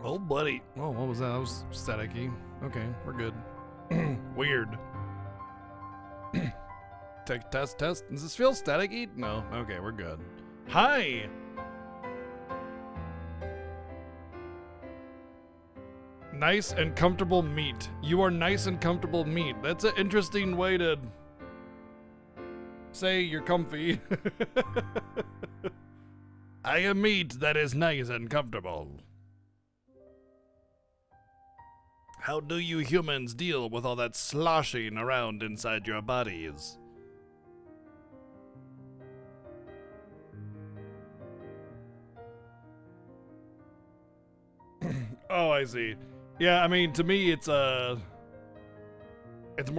Oh, buddy. Oh, what was that? That was staticky. Okay, we're good. Weird. Test. Does this feel staticky? No. Okay, we're good. Hi! Nice and comfortable meat. You are nice and comfortable meat. That's an interesting way to say you're comfy. I am meat that is nice and comfortable. How do you humans deal with all that sloshing around inside your bodies? Oh, I see. Yeah, I mean, to me, it's more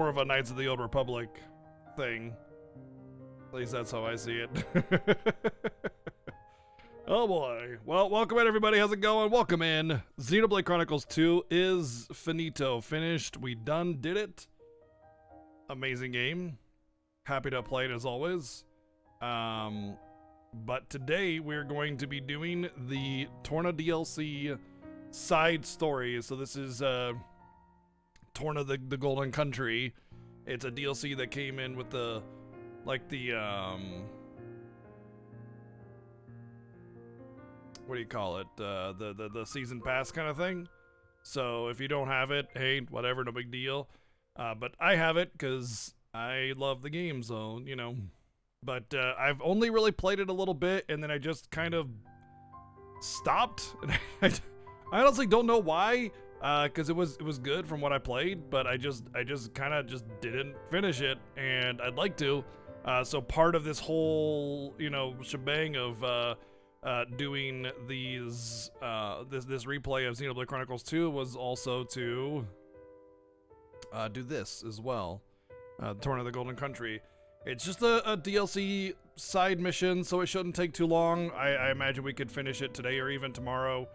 of a Knights of the Old Republic thing. At least that's how I see it. Oh boy. Well, welcome in, everybody. How's it going? Welcome in. Xenoblade Chronicles 2 is finito. Finished. We done did it. Amazing game. Happy to play it as always. But today we're going to be doing the Torna DLC side story. So this is Torna the Golden Country. It's a DLC that came in with the what do you call it? The season pass kind of thing. So if you don't have it, hey, whatever, no big deal. But I have it because I love the game, so you know. But I've only really played it a little bit, and then I just kind of stopped. I honestly don't know why, because it was good from what I played, but I just kind of just didn't finish it, and I'd like to. So part of this whole shebang of doing these this replay of Xenoblade Chronicles 2 was also to do this as well, Torna of the Golden Country. It's just a DLC side mission, so it shouldn't take too long. I imagine we could finish it today or even tomorrow.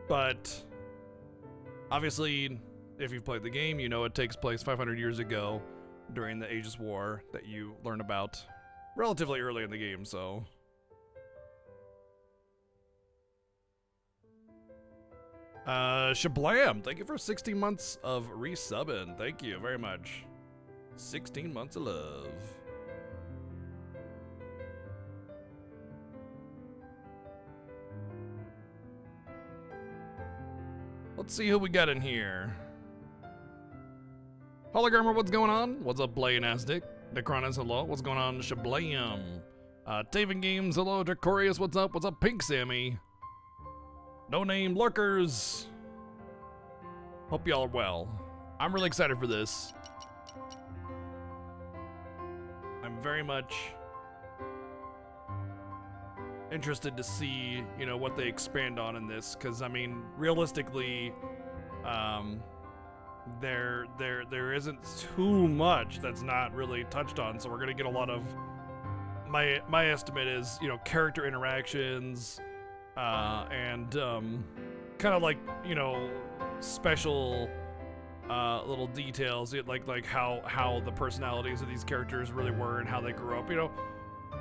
But obviously, if you've played the game, you know it takes place 500 years ago during the Aegis War that you learn about relatively early in the game, so. Shablam, thank you for 16 months of resubbing. Thank you very much. 16 months of love. Let's see who we got in here. Hologrammer, what's going on? What's up, Blaine Asdic? Necronis, hello. What's going on, Shablam? Taven Games, hello. Dracorius, what's up? What's up, Pink Sammy? No Name Lurkers. Hope y'all are well. I'm really excited for this. I'm very much interested to see, what they expand on in this, because I mean, realistically, there isn't too much that's not really touched on, so we're gonna get a lot of my estimate is character interactions, and kind of like special little details, like how the personalities of these characters really were and how they grew up,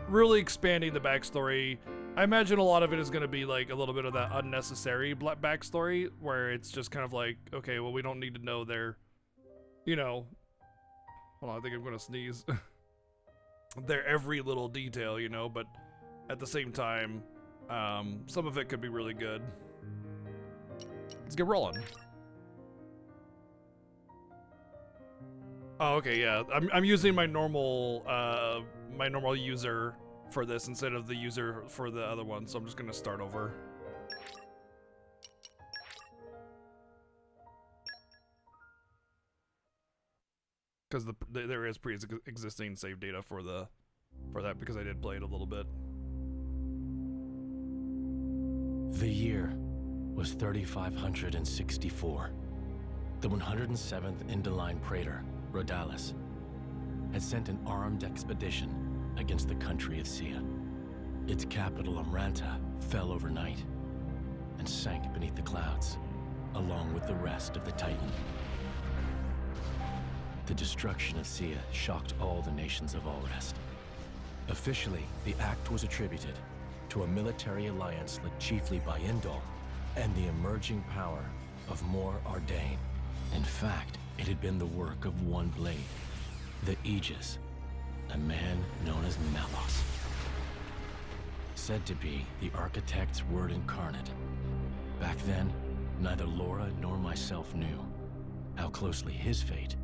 really expanding the backstory. I imagine a lot of it is going to be like a little bit of that unnecessary backstory where it's just kind of like, okay, well, we don't need to know their, hold on, I think I'm going to sneeze. Their every little detail, but at the same time, some of it could be really good. Let's get rolling. Oh, okay, yeah. I'm using my normal user for this instead of the user for the other one, so I'm just gonna start over. Because there is pre-existing save data for that, because I did play it a little bit. The year was 3564. The 107th Indoline Praetor, Rhodalis, had sent an armed expedition against the country of Sia. Its capital, Amranta, fell overnight and sank beneath the clouds, along with the rest of the Titan. The destruction of Sia shocked all the nations of All Rest. Officially, the act was attributed to to a military alliance led chiefly by Indol and the emerging power of Mor Ardain. In fact, it had been the work of one blade, the Aegis, a man known as Malos. Said to be the architect's word incarnate. Back then, neither Laura nor myself knew how closely his fate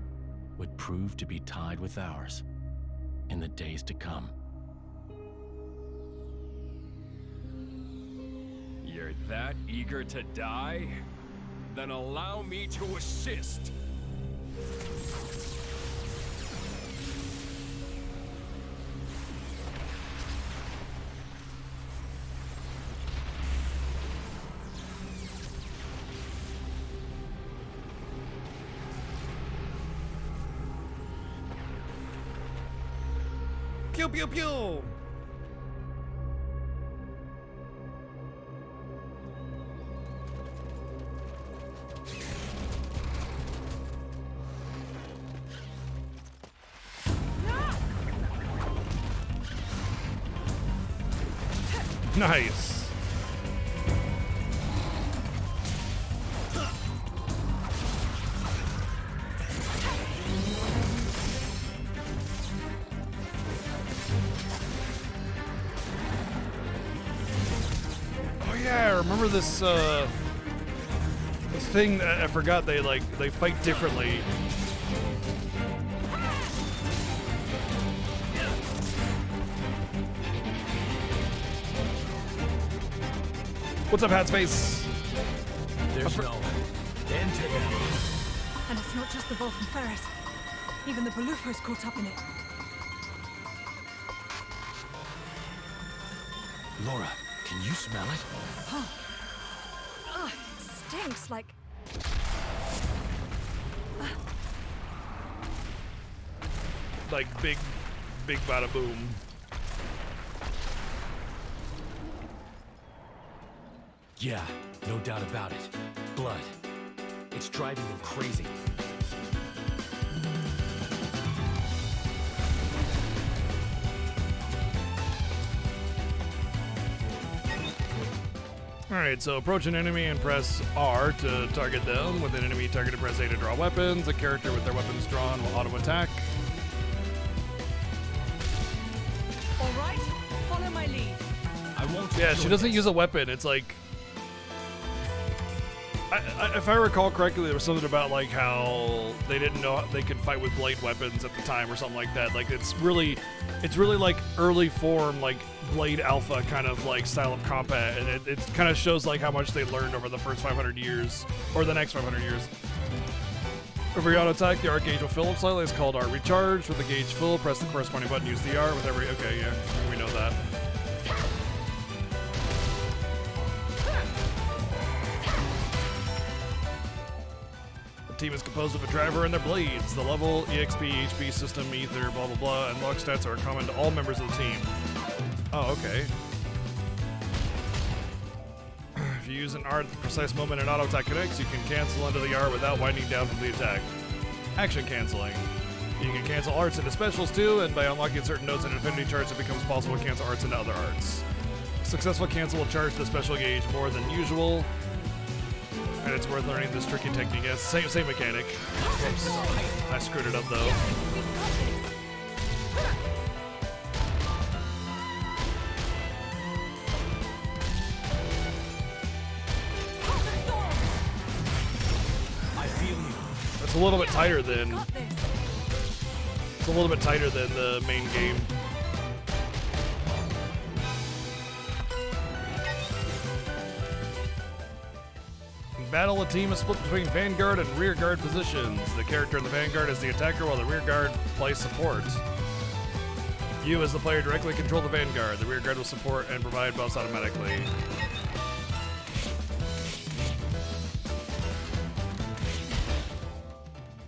would prove to be tied with ours in the days to come. You're that eager to die? Then allow me to assist. Pew pew pew! Nice. Oh yeah, I remember this thing that I forgot they fight differently. What's up, Hatspace? There's no end to them. And it's not just the Wolf and Ferris. Even the Balufos caught up in it. Laura, can you smell it? Huh. Ugh, it stinks like... Like big bada boom. Yeah, no doubt about it. Blood. It's driving them crazy. Alright, so approach an enemy and press R to target them. With an enemy targeted, press A to draw weapons. A character with their weapons drawn will auto-attack. Alright, follow my lead. I won't. Yeah, she doesn't use a weapon. It's like... if I recall correctly, there was something about like how they didn't know they could fight with blade weapons at the time or something like that. Like it's really like early form, like Blade Alpha kind of like style of combat, and it kind of shows like how much they learned over the first 500 years or the next 500 years. Over your auto attack, the arc gauge will fill up slightly. It's called R recharge. With the gauge full, press the corresponding button. Use the R with every. Okay, yeah, we know that. The team is composed of a driver and their blades. The level, EXP, HP, system, ether, blah blah blah, and log stats are common to all members of the team. Oh, okay. If you use an R at the precise moment an auto attack connects, you can cancel into the R without winding down from the attack. Action canceling. You can cancel arts into specials too, and by unlocking certain nodes in Infinity charts, it becomes possible to cancel arts into other arts. Successful cancel will charge the special gauge more than usual. And it's worth learning this tricky technique. Yes, same mechanic. Whoops. I screwed it up though. I feel you. It's a little bit tighter than the main game. In battle, a team is split between vanguard and rear guard positions. The character in the vanguard is the attacker, while the rear guard plays support. You, as the player, directly control the vanguard. The rear guard will support and provide buffs automatically.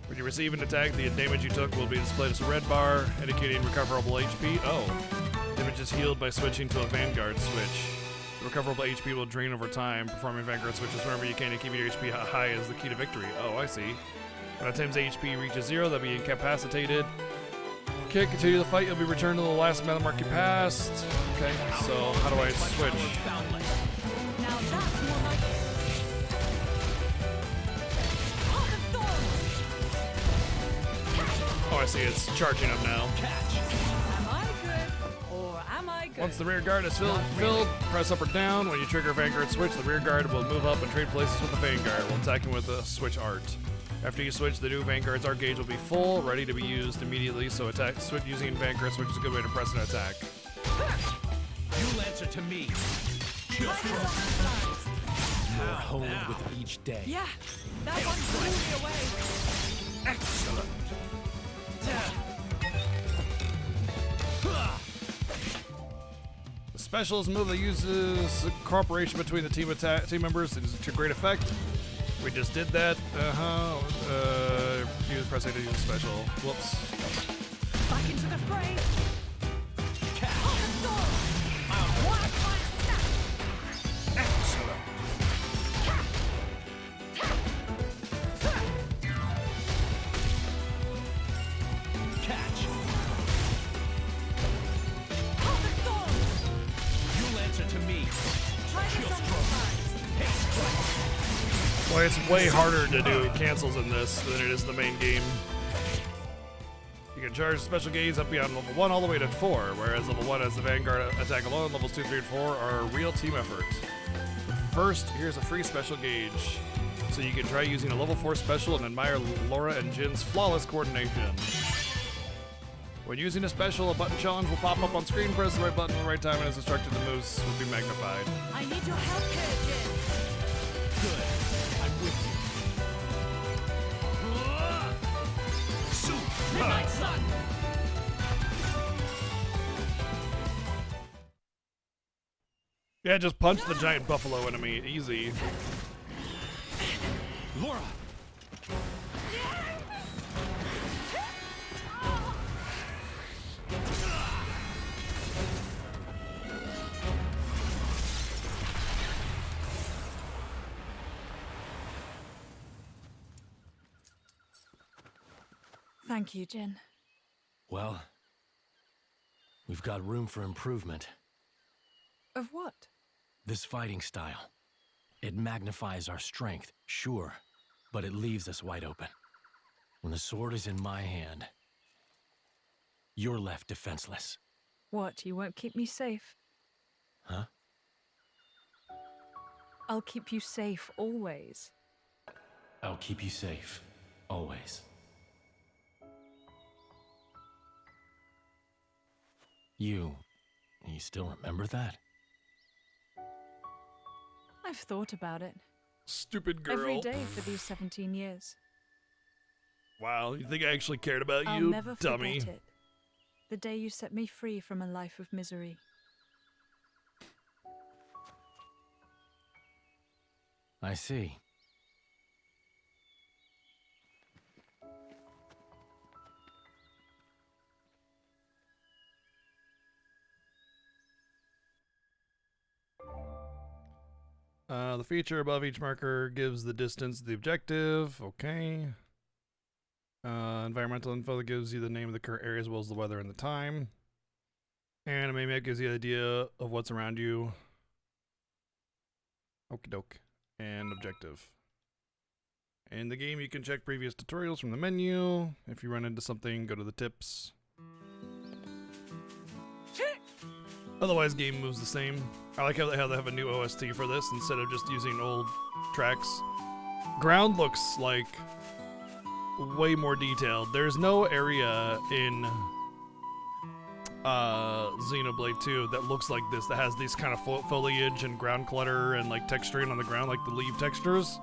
When you receive an attack, the damage you took will be displayed as a red bar, indicating recoverable HP. Oh. Damage is healed by switching to a vanguard switch. The recoverable HP will drain over time. Performing vanguard switches whenever you can to keep your HP high is the key to victory. Oh, I see. When a team's HP reaches 0, they'll be incapacitated. can't continue the fight, you'll be returned to the last meta mark you passed. Okay, so how do I switch? Now that's more like it. Heart of Thorns! Oh, I see, it's charging up now. Am I good? Or am I good? Once the rear guard is filled, press up or down. When you trigger Vanguard switch, the rear guard will move up and trade places with the Vanguard while attacking with the switch art. After you switch, the new Vanguard's art gauge will be full, ready to be used immediately, so using Vanguard switch is a good way to press an attack. You'll answer to me. You're honed with each day. Yeah, that one blew me away. Excellent. The specialist move that uses cooperation between the team members is to great effect. We just did that. Press A to use a special. Whoops. Back into the fray. Heart of Thorns! One fire snap! Excellent. Catch. Heart of Thorns! You'll answer to me. Try this on your sides. Well, it's way harder to do cancels in this than it is in the main game. You can charge special gauge up beyond level 1 all the way to 4, whereas level 1 has the Vanguard attack alone, levels 2, 3, and 4 are a real team effort. First, here's a free special gauge, so you can try using a level 4 special and admire Laura and Jin's flawless coordination. When using a special, a button challenge will pop up on screen. Press the right button at the right time, and as instructed, the moves will be magnified. I need your help here, Jin. Good. I'm with you. Midnight Sun! Yeah, just punch the giant buffalo enemy. Easy. Laura. Thank you, Jin. Well, we've got room for improvement. Of what? This fighting style. It magnifies our strength, sure, but it leaves us wide open. When the sword is in my hand, you're left defenseless. What, you won't keep me safe? Huh? I'll keep you safe always. I'll keep you safe, always. You still remember that? I've thought about it. Stupid girl. Every day for these 17 years. Wow, you think I actually cared about I'll you, never dummy? forget it. The day you set me free from a life of misery. I see. The feature above each marker gives the distance to the objective. Okay. Environmental info that gives you the name of the current area as well as the weather and the time. Anime map gives you the idea of what's around you. Okie doke. And objective. In the game, you can check previous tutorials from the menu. If you run into something, go to the tips. Otherwise, game moves the same. I like how they have a new OST for this instead of just using old tracks. Ground looks like way more detailed. There's no area in Xenoblade 2 that looks like this, that has these kind of foliage and ground clutter and like texturing on the ground, like the leaf textures.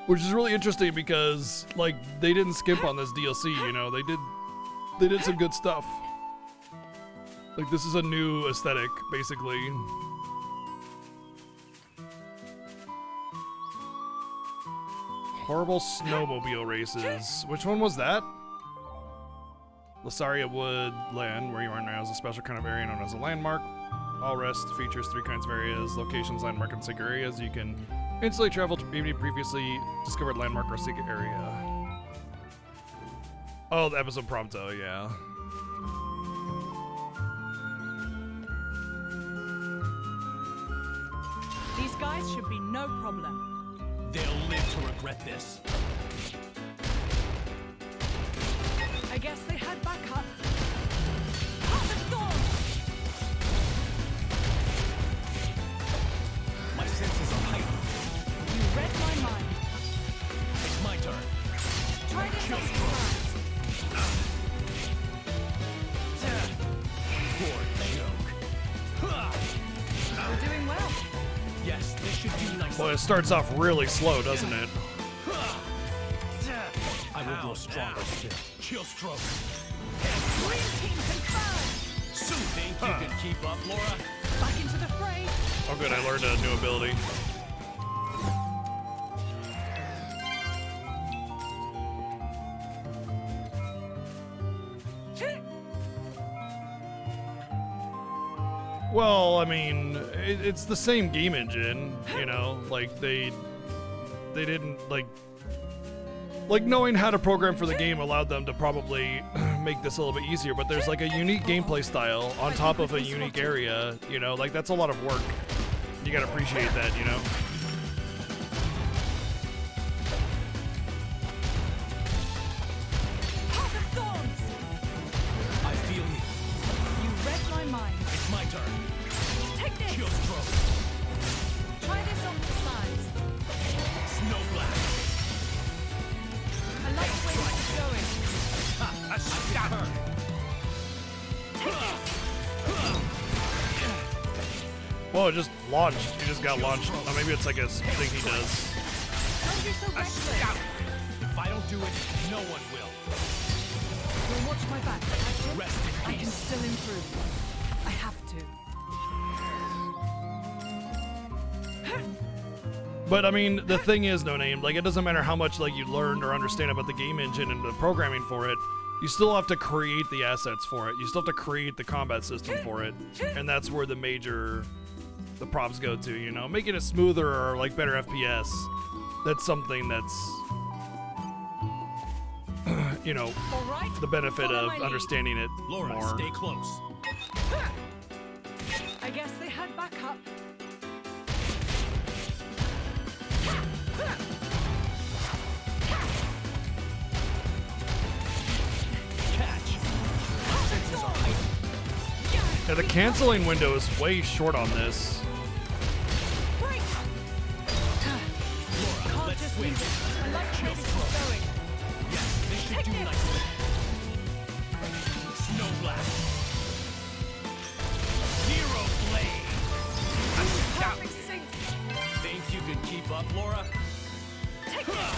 Which is really interesting because like they didn't skimp on this DLC, you know, they did some good stuff. Like, this is a new aesthetic, basically. Horrible snowmobile races. Which one was that? Lasaria Woodland, where you are now, is a special kind of area known as a landmark. All rest features 3 kinds of areas: locations, landmark, and secret areas. You can instantly travel to any previously discovered landmark or secret area. Oh, the episode Prompto, yeah. These guys should be no problem. They'll live to regret this. I guess they had backup. Heart of Thorns! My senses are heightened. You read my mind. It's my turn. Try this on the sides. Poor joke. We're doing well. Yes, this should do nicely. Well, it starts off really slow, doesn't it? I will grow stronger still. Chill stroke. Green team confirmed. So think you can keep up, Laura? Back into the fray. Oh, good, I learned a new ability. Well, I mean, it's the same game engine, you know. Like they didn't like knowing how to program for the game allowed them to probably make this a little bit easier. But there's like a unique gameplay style on top of a unique area, you know. Like that's a lot of work. You gotta appreciate that, you know. Heart of Thorns! I feel you. You read my mind. It's my turn. Take this. Chill stroke. Try this on the sides. Snow blast. I like the way this is going. A stabber. Take this. Well, it just launched. You just got launched. Oh, maybe it's like a thing he does. Don't be so A reckless. scout. If I don't do it, no one will. You'll watch my back. Rest in I can peace. still improve. I have to. But I mean, the thing is, No Name, like it doesn't matter how much like you learned or understand about the game engine and the programming for it. You still have to create the assets for it. You still have to create the combat system for it, and that's where the props go to. You know, making it smoother or like better FPS. That's something that's you know, All right. the benefit Follow of my lead. understanding it Laura, more. stay close. I guess they had backup. Catch. My senses are heightened. Yeah, the canceling window is way short on this. Break. Laura, Can't let's just swing. leave it. I like the way this is going. Yes, this should Take do this. nicely. Snow blast. Zero blade. A scout. Perfect sync. Think you can keep up, Laura? Take this.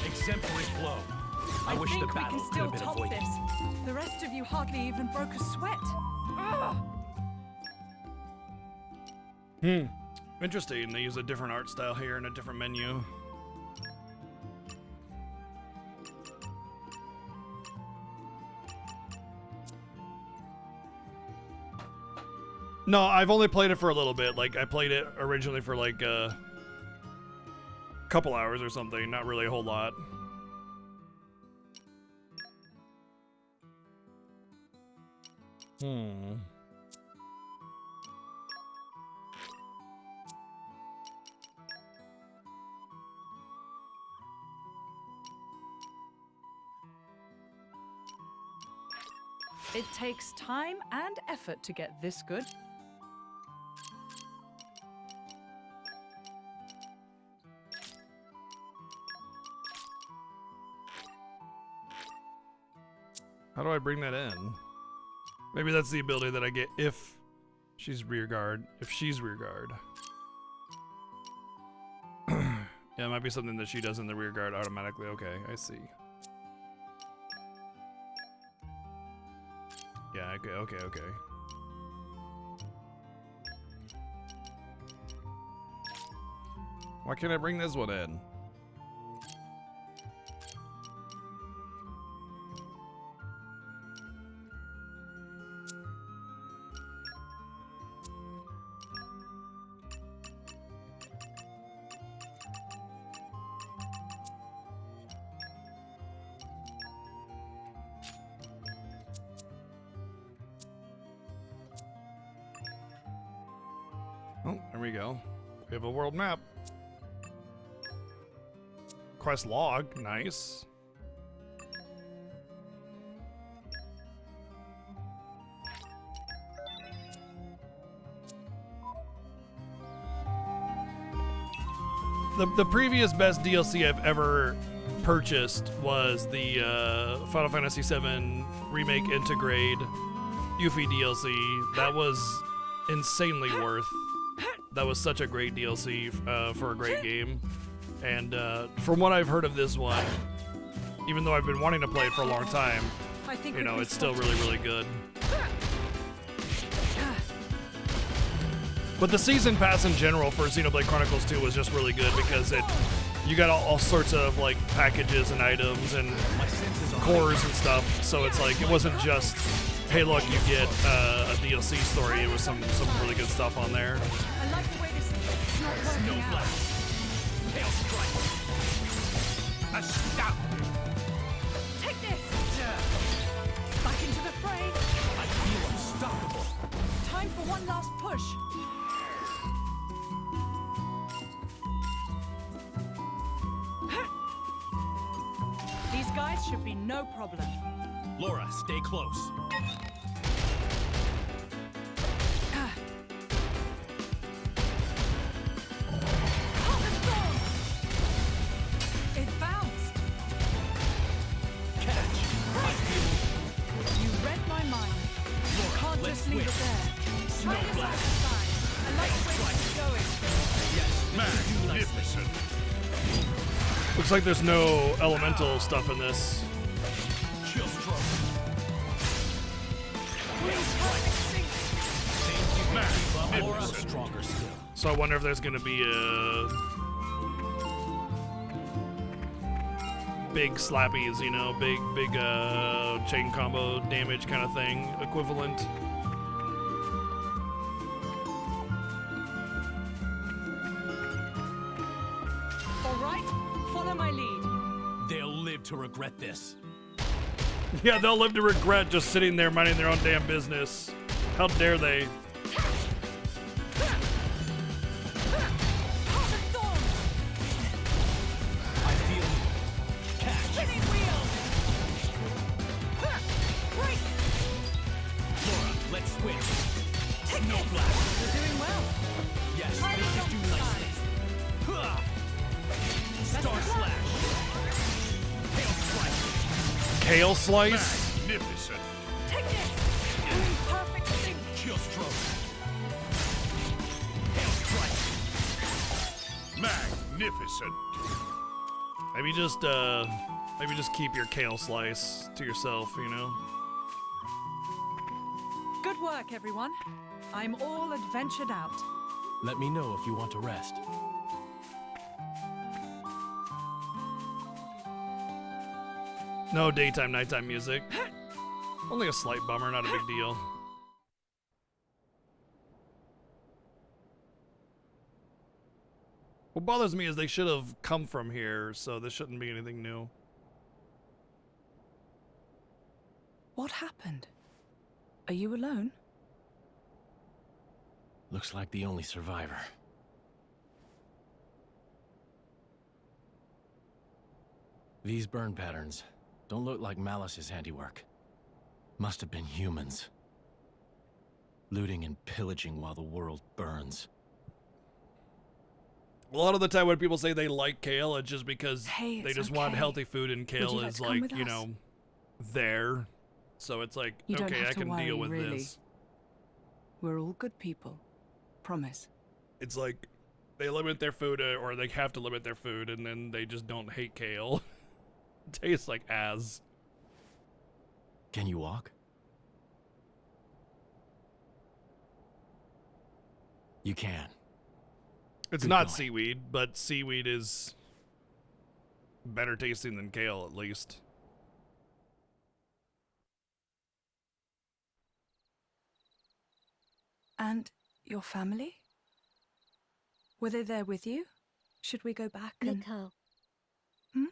Exemplary flow. I wish think the we battle can could still have been top avoided. this. The rest of you hardly even broke a sweat. Ugh. Interesting. They use a different art style here and a different menu. No, I've only played it for a little bit. Like I played it originally for like a couple hours or something, not really a whole lot. It takes time and effort to get this good. How do I bring that in? Maybe that's the ability that I get if she's rear guard. If she's rear guard. Yeah, it might be something that she does in the rear guard automatically. Okay, I see. Yeah, okay. Why can't I bring this one in? we go. We have a world map. Quest log, nice. The previous best DLC I've ever purchased was the Final Fantasy VII Remake Integrate Yuffie DLC. That was insanely worth. That was such a great DLC for a great game. And from what I've heard of this one, even though I've been wanting to play it for a long time, you know, it's still really, really good. But the season pass in general for Xenoblade Chronicles 2 was just really good because you got all sorts of like packages and items and cores and stuff. So it's like it wasn't just, hey, look, you get a DLC story. It was some really good stuff on there. I like the way this is not working out. Hail strike! Astounding! Take this! Back into the fray! I feel unstoppable. Time for one last push. These guys should be no problem. Laura, stay close. It bounced! Catch! I feel You read my mind. You can't let's just leave it switch. there. Try this Snowblast. out side. I like the way this is going. yes, Magnificent. Looks like there's no elemental stuff in this. chill stroke. Laura, stronger still. So I wonder if there's gonna be a big slappies, you know, big chain combo damage kind of thing equivalent. All right, follow my lead. They'll live to regret this. Yeah, they'll live to regret just sitting there minding their own damn business. How dare they? Heart of Thorns! I feel you. Catch! Spinning wheel! Break! Laura, let's switch. Take No this! blast. You're doing well. Yes, Try they this should on do the nicely. Huh. Star the slash. Hail strike. Kale slice? Magnificent. Take this! You're in perfect sync. Chill stroke. Hail strike. Magnificent. Maybe just keep your kale slice to yourself, you know? Good work, everyone. I'm all adventured out. Let me know if you want to rest. No daytime, nighttime music. Only a slight bummer, not a big deal. What bothers me is they should have come from here, so this shouldn't be anything new. What happened? Are you alone? Looks like the only survivor. These burn patterns don't look like Malice's handiwork. Must have been humans. Looting and pillaging while the world burns. A lot of the time when people say they like kale, it's just because Hey, they it's just want okay. healthy food, and kale like is to come like, with you us? know, there. So it's like, You don't okay, have I to can worry, deal with really. this. We're all good people. Promise. It's like they limit their food, or they have to limit their food, and then they just don't hate kale. It tastes like ass. Can you walk? You can. It's Good not going. seaweed, but seaweed is better tasting than kale, at least. And your family? Were they there with you? Should we go back and... Mikhail. Hmm?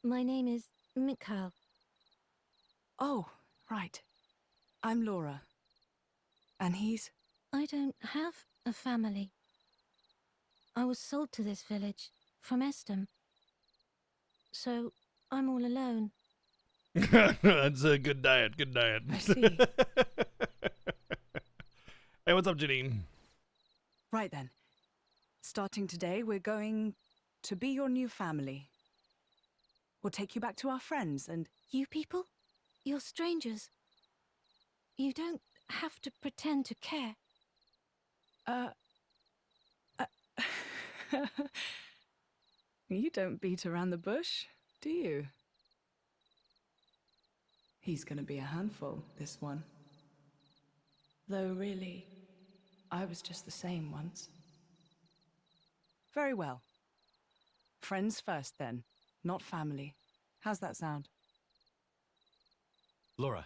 My name is Mikhail. Oh, right. I'm Laura. And he's... I don't have a family. I was sold to this village from Estem. So I'm all alone. That's a good diet. Good diet. I see. Hey, what's up, Janine? Right then. Starting today, we're going to be your new family. We'll take you back to our friends and... You people? You're strangers. You don't have to pretend to care. You don't beat around the bush, do you? He's gonna be a handful, this one. Though really, I was just the same once. Very well. Friends first then, not family. How's that sound? Laura,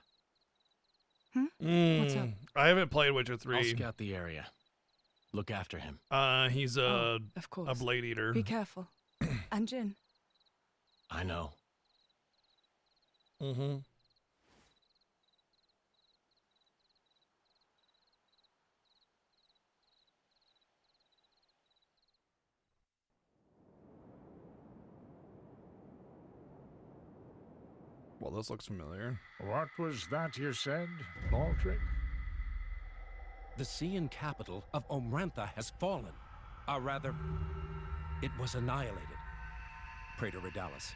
What's up? I haven't played Witcher I'll 3. scout the area. Look after him. He's Oh, of course. a blade eater. Be careful. And Jin. I know. Mm-hmm. Well, this looks familiar. What was that you said, Baldric? The Cian capital of Omrantha has fallen. Or rather, it was annihilated. Praetor Redalis.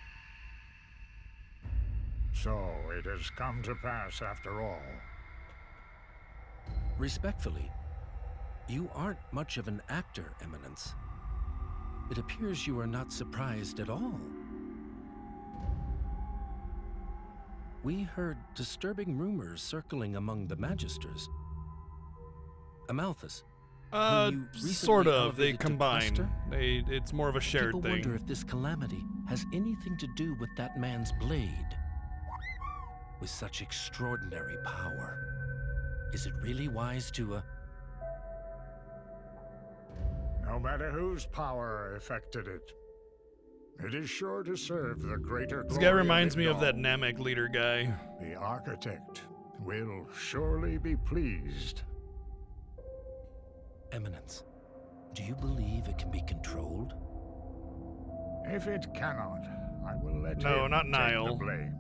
So it has come to pass after all. Respectfully, you aren't much of an actor, Eminence. It appears you are not surprised at all. We heard disturbing rumors circling among the Magisters. Amalthus, who you recently Sort of. They elevated to combine. Quaestor? It's more of a shared People thing. wonder if this calamity has anything to do with that man's blade. With such extraordinary power, is it really wise to, No matter whose power affected it, it is sure to serve the greater This glory guy reminds me of that Igdal. Namek leader guy. The architect will surely be pleased. Eminence, do you believe it can be controlled? If it cannot, I will let No, him not take Nile. the blame.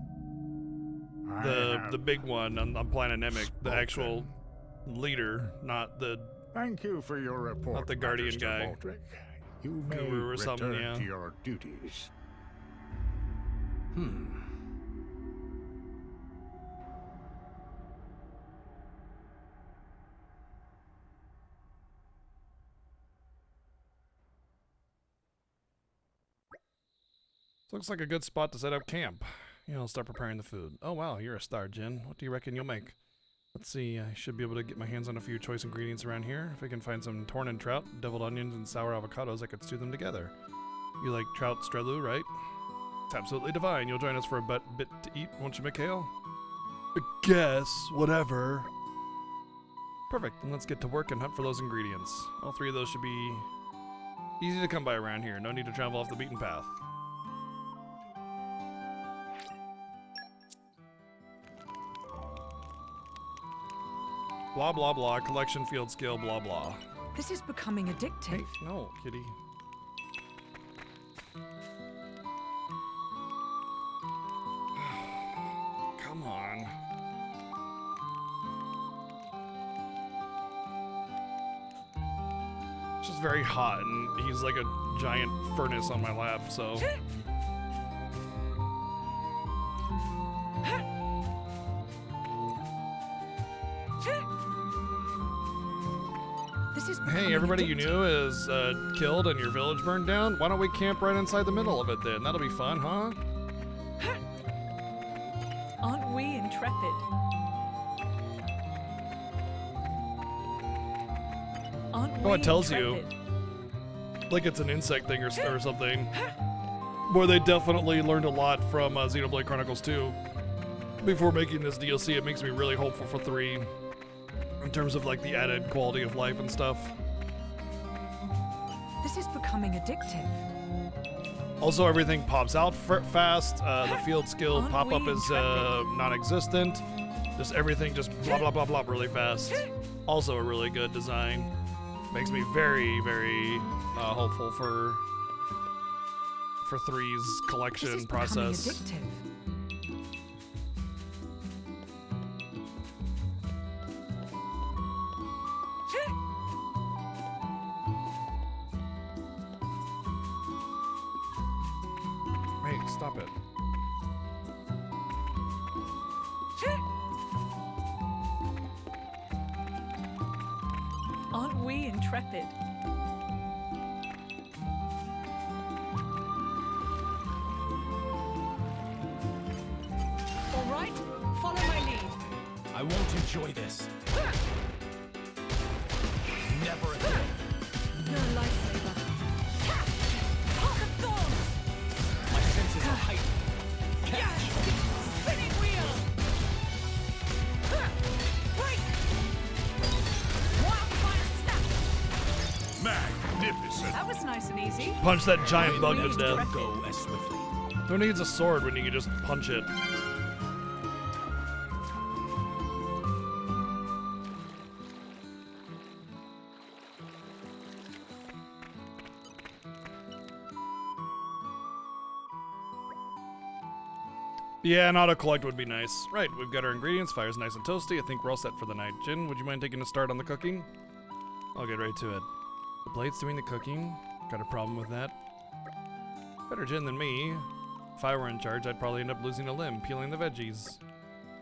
I The have big one on planet Namek, the spoken. actual leader, not the Thank you for your report, Not the Guardian Magister guy. Baldric. You may Guru or return something, yeah. to your duties. Looks like a good spot to set up camp. I'll start preparing the food. Oh wow, you're a star, Jin. What do you reckon you'll make? Let's see, I should be able to get my hands on a few choice ingredients around here. If I can find some Torna trout, deviled onions, and sour avocados, I could stew them together. You like trout strelu, right? It's absolutely divine. You'll join us for a bit to eat, won't you, Mikhail? I guess, whatever. Perfect, then let's get to work and hunt for those ingredients. All three of those should be easy to come by around here. No need to travel off the beaten path. Blah, blah, blah. Collection, field skill, blah, blah. This is becoming addictive. Hey, no, kitty. Come on. It's just very hot, and he's like a giant furnace on my lap, so... This is Hey, becoming everybody you addictive. knew is killed and your village burned down? Why don't we camp right inside the middle of it then? That'll be fun, huh? Aren't we intrepid? Aren't we Oh, it tells you. intrepid? Like it's an insect thing or something. Boy, they definitely learned a lot from Xenoblade Chronicles 2. Before making this DLC, it makes me really hopeful for 3. In terms of like the added quality of life and stuff. This is becoming addictive. Also, everything pops out fast. The field skill Aren't pop-up we is intrepid? non-existent. Just everything just blah blah blah blah really fast. Also a really good design. Makes me very, very hopeful for 3's This collection is becoming process. addictive. Hey, stop it. Aren't we intrepid? All right, follow my lead. I won't enjoy this. Never again. You're a lifesaver. Heart of Thorns! My senses are heightened. Catch! Spinning wheel! Break! Wildfire snap! Magnificent. That was nice and easy. Punch that giant bug to Really death. intrepid. Go as swiftly. Who needs a sword when you can just punch it? Yeah, an auto-collect would be nice. Right, we've got our ingredients. Fire's nice and toasty. I think we're all set for the night. Jin, would you mind taking a start on the cooking? I'll get right to it. The blade's doing the cooking. Got a problem with that? Better Jin than me. If I were in charge, I'd probably end up losing a limb peeling the veggies.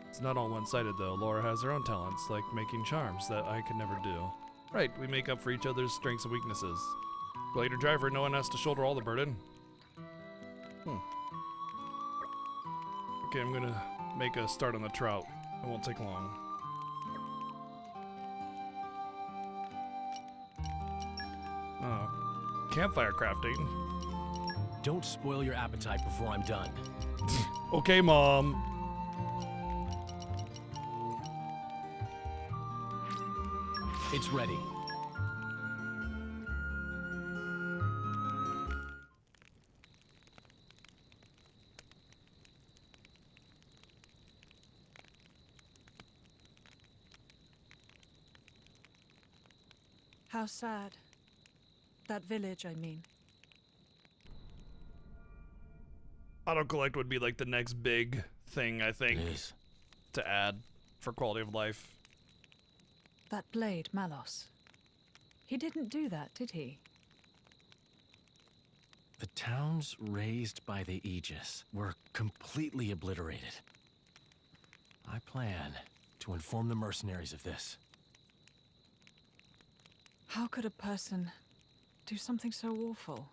It's not all one-sided, though. Laura has her own talents, like making charms that I could never do. Right, we make up for each other's strengths and weaknesses. Blade or driver, no one has to shoulder all the burden. Okay, I'm gonna make a start on the trout. It won't take long. Oh. Campfire crafting. Don't spoil your appetite before I'm done. Okay, Mom. It's ready. How sad. That village, I mean. Auto-collect would be like the next big thing, I think, It is. to add for quality of life. That blade, Malos. He didn't do that, did he? The towns raised by the Aegis were completely obliterated. I plan to inform the mercenaries of this. How could a person do something so awful?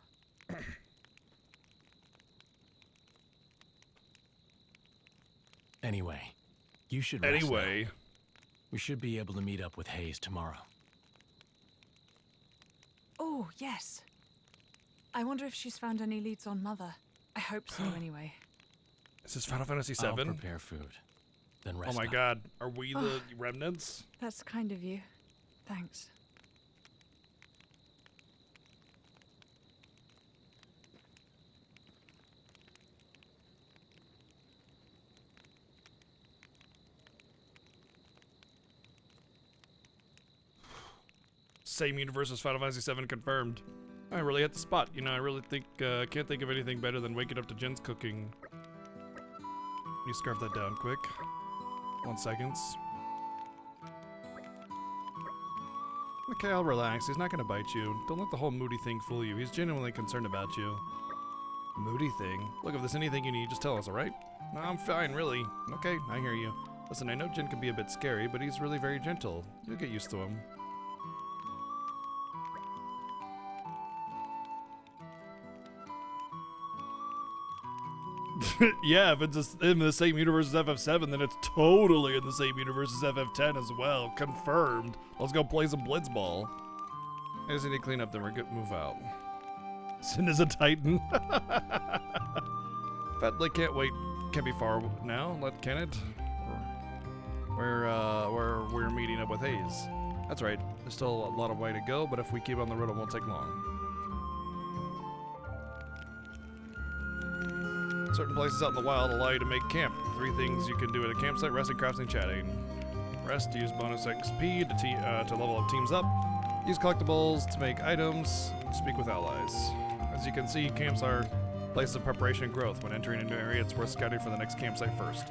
Anyway, you should rest now. Anyway, We should be able to meet up with Hayes tomorrow. Oh, yes. I wonder if she's found any leads on Mother. I hope so, anyway. is this Final Fantasy I'll VII? prepare food, then Oh rest my up. god, are we the remnants? That's kind of you. Thanks. Same universe as Final Fantasy VII confirmed. I really hit the spot. You know, I really think, can't think of anything better than waking up to Jin's cooking. You scarf that down quick. 1 second. Okay, I'll relax. He's not gonna bite you. Don't let the whole moody thing fool you. He's genuinely concerned about you. Moody thing? Look, if there's anything you need, just tell us, alright? No, I'm fine, really. Okay, I hear you. Listen, I know Jin can be a bit scary, but he's really very gentle. You'll get used to him. Yeah, if it's in the same universe as FF7, then it's totally in the same universe as FF10 as well. Confirmed. Let's go play some Blitzball. I just need to clean up, then we're good. Move out. Sin is a Titan. But can't wait. Can't be far now. Can it? We're meeting up with Hayes. That's right. There's still a lot of way to go, but if we keep on the road, it won't take long. Certain places out in the wild allow you to make camp. 3 things you can do at a campsite: resting, crafting, chatting. Rest, use bonus XP to level up teams up. Use collectibles to make items. Speak with allies. As you can see, camps are places of preparation and growth. When entering a new area, it's worth scouting for the next campsite first.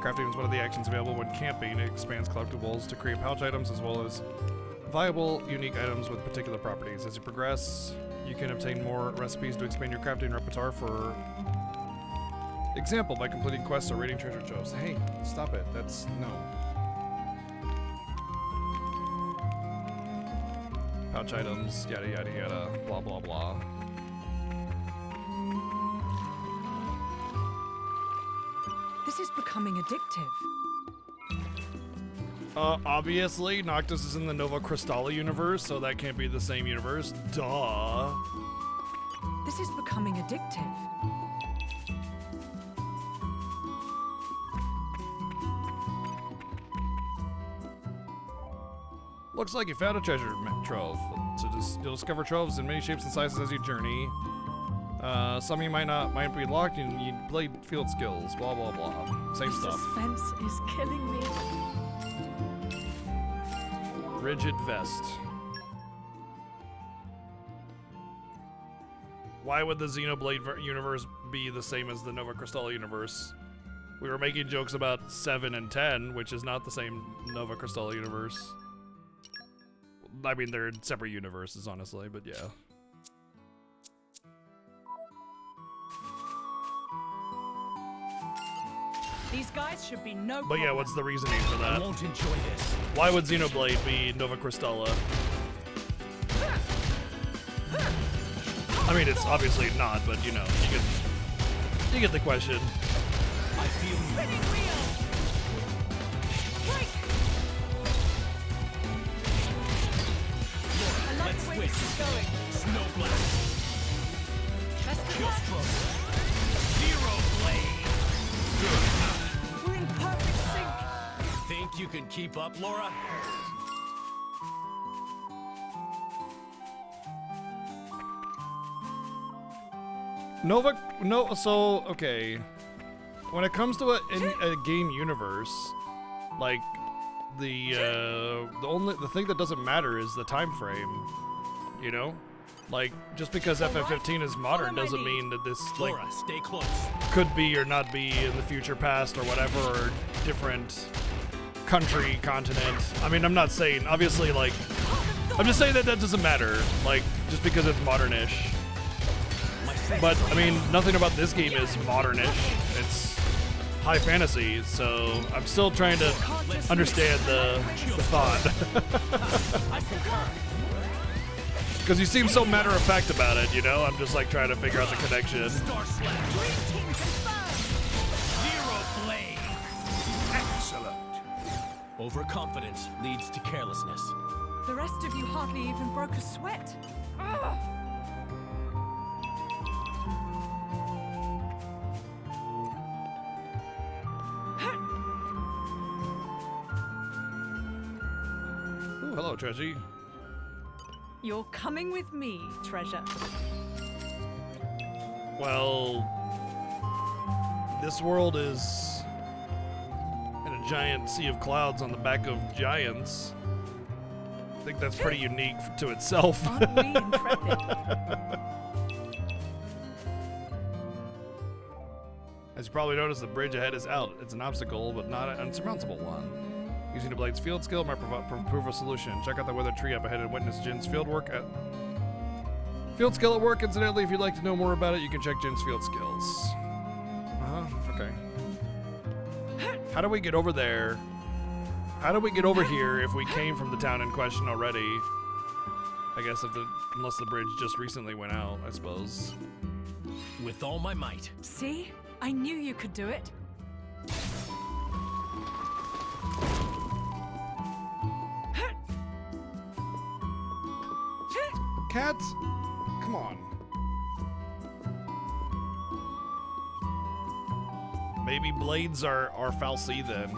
Crafting is one of the actions available when camping. It expands collectibles to create pouch items as well as viable, unique items with particular properties. As you progress, you can obtain more recipes to expand your crafting repertoire. For example, by completing quests or raiding treasure troves. Hey, stop it. That's no. Pouch items, yada yada yada, blah blah blah. This is becoming addictive. Obviously, Noctis is in the Nova Crystalla universe, so that can't be the same universe. Duh. This is becoming addictive. Looks like you found a treasure trove. So you'll discover troves in many shapes and sizes as you journey. Some you might be locked and you need blade field skills. Blah blah blah. Same stuff. Suspense is killing me. Rigid vest. Why would the Xenoblade universe be the same as the Nova Crystalla universe? We were making jokes about 7 and 10, which is not the same Nova Crystalla universe. I mean, they're separate universes, honestly, but yeah. These guys should be no But yeah, problem. what's the reasoning for I that? won't enjoy this. Why would Xenoblade be Nova Crystalla? I mean, it's obviously not, but you know, you get the question. I feel you. Spinning wheel! Break! I like Let's the way switch. this is going. Snow blast. Best of Kill luck. stroke. Zero blade. We're in perfect sync. Think you can keep up, Laura? So okay. When it comes to a game universe, like the thing that doesn't matter is the time frame. You know? Like, just because FF15 is modern doesn't mean that this like Laura, stay close. could be or not be in the future past or whatever, or different country, continent. I mean, I'm not saying, obviously, like, I'm just saying that doesn't matter, like, just because it's modernish. But, I mean, nothing about this game is modernish. It's high fantasy, so I'm still trying to understand the thought. I concur. Because you seem so matter-of-fact about it, you know? I'm just, like, trying to figure out the connection. Star Slash. Zero blade. Excellent. Overconfidence leads to carelessness. The rest of you hardly even broke a sweat. Ugh. Ooh, hello, Treasure. You're coming with me, treasure. Well, this world is in a giant sea of clouds on the back of giants. I think that's pretty unique to itself. Aren't we intrepid? As you probably noticed, the bridge ahead is out. It's an obstacle, but not an unsurmountable one. Using the blade's field skill might prove a solution. Check out the weathered tree up ahead and witness Jin's field skill at work. Incidentally, if you'd like to know more about it, you can check Jin's field skills. Okay. How do we get over there? How do we get over here if we came from the town in question already? I guess unless the bridge just recently went out, I suppose. With all my might. See? I knew you could do it. Cats? Come on. Maybe blades are falsy then.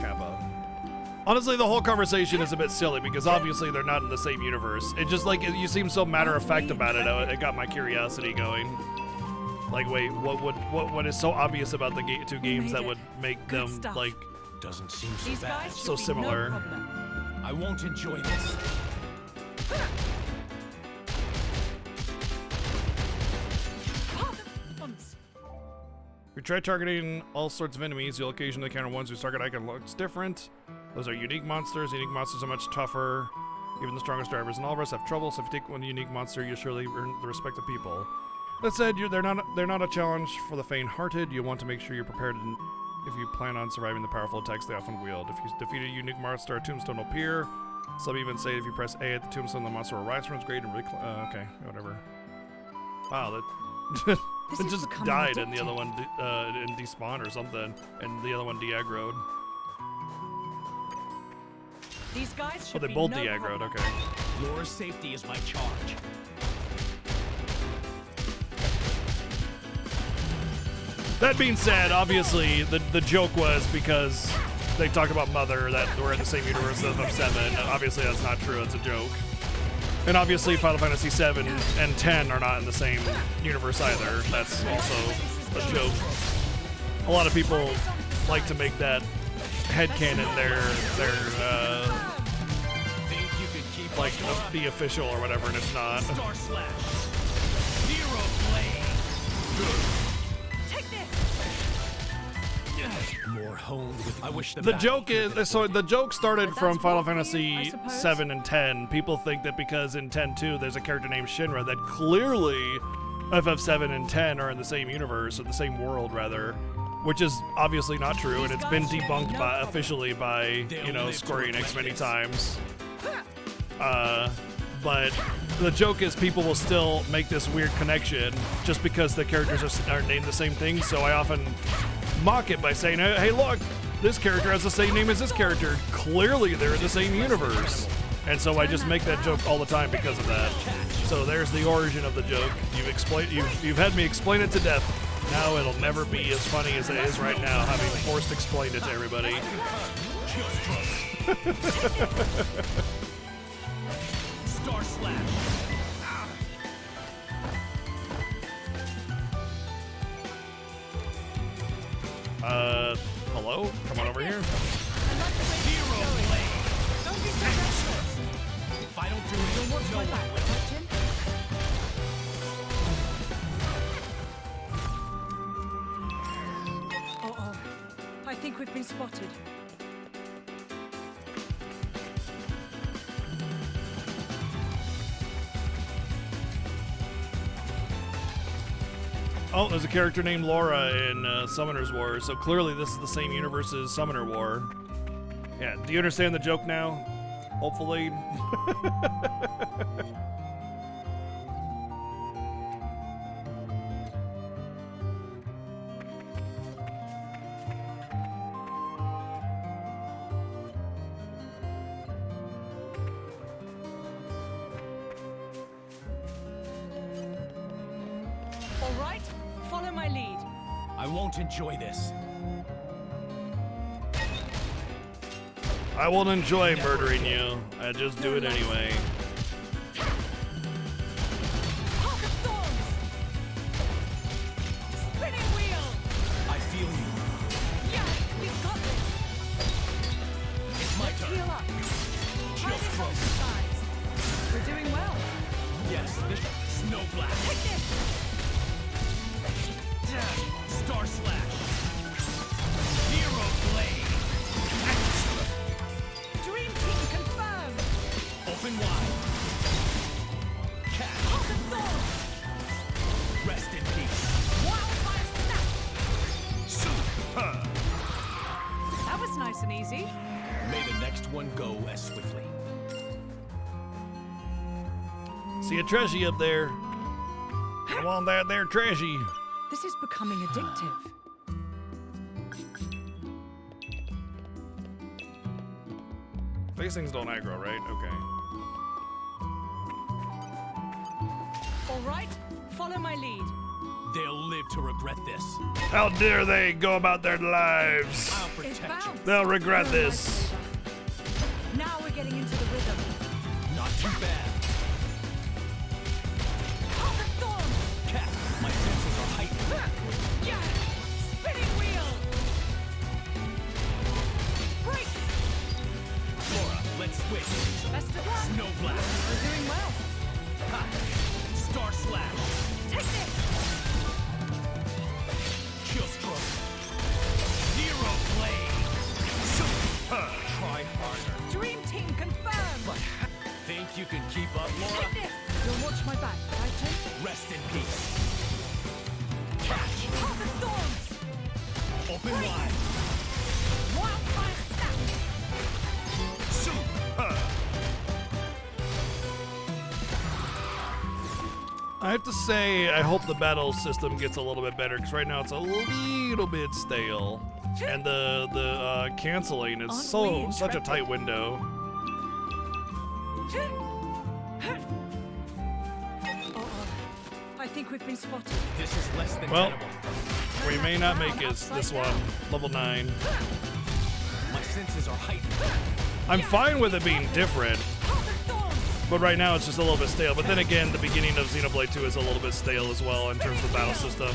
Kappa. Honestly, the whole conversation is a bit silly because obviously they're not in the same universe. It just like you seem so matter-of-fact about it. It got my curiosity going. Like, wait, what is so obvious about the two games that would make them stuff. like Doesn't seem so These bad. guys should So be similar. no problem. I I won't enjoy this. If you try targeting all sorts of enemies, you'll occasionally encounter ones whose target icon looks different. Those are unique monsters. Unique monsters are much tougher. Even the strongest drivers in all of us have trouble, so if you take one unique monster, you'll surely earn the respect of people. That said, they're not a challenge for the faint-hearted. You want to make sure you're prepared if you plan on surviving the powerful attacks they often wield. If you defeat a unique monster, a tombstone will appear. Some even say if you press A at the tombstone, the monster will rise from its grave and okay, whatever. Wow, that it just died and the other one and despawned or something, and the other one de-aggroed. These guys should they be both no de-aggroed, problem. okay. Laura's safety is my charge. That being said, obviously the joke was because they talk about Mother that we're in the same universe of 7. Obviously that's not true, it's a joke. And obviously Final Fantasy 7 and 10 are not in the same universe either. That's also a joke. A lot of people like to make that headcanon their like the official or whatever, and it's not. Star Slash. Zero Blade. Take this. More honed with. I wish The joke is, so the joke started from That's Final what for you, I Fantasy suppose. 7 and 10. People think that because in 10-2 there's a character named Shinra that clearly FF7 and 10 are in the same universe, or the same world rather, which is obviously not true, and it's been debunked by officially by, you know, Square Enix many times. But the joke is people will still make this weird connection just because the characters are named the same thing, so I often mock it by saying, hey look, this character has the same name as this character. Clearly they're in the same universe. And so I just make that joke all the time because of that. So there's the origin of the joke. You've had me explain it to death. Now it'll never be as funny as it is right now, having forced explained it to everybody. Star Slash. Hello? Come on over here. Zero Blade. Don't be so restless. If I don't do it, Watch my back, Captain. Uh-oh. I think we've been spotted. Oh, there's a character named Laura in Summoner's War, so clearly this is the same universe as Summoner War. Yeah, do you understand the joke now? Hopefully. All right, follow my lead. I won't enjoy this. I won't enjoy murdering you. I just do it anyway. Heart of Thorns! Spinning wheel! I feel you. Yeah, we've got this. It's my Let's turn. heal up. Try Just this throw. exercise. We're doing well. Yes, this Snow Blast. Take this! Star Slash. Zero Blade. Dream Team confirmed! Open wide. Catch. Heart of Thorns! Rest in peace. Wildfire snap! Super. That was nice and easy. May the next one go as swiftly. See a Treshy up there. Come on that there Treshy. This is becoming addictive. These things don't aggro, right? Okay. All right, follow my lead. They'll live to regret this. How dare they go about their lives? I'll It's protect you. bounced. They'll regret this. Now we're getting into the rhythm. Not too bad. Heart of Thorns! Cat, my senses are heightened. Yeah! Spinning wheel! Break! Laura, let's switch. Rest in peace. Catch! Path of Thorns! Open wide. Wildfire snap! I have to say, I hope the battle system gets a little bit better, because right now it's a little bit stale. And the canceling is Aren't we such a intrepid? tight window. I think we've been spotted. This is less than Well, tenable. we may not make it this one, level 9. My senses are heightened. I'm fine with it being different, Path of Thorns! but right now it's just a little bit stale. But then again, the beginning of Xenoblade 2 is a little bit stale as well in terms of the battle system.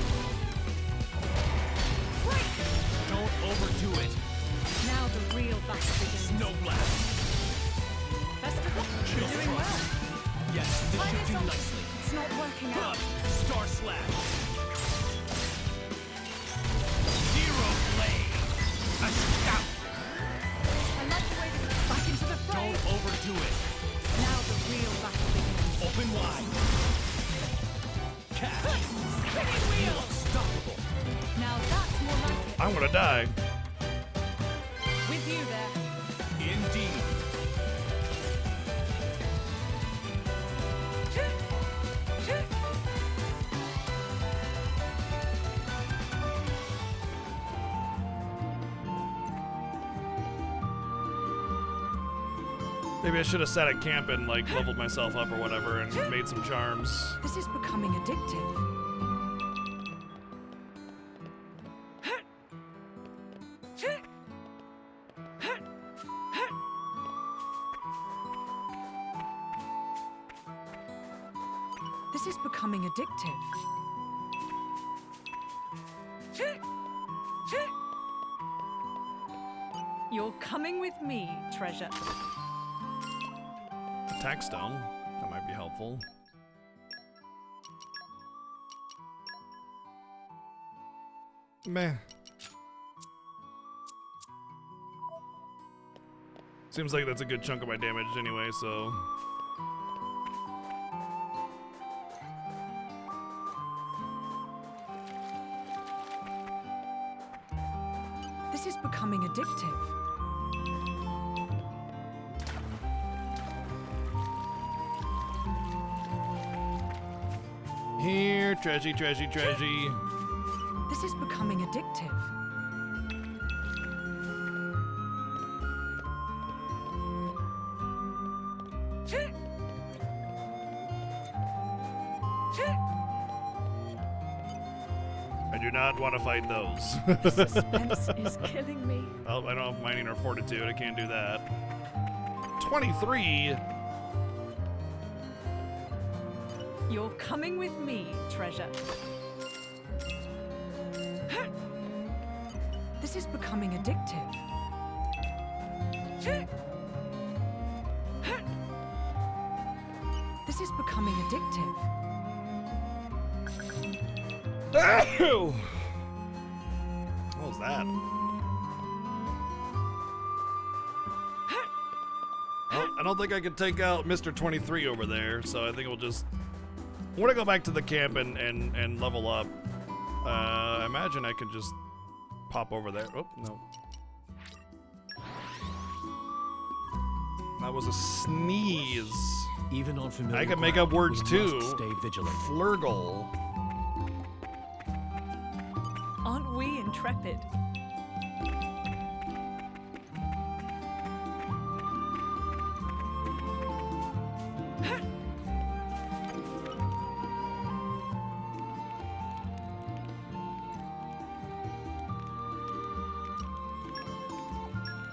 Don't overdo it. Now the real battle begins. Snow blast. Festival? Chill You're doing well. thrust. Yes, this Try should this do on. nicely. It's not working out. Star slash. Zero blade. A scout. I like the way that it's back into the fray. Don't overdo it. Now the real battle begins. Open wide. Catch. Spinning wheel! Unstoppable. Now that's more like it. I'm gonna die. With you there. Indeed. Maybe I should have sat at camp and like leveled myself up or whatever and made some charms. This is becoming addictive. This is becoming addictive. You're coming with me, treasure. Attack stone. That might be helpful. Meh. Seems like that's a good chunk of my damage anyway, so. This is becoming addictive. Here, treasure, treasure, treasure. This is becoming addictive. I do not want to fight those. Suspense is killing me. Oh, I don't have mining or fortitude. I can't do that. 23. You're coming with me, treasure. This is becoming addictive. This is becoming addictive. What was that? Well, I don't think I can take out Mr. 23 over there, so I think we'll just. I want to go back to the camp and level up. I imagine I can just pop over there. Oh, no. That was a sneeze. Even on familiar I can make up ground, words we too. must stay vigilant. Flurgle. Aren't we intrepid?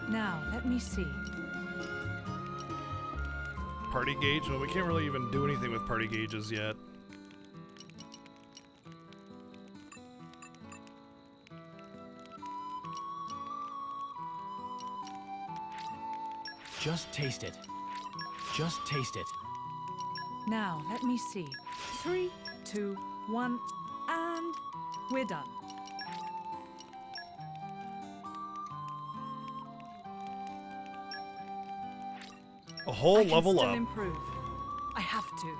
Now, let me see. Party gauge? Well, we can't really even do anything with party gauges yet. Just taste it. Just taste it. Now, let me see. 3, 2, 1, and we're done. A whole I can level still up. improve. I have to.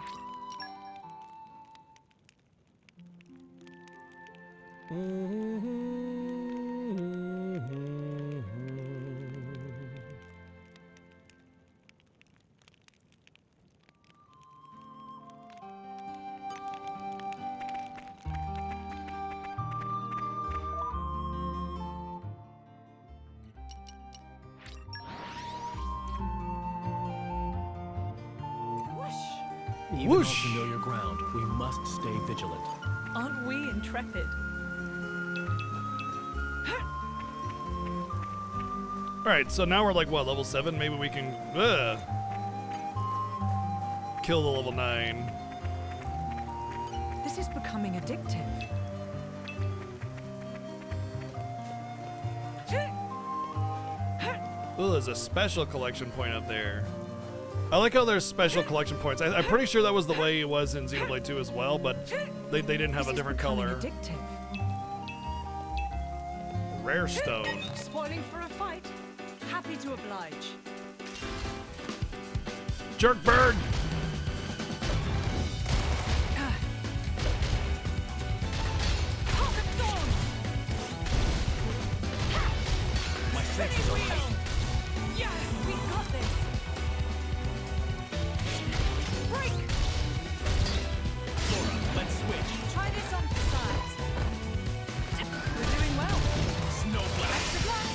Even Whoosh. on familiar ground, we must stay vigilant. Aren't we intrepid? Alright, so now we're like, what, level 7? Maybe we can kill the level 9. This is becoming addictive. Oh, there's a special collection point up there. I like how there's special collection points. I'm pretty sure that was the way it was in Xenoblade 2 as well, but they didn't have This a is different becoming color. Addictive. Rare stone. Spoiling for a fight. Happy to oblige. Jerk bird! Heart of Thorns! My senses are heightened. Yeah, we got this. Break! Flora, let's switch. Try this on for size. We're doing well. Snow blast. Good luck.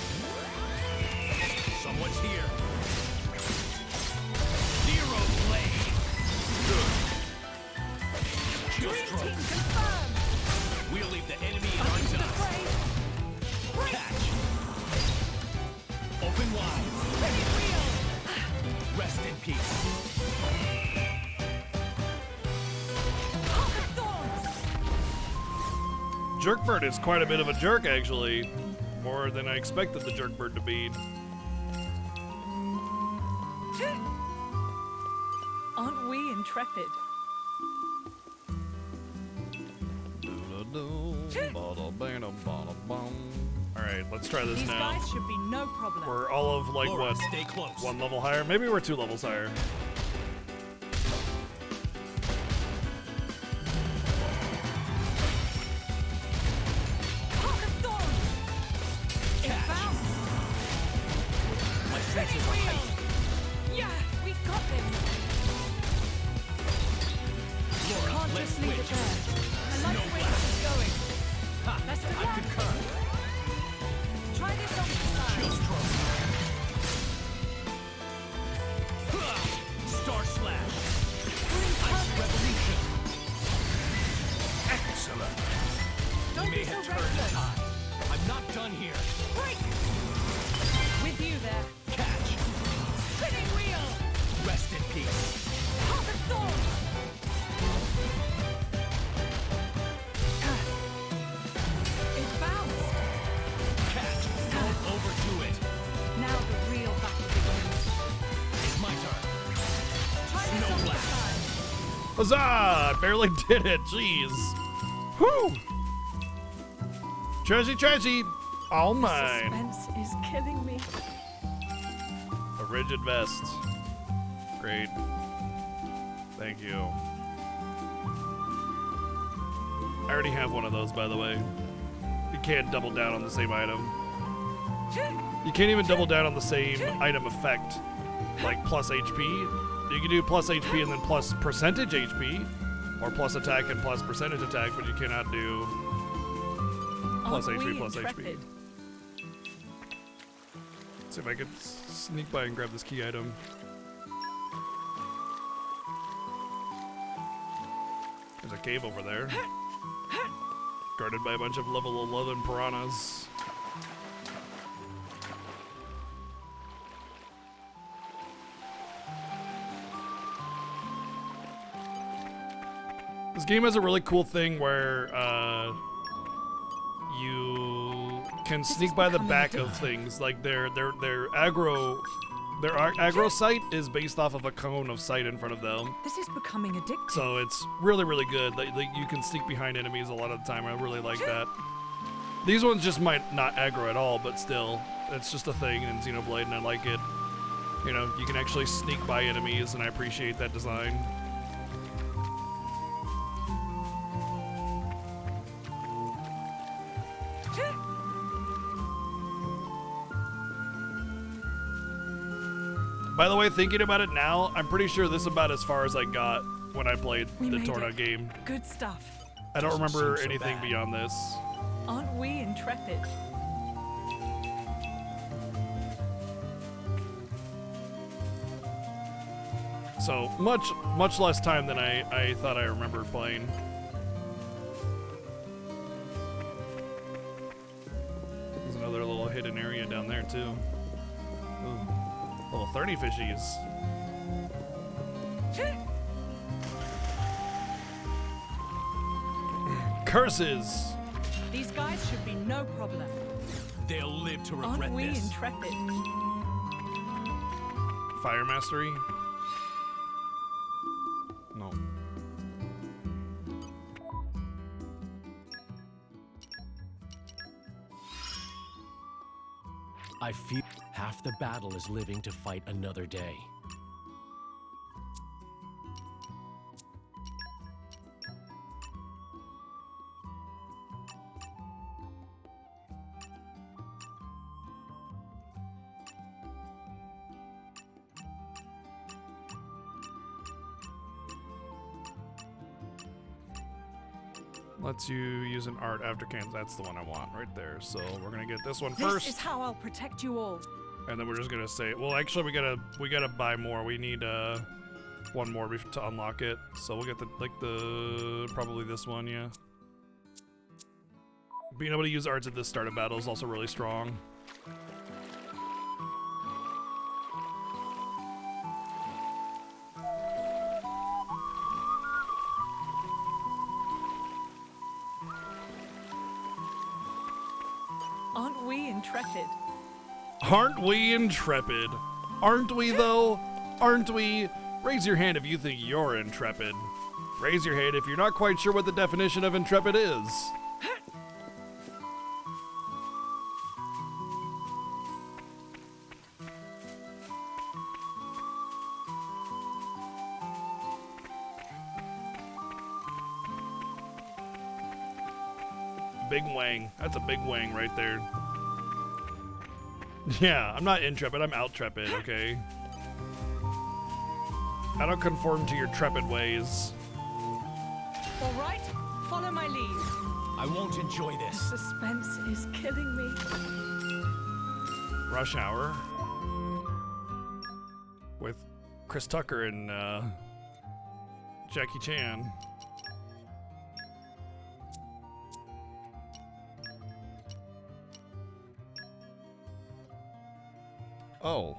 Someone's here. Zero blade. Chill Green stroke. team confirmed. We'll leave the enemy in our Into the dust. fray. Break! Catch. Open wide. Spinning wheel! Rest in peace. Heart of Thorns! Jerkbird is quite a bit of a jerk, actually. More than I expected the Jerkbird to be. Aren't we intrepid? Alright, let's try this These now. guys should be no problem. We're all of, like, Flora, what, stay close. 1 level higher? Maybe we're 2 levels higher. Heart of Thorns! It bounced! My senses are heightened. Yeah, we got this! Flora, Can't let's just leave it switch. there. I like the way this is going. Ha, Best of I luck. concur. Try this on the Chill side. stroke. Star slash. Ice revolution. Excellent. Don't You may be so have turned the reckless. tide. I'm not done here. Break! With you there. Catch. Spinning wheel! Rest in peace. Heart of Thorns! It bounced! Catch. Don't overdo it. Now the real battle begins. It's my turn. Try this Snow on the blast. side. Huzzah! I barely did it, jeez. Whew! Treasure, all mine. Suspense is killing me. A rigid vest. Great. Thank you. I already have one of those, by the way. You can't double down on the same item. You can't even double down on the same item effect, like plus HP. You can do plus HP and then plus percentage HP, or plus attack and plus percentage attack, but you cannot do plus Aren't HP we plus intrepid? HP. See if I could sneak by and grab this key item. There's a cave over there. Guarded by a bunch of level 11 piranhas. This game has a really cool thing where you can sneak by the back of things. Like their aggro sight is based off of a cone of sight in front of them. This is becoming addictive. So it's really, really good. Like you can sneak behind enemies a lot of the time. I really like that. These ones just might not aggro at all, but still, it's just a thing in Xenoblade, and I like it. You know, you can actually sneak by enemies, and I appreciate that design. By the way, thinking about it now, I'm pretty sure this is about as far as I got when I played We the made Torna it. game. Good stuff. I don't Doesn't remember seem so anything bad. beyond this. Aren't we intrepid? So much less time than I thought I remembered playing. There's another little hidden area down there too. Ooh. Little 30 fishies. Curses! These guys should be no problem. They'll live to regret Aren't we this. intrepid? Fire mastery? No. I feel half the battle is living to fight another day. Lets you use an art after cans. That's the one I want right there. So we're gonna get this one This first, is how I'll protect you all. and then we're just gonna say, well, actually, we gotta buy more. We need one more to unlock it. So we'll get the probably this one, yeah. Being able to use arts at the start of battle is also really strong. Aren't we intrepid? Aren't we intrepid? Aren't we, though? Aren't we? Raise your hand if you think you're intrepid. Raise your hand if you're not quite sure what the definition of intrepid is. Big wang. That's a big wang right there. Yeah, I'm not intrepid, I'm outrepid, okay? I don't conform to your trepid ways. All right, follow my lead. I won't enjoy this. Suspense is killing me. Rush Hour. With Chris Tucker and Jackie Chan. Oh.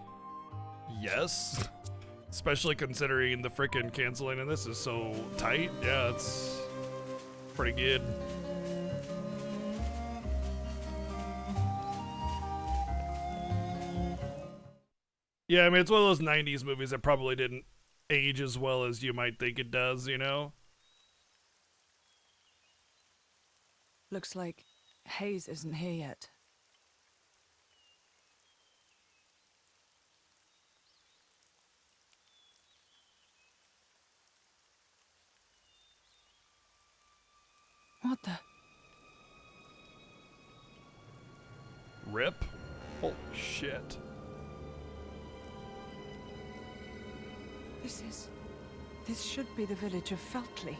Yes. Especially considering the frickin' canceling in this is so tight. Yeah, it's pretty good. Yeah, I mean, it's one of those 90s movies that probably didn't age as well as you might think it does, you know? Looks like Hayes isn't here yet. What the? Rip? Holy shit. This should be the village of Feltley.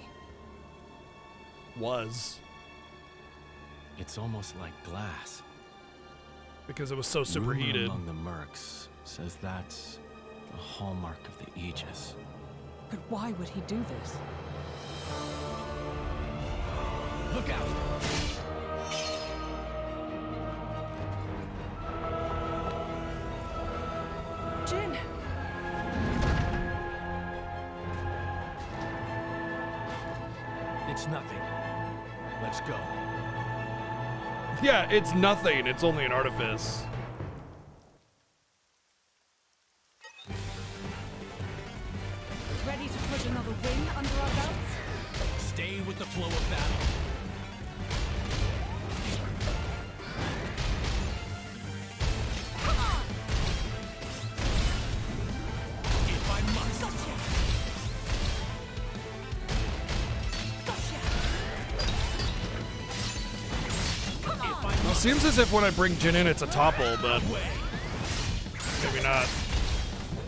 Was. It's almost like glass. Because it was so Rumor superheated. among the mercs says that's the hallmark of the Aegis. But why would he do this? Look out! Jin! It's nothing. Let's go. Yeah, it's nothing. It's only an artifice. Ready to put another win under our belts? Stay with the flow of battle. Come on! If I must. Gotcha! Gotcha! Come on! Well, it seems as if when I bring Jin in, it's a topple, but maybe not.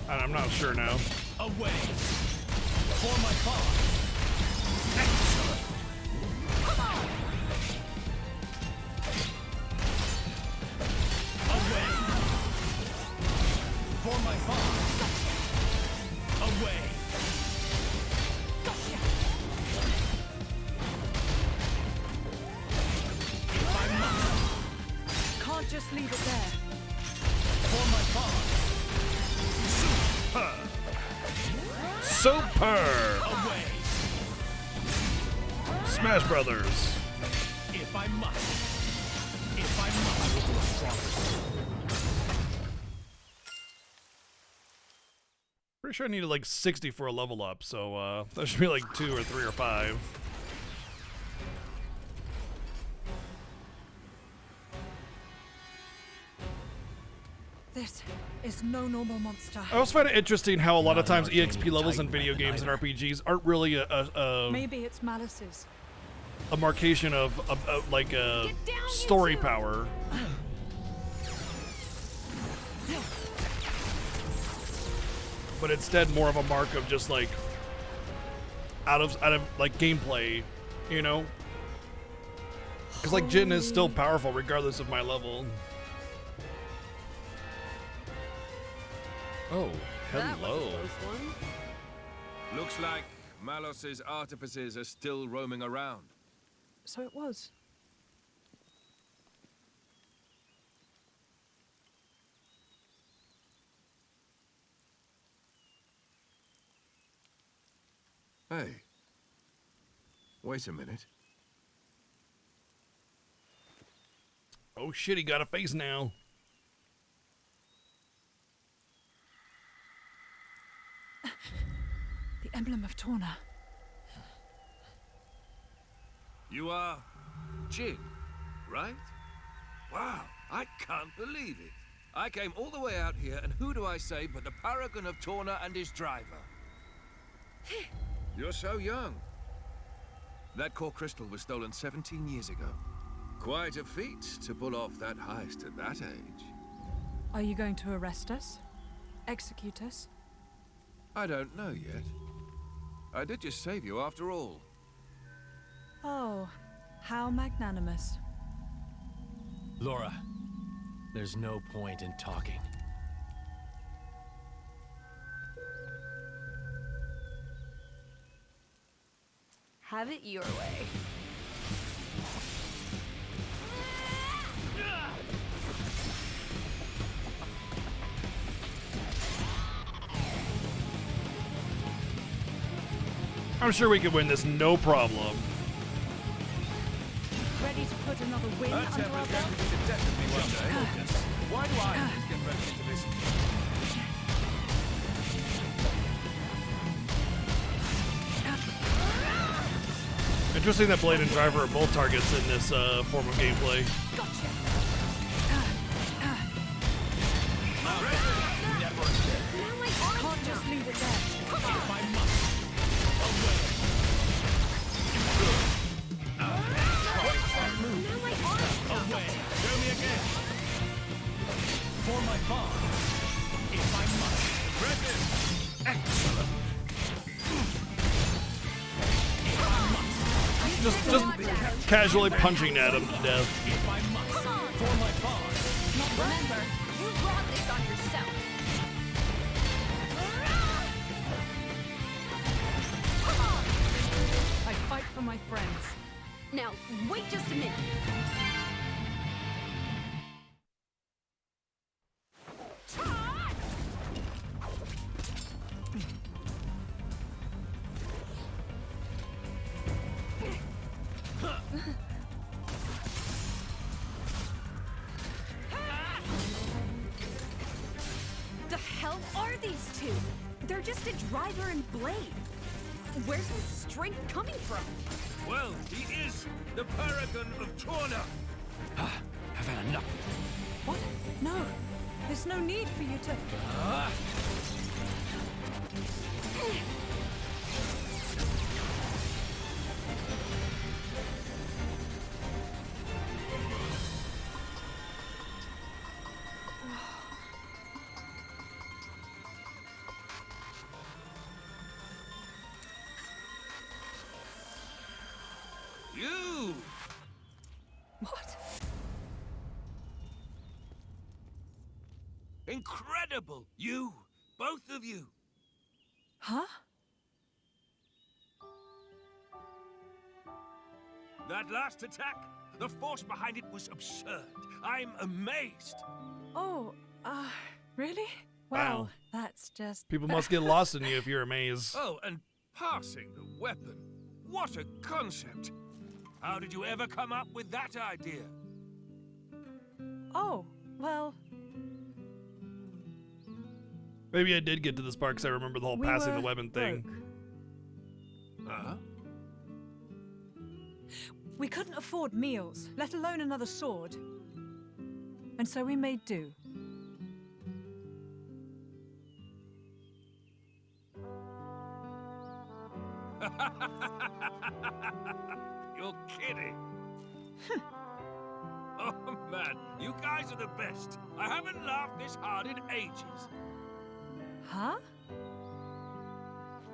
I'm not sure now. Away! For my cause! Excellent! Away! For my cause! Away! If I must, Can't just leave it there. for my cause! Super! Away! Smash Brothers. If I must. If I must. Pretty sure I needed like 60 for a level up, so that should be like 2 or 3 or 5. This is no normal monster. I also find it interesting how a lot of Not an times EXP arcane levels in titan video weapon games and either. RPGs aren't really Maybe it's Malice's. a marcation of like a Get down, you story two! power. But instead more of a mark of just like out of like gameplay, you know? Because like Jin is still powerful regardless of my level. Oh, hello. Looks like Malos's artificers are still roaming around. So it was. Hey. Wait a minute. Oh shit, he got a face now. The emblem of Torna. You are Jin, right? Wow, I can't believe it. I came all the way out here, and who do I say but the paragon of Torna and his driver? You're so young. That core crystal was stolen 17 years ago. Quite a feat to pull off that heist at that age. Are you going to arrest us? Execute us? I don't know yet. I did just save you after all. Oh, how magnanimous. Laura, there's no point in talking. Have it your way. I'm sure we could win this no problem. Ready to put another win That under our temper's belt? going to be definitely one day. Why do I always get roped into this? Interesting that Blade and Driver are both targets in this form of gameplay. Can't just leave it there. If I must. Away. Away. Show me again. For my cause. If I must. Excellent. Just casually punching at him to death. If I must. For my cause. Remember, you brought this on yourself. I fight for my friends. Now, wait just a minute. The hell are these two? They're just a driver and blade. Where's this strength coming from? Well, he is the paragon of Torna. I've had enough. What? No. There's no need for you to... Incredible! You, both of you. Huh? That last attack, the force behind it was absurd. I'm amazed. Oh, really? Wow. Well, that's just... People must get lost in you if you're amazed. Oh, and passing the weapon. What a concept. How did you ever come up with that idea? Oh, well, Maybe I did get to this part because I remember the whole we passing the were weapon thing. broke. Uh-huh. We couldn't afford meals, let alone another sword. And so we made do. You're kidding. Oh, man, you guys are the best. I haven't laughed this hard in ages. Huh?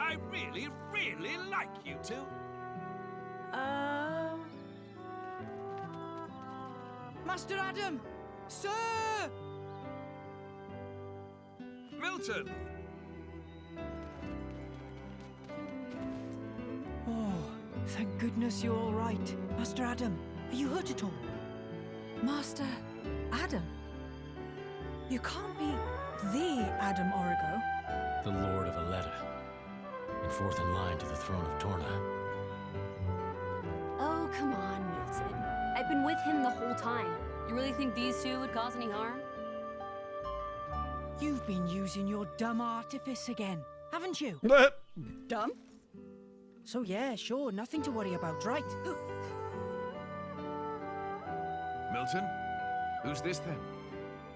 I really, really like you two. Master Adam! Sir! Milton! Oh, thank goodness you're all right. Master Adam, are you hurt at all? Master Adam? You can't be the Adam Origo. The Lord of Aletta, and fourth in line to the throne of Torna. Oh, come on, Milton. I've been with him the whole time. You really think these two would cause any harm? You've been using your dumb artifice again, haven't you? Dumb? So yeah, sure, nothing to worry about, right? Milton? Who's this then?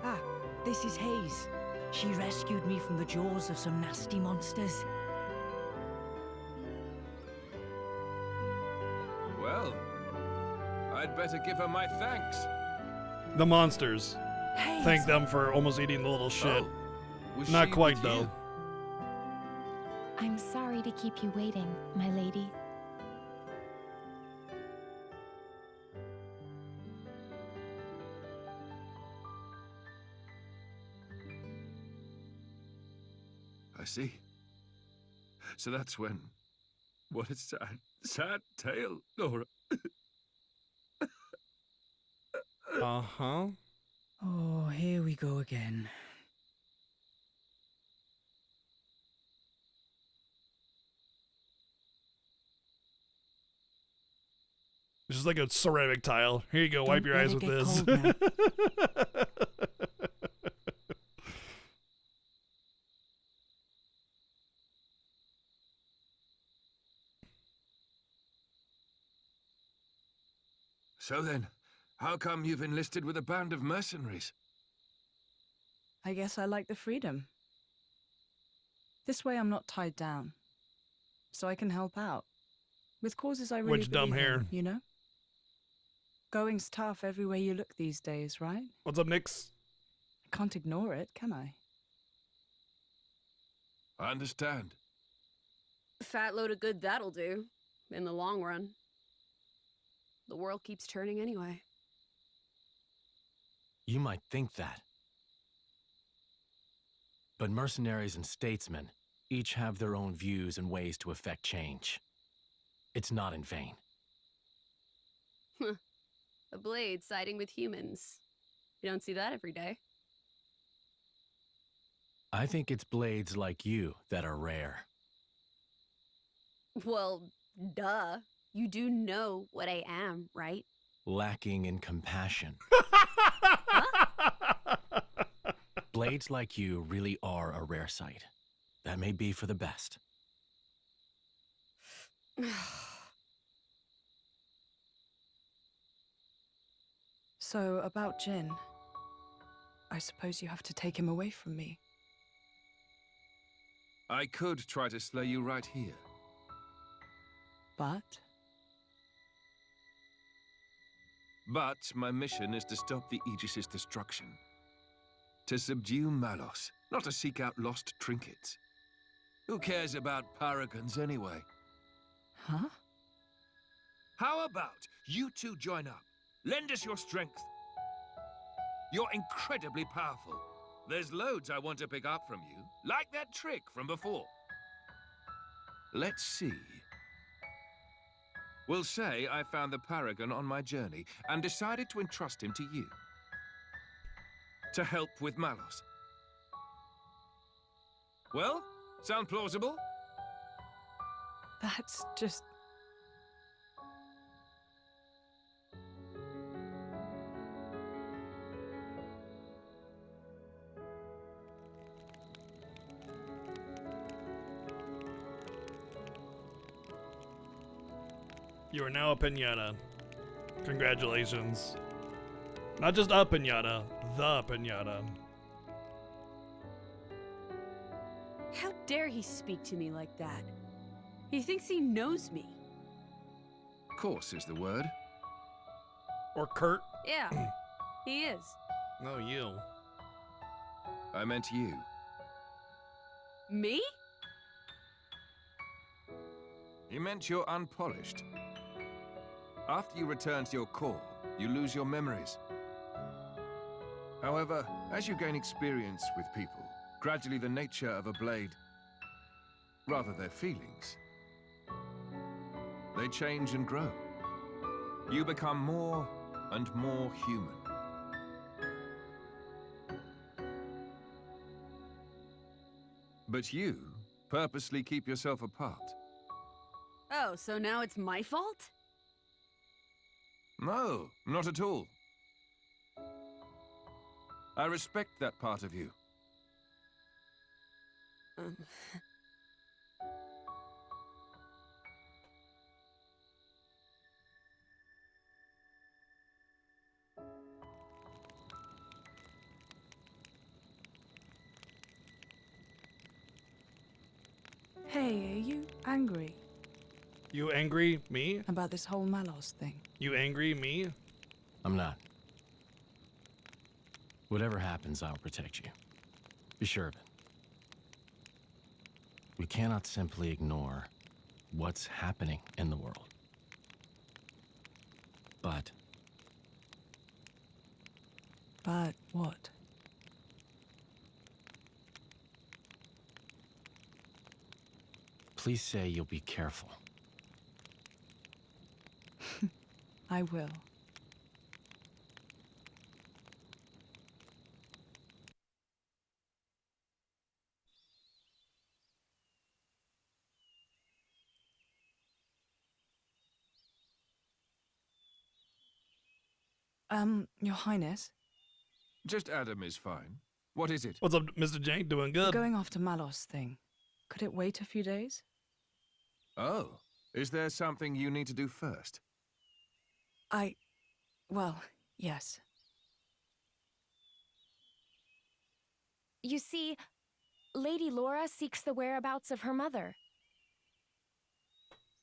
Ah, this is Hayes. She rescued me from the jaws of some nasty monsters. Well, I'd better give her my thanks. The monsters. Hayes! Thank them for almost eating the little shit. Oh, was Not she quite, with though. you? I'm sorry to keep you waiting, my lady. I see. So that's when... What a sad, sad tale, Nora. Uh-huh. Oh, here we go again. It's just like a ceramic tile. Here you go, wipe Don't your let eyes it with get this. cold now. So then, how come you've enlisted with a band of mercenaries? I guess I like the freedom. This way I'm not tied down. So I can help out. With causes I really Which dumb believe in, hair? you know? Going's tough everywhere you look these days, right? What's up, Nix? I can't ignore it, can I? I understand. Fat load of good that'll do, in the long run. The world keeps turning anyway. You might think that. But mercenaries and statesmen each have their own views and ways to effect change. It's not in vain. A blade siding with humans. You don't see that every day. I think it's blades like you that are rare. Well, duh. You do know what I am, right? Lacking in compassion. Blades like you really are a rare sight. That may be for the best. So, about Jin. I suppose you have to take him away from me. I could try to slay you right here. But But my mission is to stop the Aegis's destruction. To subdue Malos, not to seek out lost trinkets. Who cares about paragons anyway? huh? How about you two join up? Lend us your strength. You're incredibly powerful. There's loads I want to pick up from you, like that trick from before. Let's see. We'll say I found the Paragon on my journey and decided to entrust him to you. To help with Malos. Well, sound plausible? That's just... You are now a pinata. Congratulations. Not just a pinata, the pinata. How dare he speak to me like that? He thinks he knows me. Course is the word. Or Kurt. Yeah, he is. No, you. I meant you. Me? He meant you're unpolished. After you return to your core, you lose your memories. However, as you gain experience with people, gradually the nature of a blade, rather their feelings, they change and grow. You become more and more human. But you purposely keep yourself apart. Oh, so now it's my fault? No, not at all. I respect that part of you. Hey, are you angry You angry? Me? about this whole Malos thing? You angry? Me? I'm not. Whatever happens, I'll protect you. Be sure of it. We cannot simply ignore what's happening in the world. But But what? please say you'll be careful. I will. Your Highness, Just Adam is fine. What is it? What's up, Mr. J? Doing the good. going after Malos thing. Could it wait a few days? Oh, is there something you need to do first? Well, yes. You see, Lady Laura seeks the whereabouts of her mother.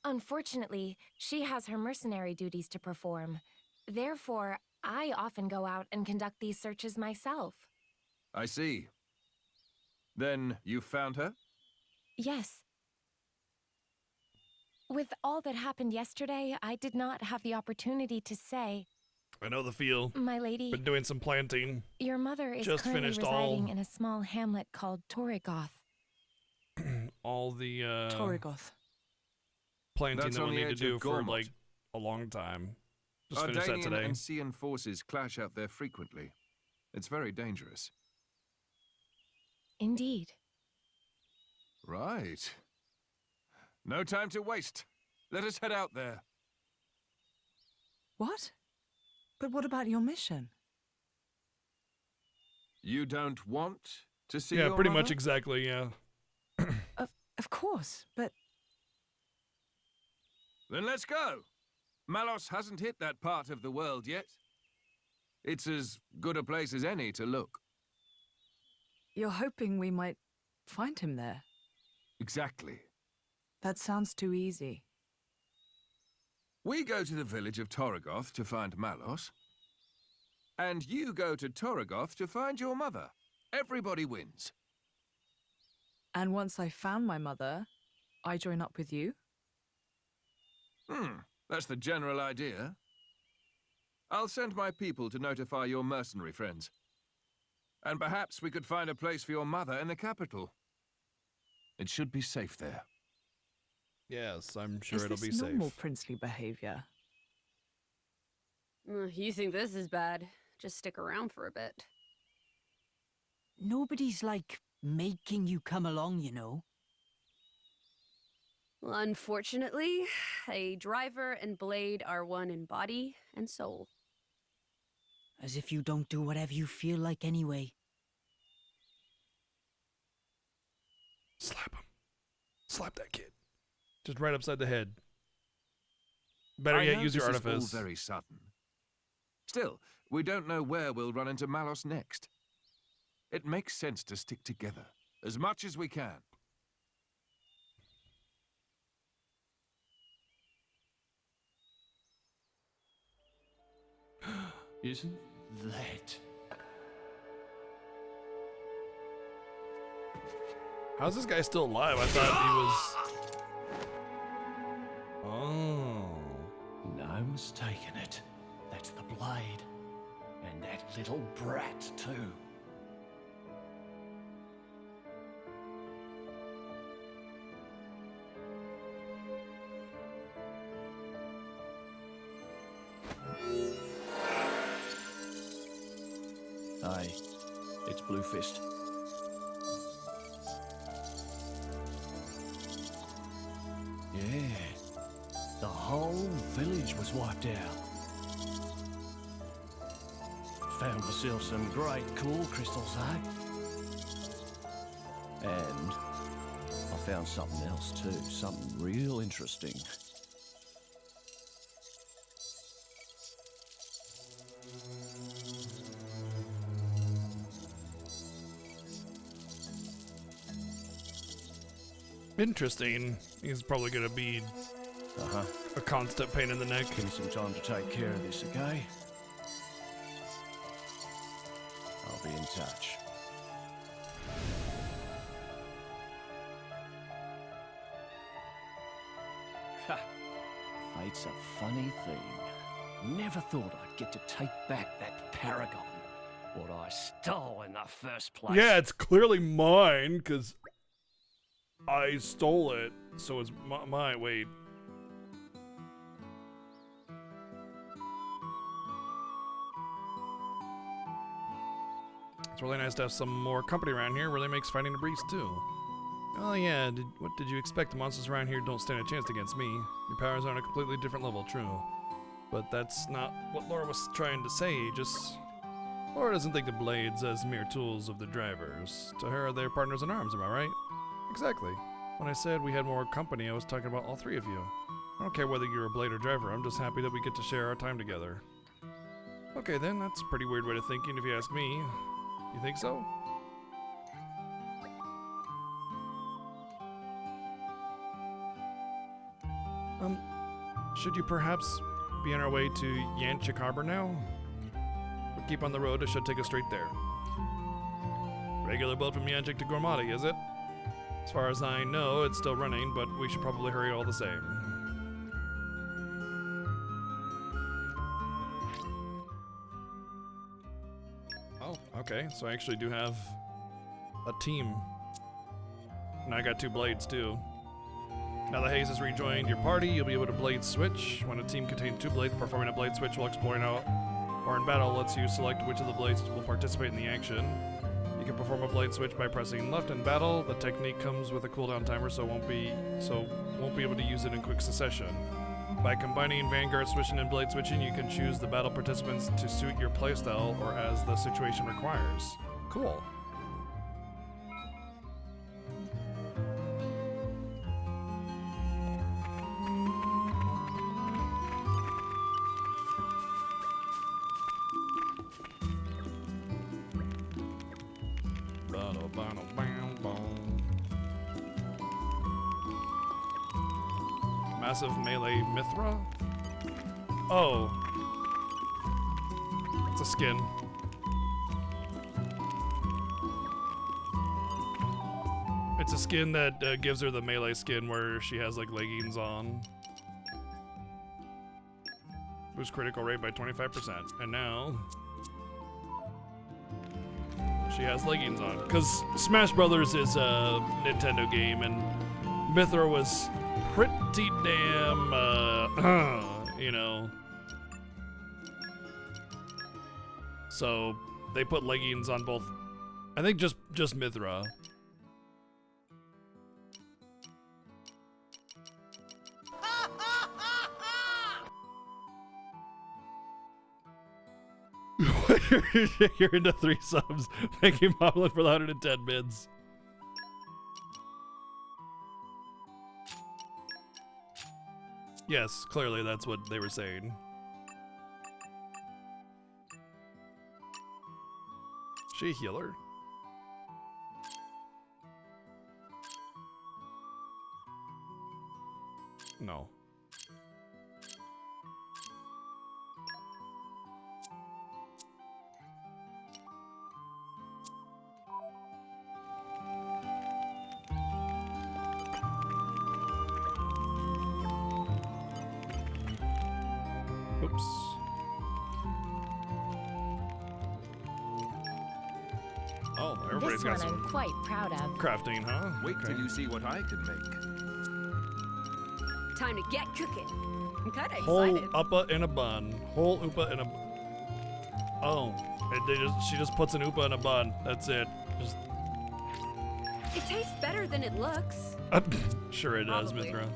Unfortunately, she has her mercenary duties to perform. Therefore, I often go out and conduct these searches myself. I see. Then you found her? Yes. With all that happened yesterday, I did not have the opportunity to say, I know the feel. my lady, Been doing some planting. your mother is Just currently finished residing all- in a small hamlet called Torrigoth. All the Torrigoth. planting That's that on we the need to edge do of for Gormott. like a long time. Just finished that Danian today. and Cian forces clash out there frequently. It's very dangerous. Indeed. Right. No time to waste. Let us head out there. What? But what about your mission? You don't want to see Yeah, your pretty mother? much exactly, yeah. Of course, but Then let's go. Malos hasn't hit that part of the world yet. It's as good a place as any to look. you're hoping we might find him there. Exactly. That sounds too easy. We go to the village of Torrigoth to find Malos. And you go to Torrigoth to find your mother. Everybody wins. And once I found my mother, I join up with you? That's the general idea. I'll send my people to notify your mercenary friends. And perhaps we could find a place for your mother in the capital. It should be safe there. Yes, I'm sure Is it'll this be normal safe. princely behavior? You think this is bad? Just stick around for a bit. Nobody's like making you come along, you know. Well, unfortunately, a driver and blade are one in body and soul. As if you don't do whatever you feel like anyway. Slap him. Slap that kid. Just right upside the head. Better I yet, know use your this is artifice. all very sudden. Still, we don't know where we'll run into Malos next. It makes sense to stick together as much as we can. Isn't that... How's this guy still alive? I thought he was... Oh. No mistaking it. That's the blade. And that little brat, too. Aye, it's Blue Fist. Yeah, the whole village was wiped out. Found myself some great cool crystals, eh? And I found something else too, something real interesting. Interesting. He's probably gonna be a constant pain in the neck. Give me some time to take care of this, okay? I'll be in touch. Ha! Fate's a funny thing. Never thought I'd get to take back that paragon. What I stole in the first place. Yeah, it's clearly mine, because I stole it, so it's mine. Wait. It's really nice to have some more company around here. Really makes fighting a breeze, too. Oh yeah, what did you expect? The monsters around here don't stand a chance against me. Your powers are on a completely different level, true. But that's not what Laura was trying to say, Laura doesn't think of blades as mere tools of the drivers. To her, they're partners in arms, am I right? Exactly. When I said we had more company, I was talking about all three of you. I don't care whether you're a blade or driver, I'm just happy that we get to share our time together. Okay then, that's a pretty weird way of thinking if you ask me. You think so? Should you perhaps be on our way to Yanchik Harbor now? We'll keep on the road, it should take us straight there. Regular boat from Yanchik to Gormati, is it? As far as I know, it's still running, but we should probably hurry all the same. Oh, okay, so I actually do have a team. And I got 2 blades, too. Now that Hayes has rejoined your party, you'll be able to blade switch. When a team contains 2 blades, performing a blade switch while exploring out or in battle lets you select which of the blades will participate in the action. You can perform a blade switch by pressing left in battle. The technique comes with a cooldown timer, so won't be able to use it in quick succession. By combining Vanguard switching and blade switching, you can choose the battle participants to suit your playstyle or as the situation requires. Cool. Massive melee Mithra? Oh. It's a skin. It's a skin that gives her the melee skin where she has like leggings on. Boost critical rate by 25%. And now she has leggings on. Because Smash Brothers is a Nintendo game, and Mithra was pretty damn, you know. So they put leggings on both. I think just Mithra. You're into 3 subs. Thank you, Moblin, for the 110 bids. Yes, clearly that's what they were saying. Is she a healer? No. Oops. Oh, everybody's This got one some I'm quite proud of. crafting, huh? Wait till you see what I can make. Time to get cooking. I'm kind of Whole excited. uppa in a bun. Whole uppa in a. Oh, she just puts an uppa in a bun. That's it. Just. It tastes better than it looks. Sure it does, Probably. Mithra.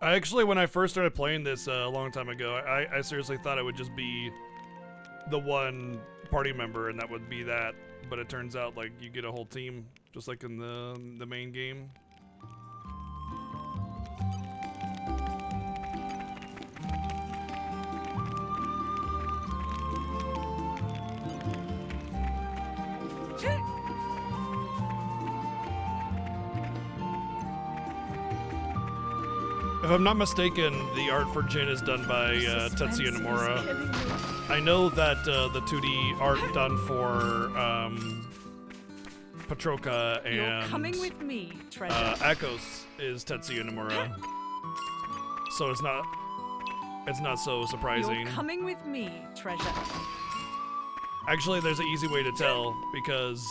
I actually, when I first started playing this a long time ago, I seriously thought it would just be the one party member, and that would be that. But it turns out like you get a whole team, just like in the main game. If I'm not mistaken, the art for Jin is done by Tetsuya Nomura. I know that the 2D art done for Patroka You're and coming with me, treasure. Akos is Tetsuya Nomura. So it's not so surprising. You're coming with me, treasure. Actually, there's an easy way to tell because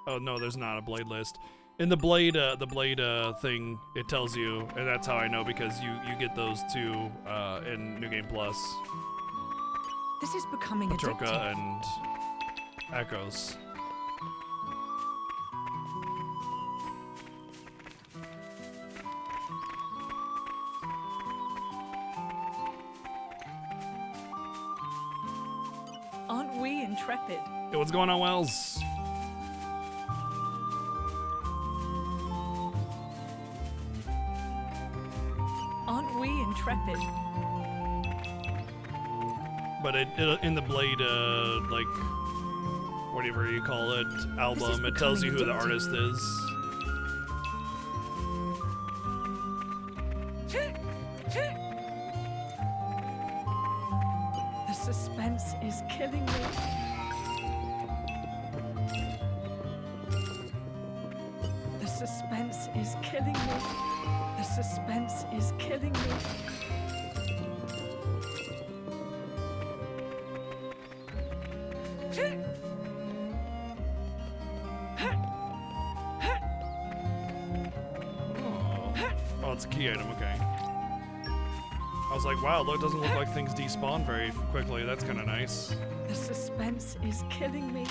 oh no, there's not a blade list. In the blade thing, it tells you, and that's how I know because you get those two in New Game Plus. This is becoming Patroka addictive. and Echoes. Aren't we intrepid? Hey, what's going on, Wells? Aren't we intrepid? But it in the Blade, like, whatever you call it, album, it tells you who the artist is. The suspense is killing me. The suspense is killing me. The suspense is killing me. Oh, it's a key item, okay. I was like, wow, it doesn't look like things despawn very quickly. That's kind of nice. The suspense is killing me.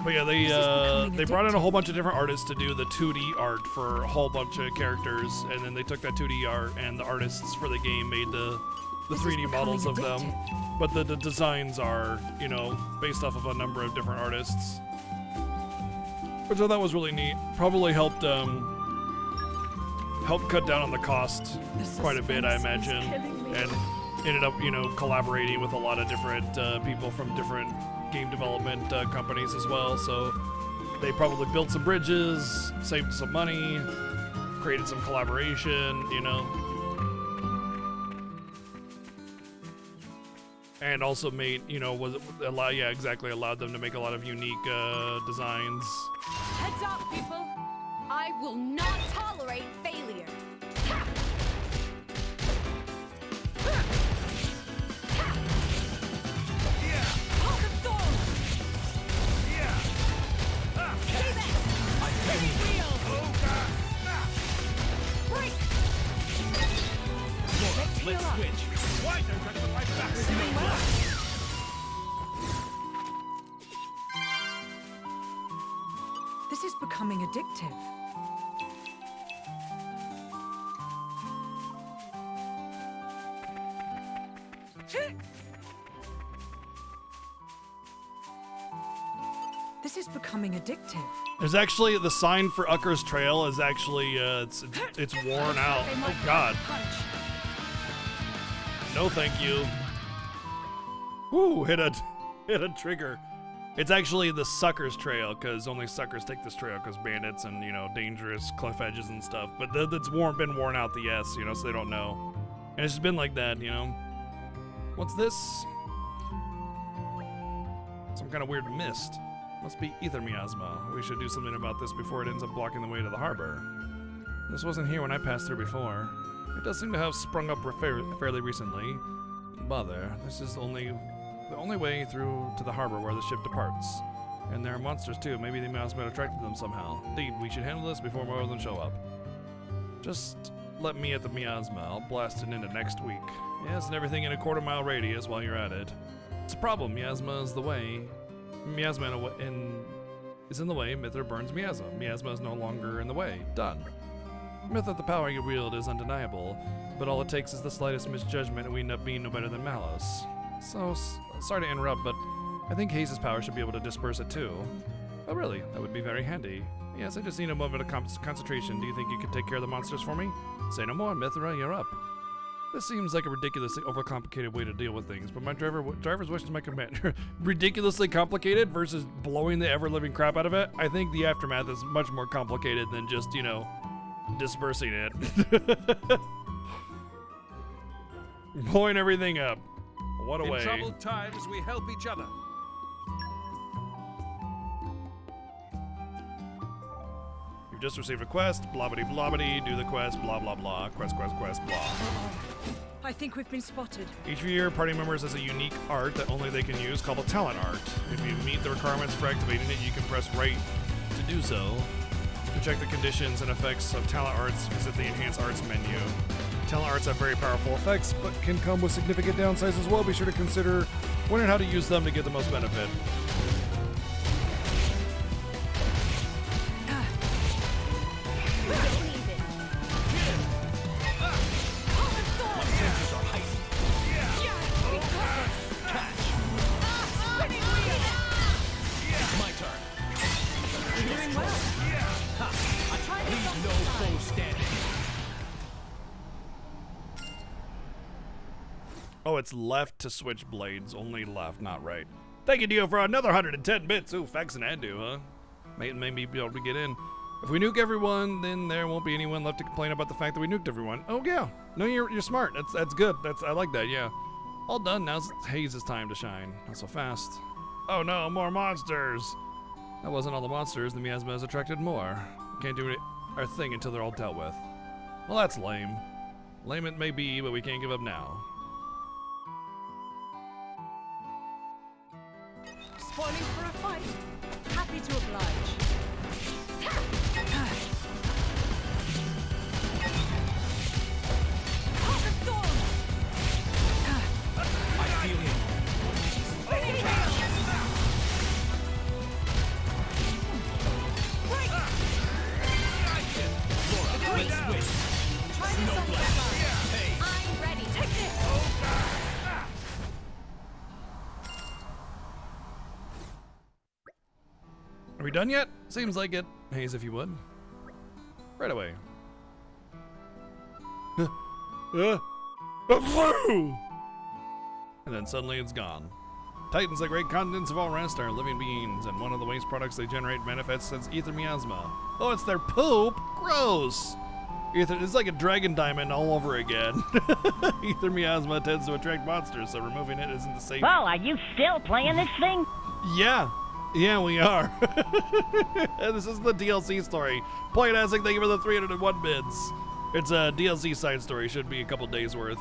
But yeah, they brought in a whole bunch of different artists to do the 2D art for a whole bunch of characters, and then they took that 2D art and the artists for the game made the 3D models of them. But the designs are, you know, based off of a number of different artists, which I thought was really neat. Probably helped cut down on the cost quite a bit, I imagine, and ended up, you know, collaborating with a lot of different people from different game development companies as well. So they probably built some bridges, saved some money, created some collaboration, you know, and also made, you know, allowed them to make a lot of unique designs. Heads up, people! I will not tolerate failure. Let's switch. Why don't I go right back? This is becoming addictive. This is becoming addictive. There's actually the sign for Ucker's Trail is actually it's worn out. Oh God. No, thank you. Woo! Hit a trigger. It's actually the Sucker's Trail, because only suckers take this trail, because bandits and, you know, dangerous cliff edges and stuff. But it's been worn out the S, you know, so they don't know. And it's just been like that, you know. What's this? Some kind of weird mist. Must be ether miasma. We should do something about this before it ends up blocking the way to the harbor. This wasn't here when I passed through before. It does seem to have sprung up fairly recently. Bother. This is the only way through to the harbor where the ship departs. And there are monsters too. Maybe the miasma attracted them somehow. Indeed, we should handle this before more of them show up. Just let me at the miasma. I'll blast it into next week. Yes, and everything in a quarter-mile radius while you're at it. It's a problem. Miasma is the way. Miasma is in the way. Mithra burns miasma. Miasma is no longer in the way. Done. Mithra, the power you wield is undeniable, but all it takes is the slightest misjudgment and we end up being no better than Malus. So, sorry to interrupt, but I think Hayes' power should be able to disperse it too. Oh really? That would be very handy. Yes, I just need a moment of concentration. Do you think you could take care of the monsters for me? Say no more, Mithra, you're up. This seems like a ridiculously overcomplicated way to deal with things, but my driver's wish is my command. Ridiculously complicated versus blowing the ever-living crap out of it? I think the aftermath is much more complicated than just, you know, dispersing it. Blowing everything up. What a way. In troubled times, we help each other. You've just received a quest, blobbity blobbity, do the quest, blah blah blah, quest, blah. I think we've been spotted. Each of your party members has a unique art that only they can use called a talent art. If you meet the requirements for activating it, you can press right to do so. To check the conditions and effects of talent arts, visit the Enhance Arts menu. Talent arts have very powerful effects, but can come with significant downsides as well. Be sure to consider when and how to use them to get the most benefit. Oh, it's left to switch blades. Only left, not right. Thank you, Dio, for another 110 bits. Ooh, Fax and Andu, huh? Made me be able to get in. If we nuke everyone, then there won't be anyone left to complain about the fact that we nuked everyone. Oh, yeah. No, you're smart. That's good. I like that, yeah. All done. Now it's Hayes' time to shine. Not so fast. Oh, no, more monsters. That wasn't all the monsters. The miasma has attracted more. Can't do our thing until they're all dealt with. Well, that's lame. Lame it may be, but we can't give up now. Spoiling for a fight? Happy to oblige. I feel him. we done yet? Seems like it. Hayes, if you would. Right away. And then suddenly it's gone. Titans, the great continents of all rest, are living beings, and one of the waste products they generate manifests as ether miasma. Oh, it's their poop? Gross! Ether, it's like a dragon diamond all over again. Ether miasma tends to attract monsters, so removing it isn't the safe. Well, are you still playing this thing? Yeah. Yeah, we are. This is the DLC story. Play it as thank you for the 301 bids. It's a DLC side story, should be a couple days worth.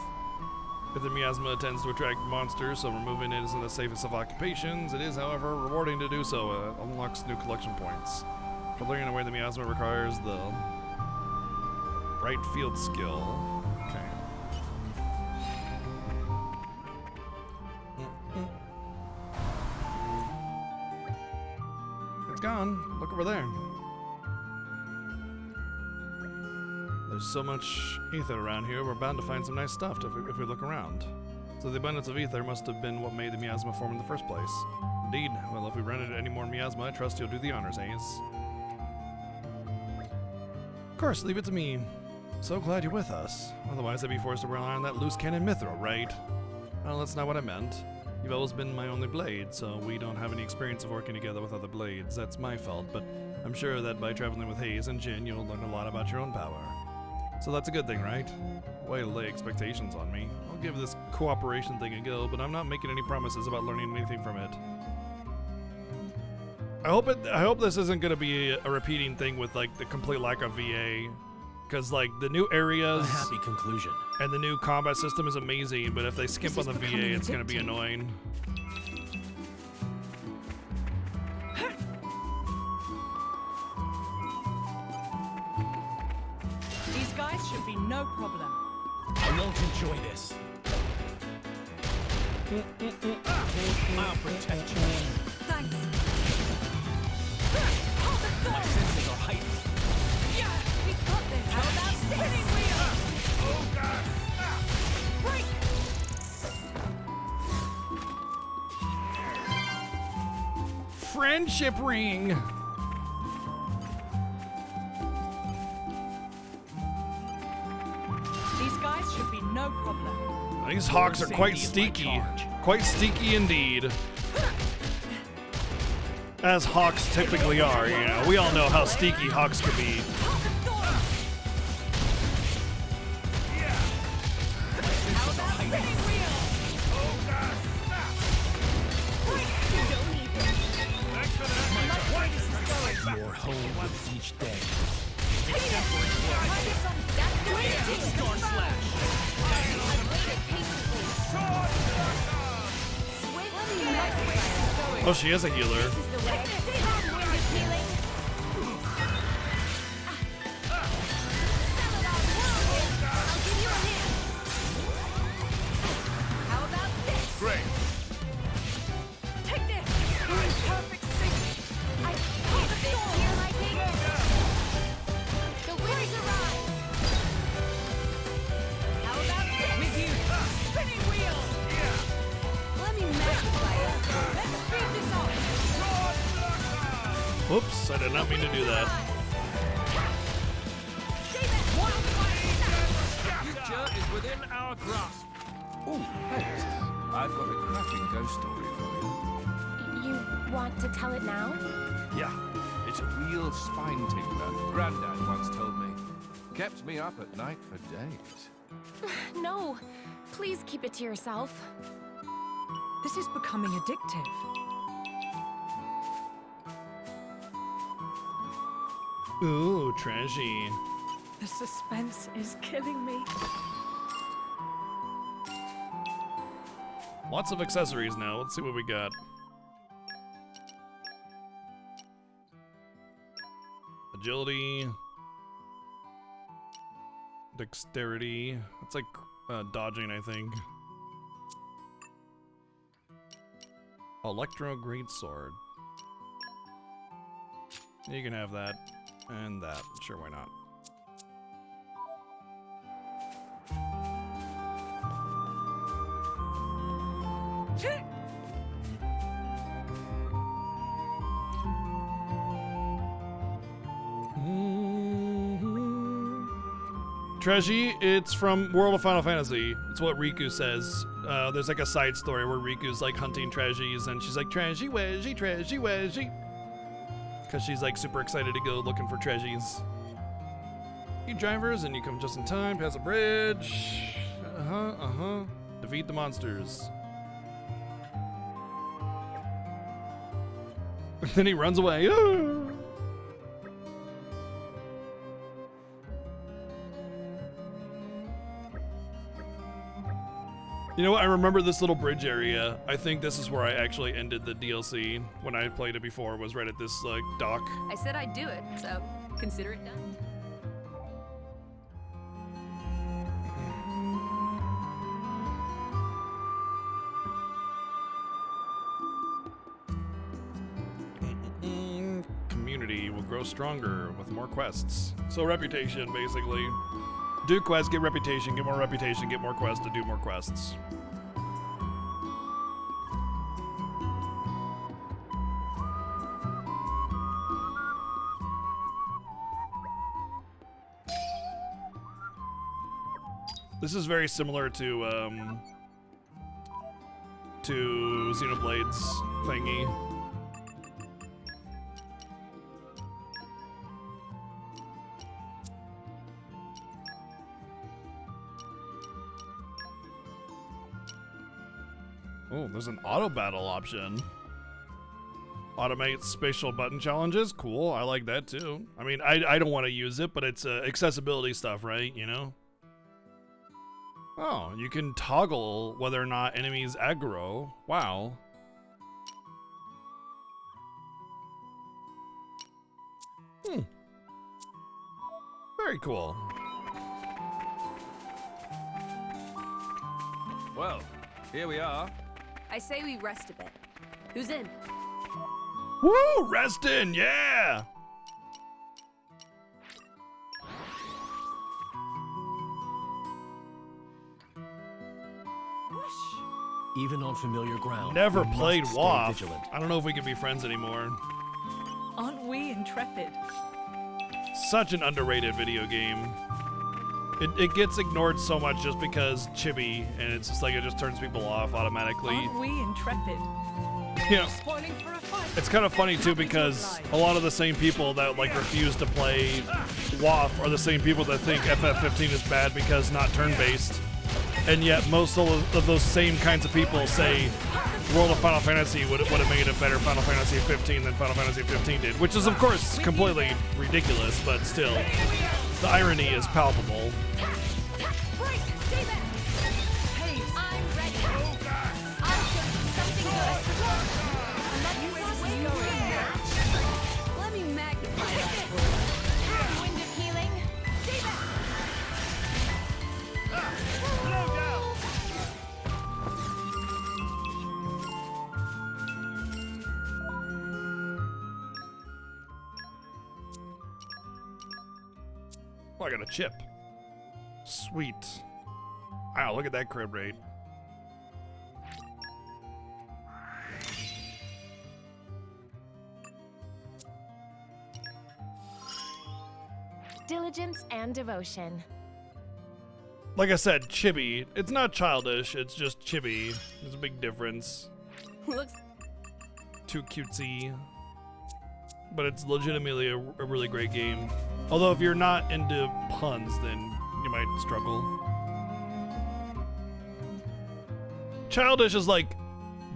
Ether miasma tends to attract monsters, so removing it isn't the safest of occupations. It is, however, rewarding to do so. Unlocks new collection points. For learning away the miasma requires the right field skill. Okay. It's gone. Look over there. There's so much ether around here, we're bound to find some nice stuff if we look around. So the abundance of ether must have been what made the miasma form in the first place. Indeed. Well, if we run into any more miasma, I trust you'll do the honors, Hayes. Of course, leave it to me. So glad you're with us. Otherwise, I'd be forced to rely on that loose cannon mithril, right? Well, that's not what I meant. You've always been my only blade, so we don't have any experience of working together with other blades. That's my fault, but I'm sure that by traveling with Hayes and Jin, you'll learn a lot about your own power. So that's a good thing, right? Way to lay expectations on me. I'll give this cooperation thing a go, but I'm not making any promises about learning anything from it. I hope this isn't gonna be a repeating thing with like the complete lack of VA. Because like the new areas A happy conclusion. and the new combat system is amazing, but if they skimp on the VA, it's gonna be annoying. These guys should be no problem. I won't enjoy this. I'll protect you. Thanks. My senses are heightened. Yeah, we got this. How about spinning wheel? Oh, God! Break! Friendship ring! These guys should be no problem. These hawks are quite Safety is my steaky. charge. Quite steaky indeed. As hawks typically are, you know. We all know how steaky hawks can be. More home with each day. Star Slash. Oh, she is a healer. Great. Take this! We're in perfect sync! I hate this here, my king! The winds arrive! How about this? With you! Spinning wheel! Let me magnify it! Let's speed this up! Whoops, I did not mean to do that. Future is within our grasp. Oh, Hayes, I've got a cracking ghost story for you. You want to tell it now? Yeah, it's a real spine tingler. Grandad once told me. Kept me up at night for days. No. Please keep it to yourself. This is becoming addictive. Ooh, trashy. The suspense is killing me. Lots of accessories now. Let's see what we got. Agility. Dexterity. It's like dodging, I think. Electro Greatsword. You can have that and that. Sure, why not? Treasure, it's from World of Final Fantasy. It's what Riku says. There's like a side story where Riku's like hunting treasures and she's like, treasure, wedgie, treasure, wedgie. Because she's like super excited to go looking for treasures. You drivers, and you come just in time, pass a bridge. Defeat the monsters. Then he runs away. Ah! You know what? I remember this little bridge area. I think this is where I actually ended the DLC when I played it before. Was right at this like dock. I said I'd do it, so consider it done. Community will grow stronger with more quests. So reputation, basically. Do quests, get reputation, get more reputation, get more quests to do more quests. This is very similar to Xenoblade's thingy. Oh, there's an auto battle option. Automate spatial button challenges. Cool. I like that too. I mean, I don't want to use it, but it's accessibility stuff, right? You know? Oh, you can toggle whether or not enemies aggro. Wow. Very cool. Well, here we are. I say we rest a bit. Who's in? Woo! Restin', yeah! Even on familiar ground. Never we played must stay WoW. vigilant. I don't know if we can be friends anymore. Aren't we intrepid? Such an underrated video game. It gets ignored so much just because chibi, and it's just like it just turns people off automatically. Aren't we intrepid? You know, Spoiling for a fight. it's kind of funny too because a lot of the same people that like refuse to play WoW are the same people that think FF15 is bad because not turn-based. And yet most of those same kinds of people say World of Final Fantasy would have made a better Final Fantasy 15 than Final Fantasy 15 did, which is of course completely ridiculous, but still, the irony is palpable. Right, stay back. Hey, I'm ready. I'll show you something good. Let me magnify that for you. Wind of healing. Stay back. Oh, I got a chip. Sweet. Wow, look at that crib rate. Diligence and devotion. Like I said, chibi. It's not childish, it's just chibi. There's a big difference. Looks Too cutesy. But it's legitimately a really great game. Although if you're not into puns, then you might struggle. Childish is like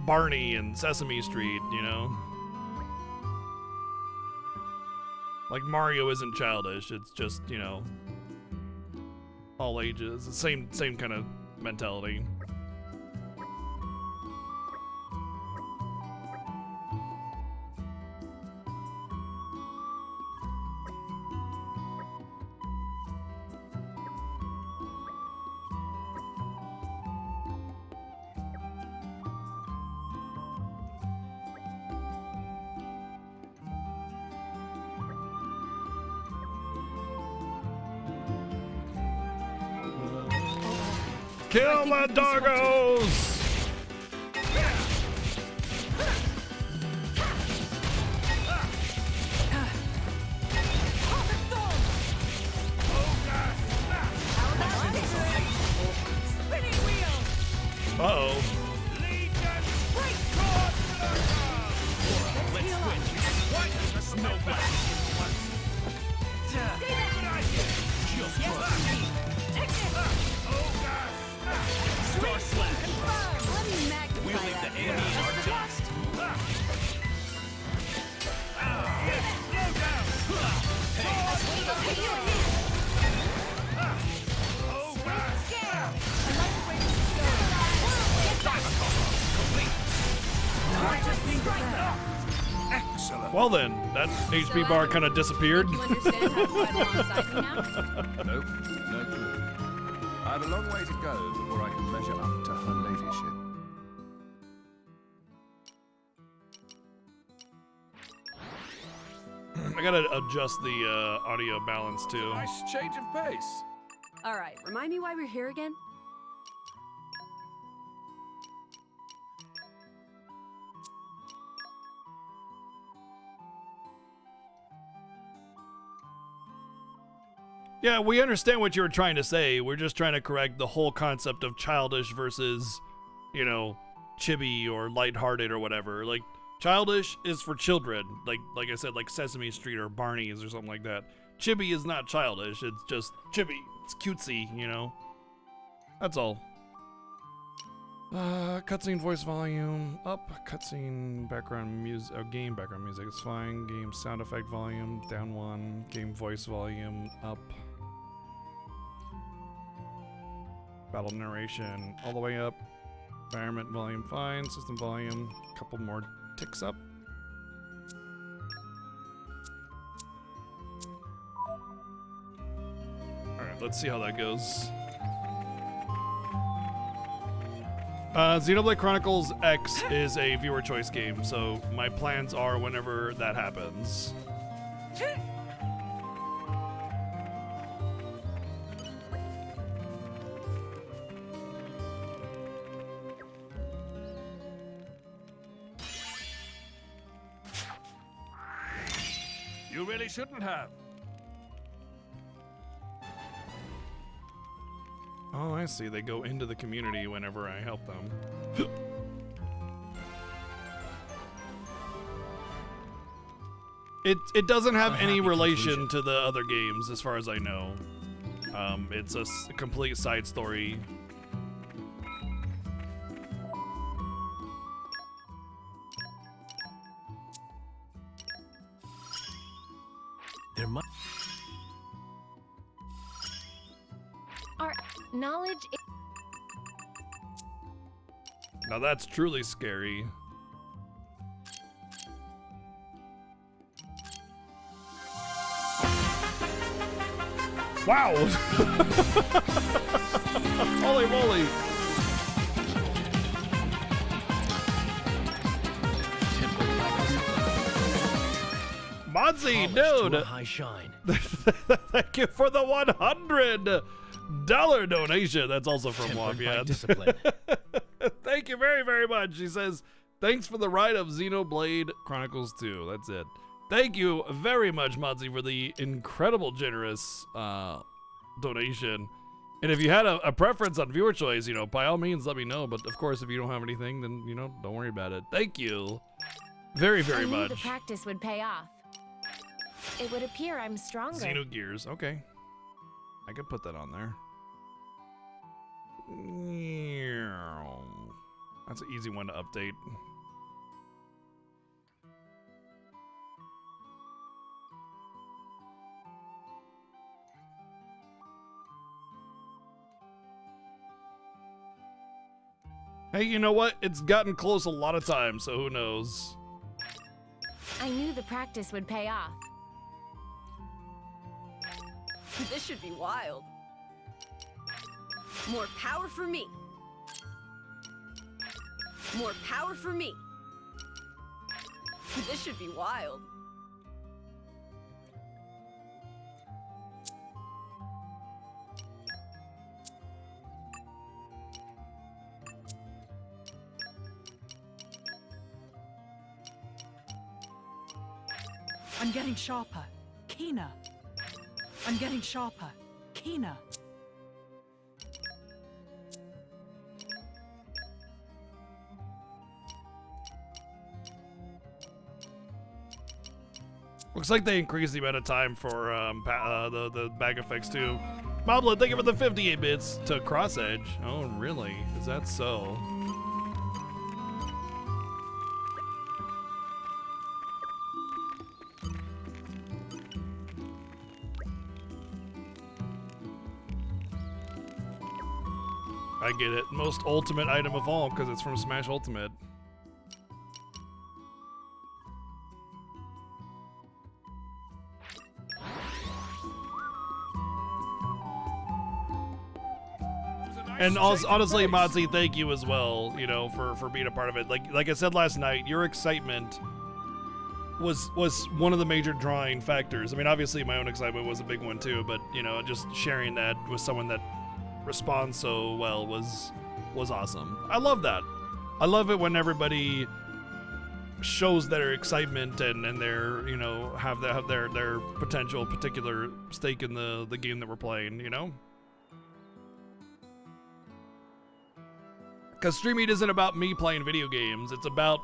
Barney and Sesame Street, you know? Like Mario isn't childish, it's just, you know, all ages. The same kind of mentality. Kill my doggos! Excellent. Well then, that HP bar kind of disappeared. You understand how to fight alongside me now? Nope, no clue. I have a long way to go before I can measure up to her ladyship. I gotta adjust the audio balance too. Nice change of pace. All right, remind me why we're here again? Yeah, we understand what you were trying to say. We're just trying to correct the whole concept of childish versus, you know, chibi or lighthearted or whatever. Like, childish is for children. Like I said, like Sesame Street or Barney's or something like that. Chibi is not childish. It's just chibi. It's cutesy, you know. That's all. Cutscene voice volume up. Cutscene background music. Game background music is fine. Game sound effect volume down 1. Game voice volume up. Battle narration all the way up. Environment volume fine. System volume a couple more ticks up. Alright, let's see how that goes. Xenoblade Chronicles X is a viewer choice game, so my plans are whenever that happens. You really shouldn't have. Oh, I see. They go into the community whenever I help them. It doesn't have any relation to the other games, as far as I know. It's a complete side story. There must. Our knowledge Now that's truly scary. Wow! Holy moly! Monzy, dude! High shine. Thank you for the $100 donation. That's also from Wapian. Discipline. Thank you very, very much. He says, thanks for the ride of Xenoblade Chronicles 2. That's it. Thank you very much, Monzy, for the incredible generous donation. And if you had a preference on viewer choice, you know, by all means, let me know. But of course, if you don't have anything, then, you know, don't worry about it. Thank you very, very I knew much. the practice would pay off. It would appear I'm stronger. Xenogears, okay. I could put that on there. That's an easy one to update. Hey, you know what? It's gotten close a lot of times, so who knows? I knew the practice would pay off. This should be wild. More power for me. More power for me. This should be wild. I'm getting sharper, keener. I'm getting sharper, keener. Looks like they increased the amount of time for the bag effects too. Moblet, thank you for the 58 bits to Cross Edge. Oh, really? Is that so? I get it. Most ultimate item of all because it's from Smash Ultimate. And also, honestly, Mozzie, thank you as well, you know, for being a part of it. Like I said last night, your excitement was one of the major drawing factors. I mean, obviously my own excitement was a big one too, but you know, just sharing that with someone that responds so well was awesome. I love that. I love it when everybody shows their excitement and their, you know, have their potential particular stake in the game that we're playing, you know? Because Stream Eat isn't about me playing video games. It's about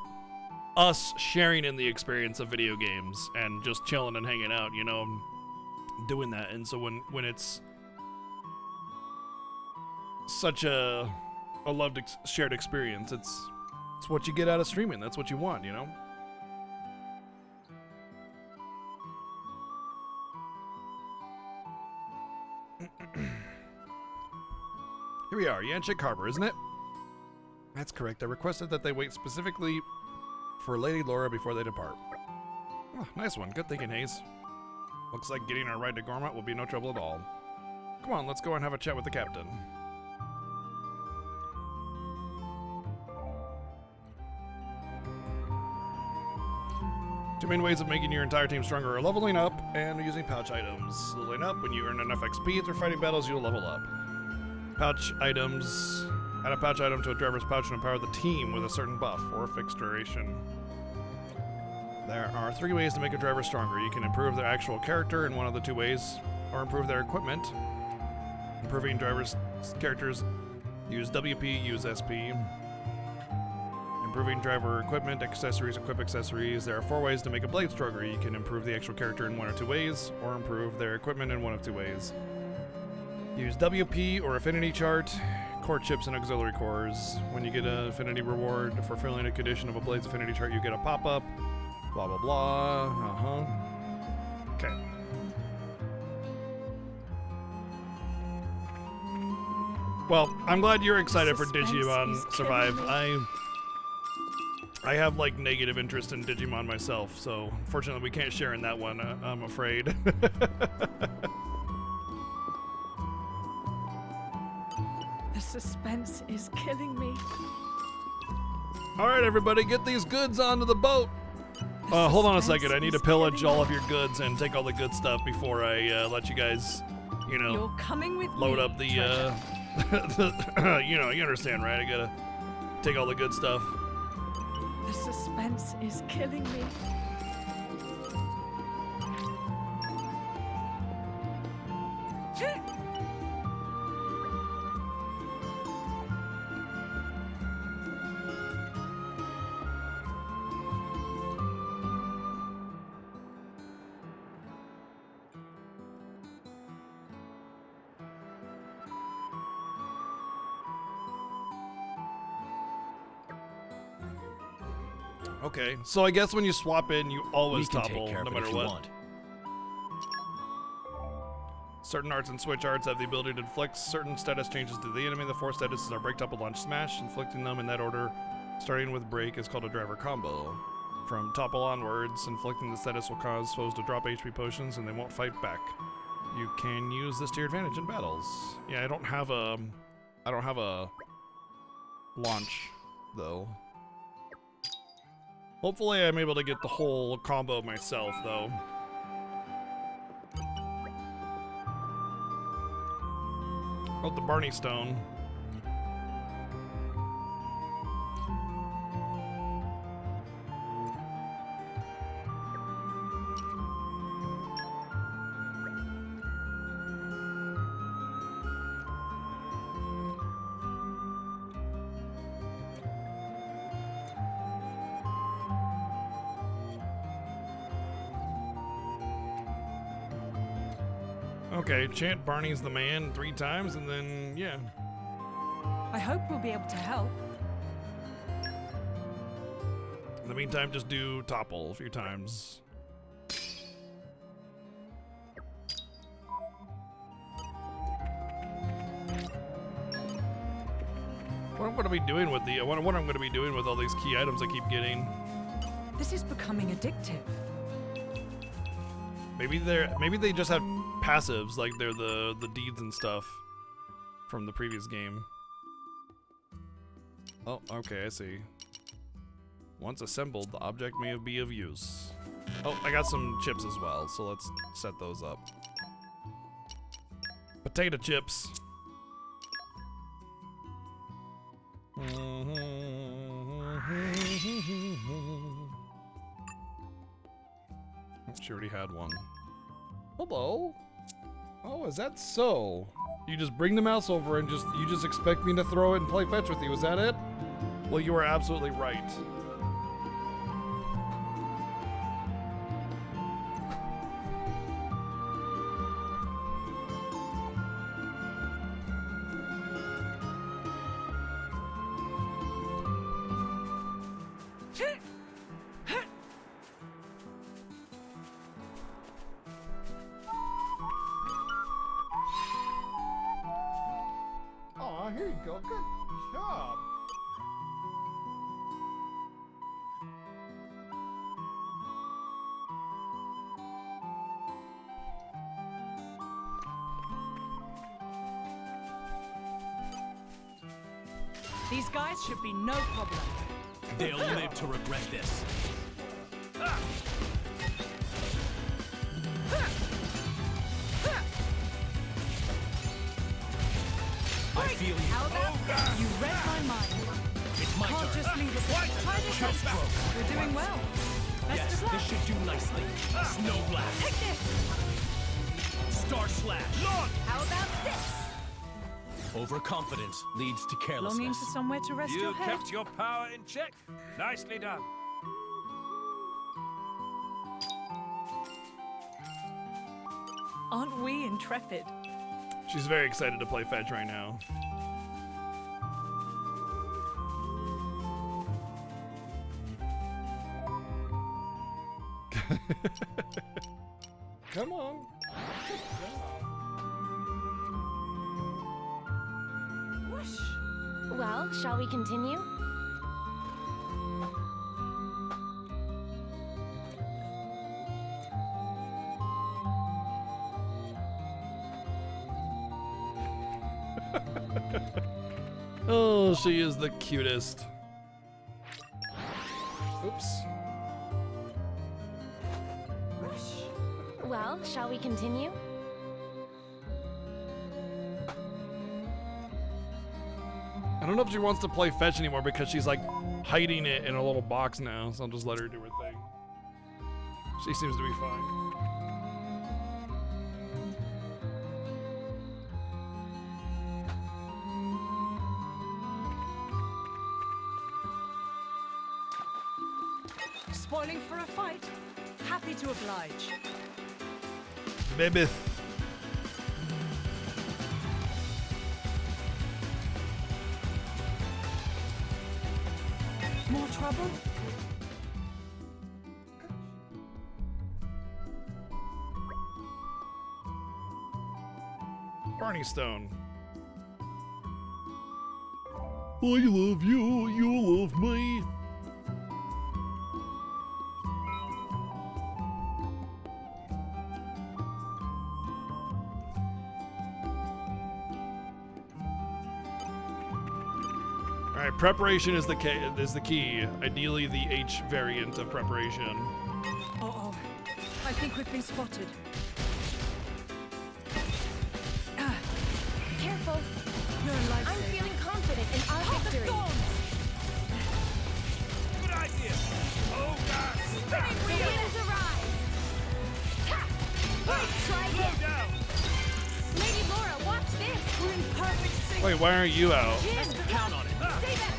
us sharing in the experience of video games and just chilling and hanging out, you know, doing that. And so when it's such a loved shared experience, it's what you get out of streaming. That's what you want, you know? Here we are, Yanchik Harbor, isn't it? That's correct. I requested that they wait specifically for Lady Laura before they depart. Oh, nice one. Good thinking, Hayes. Looks like getting our ride to Gormott will be no trouble at all. Come on, let's go and have a chat with the captain. Two main ways of making your entire team stronger are leveling up and using pouch items. Leveling up, when you earn enough XP through fighting battles, you'll level up. Pouch items. Add a pouch item to a driver's pouch and empower the team with a certain buff or a fixed duration. There are 3 ways to make a driver stronger. You can improve their actual character in one of the 2 ways, or improve their equipment. Improving drivers' characters, use WP, use SP. Improving driver equipment, accessories, equip accessories. There are 4 ways to make a blade stronger. You can improve the actual character in 1 or 2 ways, or improve their equipment in 1 of 2 ways. Use WP or affinity chart. Core chips and auxiliary cores. When you get an affinity reward for filling a condition of a blade's affinity chart, you get a pop-up. Blah, blah, blah. Okay. Well, I'm glad you're excited for Digimon Survive. I have, like, negative interest in Digimon myself, so fortunately we can't share in that one, I'm afraid. The suspense is killing me. All right, everybody, get these goods onto the boat. Hold on a second. I need to pillage all of your goods and take all the good stuff before I let you guys, you know, You're coming with load me, up the, treasure. you know, you understand, right? I gotta take all the good stuff. The suspense is killing me. Okay, so I guess when you swap in, you always We can topple, take care no of it matter if you what. want. Certain arts and switch arts have the ability to inflict certain status changes to the enemy. The 4 statuses are break, topple, launch, smash. Inflicting them in that order, starting with break, is called a driver combo. From topple onwards, inflicting the status will cause foes to drop HP potions and they won't fight back. You can use this to your advantage in battles. Yeah, I don't have a launch though. Hopefully I'm able to get the whole combo myself though. Oh, the Barney Stone. Okay, chant Barney's the man 3 times, and then, yeah. I hope we'll be able to help. In the meantime, just do topple a few times. What am I be doing with the? What I'm going to be doing with all these key items I keep getting? This is becoming addictive. Maybe they just have passives, like they're the deeds and stuff from the previous game. Oh, okay, I see. Once assembled, the object may be of use. Oh, I got some chips as well, so let's set those up. Potato chips. She already had one. Hello. Oh, is that so? You just bring the mouse over and you just expect me to throw it and play fetch with you, is that it? Well, you are absolutely right. Oh, here you go. Good job. These guys should be no problem. They'll live to regret this. I feel you. How about that? You read my mind. It's my Can't turn. just leave it there. Try this Chill extra. stroke. You're doing well. Best Yes, of luck. this should do nicely. Snow blast. Take this. Star slash. How about this? Overconfidence leads to Longing carelessness. for somewhere to rest You your head? kept your power in check. Nicely done. Aren't we intrepid? She's very excited to play fetch right now. Come on. Whoosh. Well, shall we continue? Oh, she is the cutest. Oops. Well, shall we continue? I don't know if she wants to play fetch anymore because she's like hiding it in a little box now, so I'll just let her do her thing. She seems to be fine. Spoiling for a fight? Happy to oblige. Baby. More trouble? Barney Stone. I love you, you love me. Alright, preparation is the key. Ideally the H variant of preparation. Uh-oh. I think we've been spotted. Careful. You're a lifesaver. I'm feeling confident in our Hold the victory. thorns! Good idea. Oh, God. Spinning wheels arise. Ha! Wait, try Slow again. down. Lady Laura, watch this. We're in perfect sync. Wait, why aren't you out? Jin, Count on it. stay back.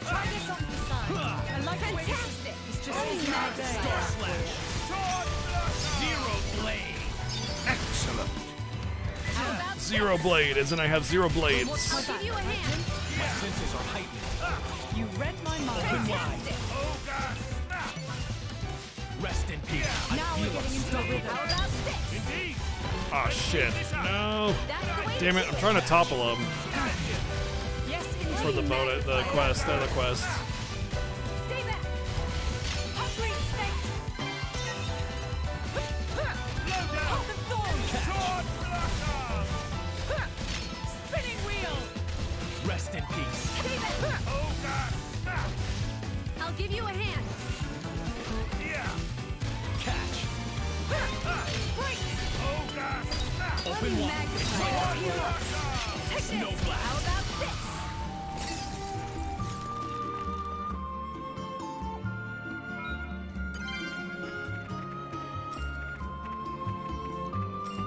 Try this on the side. I like the way this is. Fantastic. It's just a mad day. Star slash. Sword blast. Zero blade. Zero blade, as in I have 0 blades. I'll give you a hand. My senses are heightened. You read my mind. Open wide. Fantastic. Rest in peace. Now we're getting into a rhythm. How about this? Oh shit. No. That's the way Damn to it, do I'm trying to topple him Yes, indeed. for the bonus, the quest, the other quest. Stay back. Hungry snake. Hawk of thorns. Spinning wheel. Rest in peace. Stay back. I'll give you a hand. Catch. Break. Open wide. Magnify this hero. Take Snow this. blast. How about this?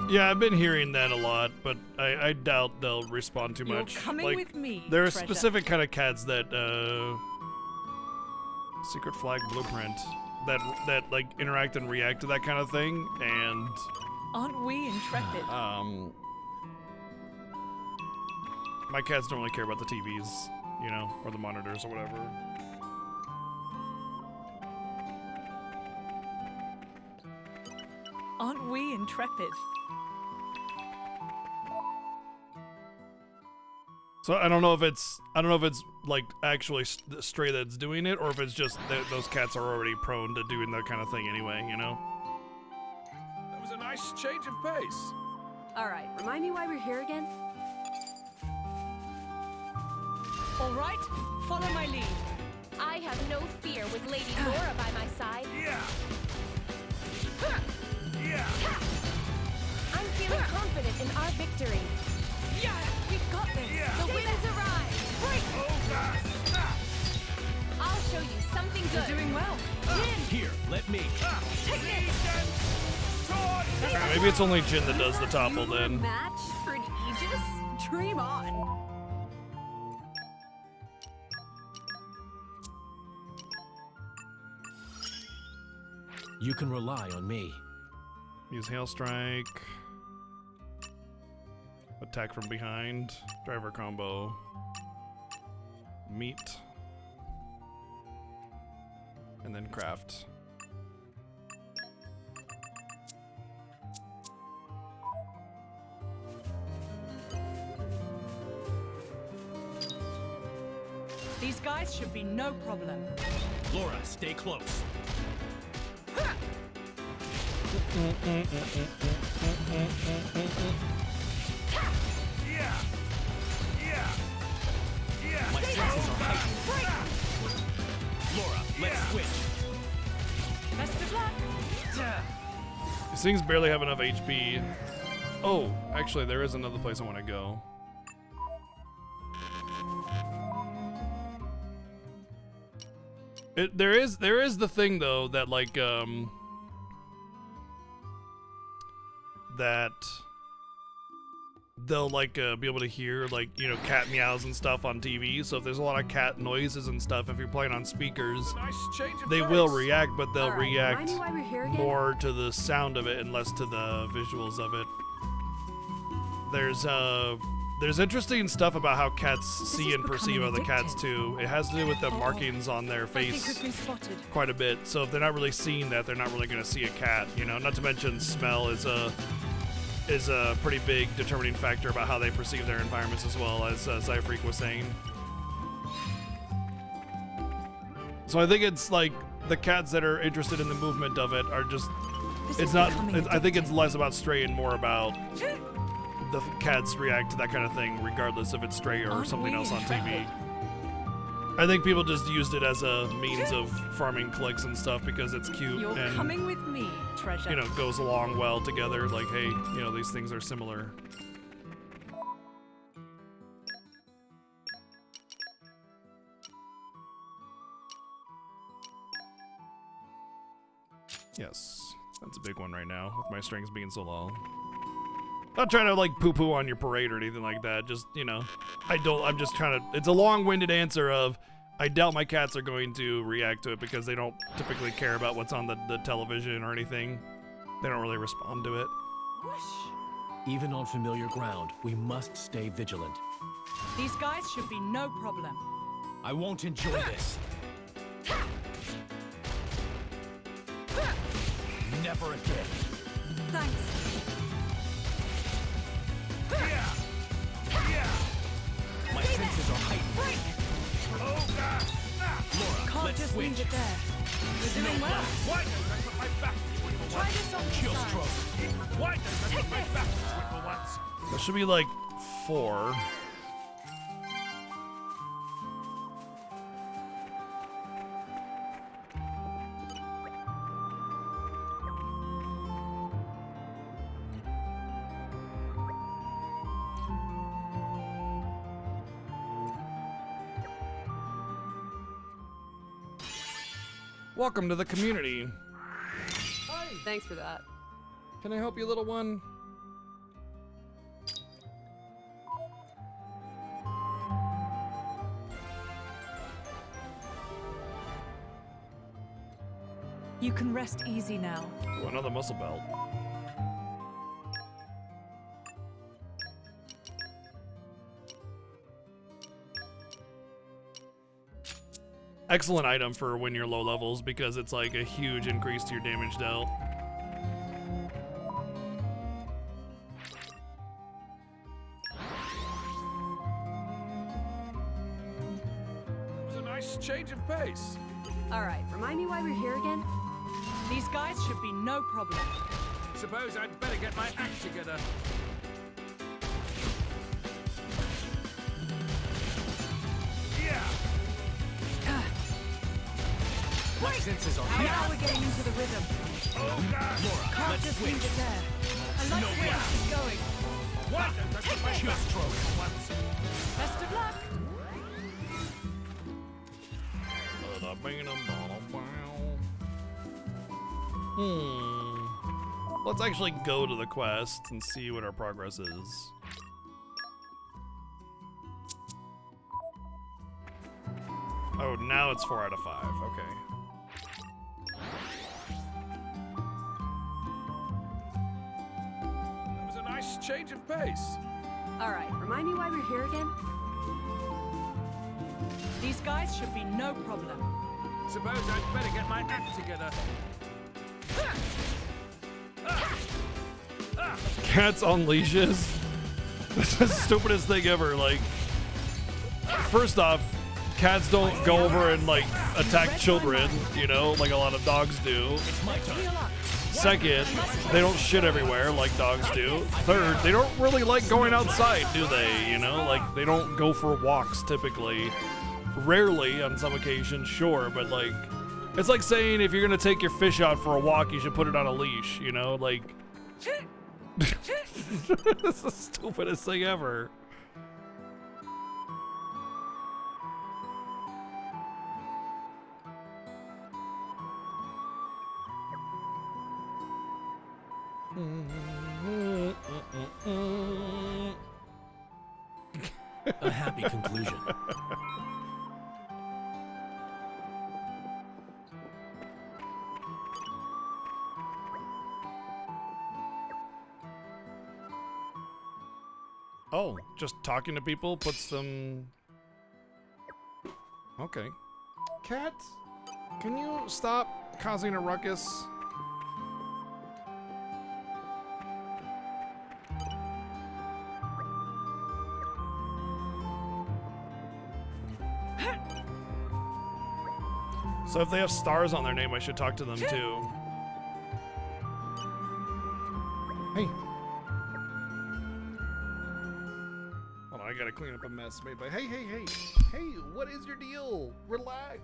Yeah, I've been hearing that a lot, but I doubt they'll respond too You're much. coming like, with me, there are treasure. specific kind of cats that secret flag blueprint that like interact and react to that kind of thing, and Aren't we intrepid? my cats don't really care about the TVs, you know, or the monitors or whatever. Aren't we intrepid? So I don't know if it's like actually Stray that's doing it, or if it's just that those cats are already prone to doing that kind of thing anyway, you know. That was a nice change of pace. All right. Remind me why we're here again. All right, follow my lead. I have no fear with Lady Laura by my side. I'm feeling confident in our victory. Yeah, we've got this. The winds arrive. Break. I'll show you something You're good. doing well. Here, let me. Take this. Alright, maybe it's only Jin that does the topple then. Match for an Aegis? Dream on. You can rely on me. Use Hail Strike. Attack from behind. Driver combo. Meat. And then craft. These guys should be no problem. Laura, stay close. My senses are heightened. Laura, let's switch. Best of luck. These things barely have enough HP. Oh, actually, there is another place I want to go. There is the thing though that like that they'll like be able to hear like, you know, cat meows and stuff on TV. So if there's a lot of cat noises and stuff, if you're playing on speakers, Nice change of they pace. will react, but they'll All right, react remind me why we're here again? more to the sound of it and less to the visuals of it. There's interesting stuff about how cats see is and perceive becoming other cats addictive. too. It has to do with the markings on their I think face we've been spotted. quite a bit. So if they're not really seeing that, they're not really going to see a cat, you know. Not to mention smell is a pretty big determining factor about how they perceive their environments, as well, as Zyfreak was saying. So I think it's like the cats that are interested in the movement of it are just, This it's is not, becoming I think it's addictive. less about Stray and more about the cats react to that kind of thing regardless if it's Stray or Aren't something we else on intrepid? TV. I think people just used it as a means of farming clicks and stuff because it's cute You're and, coming with me, treasure. you know, goes along well together. Like, hey, you know, these things are similar. Yes, that's a big one right now with my strings being so low. Not trying to like poo-poo on your parade or anything like that. Just, you know, I'm just trying to, it's a long-winded answer of, I doubt my cats are going to react to it because they don't typically care about what's on the television or anything. They don't really respond to it. Whoosh. Even on familiar ground, we must stay vigilant. These guys should be no problem. I won't enjoy this. Never again. Thanks. My senses are heightened. Laura, Can't let's just switch. leave it there. You're doing well. Why don't I put my back Try this on Chill the side. stroke. Why don't I put my back for once? There should be like 4. Welcome to the community. Thanks for that. Can I help you, little one? You can rest easy now. Ooh, another muscle belt. Excellent item for when you're low levels because it's like a huge increase to your damage dealt. It was a nice change of pace. All right, remind me why we're here again? These guys should be no problem. Suppose I'd better get my act together. My senses are Now heightened. we're getting into the rhythm. Laura, Can't let's just switch. leave it there. I like No where way. this is going. Why don't I put my Chill back stroke. for once? Best of luck. Let's actually go to the quest and see what our progress is. Oh, now it's 4 out of 5. Okay. It was a nice change of pace. All right, remind me why we're here again? These guys should be no problem. Suppose I'd better get my act together. Cats on leashes? That's the stupidest thing ever. Like, first off, cats don't go over and like attack children, you know, like a lot of dogs do. It's my turn. Second, they don't shit everywhere like dogs do. Third, they don't really like going outside, do they? You know, like they don't go for walks typically. Rarely, on some occasions, sure, but like, it's like saying if you're gonna take your fish out for a walk, you should put it on a leash, you know? Like, it's the stupidest thing ever. A happy conclusion. Oh, just talking to people puts them... Okay. Cat, can you stop causing a ruckus? So if they have stars on their name, I should talk to them too. Hey. Hold on, I gotta clean up a mess made by... Hey, hey, hey. Hey, what is your deal? Relax.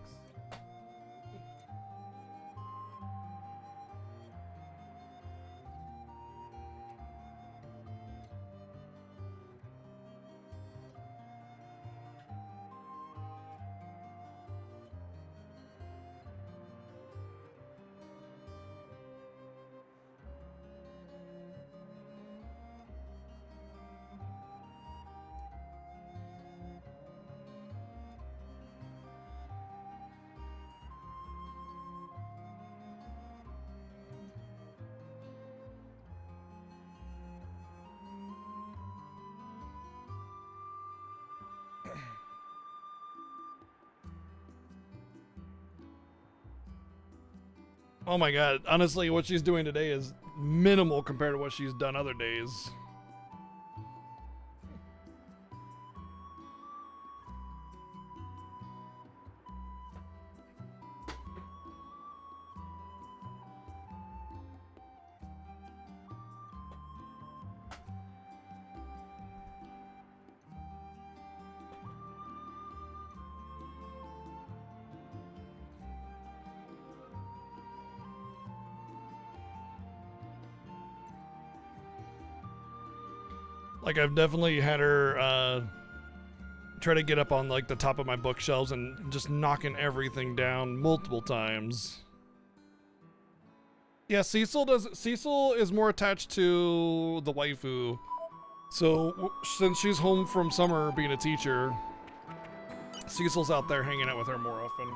Oh my god, honestly, what she's doing today is minimal compared to what she's done other days. Like, I've definitely had her try to get up on like the top of my bookshelves and just knocking everything down multiple times. Yeah, Cecil is more attached to the waifu. So since she's home from summer being a teacher, Cecil's out there hanging out with her more often.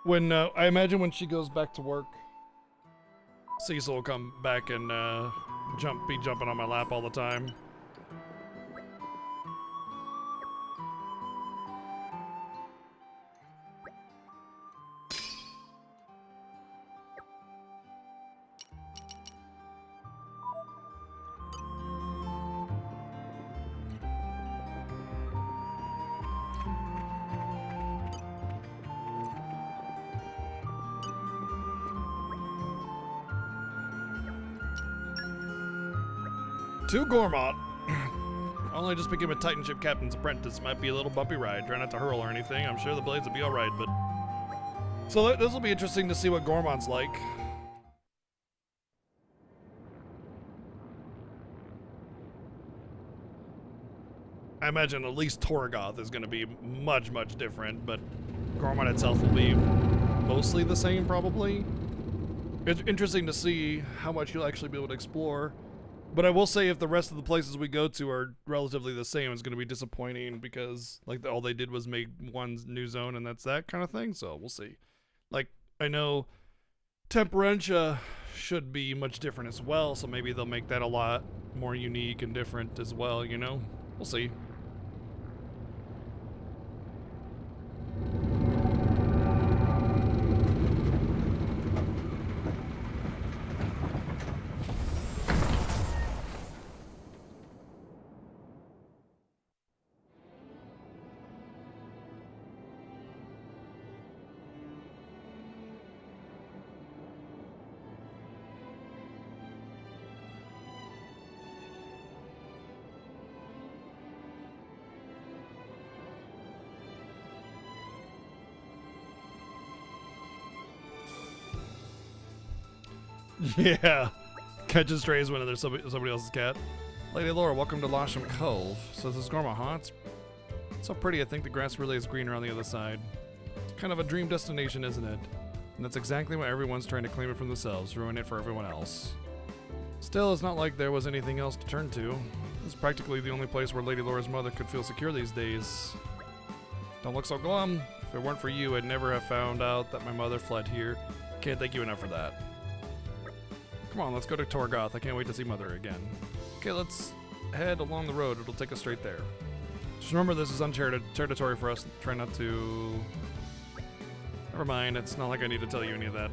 When I imagine when she goes back to work, Cecil will come back and be jumping on my lap all the time. To Gormont. Only just became a Titan ship captain's apprentice. Might be a little bumpy ride. Try not to hurl or anything. I'm sure the blades will be alright, but... So this will be interesting to see what Gormont's like. I imagine at least Torgoth is going to be much, much different, but Gormont itself will be mostly the same, probably. It's interesting to see how much you'll actually be able to explore. But I will say, if the rest of the places we go to are relatively the same, it's going to be disappointing because, like, all they did was make one new zone and that's that kind of thing. So we'll see. Like, I know Temperentia should be much different as well, so maybe they'll make that a lot more unique and different as well, you know? We'll see. Yeah. Catch and strays when there's somebody else's cat. Lady Laura, welcome to Losham Cove. So this is Gorma, huh? It's so pretty. I think the grass really is greener on the other side. It's kind of a dream destination, isn't it? And that's exactly why everyone's trying to claim it for themselves, ruin it for everyone else. Still, it's not like there was anything else to turn to. This is practically the only place where Lady Laura's mother could feel secure these days. Don't look so glum. If it weren't for you, I'd never have found out that my mother fled here. Can't thank you enough for that. Come on, let's go to Torgoth. I can't wait to see Mother again. Okay, let's head along the road. It'll take us straight there. Just remember, this is uncharted territory for us. Try not to... Never mind, it's not like I need to tell you any of that.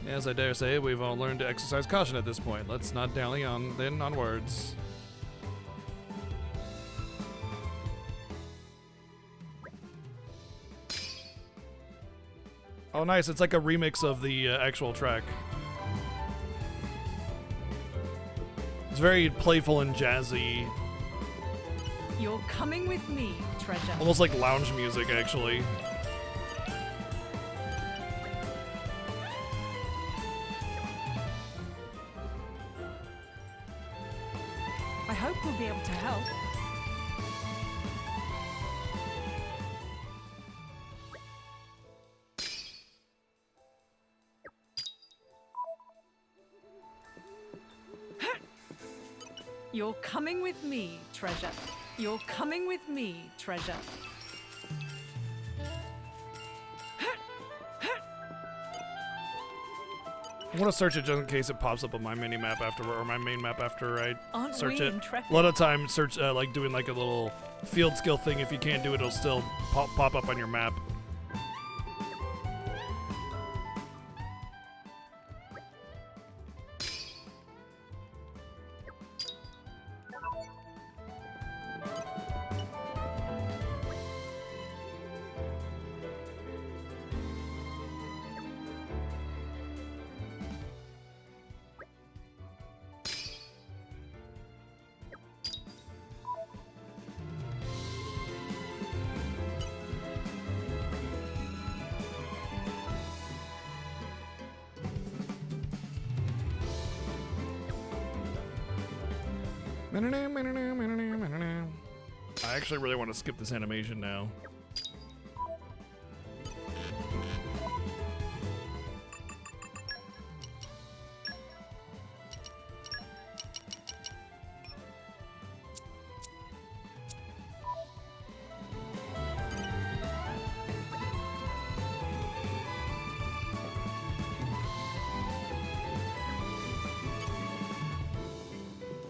As I dare say, we've all learned to exercise caution at this point. Let's not dally on, then onwards. Oh, nice. It's like a remix of the actual track. It's very playful and jazzy. You're coming with me, treasure. Almost like lounge music, actually. I hope we'll be able to help. You're coming with me, treasure. You're coming with me, treasure. I want to search it just in case it pops up on my mini map after, or my main map after I Aren't search we it. intrepid? A lot of times, search like doing like a little field skill thing. If you can't do it, it'll still pop up on your map. I actually really want to skip this animation now.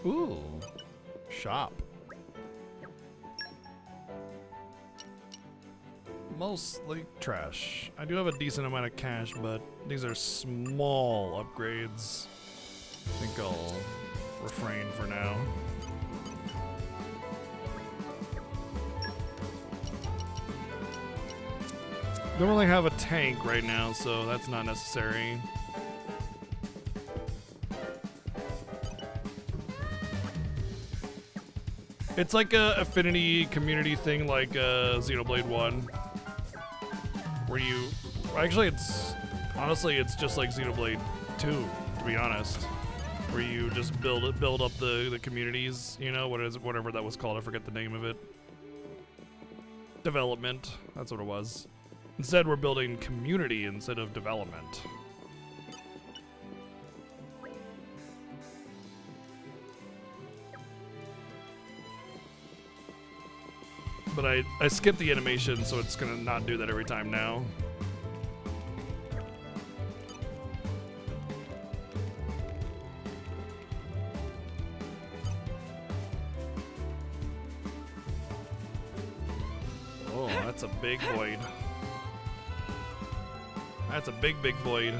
Ooh, shop. Mostly trash. I do have a decent amount of cash, but these are small upgrades. I think I'll refrain for now. Don't really have a tank right now, so that's not necessary. It's like a affinity community thing like Xenoblade 1. Where you... Actually, honestly, it's just like Xenoblade 2, to be honest. Where you just build up the communities, you know, whatever that was called, I forget the name of it. Development, that's what it was. Instead, we're building community instead of development. But I skipped the animation, so it's gonna not do that every time now. Oh, that's a big void. That's a big void.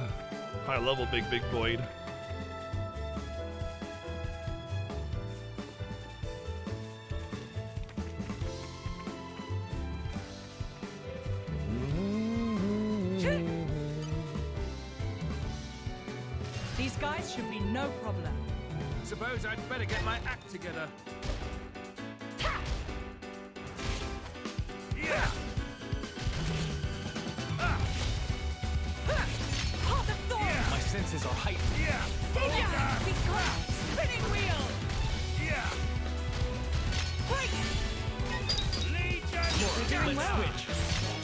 High level big void. These guys should be no problem. Suppose I'd better get my act together. Yeah. My senses are heightened. Yeah. Stay down! Be calm! Spinning wheel! Yeah. You're doing well. Switch.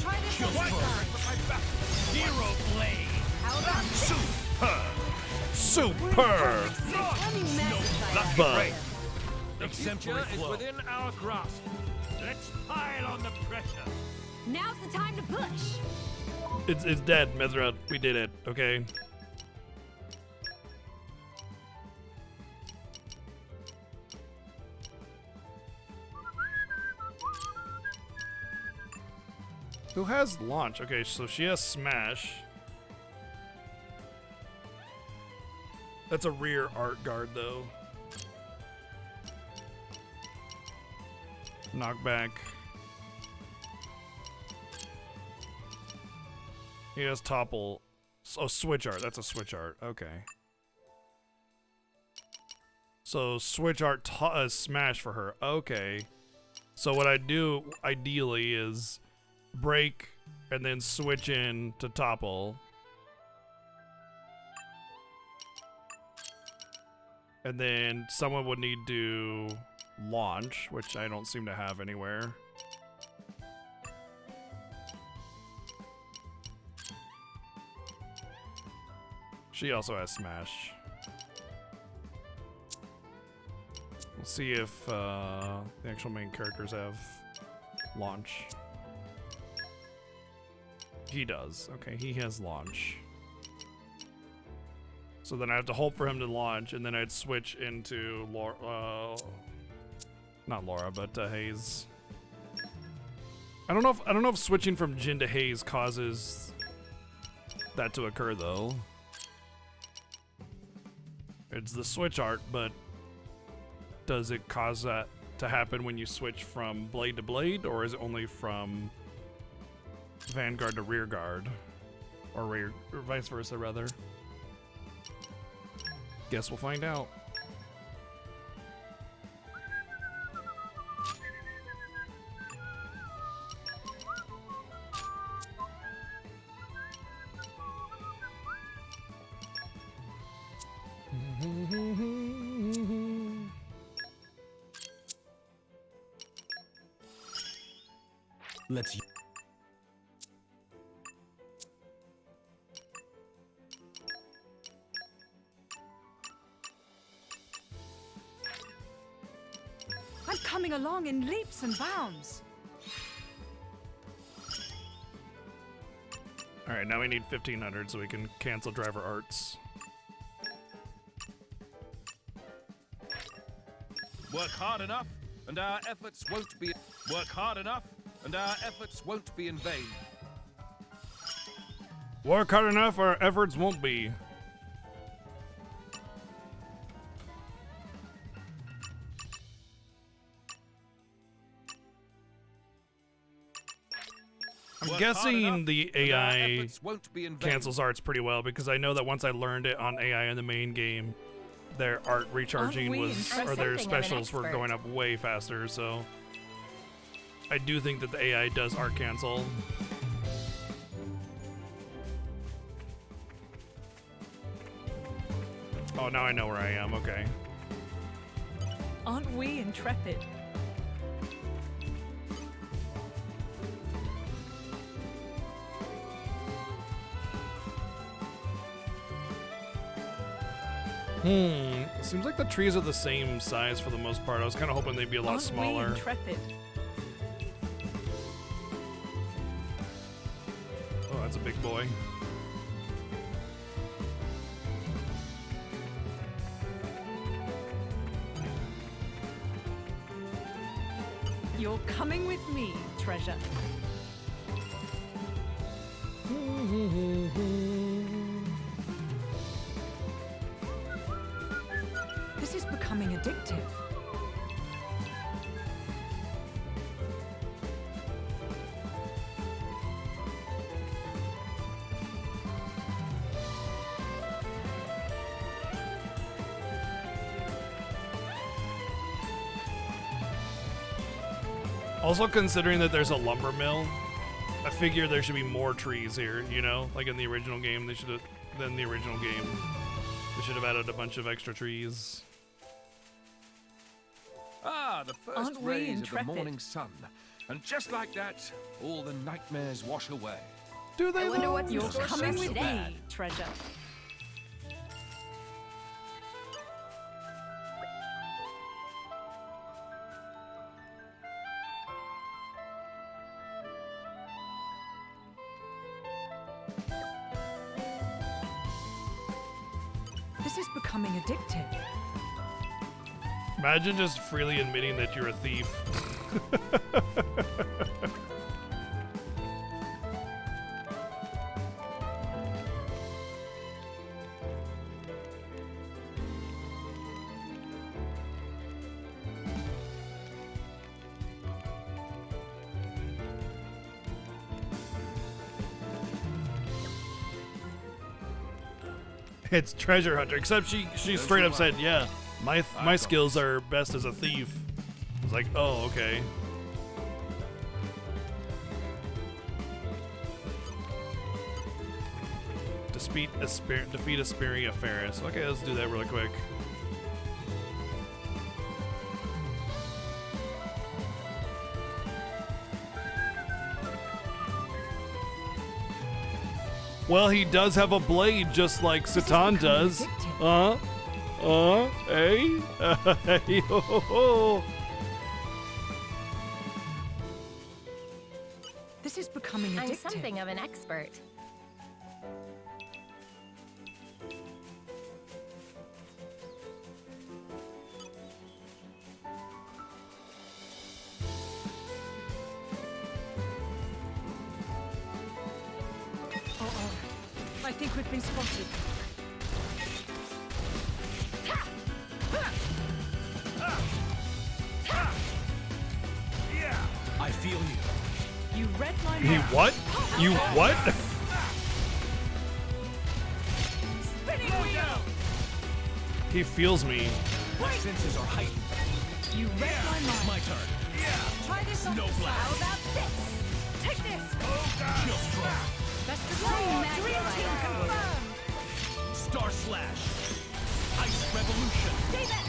Try this on What? your side. My back. Zero blade. How about this? Super! Bug. The Exemplary future is flow. within our grasp. Let's pile on the pressure. Now's the time to push. It's dead, Mezra. We did it, okay? Who has launch? Okay, so she has smash. That's a rear art guard, though. Knockback. He has topple. Oh, switch art. That's a switch art. Okay. So switch art smash for her. Okay. So what I do ideally is break and then switch in to topple. And then someone would need to launch, which I don't seem to have anywhere. She also has smash. We'll see if the actual main characters have launch. He does. Okay, he has launch. So then I have to hope for him to launch, and then I'd switch into not Laura, but Hayes. I don't know if switching from Jin to Hayes causes that to occur though. It's the switch art, but does it cause that to happen when you switch from blade to blade, or is it only from Vanguard to rear guard, or vice versa rather? Guess we'll find out. Let's. I'm coming along in leaps and bounds. All right, now we need 1,500 so we can cancel driver arts. Work hard enough, and our efforts won't be. Work hard enough, and our efforts won't be in vain. Work hard enough, our efforts won't be. I'm guessing the AI cancels arts pretty well, because I know that once I learned it on AI in the main game, their art recharging was, or their specials were going up way faster, so I do think that the AI does art cancel. Oh, now I know where I am, okay. Aren't we intrepid? Seems like the trees are the same size for the most part. I was kind of hoping they'd be a lot smaller. We intrepid? Oh, that's a big boy. You're coming with me, treasure. This is becoming addictive. Also, considering that there's a lumber mill, I figure there should be more trees here, you know? Like in the original game, they should have added a bunch of extra trees. Ah, the first rays of the morning sun. And just like that, all the nightmares wash away. Do they? I wonder what's You're in store for coming us with today. me, treasure. This is becoming addictive. Imagine just freely admitting that you're a thief. It's treasure hunter, except she straight up said, yeah, my skills are best as a thief. It's like, oh, okay. Defeat Asperia Ferris. Okay, let's do that really quick. Well, he does have a blade just like Satan does. Hey? Hey, ho, ho, ho. This is becoming addictive. I'm something of an expert. I think we've been spotted. I feel you. You read my He mind. what? You what? Spinning wheel! He feels me. My senses are heightened. You read my mind. My turn. Try this on No the side. blast. How about this? Take this! Chill strong. Best of dream team confirmed! Star slash. Ice revolution. Stay back!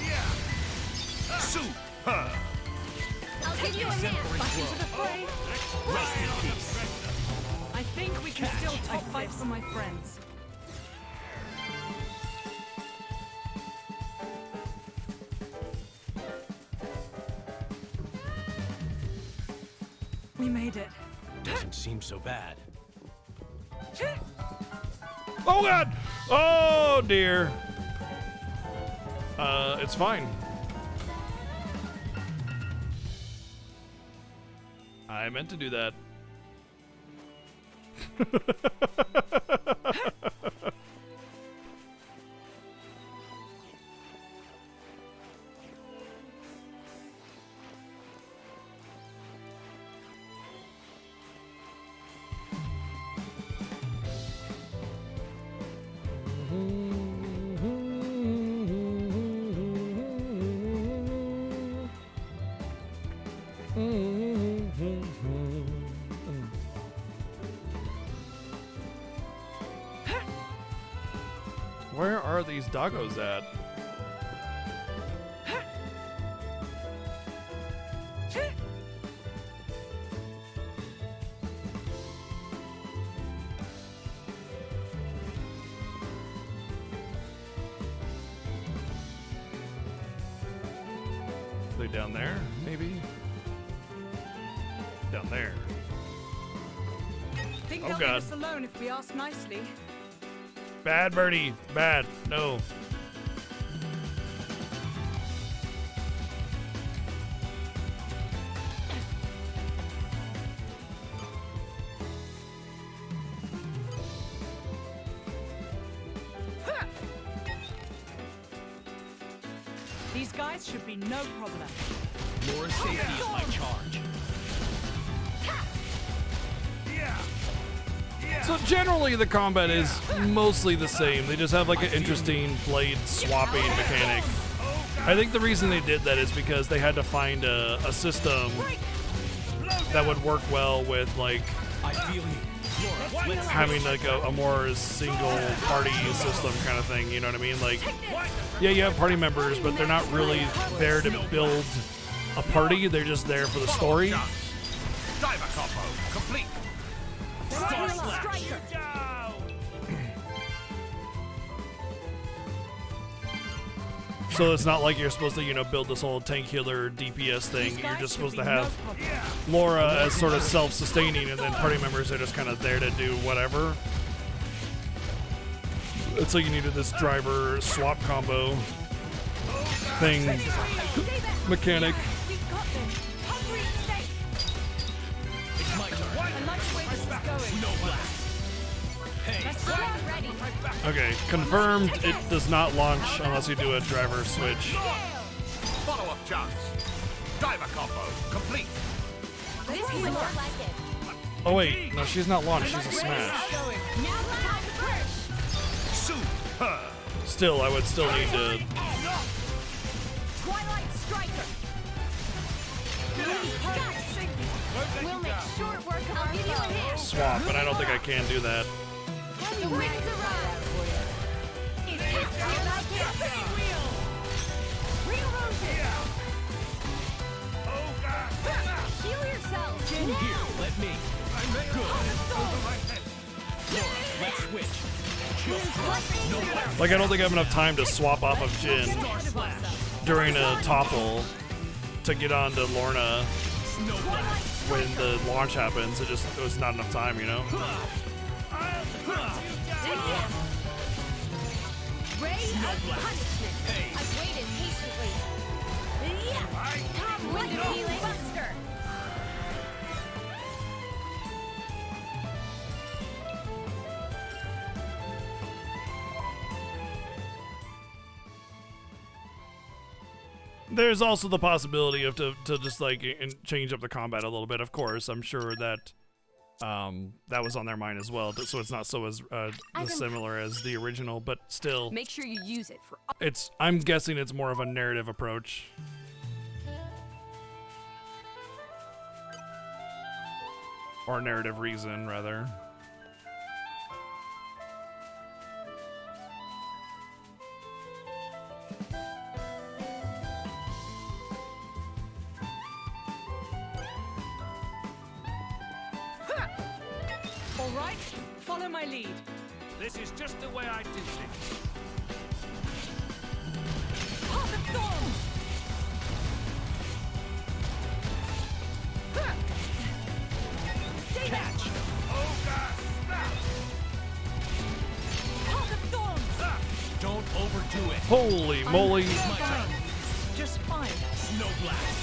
Super. I'll give you a hand! Back into the fray! Rest in peace. I think we can still top fight for my friends. We made it. Doesn't seem so bad. Oh god! Oh dear. It's fine. I meant to do that. Where are these doggos at? They down there, maybe? Down there. Think Oh, they'll God. leave us alone if we ask nicely. Bad birdie. Bad. No. These guys should be no problem. Laura's safety is my charge. So generally the combat is mostly the same. They just have like an interesting blade swapping mechanic. I think the reason they did that is because they had to find a system that would work well with like I feel you. Laura, let's having like a more single party system kind of thing, you know what I mean? Like, yeah, you have party members, but they're not really there to build a party. They're just there for the story. Diver combo complete. Star slash. So it's not like you're supposed to, you know, build this whole tank healer DPS thing. You're just supposed to have Laura as sort of self-sustaining, and then party members are just kind of there to do whatever. It's like you needed this driver swap combo thing mechanic. We've got this! Hungry snake! It's my turn. I like the way this is going. No blast. Hey. I'm ready! Okay, confirmed it does not launch unless you do a driver switch. Follow-up chance. Diver combo complete. This is more like it! Oh wait, no, she's not launched, she's a smash. Now the time to push! Super. Still, I would still need to Twilight Striker! We'll make short work of our give you a hand! swap, but I don't think I can do that. The winds arrive! It's faster than I can spin wheel! Real Roses! Heal yourself! In here, let me. Good. Laura, let's switch. Chill strong. No blast. Like, I don't think I have enough time to swap off of Jin Star slash. during a topple to get on to Lorna No blast. when the launch happens. It was not enough time, you know? Ray of punishment! Hey. I've waited patiently. Yeah! Wind of healing buster! There's also the possibility of to just like change up the combat a little bit. Of course, I'm sure that that was on their mind as well, so it's not so as similar as the original, but still. Make sure you use it for. I'm guessing it's more of a narrative approach. Or narrative reason, rather. All right, follow my lead. This is just the way I do things. Path of Thorns! Stay Catch! Ogre, snap! Path of Thorns! Don't overdo it. Holy moly! My turn. Just fine. Snow blast.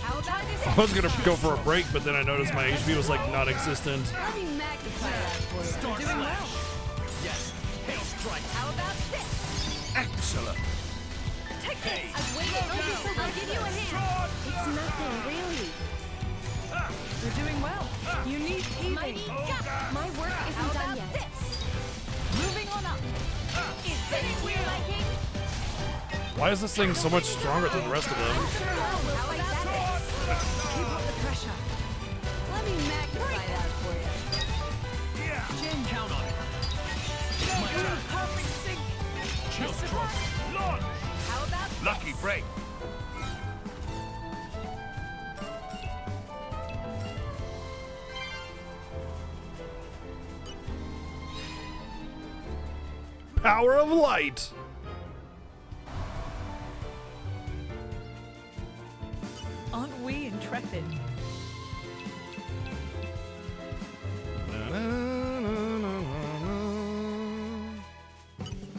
How about this? I was gonna go for a break, but then I noticed my HP was like non-existent. Let me magnify that for you. Star You're doing slash. well. Yes. Hail strike. How about this? Excellent. Take this! Hey. I'll give you a hand. It's nothing, really. You're doing well. You need healing. Mighty gut. My work How isn't done about yet. this? Moving on up. Is this to your liking? Why is this thing so much stronger than the rest of them? How like that? Keep up the pressure. Let me magnify that for you. Jin, count on it. It's my turn. Perfect sync. Chill Best of stroke. luck. Launch. How about this? Lucky break. Power of light! Aren't we intrepid?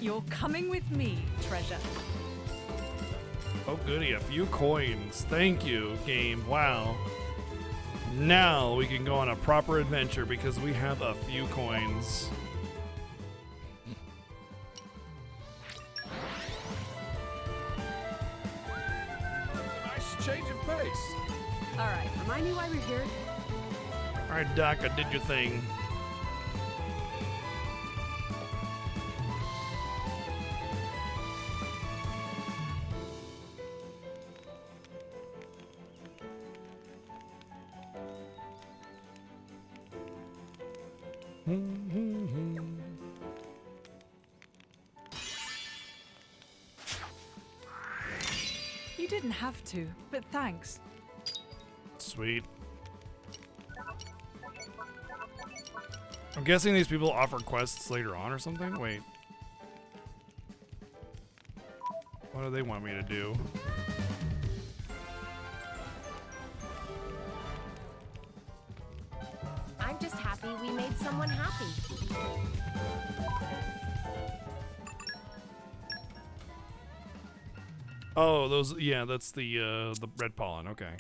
You're coming with me, treasure. Oh goody, a few coins. Thank you, game. Wow. Now we can go on a proper adventure because we have a few coins. Nice change of pace. All right, remind me why we're here. Alright, Doc, I did your thing. You didn't have to, but thanks. Sweet. I'm guessing these people offer quests later on or something? Wait. What do they want me to do? I'm just happy we made someone happy. Oh, those, yeah, that's the red pollen, okay.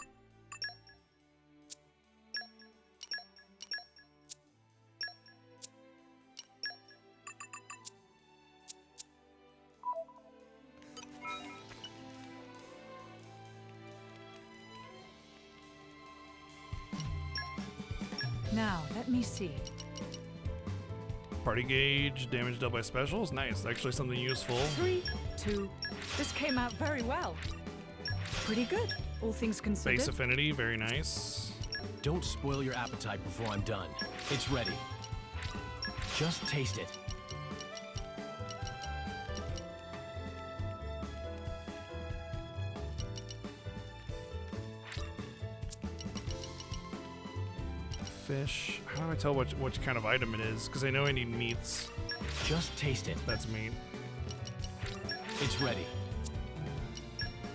Now, let me see. Party gauge, damage dealt by specials. Nice, actually something useful. 3, 2. This came out very well. Pretty good, all things considered. Base affinity, very nice. Don't spoil your appetite before I'm done. It's ready. Just taste it. Fish. How do I tell which kind of item it is? Because I know I need meats. Just taste it. That's meat. It's ready.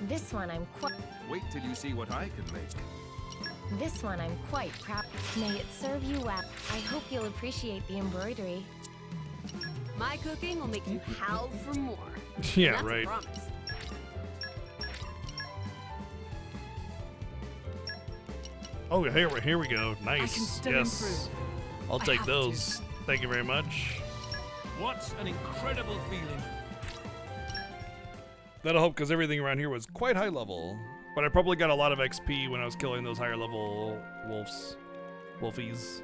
This one I'm quite. Wait till you see what I can make. This one I'm quite proud. May it serve you well. I hope you'll appreciate the embroidery. My cooking will make you howl for more. Yeah, That's right. a promise. Oh, here we go. I Nice. can still Yes. improve. I'll I take have those. Thank you very much. What an incredible feeling. That'll help because everything around here was quite high level. But I probably got a lot of XP when I was killing those higher level wolfies.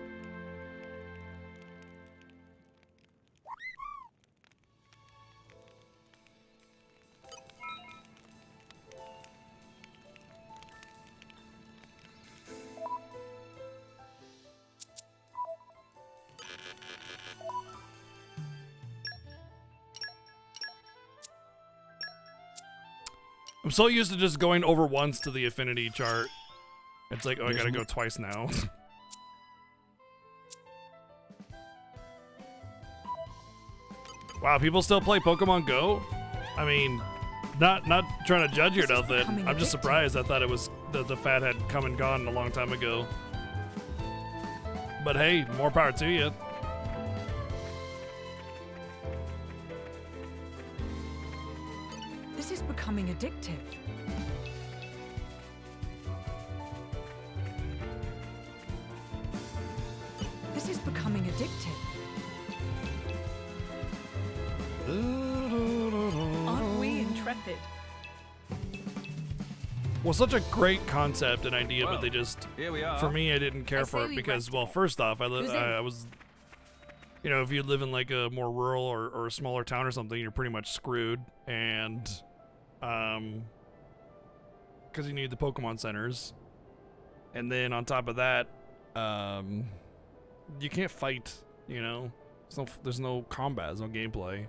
I'm so used to just going over once to the affinity chart. It's like, oh, I gotta go twice now. Wow, people still play Pokemon Go? I mean, not trying to judge you or nothing. I'm just surprised. I thought it was the fad had come and gone a long time ago. But hey, more power to you. This is becoming addictive. This is becoming addictive. Aren't we intrepid? Well, such a great concept and idea, but they just, here we are. for me, I didn't care for it because, well, first off, I was, you know, if you live in like a more rural or a smaller town or something, you're pretty much screwed, and, because you need the Pokemon centers, and then on top of that, you can't fight, you know, there's no combat, there's no gameplay.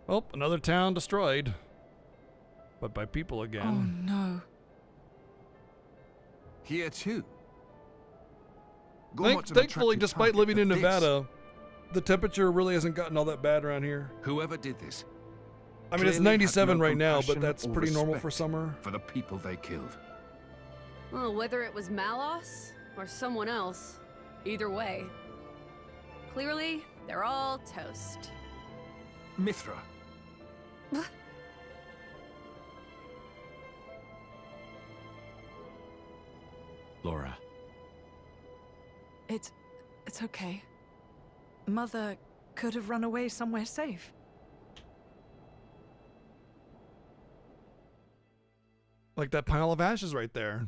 Oh, another town destroyed. But by people again. Oh no. Here too. Thankfully, despite living in Nevada, the temperature really hasn't gotten all that bad around here. Whoever did this. I mean, it's 97 right now, but that's pretty normal for summer. For the people they killed. Well, whether it was Malos or someone else, either way. Clearly, they're all toast. Mithra. Laura. It's okay. Mother could have run away somewhere safe. Like that pile of ashes right there.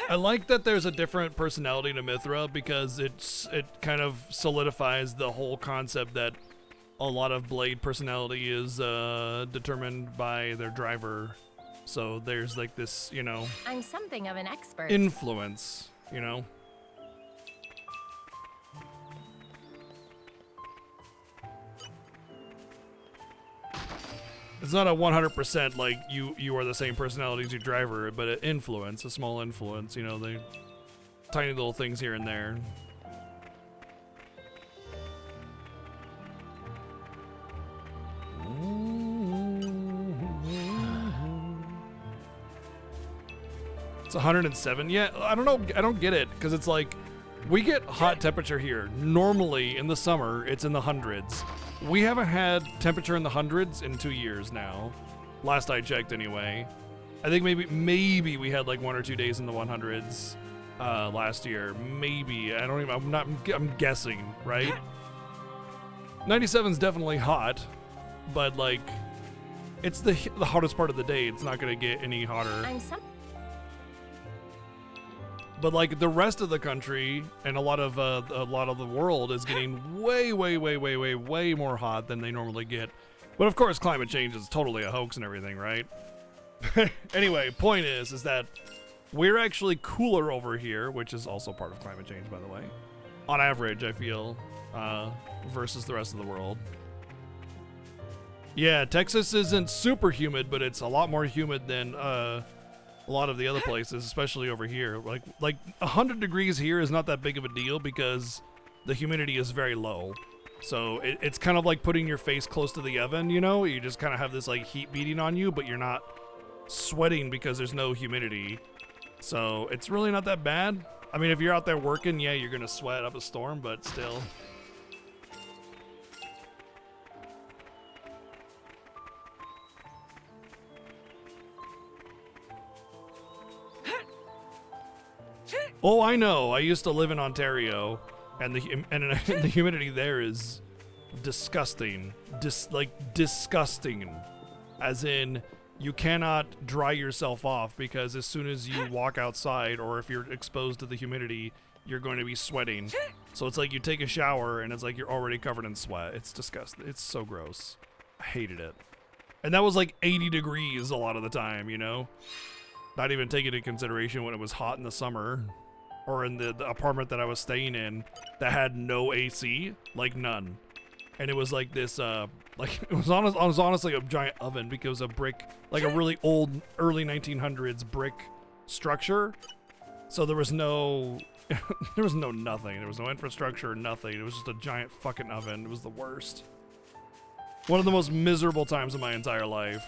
I like that there's a different personality to Mithra because it kind of solidifies the whole concept that a lot of Blade personality is determined by their driver. So there's like this, you know, I'm something of an expert. Influence, you know. It's not a 100% like you are the same personality as your driver, but an influence, a small influence, you know, the tiny little things here and there. It's 107. Yeah, I don't know. I don't get it because it's like we get hot temperature here. Normally in the summer, it's in the hundreds. We haven't had temperature in the hundreds in 2 years now. Last I checked, anyway. I think maybe we had like 1 or 2 days in the 100s last year. Maybe. I don't even. I'm guessing, right? 97's definitely hot, but like, it's the hottest part of the day. It's not gonna get any hotter. But like the rest of the country and a lot of the world is getting way more hot than they normally get. But of course, climate change is totally a hoax and everything, right? Anyway, point is that we're actually cooler over here, which is also part of climate change, by the way. On average, I feel, versus the rest of the world. Yeah, Texas isn't super humid, but it's a lot more humid than a lot of the other places, especially over here. Like 100 degrees here is not that big of a deal because the humidity is very low. So it's kind of like putting your face close to the oven, you know? You just kind of have this like heat beating on you, but you're not sweating because there's no humidity. So it's really not that bad. I mean, if you're out there working, yeah, you're gonna sweat up a storm, but still. Oh, I know. I used to live in Ontario, and the humidity there is disgusting. Disgusting. As in, you cannot dry yourself off because as soon as you walk outside or if you're exposed to the humidity, you're going to be sweating. So it's like you take a shower and it's like you're already covered in sweat. It's disgusting. It's so gross. I hated it. And that was like 80 degrees a lot of the time, you know? Not even taking into consideration when it was hot in the summer. Or in the apartment that I was staying in that had no AC, like none. And it was like this, like it was honestly a giant oven because it was a brick, like a really old, early 1900s brick structure. So there was no, there was no nothing. There was no infrastructure, nothing. It was just a giant fucking oven. It was the worst. One of the most miserable times of my entire life.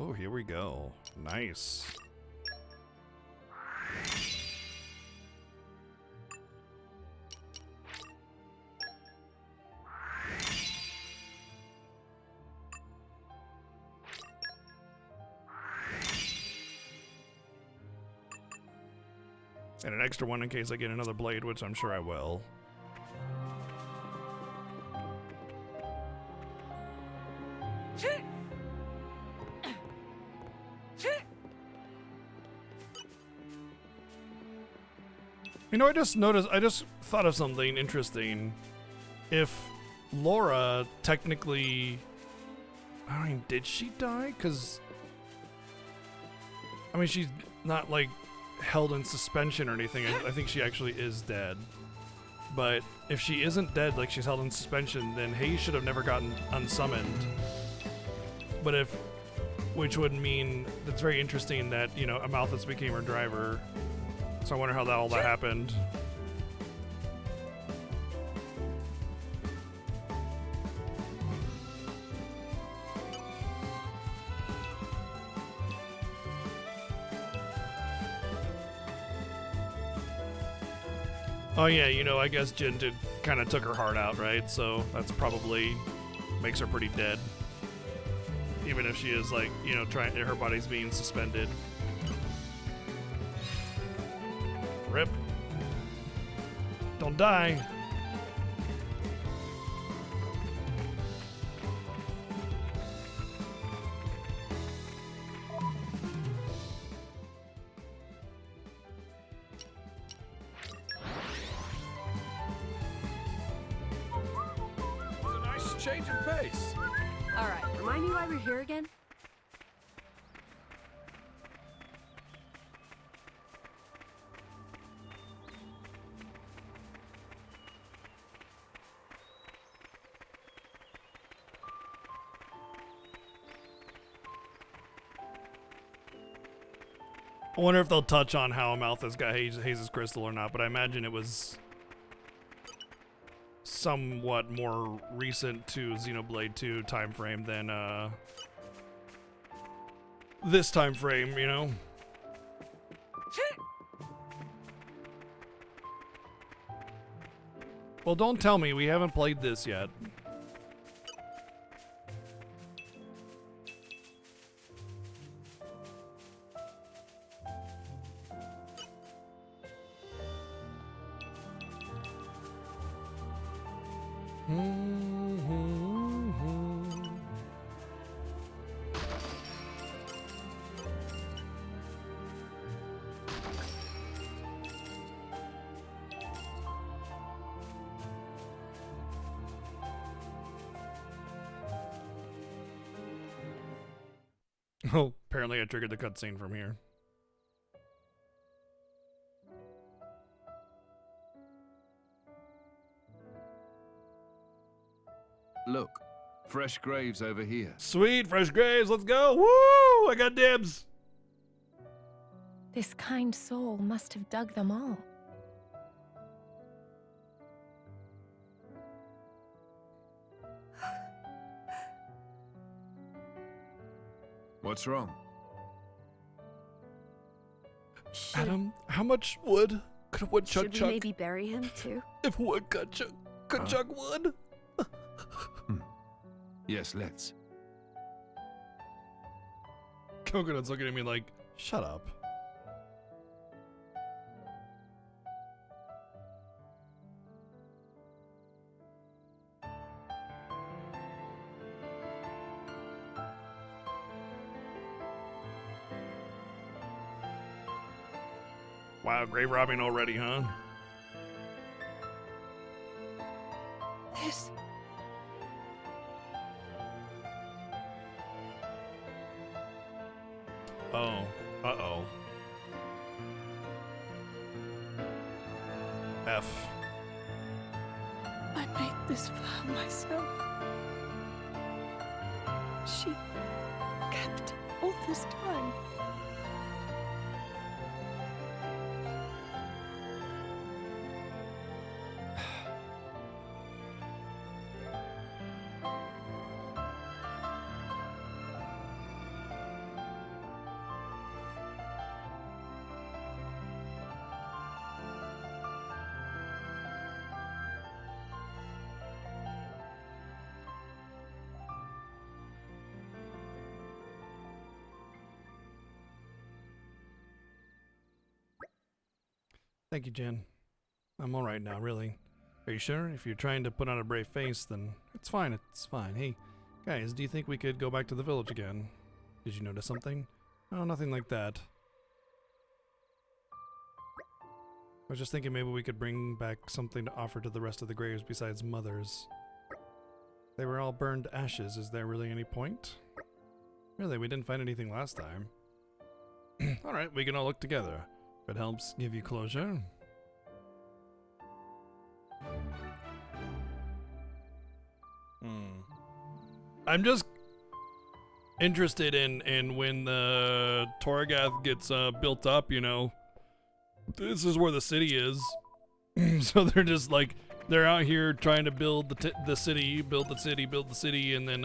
Oh, here we go. Nice. And an extra one in case I get another blade, which I'm sure I will. You know, I just thought of something interesting. If Laura technically, I mean, did she die? Because, I mean, she's not like held in suspension or anything. I think she actually is dead. But if she isn't dead, like she's held in suspension, then Hayes should have never gotten unsummoned. But if, which would mean, that's very interesting that, you know, Amalthus became her driver. So I wonder how all that happened. Oh yeah, you know, I guess Jin did kind of took her heart out, right? So that's probably makes her pretty dead. Even if she is like, you know, her body's being suspended. Rip. Don't die. It's a nice change of pace. All right, remind me why we're here again? I wonder if they'll touch on how Amalthus got Hayes' crystal or not, but I imagine it was somewhat more recent to Xenoblade 2 time frame than this time frame, you know? Well, don't tell me we haven't played this yet. Oh, apparently I triggered the cutscene from here. Look, fresh graves over here. Sweet, fresh graves, let's go! Woo! I got dibs! This kind soul must have dug them all. What's wrong? Adam, how much wood Could woodchuck Should we chuck? maybe bury him too? If woodchuck chuck could chuck wood. Yes, let's. Coconut's looking at me like, shut up. Wow, grave robbing already, huh? This. Oh. Uh-oh. F. I made this vow myself. She kept all this time. Thank you, Jen. I'm alright now, really. Are you sure? If you're trying to put on a brave face, then it's fine, it's fine. Hey, guys, do you think we could go back to the village again? Did you notice something? Oh, nothing like that. I was just thinking maybe we could bring back something to offer to the rest of the graves besides Mother's. They were all burned to ashes. Is there really any point? Really, we didn't find anything last time. Alright, we can all look together. If it helps give you closure. I'm just interested in when the Torgath gets built up, you know. This is where the city is. So they're just like, they're out here trying to build the city, build the city, and then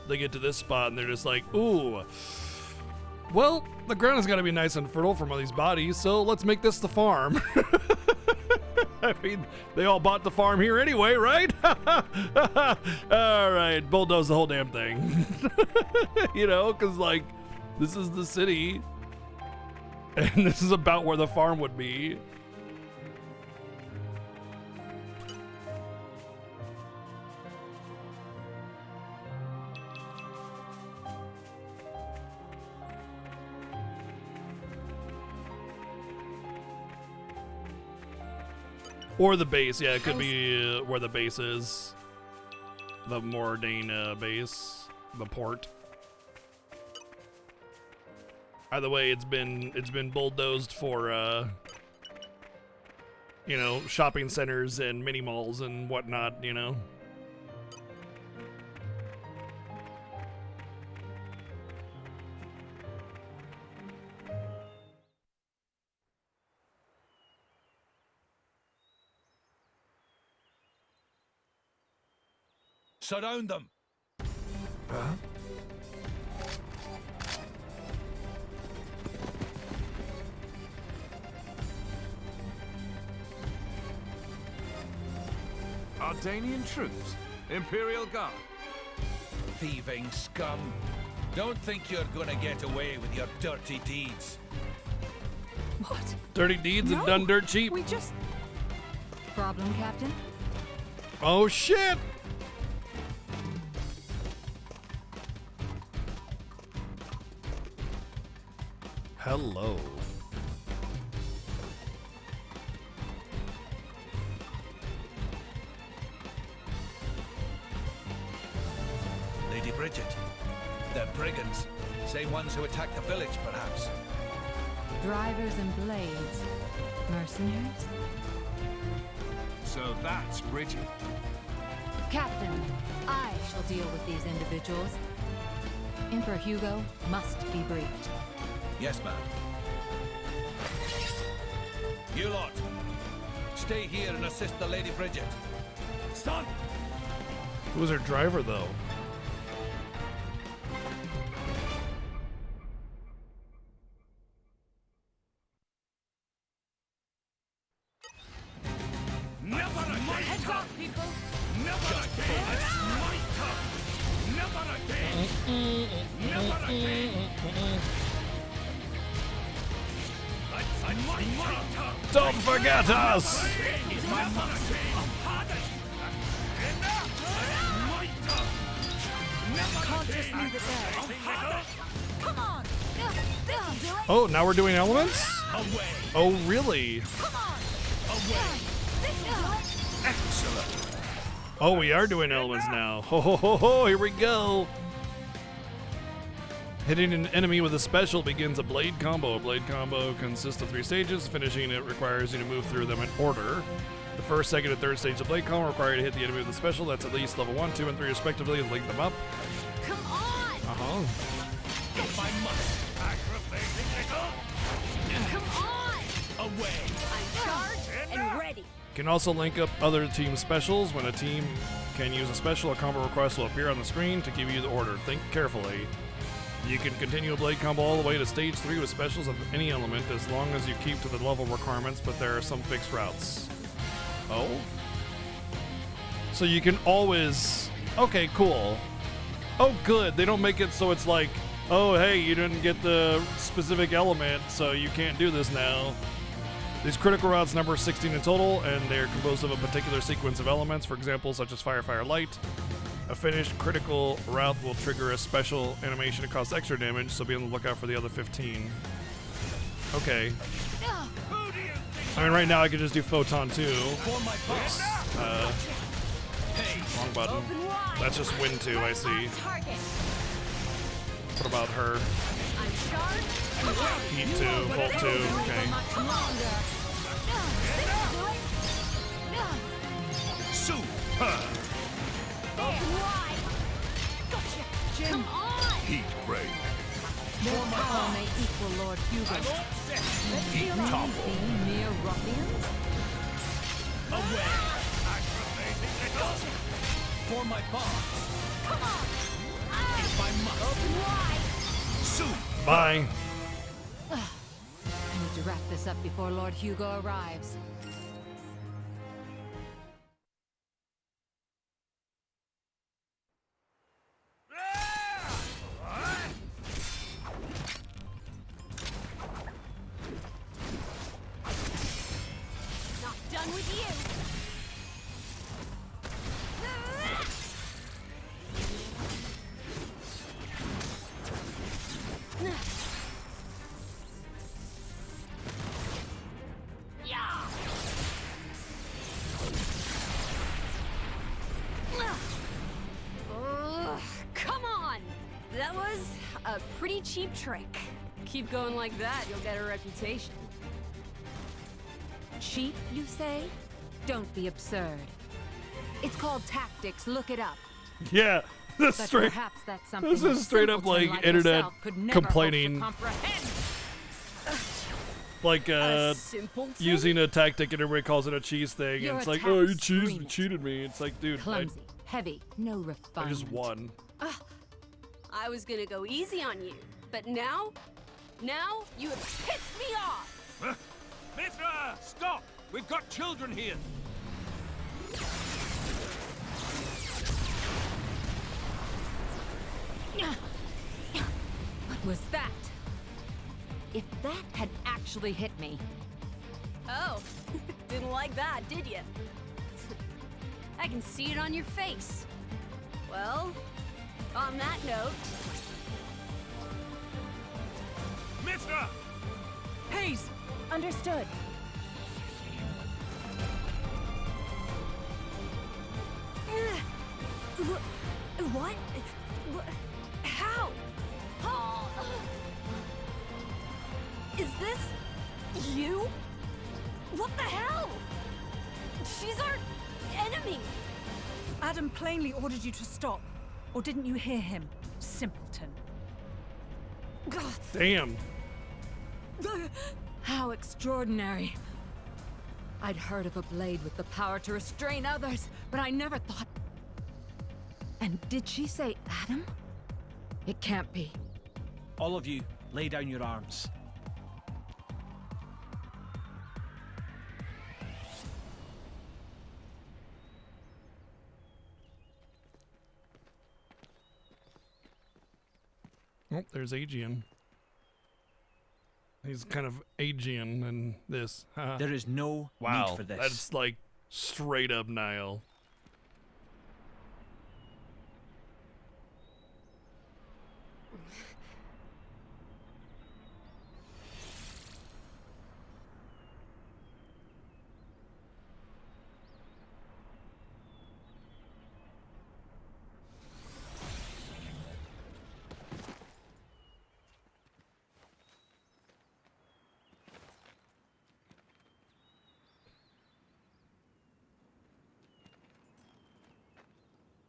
they get to this spot and they're just like, ooh. Well, the ground has got to be nice and fertile from all these bodies, so let's make this the farm. I mean, they all bought the farm here anyway, right? All right, bulldoze the whole damn thing. You know, because, like, this is the city, and this is about where the farm would be. Or the base, yeah, it could be where the base is. The Mordane base, the port. Either way, it's been bulldozed for you know, shopping centers and mini malls and whatnot, you know. Surround them! Huh? Ardanian troops? Imperial Guard? Thieving scum! Don't think you're gonna get away with your dirty deeds. What? Dirty deeds and No, done dirt cheap. We just... Problem, Captain? Oh shit! Hello. Lady Bridget. They're brigands. Same ones who attacked the village, perhaps. Drivers and blades. Mercenaries? So that's Bridget. Captain, I shall deal with these individuals. Emperor Hugo must be briefed. Yes, ma'am. You lot, stay here and assist the Lady Bridget. Son! Who was her driver, though? people. Never again! It's my turn! Never again! Never again! It's my turn! Don't forget us! Never again! Enough! My turn! Never Can't again! just leave it there. Come on! This'll do it! Oh, now we're doing elements? Away! Oh, really? Come on! Away! This'll do it! Excellent! Oh, we are doing elements now. Ho ho ho ho, here we go. Hitting an enemy with a special begins a blade combo. A blade combo consists of 3 stages. Finishing it requires you to move through them in order. The first, second, and third stage of blade combo require you to hit the enemy with a special. That's at least level 1, 2, and 3 respectively, and link them up. Come on! Uh-huh. If I must, aggravating little! Come on! Away! I'm charged and ready. You can also link up other team specials. When a team can use a special, a combo request will appear on the screen to give you the order. Think carefully. You can continue a blade combo all the way to stage 3 with specials of any element as long as you keep to the level requirements, but there are some fixed routes. Oh? So you can always... Okay, cool. Oh, good. They don't make it so it's like, oh, hey, you didn't get the specific element, so you can't do this now. These critical routes number 16 in total, and they are composed of a particular sequence of elements, for example, such as fire, fire, light. A finished critical route will trigger a special animation to cause extra damage, so be on the lookout for the other 15. Okay. I mean, right now I could just do Photon too. Oops. Wrong button. That's just Win 2, I see. What about her? I'm charged. Heat 2, Volt 2, okay. Super! Open wide. Gotcha. Jim. Come on. Heat break. Their power may equal Lord Hugo. Heat topple. Mere ruffians? Away! Aggravating little! For my boss. Come on. If I must. Open wide. Super! Bye. I need to wrap this up before Lord Hugo arrives. Not done with you. Yeah. Come on. That was a pretty cheap trick. Keep going like that, you'll get a reputation. Cheap, you say? Don't be absurd. It's called tactics, look it up. Yeah, that's But straight. perhaps that's something This is a straight up simpleton like like internet yourself could never hope to complaining. comprehend. Like Simpleton? using a tactic and everybody calls it a cheese thing. Your And it's like, attack oh, you screams. cheated me. It's like, dude, Clumsy, heavy, no refinement. I just won. I was gonna go easy on you, but now you have pissed me off. Mithra, stop! We've got children here. What was that? If that had actually hit me, Oh, didn't like that, did you? I can see it on your face. Well, on that note, Mithra! Hayes! Understood. What? How? Is this you? What the hell? She's our enemy. Adam plainly ordered you to stop. Or didn't you hear him? Simpleton. Damn. how extraordinary. I'd heard of a blade with the power to restrain others, but I never thought... And did she say Adam? It can't be. All of you, lay down your arms. Oh, there's Aegean. He's kind of Aegean in this. There is no wow, need for this. That's like straight up Nile.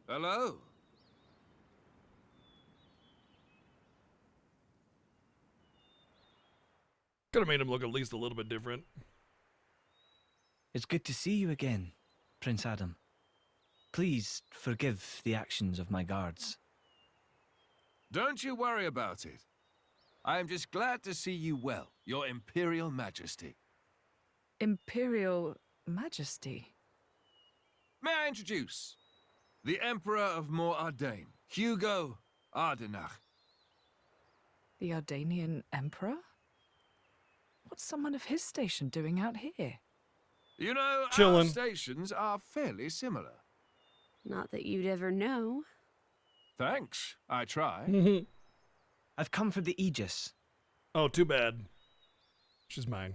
Hello? Could have made him look at least a little bit different. It's good to see you again, Prince Adam. Please forgive the actions of my guards. Don't you worry about it. I am just glad to see you well, Your Imperial Majesty. Imperial Majesty? May I introduce? The Emperor of Mor-Ardain, Hugo Ardenach. The Ardanian Emperor? What's someone of his station doing out here? You know, our Chillin'. stations are fairly similar. Not that you'd ever know. Thanks, I try. I've come for the Aegis. Oh, too bad. She's mine.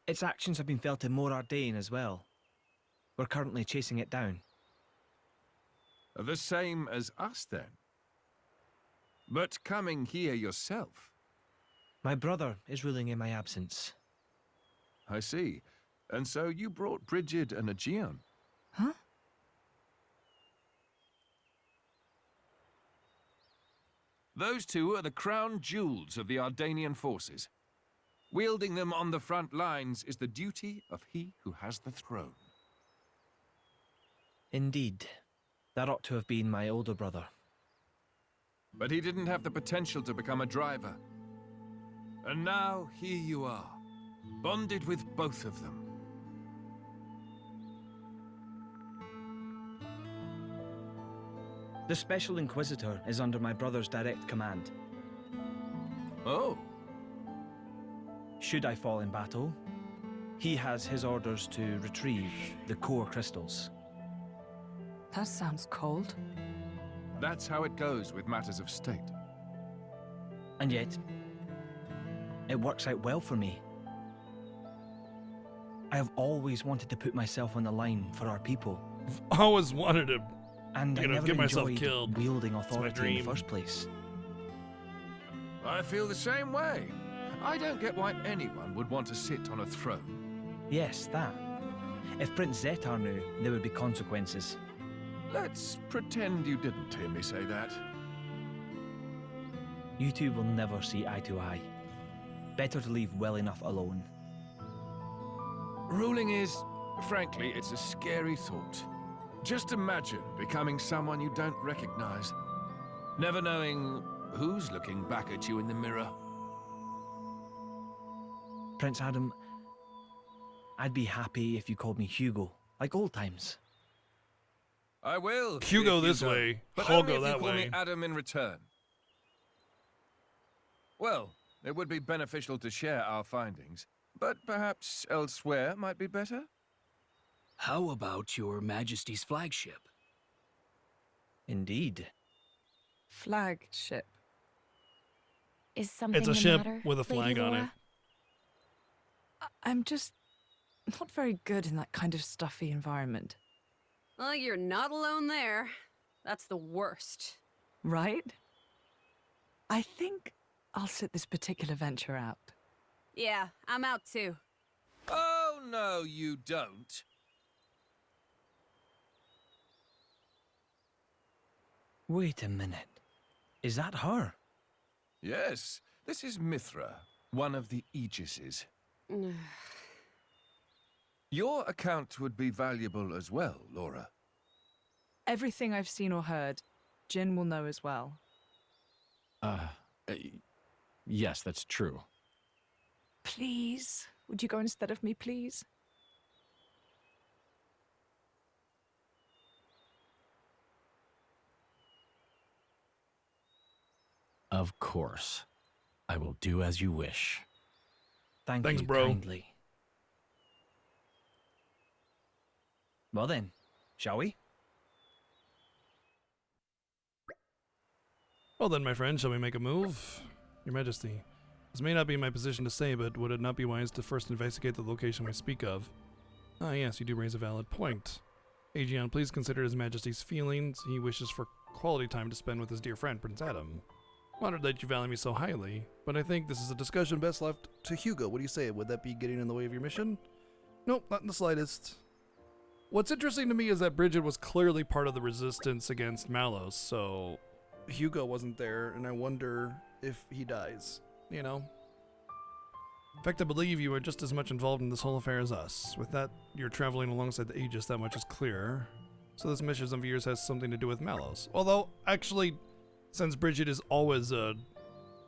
Its actions have been felt in Mor-Ardain as well. We're currently chasing it down. The same as us, then. But coming here yourself. My brother is ruling in my absence. I see. And so you brought Brigid and Aegeon. Huh? Those two are the crown jewels of the Ardanian forces. Wielding them on the front lines is the duty of he who has the throne. Indeed. That ought to have been my older brother. But he didn't have the potential to become a driver. And now, here you are, bonded with both of them. The Special Inquisitor is under my brother's direct command. Oh. Should I fall in battle, he has his orders to retrieve the core crystals. That sounds cold. That's how it goes with matters of state. And yet, it works out well for me. I have always wanted to put myself on the line for our people. I've always wanted to, And I never get myself enjoyed killed. wielding my authority in dream. the first place. I feel the same way. I don't get why anyone would want to sit on a throne. Yes, that. If Prince Zetar knew, there would be consequences. Let's pretend you didn't hear me say that. You two will never see eye to eye. Better to leave well enough alone. Ruling is, frankly, it's a scary thought. Just imagine becoming someone you don't recognize. Never knowing who's looking back at you in the mirror. Prince Adam, I'd be happy if you called me Hugo, like old times. I will. Hugo if this you don't. way, But only Holgo if that you call way. me Adam in return. Well, it would be beneficial to share our findings, but perhaps elsewhere might be better? How about your Majesty's flagship? Indeed. Flagship. Is something It's a the ship matter, with a flag Lady on it. Laura? I'm just not very good in that kind of stuffy environment. Well, you're not alone there. That's the worst. Right? I think I'll sit this particular venture out. Yeah, I'm out too. Oh, no, you don't. Wait a minute. Is that her? Yes, this is Mithra, one of the Aegises. Your account would be valuable as well, Laura. Everything I've seen or heard, Jin will know as well. Yes, that's true. Please? Would you go instead of me, please? Of course. I will do as you wish. Thanks, you bro. kindly. Well then, shall we? Well then, my friend, shall we make a move? Your Majesty, this may not be my position to say, but would it not be wise to first investigate the location we speak of? Ah yes, you do raise a valid point. Aegeon, please consider His Majesty's feelings. He wishes for quality time to spend with his dear friend, Prince Adam. I'm honored that you value me so highly, but I think this is a discussion best left to Hugo. What do you say? Would that be getting in the way of your mission? Nope, not in the slightest. What's interesting to me is that Bridget was clearly part of the resistance against Malos, so Hugo wasn't there, and I wonder if he dies, you know? In fact, I believe you are just as much involved in this whole affair as us. With that, you're traveling alongside the Aegis, that much is clear. So this mission of yours has something to do with Malos. Although, actually, since Bridget is always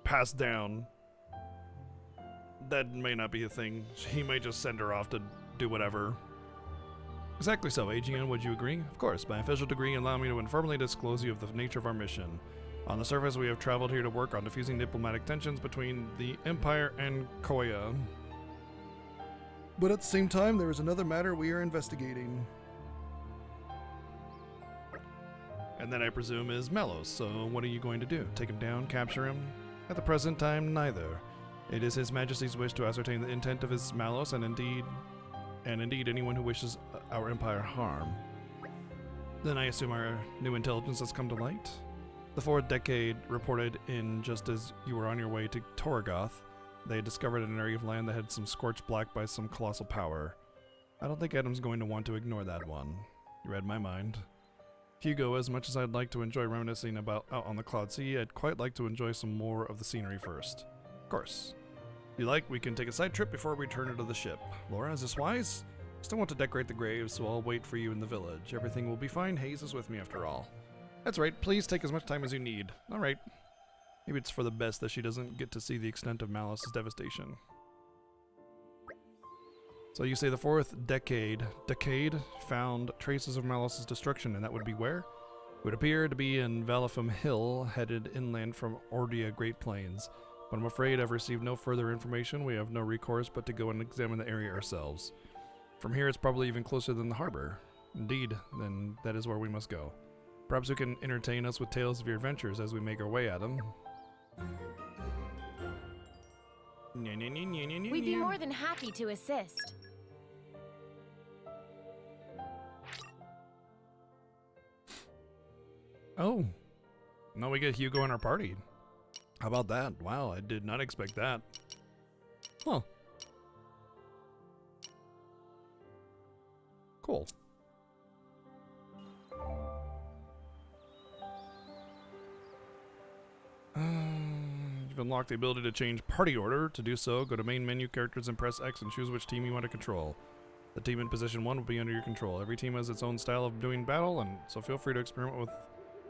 passed down, that may not be a thing. He may just send her off to do whatever. Exactly so, Aegeon, would you agree? Of course, by official degree, allow me to informally disclose you of the nature of our mission. On the surface, we have traveled here to work on diffusing diplomatic tensions between the Empire and Koya. But at the same time, there is another matter we are investigating. And that, I presume, is Malos, so what are you going to do? Take him down, capture him? At the present time, neither. It is His Majesty's wish to ascertain the intent of his Malos, and indeed anyone who wishes our Empire harm. Then I assume our new intelligence has come to light? The fourth decade reported in just as you were on your way to Torgoth. They discovered an area of land that had some scorched black by some colossal power. I don't think Adam's going to want to ignore that one. You read my mind. Hugo, as much as I'd like to enjoy reminiscing about out on the Cloud Sea, I'd quite like to enjoy some more of the scenery first. Of course. If you like, we can take a side trip before we return to the ship. Laura, is this wise? Still want to decorate the graves, so I'll wait for you in the village. Everything will be fine. Hayes is with me after all. That's right. Please take as much time as you need. All right. Maybe it's for the best that she doesn't get to see the extent of Malos' devastation. So you say the fourth decade found traces of Malos' destruction, and that would be where? It would appear to be in Valifum Hill, headed inland from Ordia Great Plains. But I'm afraid I've received no further information. We have no recourse but to go and examine the area ourselves. From here, it's probably even closer than the harbor. Indeed, then that is where we must go. Perhaps you can entertain us with tales of your adventures as we make our way, Adam. We'd be more than happy to assist. Oh, now we get Hugo in our party. How about that? Wow, I did not expect that. Huh. Cool. You've unlocked the ability to change party order. To do so, go to main menu, characters, and press X and choose which team you want to control. The team in position 1 will be under your control. Every team has its own style of doing battle, and so feel free to experiment with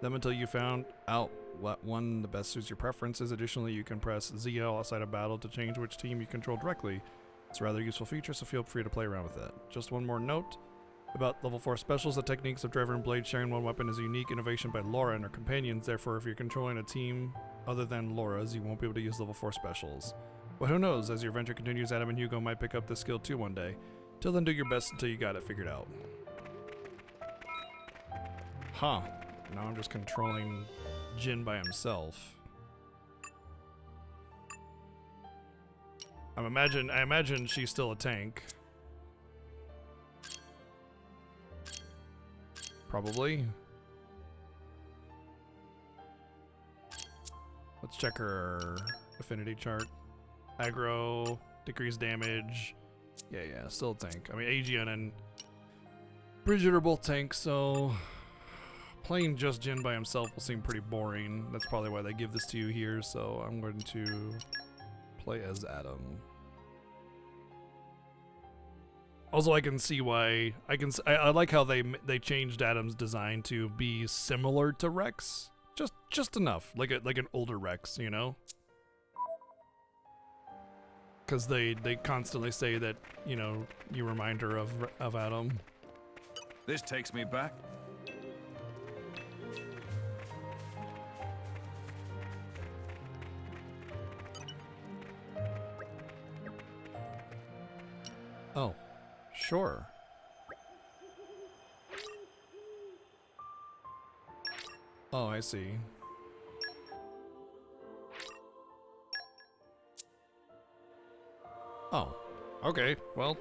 them until you found out what one the best suits your preferences. Additionally, you can press ZL outside of battle to change which team you control directly. It's a rather useful feature, so feel free to play around with it. Just one more note about level 4 specials. The techniques of Driver and Blade sharing one weapon is a unique innovation by Laura and her companions. Therefore, if you're controlling a team other than Laura's, you won't be able to use level 4 specials. But who knows, as your adventure continues, Adam and Hugo might pick up this skill too one day. Till then, do your best until you got it figured out. Huh. Now I'm just controlling Jin by himself. I imagine she's still a tank. Probably. Let's check her affinity chart. Aggro, decrease damage. Yeah, still a tank. I mean, Aegeon and Bridget are both tanks, so playing just Jin by himself will seem pretty boring. That's probably why they give this to you here, so I'm going to play as Adam. Also, I can see why I like how they changed Adam's design to be similar to Rex, just enough, like an older Rex, you know. Because they constantly say that, you know, you remind her of Adam. This takes me back. Oh, sure. Oh, I see. Oh, okay, well.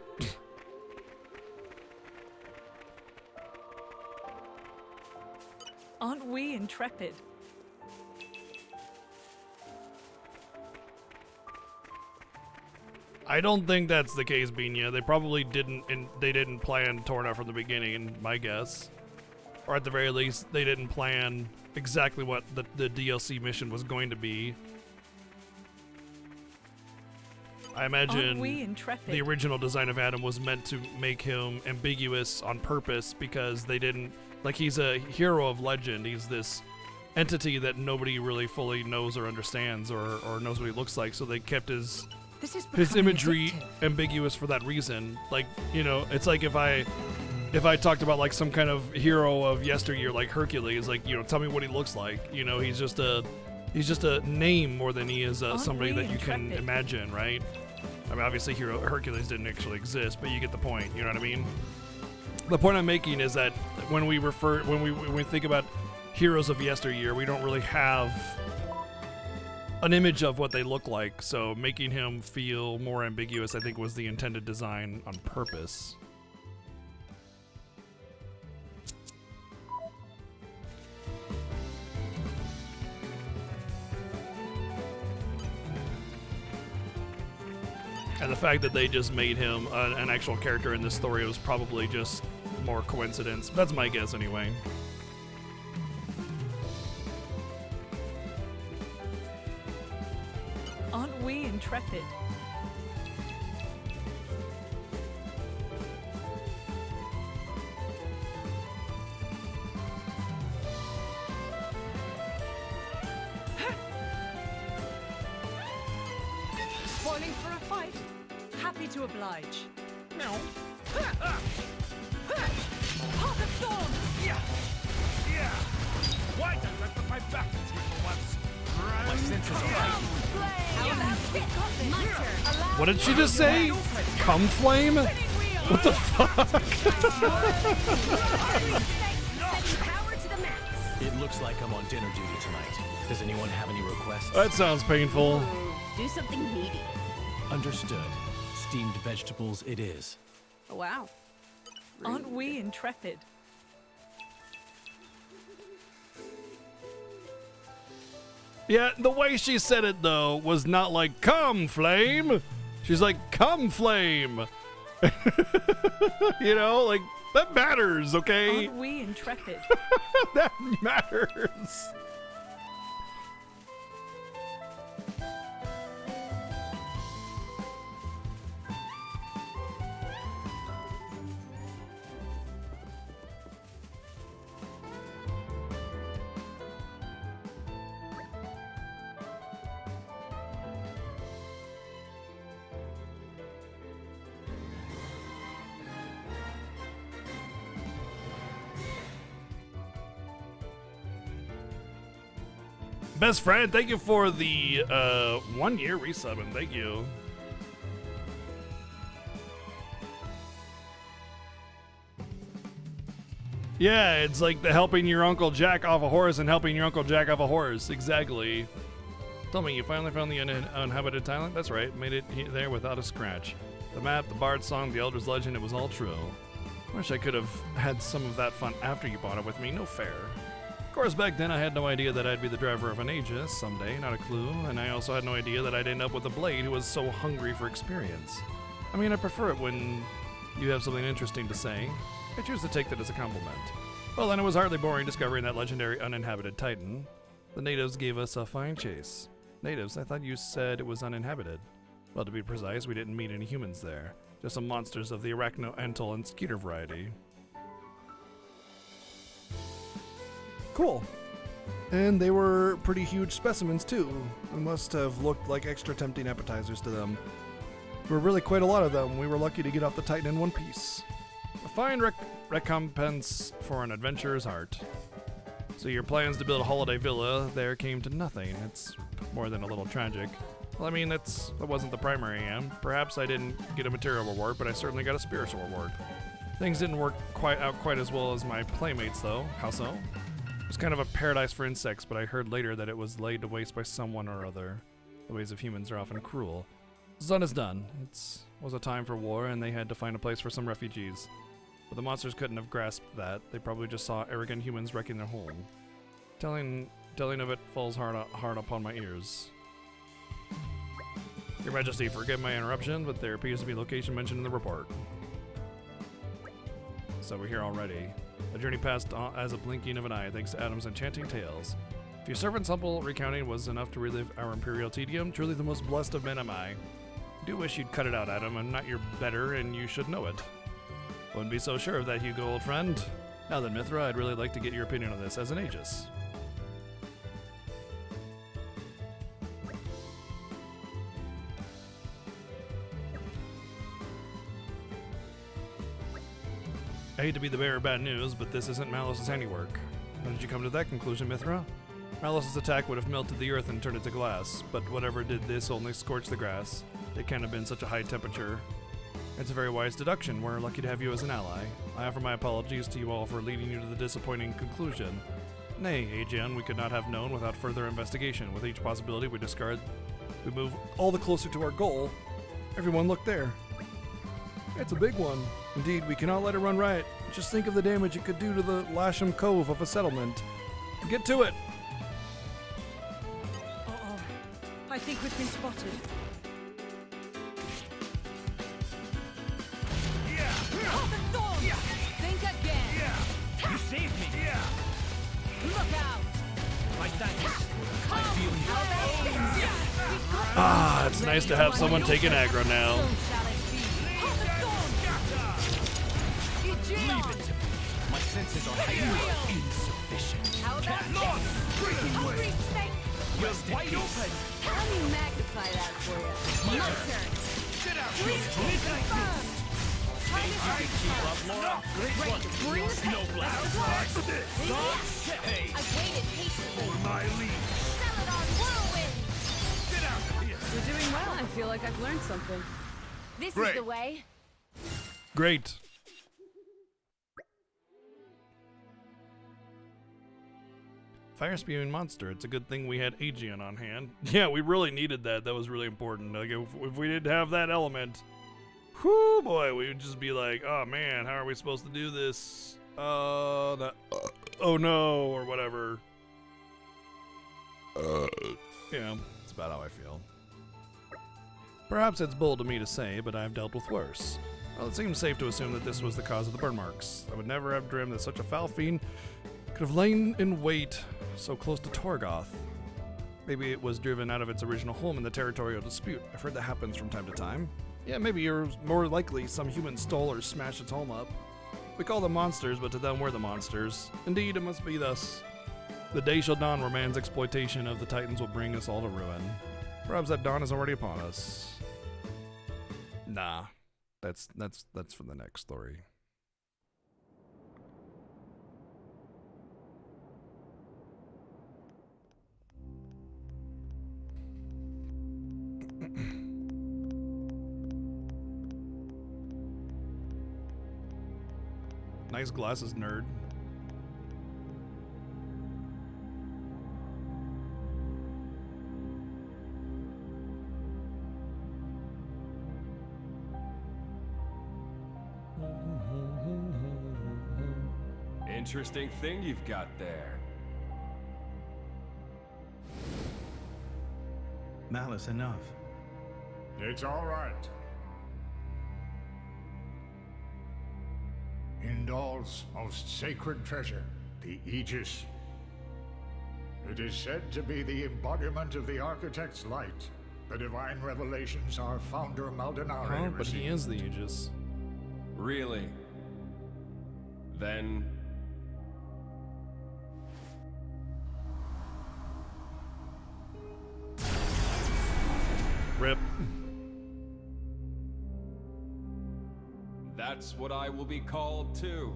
Aren't we intrepid? I don't think that's the case, Binya. They probably didn't plan Torna from the beginning, my guess. Or at the very least, they didn't plan exactly what the DLC mission was going to be. I imagine the original design of Adam was meant to make him ambiguous on purpose because they didn't, like, he's a hero of legend. He's this entity that nobody really fully knows or understands or knows what he looks like, so they kept his imagery ambiguous for that reason. Like, you know, it's like if I talked about like some kind of hero of yesteryear like Hercules, like, you know, tell me what he looks like. You know, he's just a name more than he is somebody that you can imagine, right? I mean, obviously Hercules didn't actually exist, but you get the point, you know what I mean? The point I'm making is that when we think about heroes of yesteryear, we don't really have an image of what they look like, so making him feel more ambiguous, I think, was the intended design on purpose. And the fact that they just made him an actual character in this story was probably just more coincidence. That's my guess anyway. Aren't we intrepid? Spoiling for a fight? Happy to oblige. No. Heart of Thorns! Yeah! Yeah! Why don't I put my back to you for once? My senses are heightened. What did she just say? Cum flame? What the fuck? It looks like I'm on dinner duty tonight. Does anyone have any requests? That sounds painful. Do something meaty. Understood. Steamed vegetables it is. Oh, wow. Aren't we intrepid? Yeah, the way she said it, though, was not like, come, flame. She's like, come, flame. You know, like, that matters, okay? Aren't we intrepid? That matters. Best friend, thank you for the 1 year resubbing. Thank you. Yeah, it's like the helping your Uncle Jack off a horse and helping your Uncle Jack off a horse. Exactly. Tell me, you finally found the uninhabited island? That's right, made it there without a scratch. The map, the bard song, the elder's legend, it was all true. Wish I could have had some of that fun after you bought it with me, no fair. Of course, back then I had no idea that I'd be the driver of an Aegis someday, not a clue, and I also had no idea that I'd end up with a blade who was so hungry for experience. I mean, I prefer it when you have something interesting to say. I choose to take that as a compliment. Well, then it was hardly boring discovering that legendary uninhabited Titan. The natives gave us a fine chase. Natives? I thought you said it was uninhabited. Well, to be precise, we didn't meet any humans there. Just some monsters of the arachno-ental and skeeter variety. Cool. And they were pretty huge specimens, too. They must have looked like extra tempting appetizers to them. There were really quite a lot of them. We were lucky to get off the Titan in one piece. A fine recompense for an adventurer's heart. So your plans to build a holiday villa there came to nothing. It's more than a little tragic. Well, I mean, that wasn't the primary aim. Perhaps I didn't get a material reward, but I certainly got a spiritual reward. Things didn't work quite as well as my playmates, though. How so? It was kind of a paradise for insects, but I heard later that it was laid to waste by someone or other. The ways of humans are often cruel. Done is done. It was a time for war, and they had to find a place for some refugees. But the monsters couldn't have grasped that. They probably just saw arrogant humans wrecking their home. Telling of it falls hard upon my ears. Your Majesty, forgive my interruption, but there appears to be a location mentioned in the report. So we're here already. The journey passed as a blinking of an eye, thanks to Adam's enchanting tales. If your servant's humble recounting was enough to relive our imperial tedium, truly the most blessed of men am I. I do wish you'd cut it out, Adam. I'm not your better, and you should know it. Wouldn't be so sure of that, Hugo, old friend. Now then, Mithra, I'd really like to get your opinion on this as an Aegis. I hate to be the bearer of bad news, but this isn't Malice's handiwork. How did you come to that conclusion, Mithra? Malice's attack would have melted the earth and turned it to glass, but whatever did this only scorched the grass. It can't have been such a high temperature. It's a very wise deduction. We're lucky to have you as an ally. I offer my apologies to you all for leading you to the disappointing conclusion. Nay, Aegeon, we could not have known without further investigation. With each possibility we discard, we move all the closer to our goal. Everyone look there. It's a big one. Indeed, we cannot let it run riot. Just think of the damage it could do to the Lasham Cove of a settlement. Get to it! Uh-oh. I think we've been spotted. Hold the thorns! Think again! You saved me! Look out! My thanks. I feel Ah, it's nice to have someone taking aggro now. Leave it to me. My senses are highly insufficient. How about this? Hungry snake! You're wide open. Let me magnify that for you. My turn. Get out Please confirm. I keep up, Laura. Great work. Bring the No blast. Hey. I waited patiently. On my lead. Celadon whirlwind. Get out of here. You're doing well. I feel like I've learned something. This Great. is the way. Great. Fire spewing monster. It's a good thing we had Aegeon on hand. Yeah, we really needed that. That was really important. Like if we didn't have that element, whoo boy, we would just be like, oh man, how are we supposed to do this? Oh no, or whatever. Yeah, that's about how I feel. Perhaps it's bold of me to say, but I've dealt with worse. Well, it seems safe to assume that this was the cause of the burn marks. I would never have dreamed that such a foul fiend could have lain in wait so close to Torgoth. Maybe it was driven out of its original home in the territorial dispute. I've heard that happens from time to time. Yeah, maybe you're more likely some human stole or smashed its home up. We call them monsters, but to them we're the monsters. Indeed, it must be thus. The day shall dawn where man's exploitation of the Titans will bring us all to ruin. Perhaps that dawn is already upon us. Nah, that's for the next story. Nice glasses, nerd. Interesting thing you've got there. Malice, enough. It's all right. Indal's most sacred treasure, the Aegis. It is said to be the embodiment of the Architect's light. The divine revelations our founder Maldonare Oh, but he is the Aegis. Really? Then... Rip. That's what I will be called too.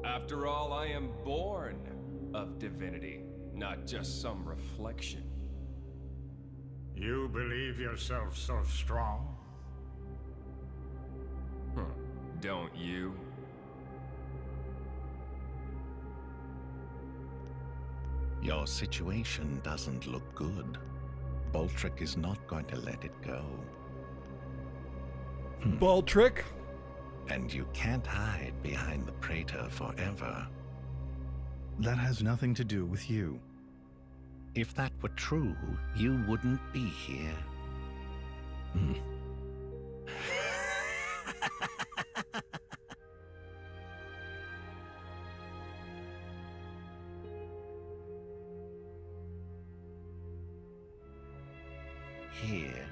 After all, I am born of divinity, not just some reflection. You believe yourself so strong? Don't you? Your situation doesn't look good. Boltrick is not going to let it go. Boltrick? And you can't hide behind the Praetor forever. That has nothing to do with you. If that were true, you wouldn't be here. Here.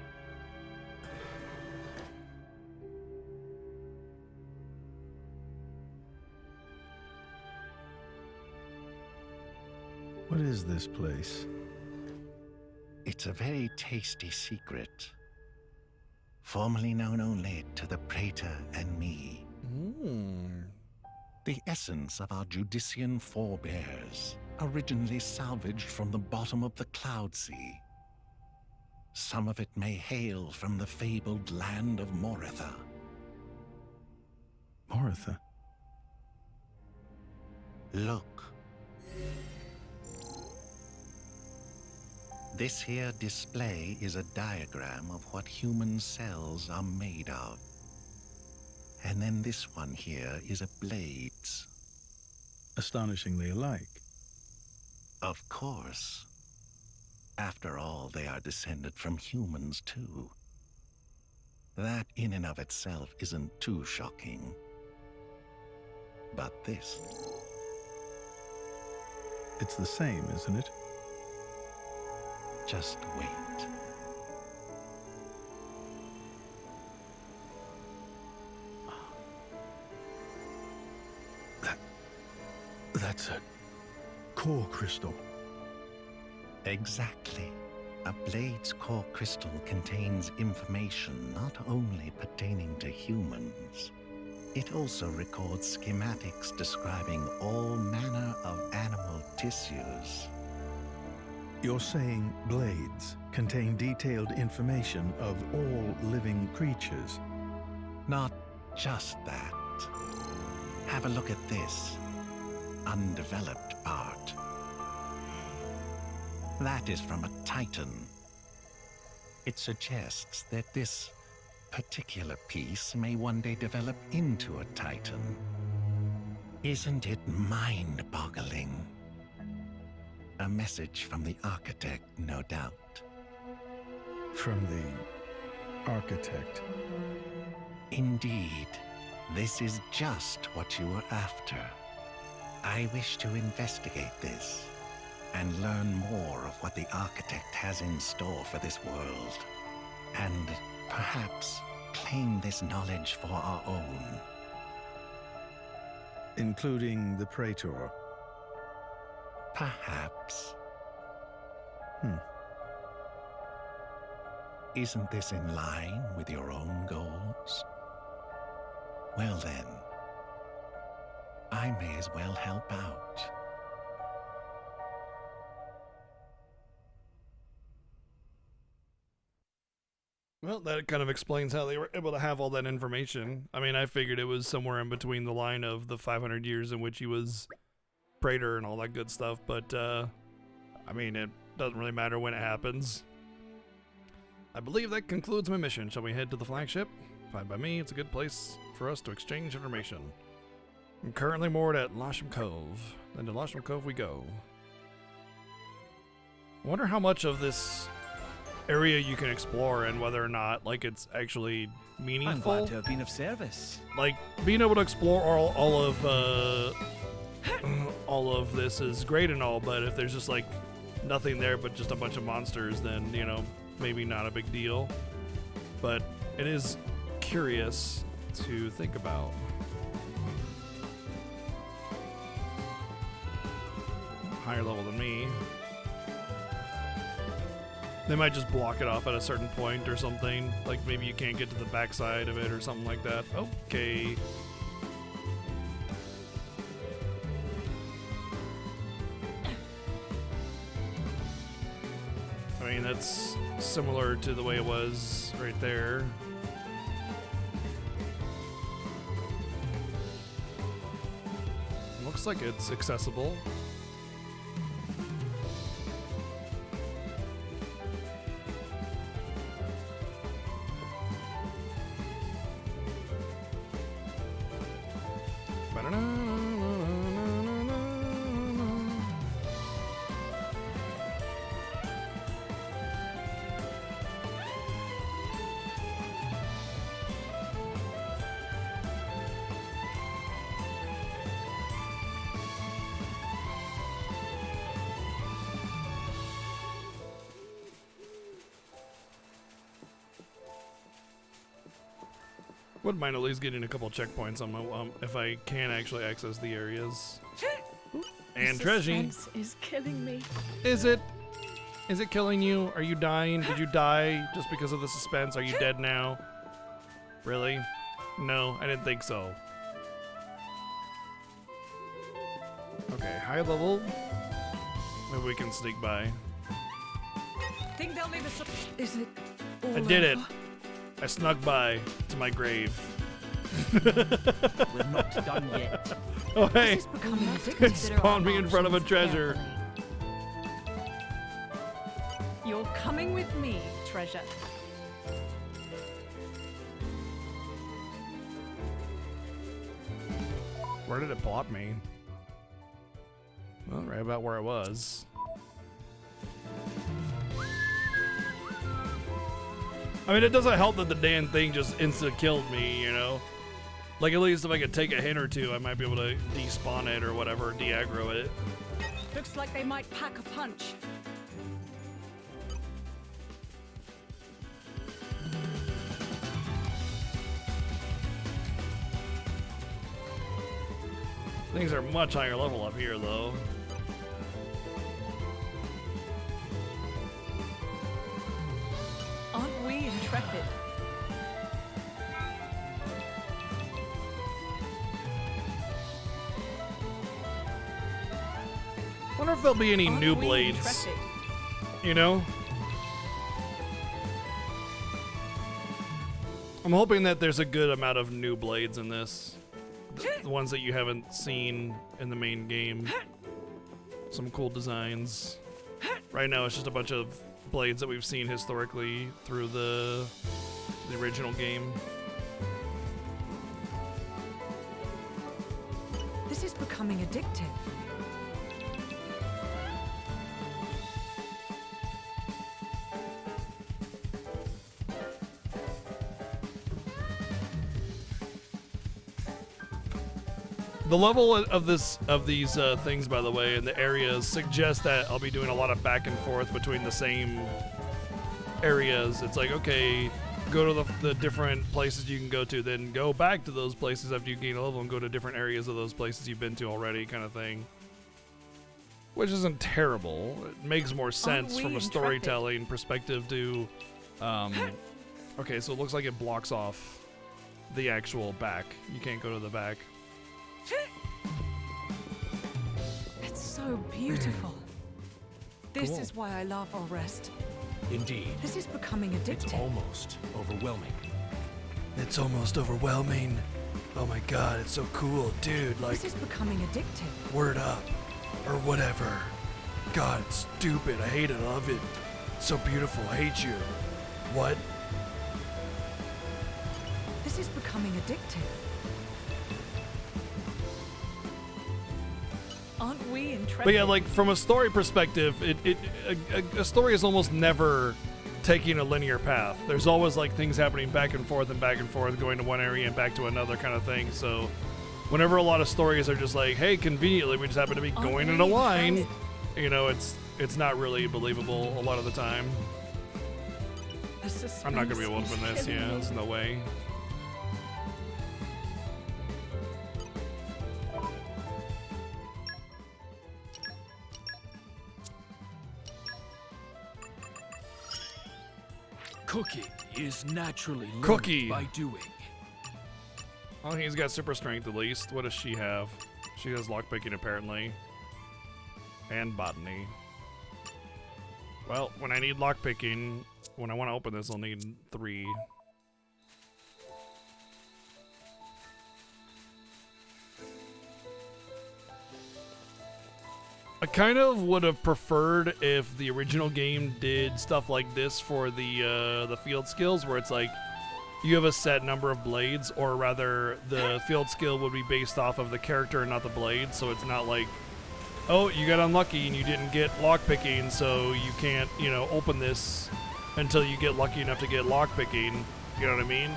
What is this place? It's a very tasty secret. Formerly known only to the Praetor and me. The essence of our Judician forebears, originally salvaged from the bottom of the Cloud Sea. Some of it may hail from the fabled land of Moritha. Moritha? Look. This here display is a diagram of what human cells are made of. And then this one here is a blade's. Astonishingly alike. Of course. After all, they are descended from humans too. That in and of itself isn't too shocking. But this... It's the same, isn't it? Just wait. That's a core crystal. Exactly. A blade's core crystal contains information not only pertaining to humans. It also records schematics describing all manner of animal tissues. You're saying blades contain detailed information of all living creatures? Not just that. Have a look at this undeveloped part. That is from a Titan. It suggests that this particular piece may one day develop into a Titan. Isn't it mind-boggling? A message from the architect, no doubt. From the architect? Indeed. This is just what you were after. I wish to investigate this and learn more of what the architect has in store for this world, and perhaps claim this knowledge for our own. Including the Praetor? Perhaps. Isn't this in line with your own goals? Well then, I may as well help out. Well, that kind of explains how they were able to have all that information. I mean, I figured it was somewhere in between the line of the 500 years in which he was Praetor and all that good stuff, but, I mean, it doesn't really matter when it happens. I believe that concludes my mission. Shall we head to the flagship? Fine by me, it's a good place for us to exchange information. I'm currently moored at Lasham Cove. Then to Lasham Cove we go. I wonder how much of this area you can explore and whether or not, like, it's actually meaningful. I'm glad to have been of service. Like, being able to explore all of this is great and all, but if there's just, like, nothing there but just a bunch of monsters, then, you know, maybe not a big deal. But it is curious to think about. Higher level than me. They might just block it off at a certain point or something. Like maybe you can't get to the backside of it or something like that. Okay. I mean, that's similar to the way it was right there. Looks like it's accessible. Wouldn't mind at least getting a couple checkpoints on my if I can actually access the areas. And Treasure. Suspense is killing me. Is it? Is it killing you? Are you dying? Did you die just because of the suspense? Are you dead now? Really? No, I didn't think so. Okay, high level. Maybe we can sneak by. Think they'll leave us. Is it? I did it. I snuck by to my grave. We're not done yet. Oh hey! This is becoming addictive. It spawned me in front of a treasure. You're coming with me, treasure. Where did it plop me? Well, right about where I was. I mean, it doesn't help that the damn thing just insta-killed me, you know? Like, at least if I could take a hit or two, I might be able to despawn it or whatever, de-aggro it. Looks like they might pack a punch. Things are much higher level up here, though. Aren't we intrepid? Wonder if there'll be any Aren't new we blades. intrepid? You know? I'm hoping that there's a good amount of new blades in this. The ones that you haven't seen in the main game. Some cool designs. Right now it's just a bunch of blades that we've seen historically through the original game. This is becoming addictive. The level of these things, by the way, and the areas suggest that I'll be doing a lot of back and forth between the same areas. It's like, okay, go to the different places you can go to, then go back to those places after you gain a level and go to different areas of those places you've been to already, kind of thing. Which isn't terrible. It makes more sense from a storytelling perspective to... okay, so it looks like it blocks off the actual back. You can't go to the back. It's so beautiful. This Cool. is why I love Orest. Indeed. This is becoming addictive. It's almost overwhelming. It's almost overwhelming. Oh my god, it's so cool, dude. Like, This is becoming addictive. word up. Or whatever. God, it's stupid. I hate it. I love it. It's so beautiful. I hate you. What? This is becoming addictive. Aren't we intrepid? But yeah, like from a story perspective, a story is almost never taking a linear path. There's always like things happening back and forth, going to one area and back to another kind of thing. So whenever a lot of stories are just like, hey, conveniently we just happen to be going in a line, you know, it's not really believable a lot of the time. I'm not gonna be able to open this. Yeah, there's no way. Cooking is naturally learned Cookie. by doing. Oh, he's got super strength at least. What does she have? She has lockpicking apparently. And botany. Well, when I need lockpicking, when I want to open this, I'll need 3. I kind of would have preferred if the original game did stuff like this for the field skills, where it's like you have a set number of blades, or rather the field skill would be based off of the character and not the blade, so it's not like, oh, you got unlucky and you didn't get lockpicking, so you can't, you know, open this until you get lucky enough to get lockpicking. You know what I mean?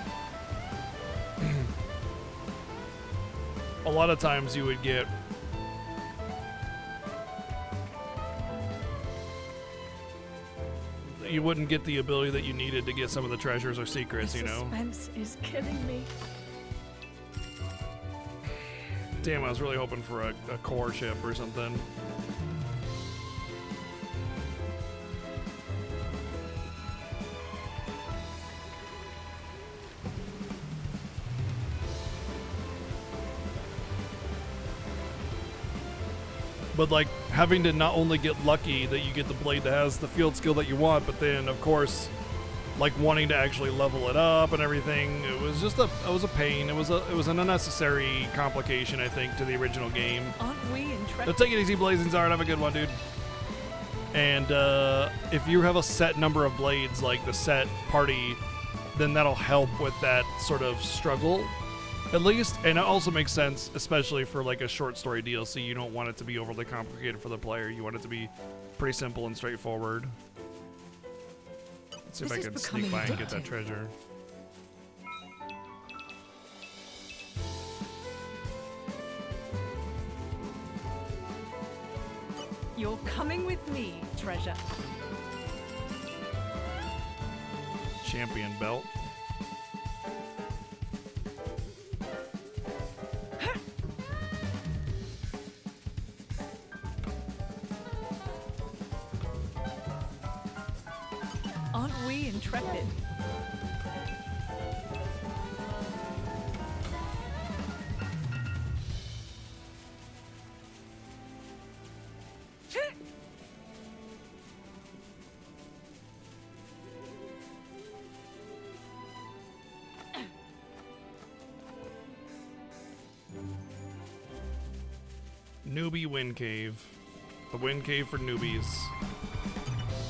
A lot of times you would get... You wouldn't get the ability that you needed to get some of the treasures or secrets, you know? Suspense is killing me. Damn, I was really hoping for a core ship or something. But like having to not only get lucky that you get the blade that has the field skill that you want, but then of course like wanting to actually level it up and everything, it was just it was a pain. It was an unnecessary complication, I think, to the original game. Aren't we intrepid? So take it easy, Blazing Zard. Have a good one, dude. And if you have a set number of blades, like the set party, then that'll help with that sort of struggle, at least. And it also makes sense, especially for like a short story DLC. You don't want it to be overly complicated for the player. You want it to be pretty simple and straightforward. Let's see if I can sneak by and get that treasure. You're coming with me, treasure. Champion belt. Aren't we intrepid? Newbie Wind Cave. The Wind Cave for newbies.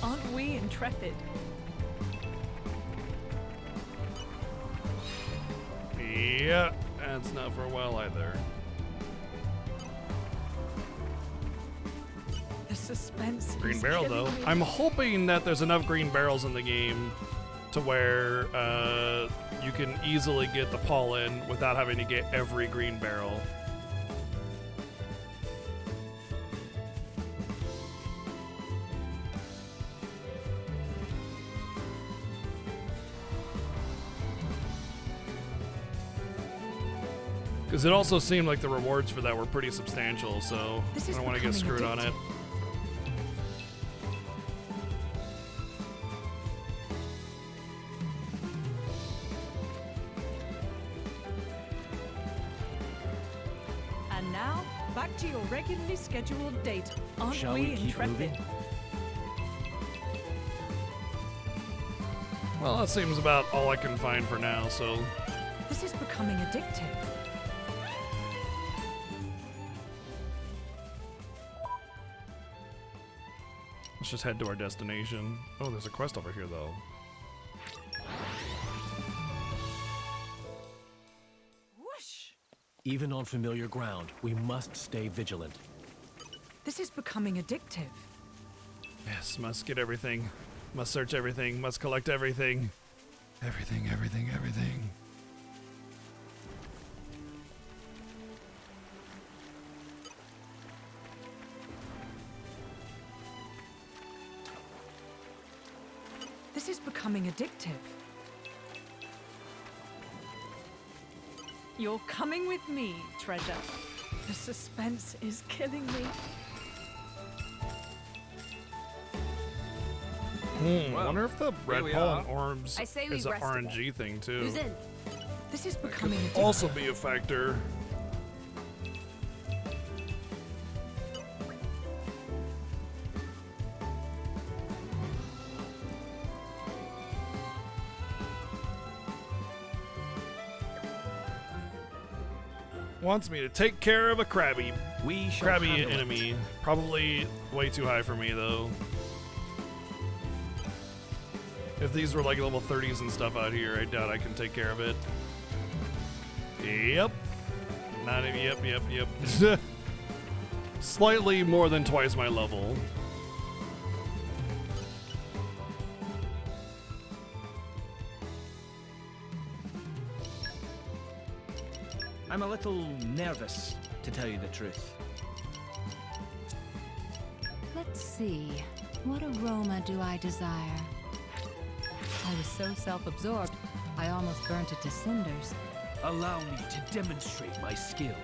Aren't we intrepid? Yeah, that's not for a while either. The suspense. Green is barrel killing though. me. I'm hoping that there's enough green barrels in the game to where you can easily get the pollen without having to get every green barrel. Because it also seemed like the rewards for that were pretty substantial, so I don't want to get screwed on it. And now, back to your regularly scheduled date. Aren't Shall we we keep intrepid? moving? Well, that seems about all I can find for now, so This is becoming addictive. let's just head to our destination. Oh, there's a quest over here, though. Even on familiar ground, we must stay vigilant. This is becoming addictive. Yes, must get everything. Must search everything. Must collect everything. Everything, everything, everything. This is becoming addictive. You're coming with me, treasure. The suspense is killing me. I wonder if the red we pollen are. orbs I say we is a rest a bit. RNG thing too. Who's in? This is Could becoming addictive. also be a factor. Wants me to take care of a crabby handle it. enemy. Probably way too high for me though. If these were like level 30s and stuff out here, I doubt I can take care of it. Yep. Not even, yep. Slightly more than twice my level. I'm a little nervous, to tell you the truth. Let's see. What aroma do I desire? I was so self-absorbed, I almost burnt it to cinders. Allow me to demonstrate my skill.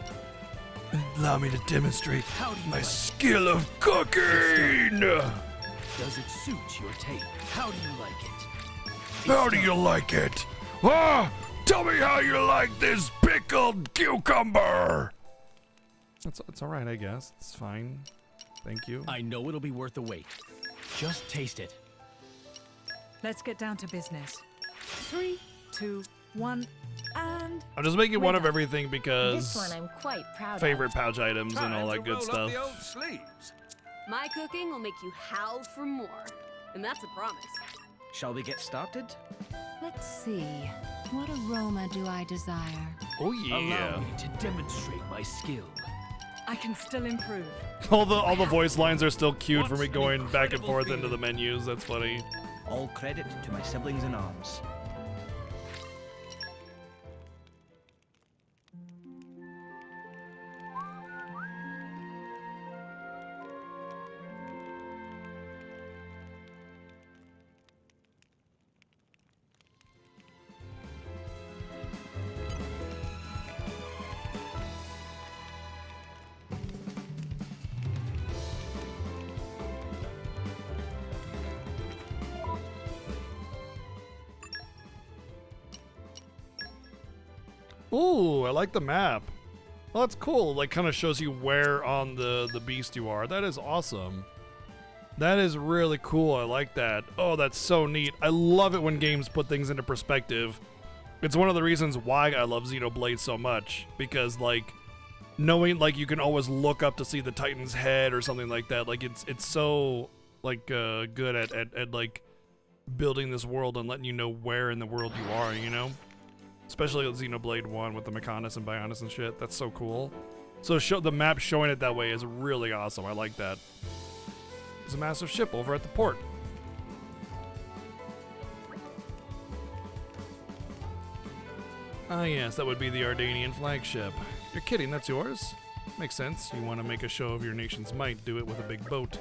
Allow me to demonstrate How do you my like it? skill of cooking. Does it suit your taste? How do you like it? How do you like it? Ah! Tell me how you like this pickled cucumber. It's all right, I guess. It's fine. Thank you. I know it'll be worth the wait. Just taste it. Let's get down to business. 3, 2, 1, and... I'm just making one of Wait up. everything This because one I'm quite proud favorite pouch items and all that good stuff. My cooking will make you howl for more. And that's a promise. Shall we get started? Let's see. What aroma do I desire? Oh Allow yeah. me to demonstrate my skill. I can still improve. All the voice lines are still cued for me What's an going back and incredible forth into feeling? the menus. That's funny. All credit to my siblings in arms. Ooh, I like the map. Well, that's cool. Like, kind of shows you where on the beast you are. That is awesome. That is really cool. I like that. Oh, that's so neat. I love it when games put things into perspective. It's one of the reasons why I love Xenoblade so much. Because, like, knowing, like, you can always look up to see the Titan's head or something like that. Like, it's so, like, good at, like, building this world and letting you know where in the world you are, you know? Especially with Xenoblade 1 with the Mechonis and Bionis and shit. That's so cool. So the map showing it that way is really awesome. I like that. There's a massive ship over at the port. Ah yes, that would be the Ardanian flagship. You're kidding, that's yours? Makes sense. You want to make a show of your nation's might, do it with a big boat.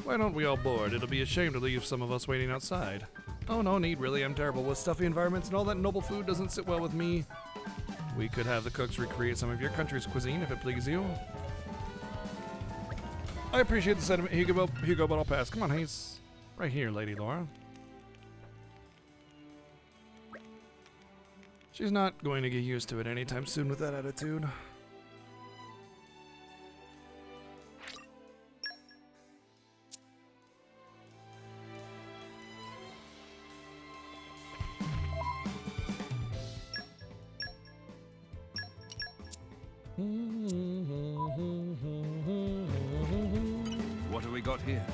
Why don't we all board? It'll be a shame to leave some of us waiting outside. Oh, no need, really. I'm terrible with stuffy environments, and all that noble food doesn't sit well with me. We could have the cooks recreate some of your country's cuisine, if it pleases you. I appreciate the sentiment, Hugo, but I'll pass. Come on, Hayes. Right here, Lady Laura. She's not going to get used to it anytime soon with that attitude. What have we got here?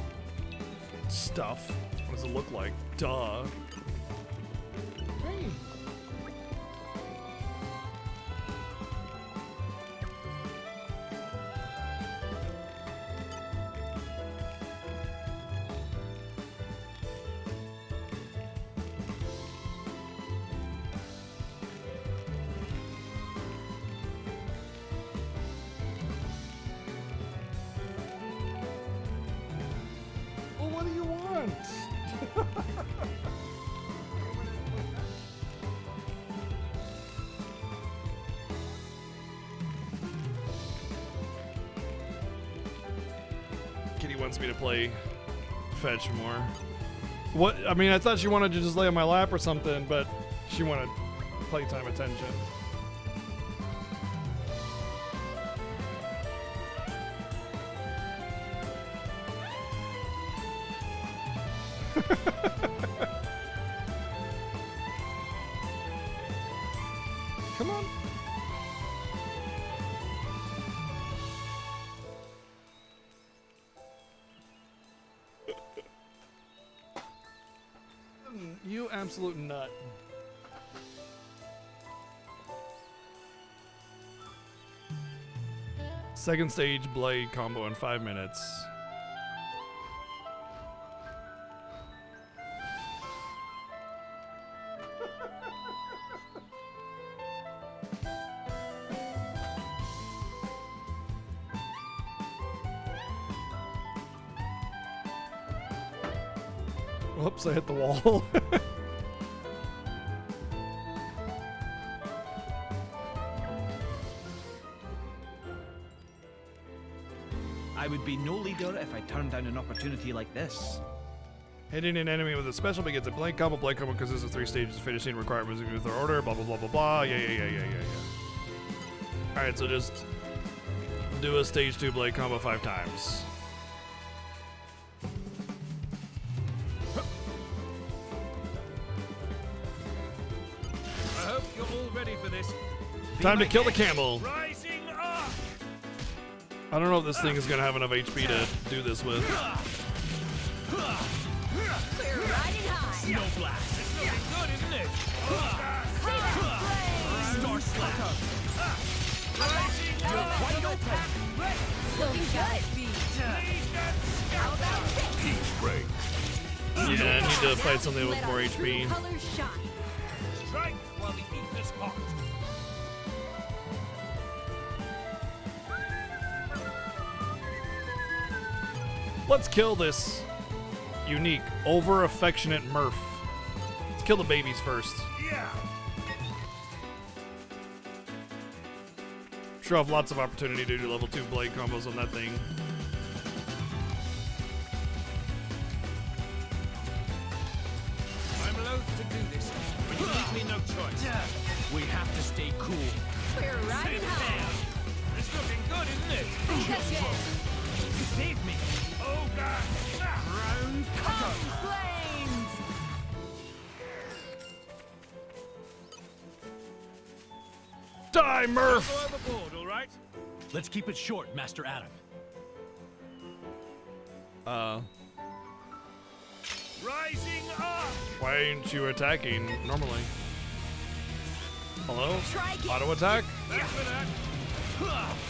Stuff. What does it look like? Duh. Hey. Well, what do you want? Kitty wants me to play fetch more. What? I mean, I thought she wanted to just lay on my lap or something, but she wanted playtime attention. Come on. You absolute nut. Second stage blade combo in 5 minutes. Whoops, I hit the wall. I would be no leader if I turned down an opportunity like this. Hitting an enemy with a special begins a blade combo because this is 3 stages. Finishing requirements in their order. Blah blah blah blah blah. Yeah. All right, so just do a stage 2 blade combo 5 times. I hope you're all ready for this. Time to kill the camel. Rising up! I don't know if this thing is gonna have enough HP to do this with. We're riding high. Snow blast. It's looking good, isn't it? Star slash. Rising up! Wide open. Looking good. How about this? Heat break. Yeah, I need to fight something with more HP. Colors shine. Strike while the ether's hot. Let's kill this unique, over-affectionate Murph. Let's kill the babies first. Yeah. Sure, I'll have lots of opportunity to do level 2 blade combos on that thing. I'm loath to do this, but you leave me no choice. We have to stay cool. We're riding high. It's looking good, isn't it? Catch it. You saved me. Oh, God. Round cutter. Flames. Die, Murph! Go overboard, all right? Let's keep it short, Master Adam. Rising up! Why ain't you attacking normally? Hello? Try again. Auto attack? Thanks for that.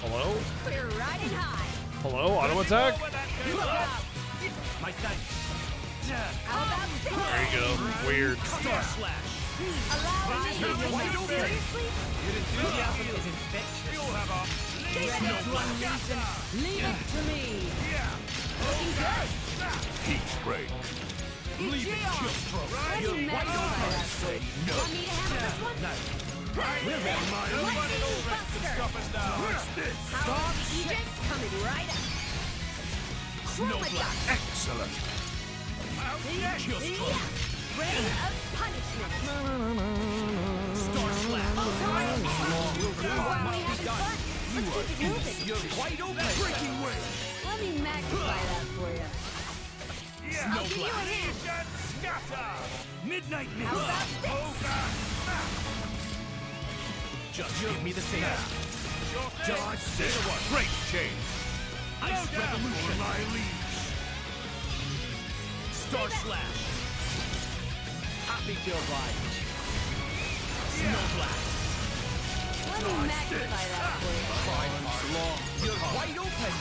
Hello? We're riding high. Hello? Auto attack? Look out. My thanks. How about this? There you go. Weird. Star slash. Allow me to Wide open. seriously? Enthusiasm is infectious. You'll have a Leave it to me. Looking good. heat break. Leave it, EGR. chill stroke. You're wide open. No. Want me to handle this one? We're ready. Lightning Buster. Stop us now. How about Aegis coming right up? Chroma dot. Excellent. Chill Yeah. stroke. Ray of punishment. Star slash. While we having fun, let's keep it moving. You're wide open. Breaking wave. Let me magnify that for you. I'll give you a hand. Midnight How mist. about this? Just give me the same. Dodge this. Great change. Ice revolution. My leaves. Star slash. Happy to oblige. Snow blast. Let me magnify that for you. You're wide open.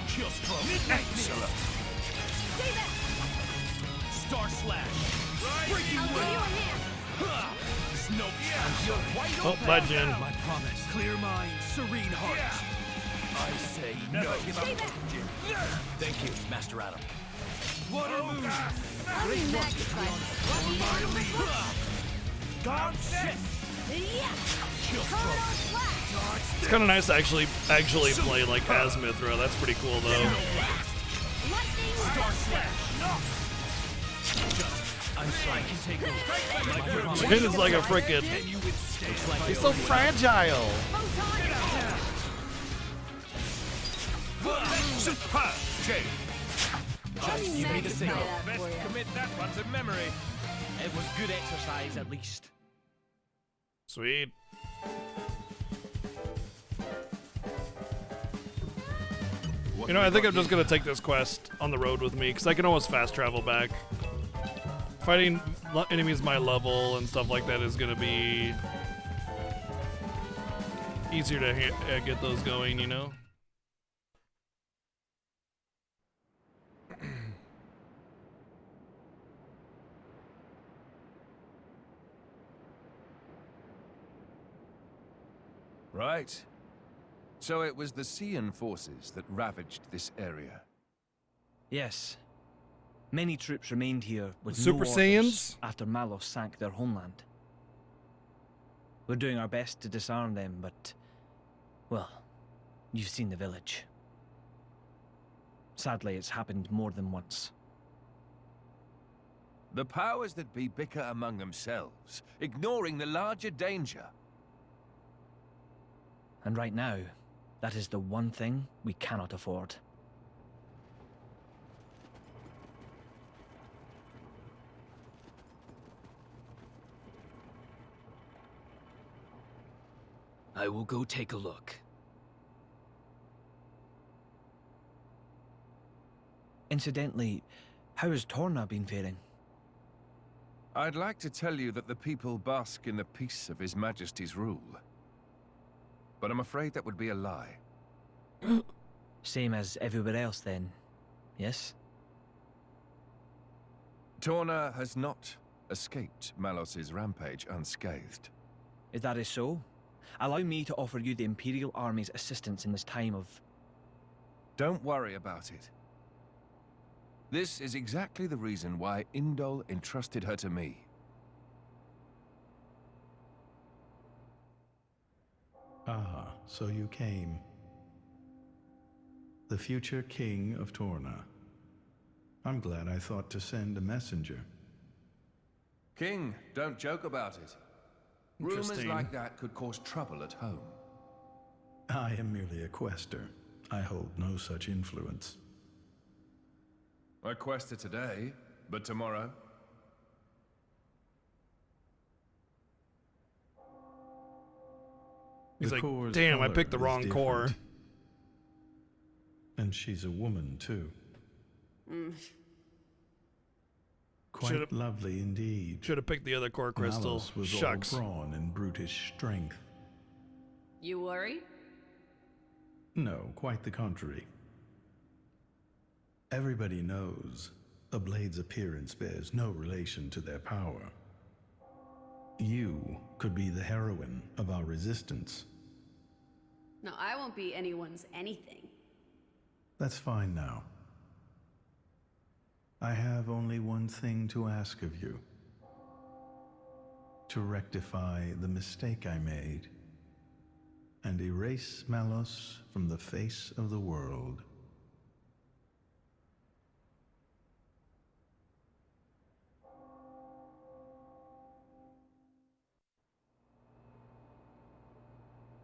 Chill stroke. Excellent. Stay back. Star slash. Breaking I'll give you a wave. hand. Snow blast. You're wide Oh, open. legend. My promise. Clear mind, serene heart. I say no. Stay back. Thank you, Master Adam. Water moves. Let me magnify that. Want me to handle this one? God shit. Yeah. Chill Chrono stroke. Flash. It's kind of nice to actually play like as Mithra. That's pretty cool though. Lightning Star Buster. slash. I'm sorry, I can take over. My promise. Jin is like a frickin'. Can you withstand? Looks like He's so fragile. Superb change. Let me Give me the magnify signal. that Best for you. commit that one to memory. It was good exercise, at least. Sweet. You know, I think I'm just gonna take this quest on the road with me because I can always fast travel back. fighting enemies my level and stuff like that is gonna be easier to get those going, you know? Right. So it was the Sion forces that ravaged this area. Yes. Many troops remained here with Super no orders Saiyans? after Malos sank their homeland. We're doing our best to disarm them, but, well, you've seen the village. Sadly, it's happened more than once. The powers that be bicker among themselves, ignoring the larger danger. And right now, that is the one thing we cannot afford. I will go take a look. Incidentally, how has Torna been faring? I'd like to tell you that the people bask in the peace of His Majesty's rule. But I'm afraid that would be a lie. Same as everywhere else then, yes? Torna has not escaped Malos's rampage unscathed. If that is so, allow me to offer you the Imperial Army's assistance in this time of... Don't worry about it. This is exactly the reason why Indol entrusted her to me. Ah, so you came. The future king of Torna. I'm glad I thought to send a messenger. King, don't joke about it. Rumors Interesting. like that could cause trouble at home. I am merely a quester. I hold no such influence. I quested today, but tomorrow? He's The like, core's damn, I color picked the is wrong core. different. And she's a woman, too. Quite Should've- lovely indeed. Should have picked the other core crystal. Malos was Shucks. all brawn and brutish strength. You worried? No, quite the contrary. Everybody knows a blade's appearance bears no relation to their power. You could be the heroine of our resistance. No, I won't be anyone's anything. That's fine now. I have only one thing to ask of you. To rectify the mistake I made and erase Malos from the face of the world.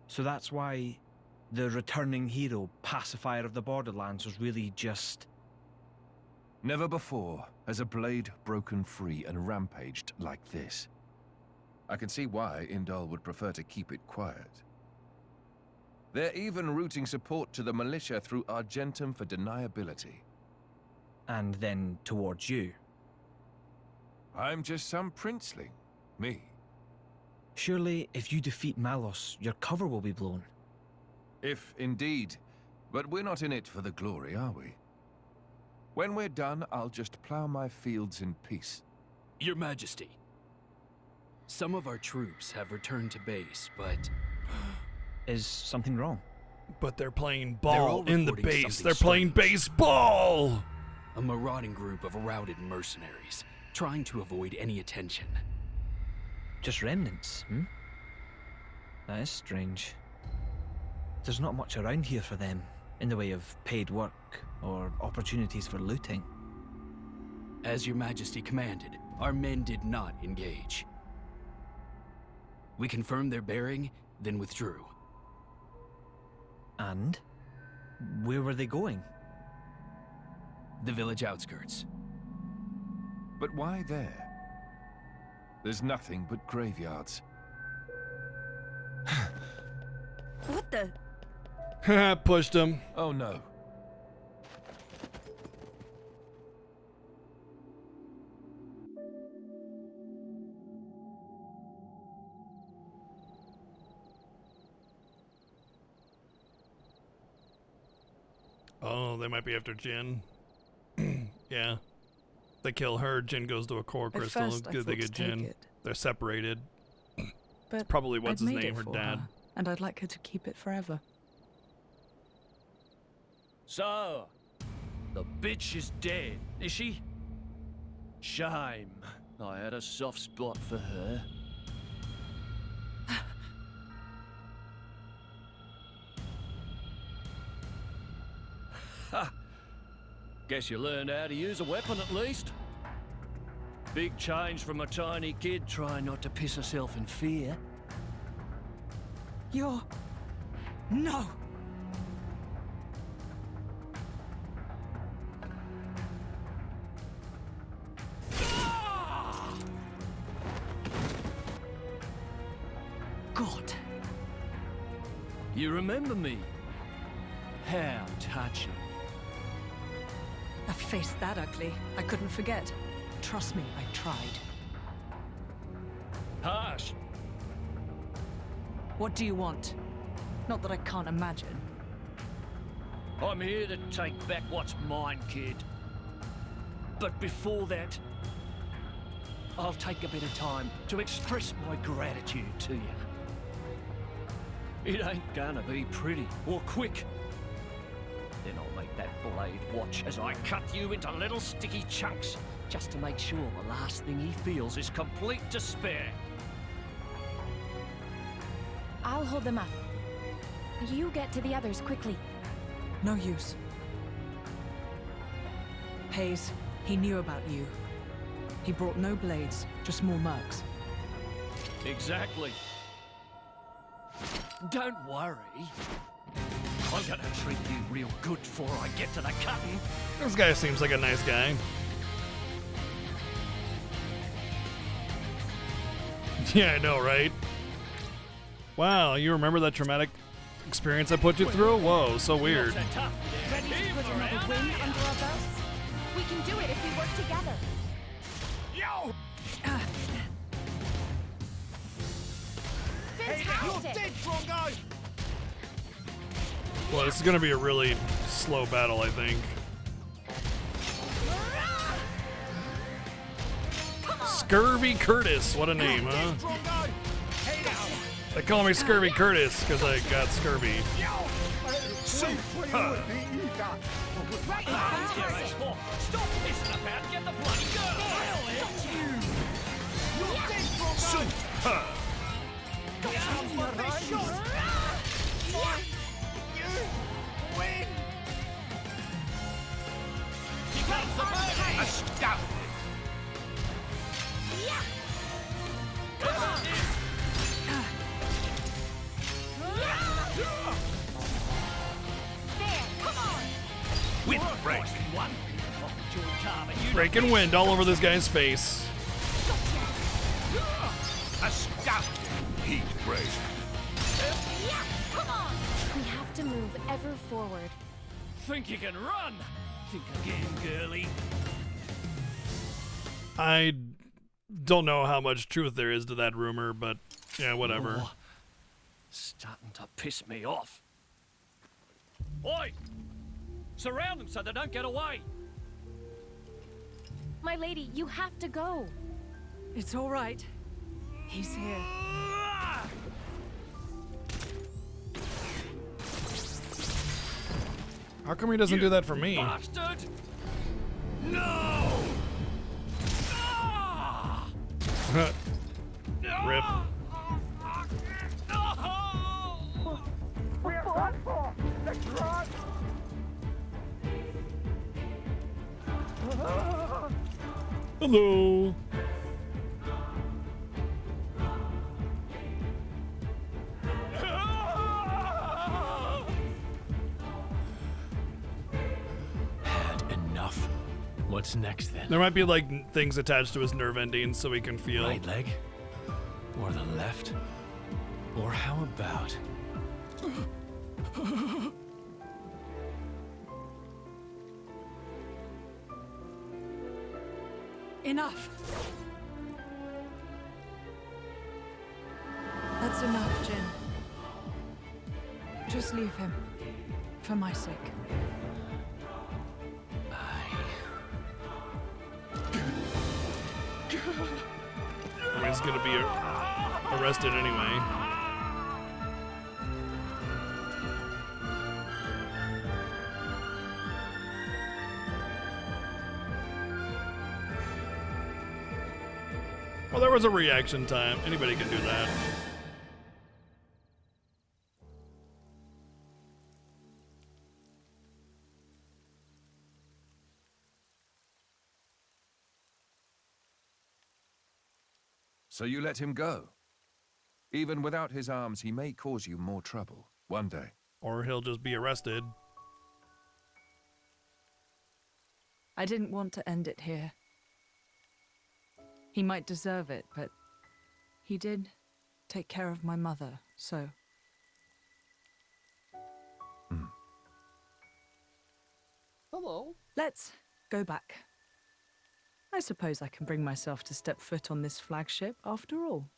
So that's why the returning hero, pacifier of the Borderlands, was really just... Never before has a blade broken free and rampaged like this. I can see why Indol would prefer to keep it quiet. They're even routing support to the militia through Argentum for deniability. And then towards you. I'm just some princeling. Me. Surely, if you defeat Malos, your cover will be blown. If indeed. But we're not in it for the glory, are we? When we're done, I'll just plow my fields in peace. Your Majesty. Some of our troops have returned to base, but... Is something wrong? But they're playing They're ball all in the reporting base. something They're playing strange. baseball! A marauding group of routed mercenaries, trying to avoid any attention. Just remnants, That is strange. There's not much around here for them, in the way of paid work or opportunities for looting. As your Majesty commanded, our men did not engage. We confirmed their bearing, then withdrew. And? Where were they going? The village outskirts. But why there? There's nothing but graveyards. What the? Pushed him. Oh no. Oh, they might be after Jin. Yeah. They kill her, Jin goes to a core At crystal. first, I Good they thought get to take Jin. it. They're separated. But Probably what's I'd his made name, it her for dad. her, and I'd like her to keep it forever. So, the bitch is dead, is she? Shame. I had a soft spot for her. Ha! Guess you learned how to use a weapon at least. Big change from a tiny kid trying not to piss herself in fear. You're... No! God. You remember me? How touching. A face that ugly, I couldn't forget. Trust me, I tried. Harsh. What do you want? Not that I can't imagine. I'm here to take back what's mine, kid. But before that, I'll take a bit of time to express my gratitude to you. It ain't gonna be pretty or quick. Then I'll make that blade watch as I cut you into little sticky chunks, just to make sure the last thing he feels is complete despair. I'll hold them up. You get to the others quickly. No use. Hayes, he knew about you. He brought no blades, just more mercs. Exactly. Don't worry. I'm gonna treat you real good before I get to the cutting. This guy seems like a nice guy. Yeah, I know, right? Wow, you remember that traumatic experience I put you through? Whoa, so weird. Ready to put another win under our belts? We can do it if we work together. Yo! Fantastic! Drongo! Well, this is gonna be a really slow battle, I think. Scurvy Curtis, what a name, huh? They call me Scurvy Curtis because I got scurvy. Right now, Stop pissing about, get the bloody girl! win! He comes the bird! Astounding! Yeah! Come on! There, come on! Wind break! Breaking wind all over this guy's face. Astounding! Heat break! Yeah, come on! We have to move ever forward. Think you can run? Think again, girlie. I don't know how much truth there is to that rumor, but yeah, whatever. Oh, starting to piss me off. Oi! Surround them so they don't get away! My lady, you have to go. It's all right. He's here. How come he doesn't do that for me? Bastard! No! Ah! Rip. We're done for! Let's run! Hello. Had enough. What's next then? There might be like things attached to his nerve endings so he can feel. Right leg? Or the left? Or how about... Enough! That's enough, Jin. Just leave him. For my sake. he's gonna be arrested anyway. Well, there was a reaction time. Anybody can do that. So you let him go? Even without his arms, he may cause you more trouble one day. Or he'll just be arrested. I didn't want to end it here. He might deserve it, but he did take care of my mother, so... Hello. Let's go back. I suppose I can bring myself to step foot on this flagship after all.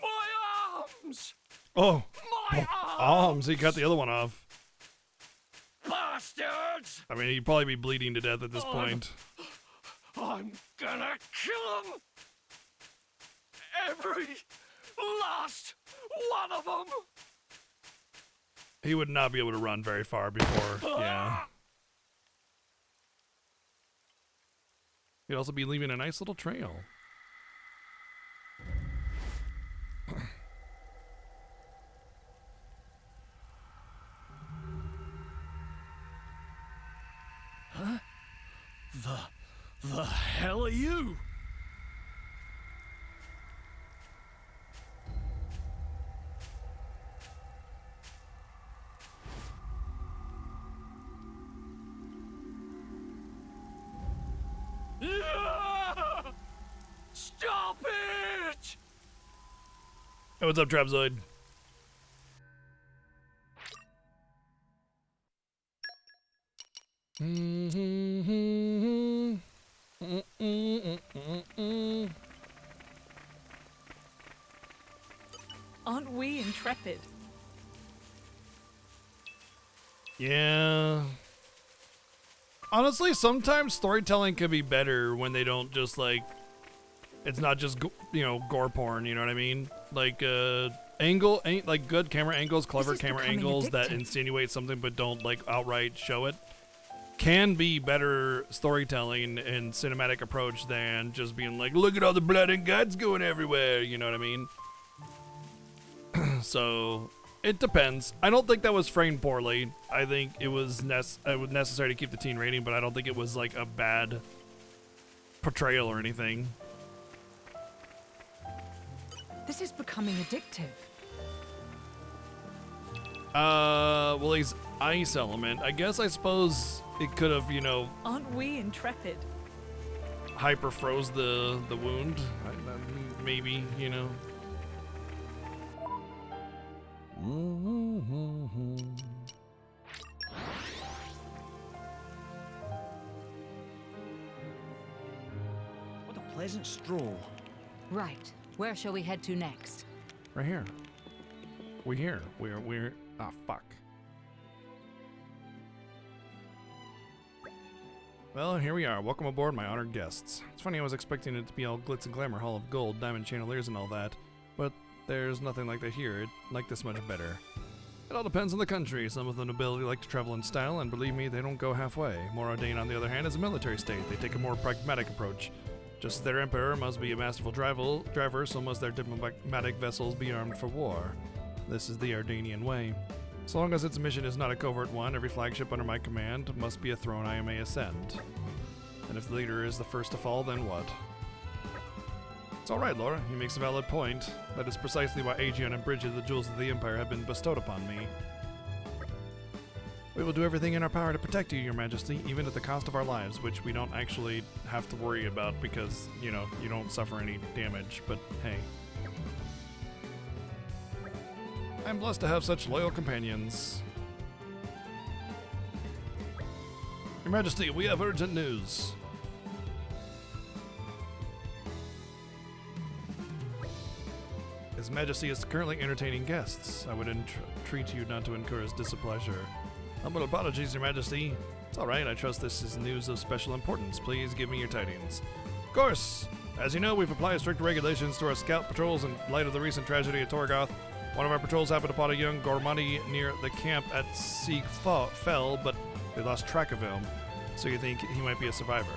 My arms! Oh. My Arms. He cut the other one off. Bastards! I mean, he'd probably be bleeding to death at this point. I'm gonna kill them! Every last one of them! He would not be able to run very far before, yeah. He'd also be leaving a nice little trail. Huh? The hell are you? Stop it! Hey, what's up, Trapzoid? Aren't we intrepid? Yeah. Honestly, sometimes storytelling can be better when they don't just like, it's not just, you know, gore porn, you know what I mean? Like, like good camera angles, clever camera angles that insinuate something but don't like outright show it can be better storytelling and cinematic approach than just being like, look at all the blood and guts going everywhere, you know what I mean? So, it depends. I don't think that was framed poorly. I think it was necessary to keep the teen rating, but I don't think it was like a bad portrayal or anything. This is becoming addictive. Well, he's ice element. I guess I suppose it could have, you know... Aren't we intrepid? Hyper froze the wound. Maybe, you know. What a pleasant stroll. Right. Where shall we head to next? Right here. We're here. We're... Ah, fuck. Well, here we are. Welcome aboard, my honored guests. It's funny, I was expecting it to be all glitz and glamour, hall of gold, diamond chandeliers and all that, but there's nothing like that here. It like this much better. It all depends on the country. Some of the nobility like to travel in style, and believe me, they don't go halfway. Moradane, on the other hand, is a military state. They take a more pragmatic approach. Just as their emperor must be a masterful driver, so must their diplomatic vessels be armed for war. This is the Ardanian way. So long as its mission is not a covert one, every flagship under my command must be a throne I may ascend. And if the leader is the first to fall, then what? It's alright, Laura. He makes a valid point. That is precisely why Aegeon and Bridget, the jewels of the Empire, have been bestowed upon me. We will do everything in our power to protect you, Your Majesty, even at the cost of our lives, which we don't actually have to worry about because, you know, you don't suffer any damage, but hey. I'm blessed to have such loyal companions. Your Majesty, we have urgent news. His Majesty is currently entertaining guests. I would entreat you not to incur his displeasure. Humble apologies, Your Majesty. It's alright, I trust this is news of special importance. Please give me your tidings. Of course! As you know, we've applied strict regulations to our scout patrols in light of the recent tragedy at Torgoth. One of our patrols happened upon a young Gormati near the camp at Sieg Fell, but they lost track of him, so you think he might be a survivor.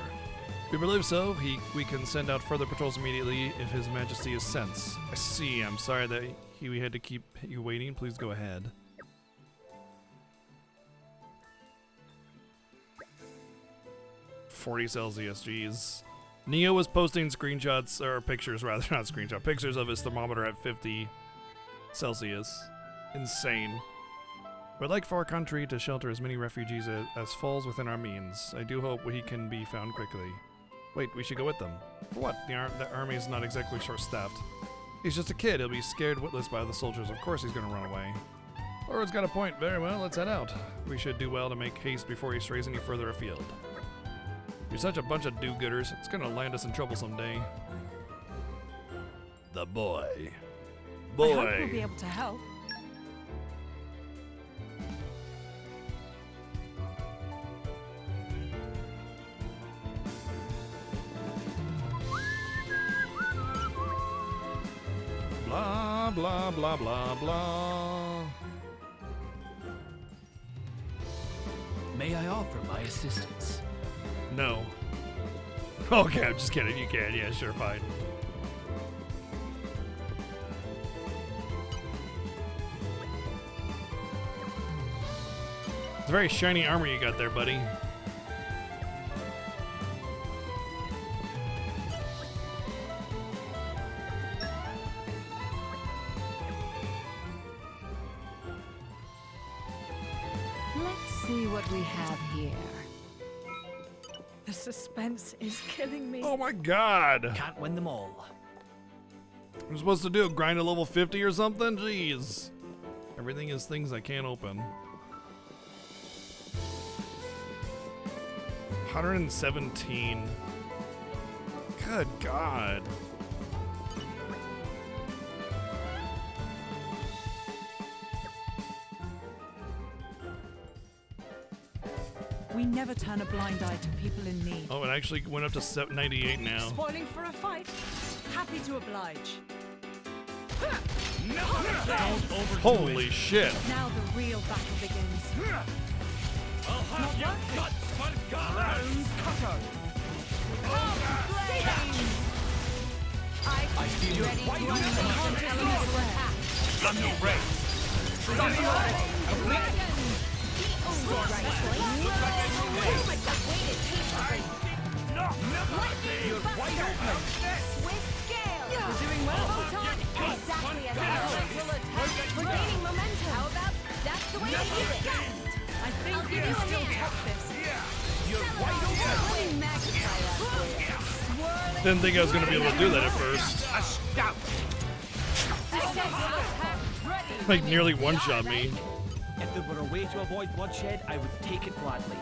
We believe so. We can send out further patrols immediately if His Majesty is sent. I see. I'm sorry that we had to keep you waiting. Please go ahead. $40 Celsius, jeez. Neo was posting screenshots, or pictures rather, not screenshot, pictures of his thermometer at 50 Celsius. Insane. We'd like for our country to shelter as many refugees as falls within our means. I do hope he can be found quickly. Wait, we should go with them. For what? The army is not exactly short-staffed. He's just a kid. He'll be scared witless by the soldiers. Of course he's gonna run away. Lord's got a point. Very well, let's head out. We should do well to make haste before he strays any further afield. You're such a bunch of do-gooders. It's gonna land us in trouble someday. The boy. I hope we'll be able to help. Blah, blah, blah, blah, blah. May I offer my assistance? No. Okay, I'm just kidding. You can. Yeah, sure, fine. It's a very shiny armor you got there, buddy. Let's see what we have here. The suspense is killing me. Oh my god! Can't win them all. I'm supposed to do grind to level 50 or something? Jeez. Everything is things I can't open. 117. Good god. We never turn a blind eye to people in need. Oh, it actually went up to 98 now. Spoiling for a fight? Happy to oblige. Holy shit. Now the real battle begins. I'll have your guts, Valgara! Cutter! I feel You're ready white to on unleash an elemental attack. I'm no You're wide open. Swift gale. We're doing well. Photon exactly as I will attack. We're gaining momentum. How about that's the way to do it? I think I'll we give can you a still hand. top this. You're wide open. Didn't think I was gonna be able to do that at first. A scout. Like nearly one-shot me. If there were a way to avoid bloodshed, I would take it gladly.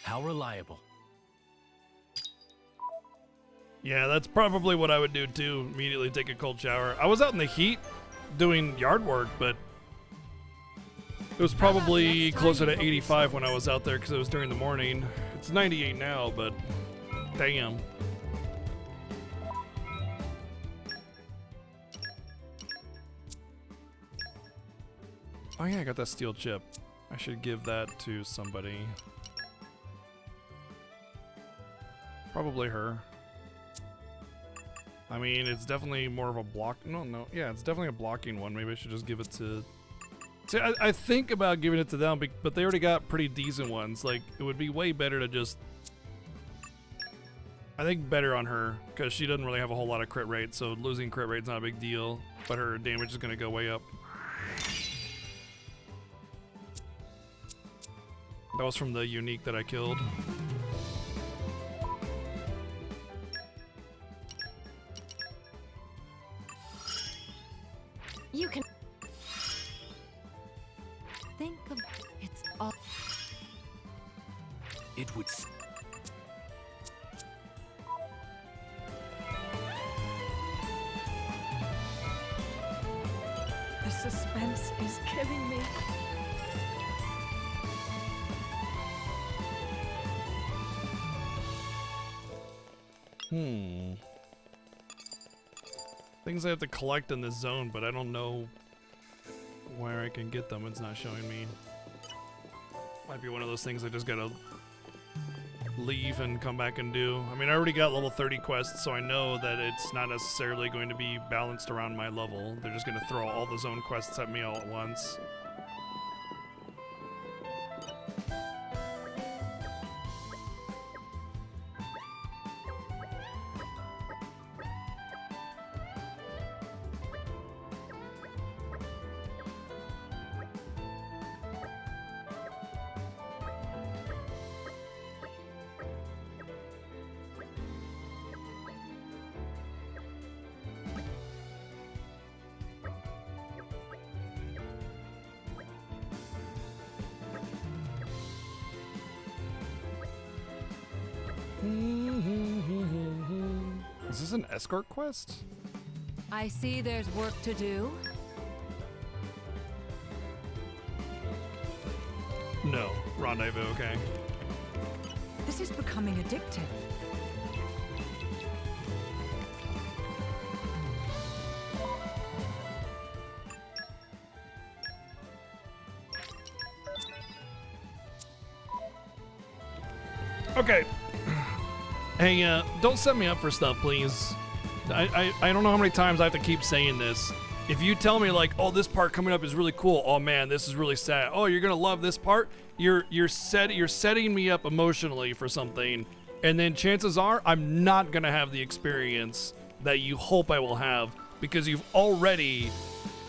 How reliable. Yeah, that's probably what I would do too. Immediately take a cold shower. I was out in the heat doing yard work, but it was probably closer to 85 when I was out there because it was during the morning. It's 98 now, but damn. Oh yeah, I got that steel chip. I should give that to somebody. Probably her. I mean, it's definitely more of a block. No. Yeah, it's definitely a blocking one. Maybe I should just give it to... See, I think about giving it to them, but they already got pretty decent ones. Like, it would be way better to just... I think better on her, because she doesn't really have a whole lot of crit rate, so losing crit rate's not a big deal, but her damage is going to go way up. That was from the unique that I killed. You can. it would. The suspense is killing me. Things I have to collect in this zone, but I don't know where I can get them. It's not showing me. Might be one of those things I just gotta leave and come back and do. I mean, I already got level 30 quests, so I know that it's not necessarily going to be balanced around my level. They're just gonna throw all the zone quests at me all at once. Is this an escort quest? I see there's work to do. No. Rendezvous, okay. This is becoming addictive. Okay. Hey, don't set me up for stuff, please. I don't know how many times I have to keep saying this. If you tell me like, oh, this part coming up is really cool. Oh man, this is really sad. Oh, you're gonna love this part. You're setting me up emotionally for something, and then chances are I'm not gonna have the experience that you hope I will have because you've already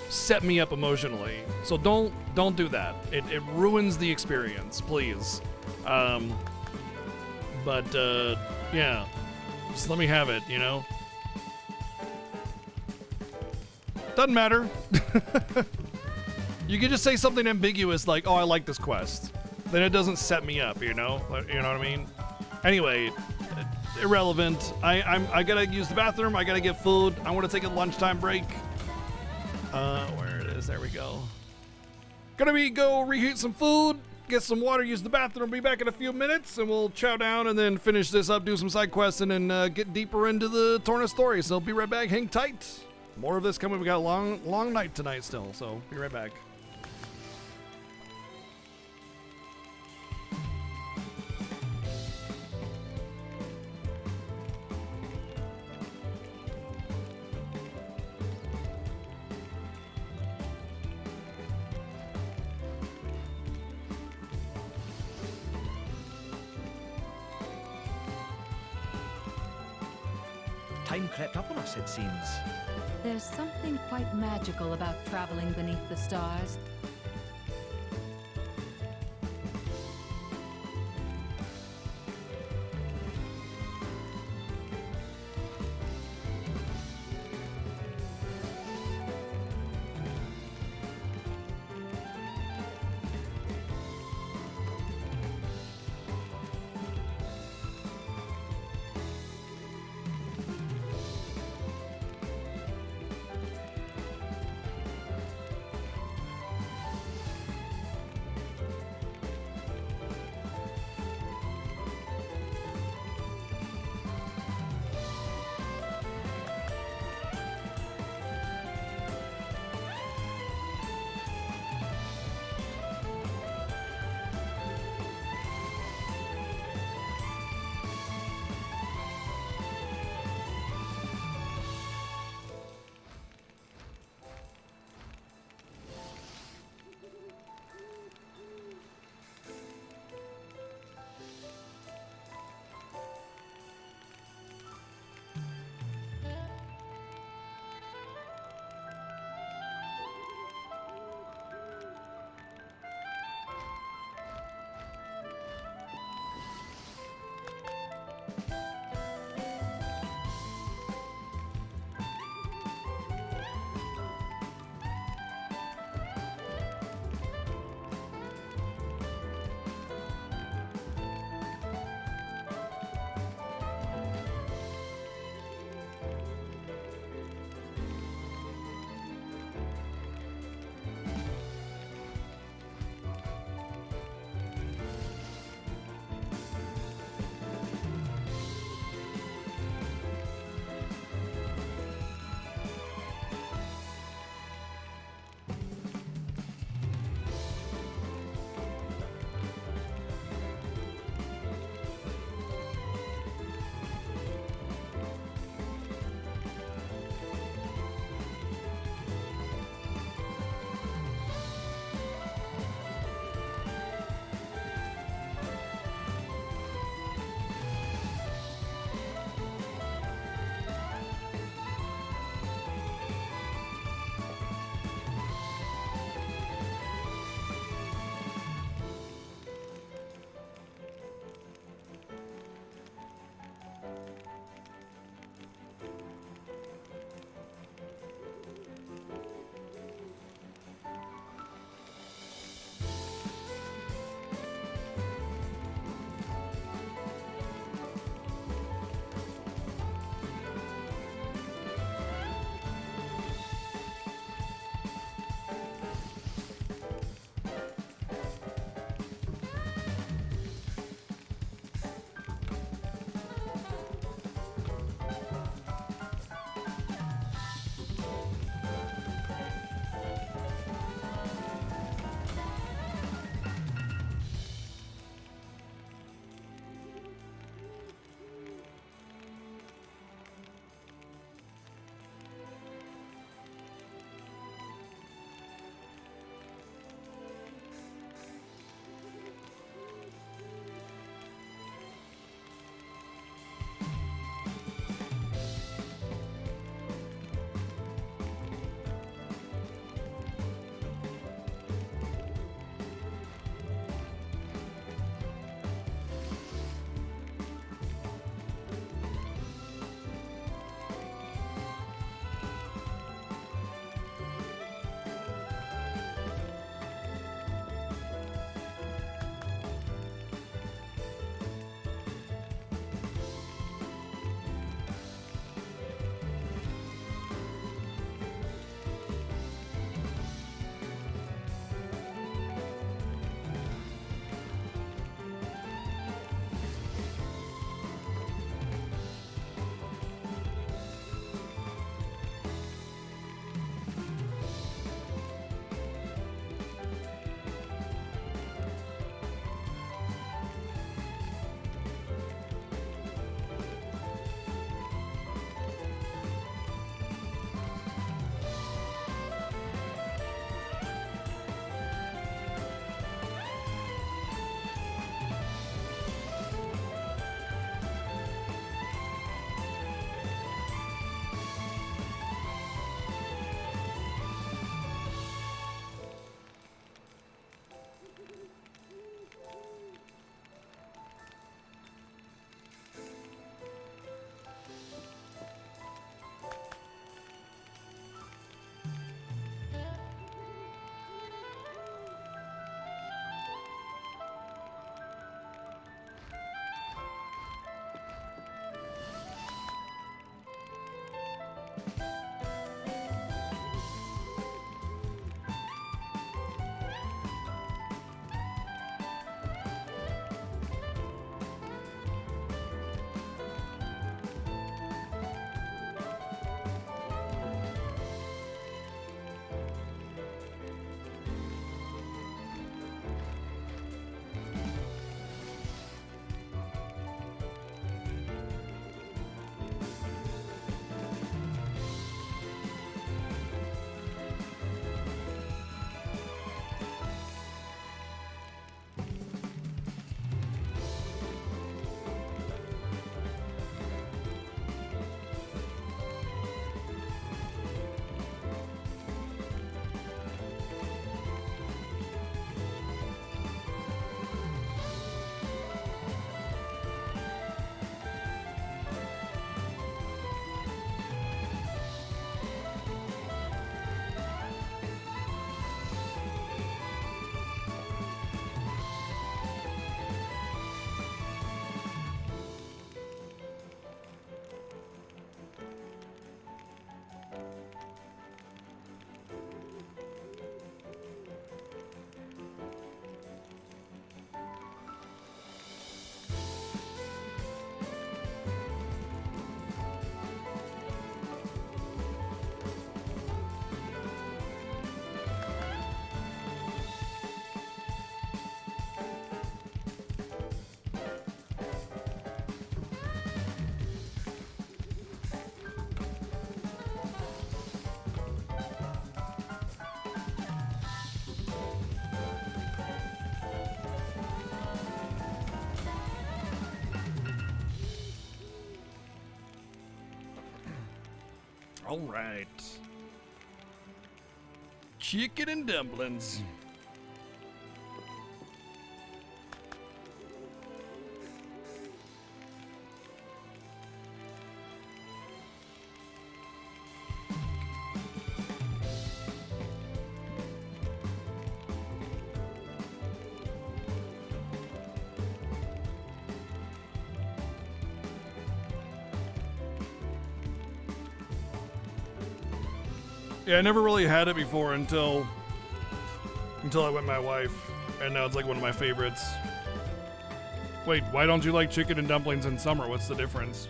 set me up emotionally. So don't do that. It ruins the experience, please. Yeah, just let me have it, you know? Doesn't matter. You can just say something ambiguous like, oh, I like this quest. Then it doesn't set me up, you know? You know what I mean? Anyway, irrelevant. I gotta use the bathroom, I gotta get food, I wanna take a lunchtime break. Where it is, there we go. Gonna go reheat some food, get some water, use the bathroom, be back in a few minutes, and we'll chow down and then finish this up, do some side quests, and then get deeper into the Torna story. So be right back, hang tight. More of this coming. We got a long night tonight still, so be right back. Time crept up on us, it seems. There's something quite magical about traveling beneath the stars. All right. Chicken and dumplings. Yeah, I never really had it before until I met my wife, and now it's like one of my favorites. Wait, why don't you like chicken and dumplings in summer? What's the difference?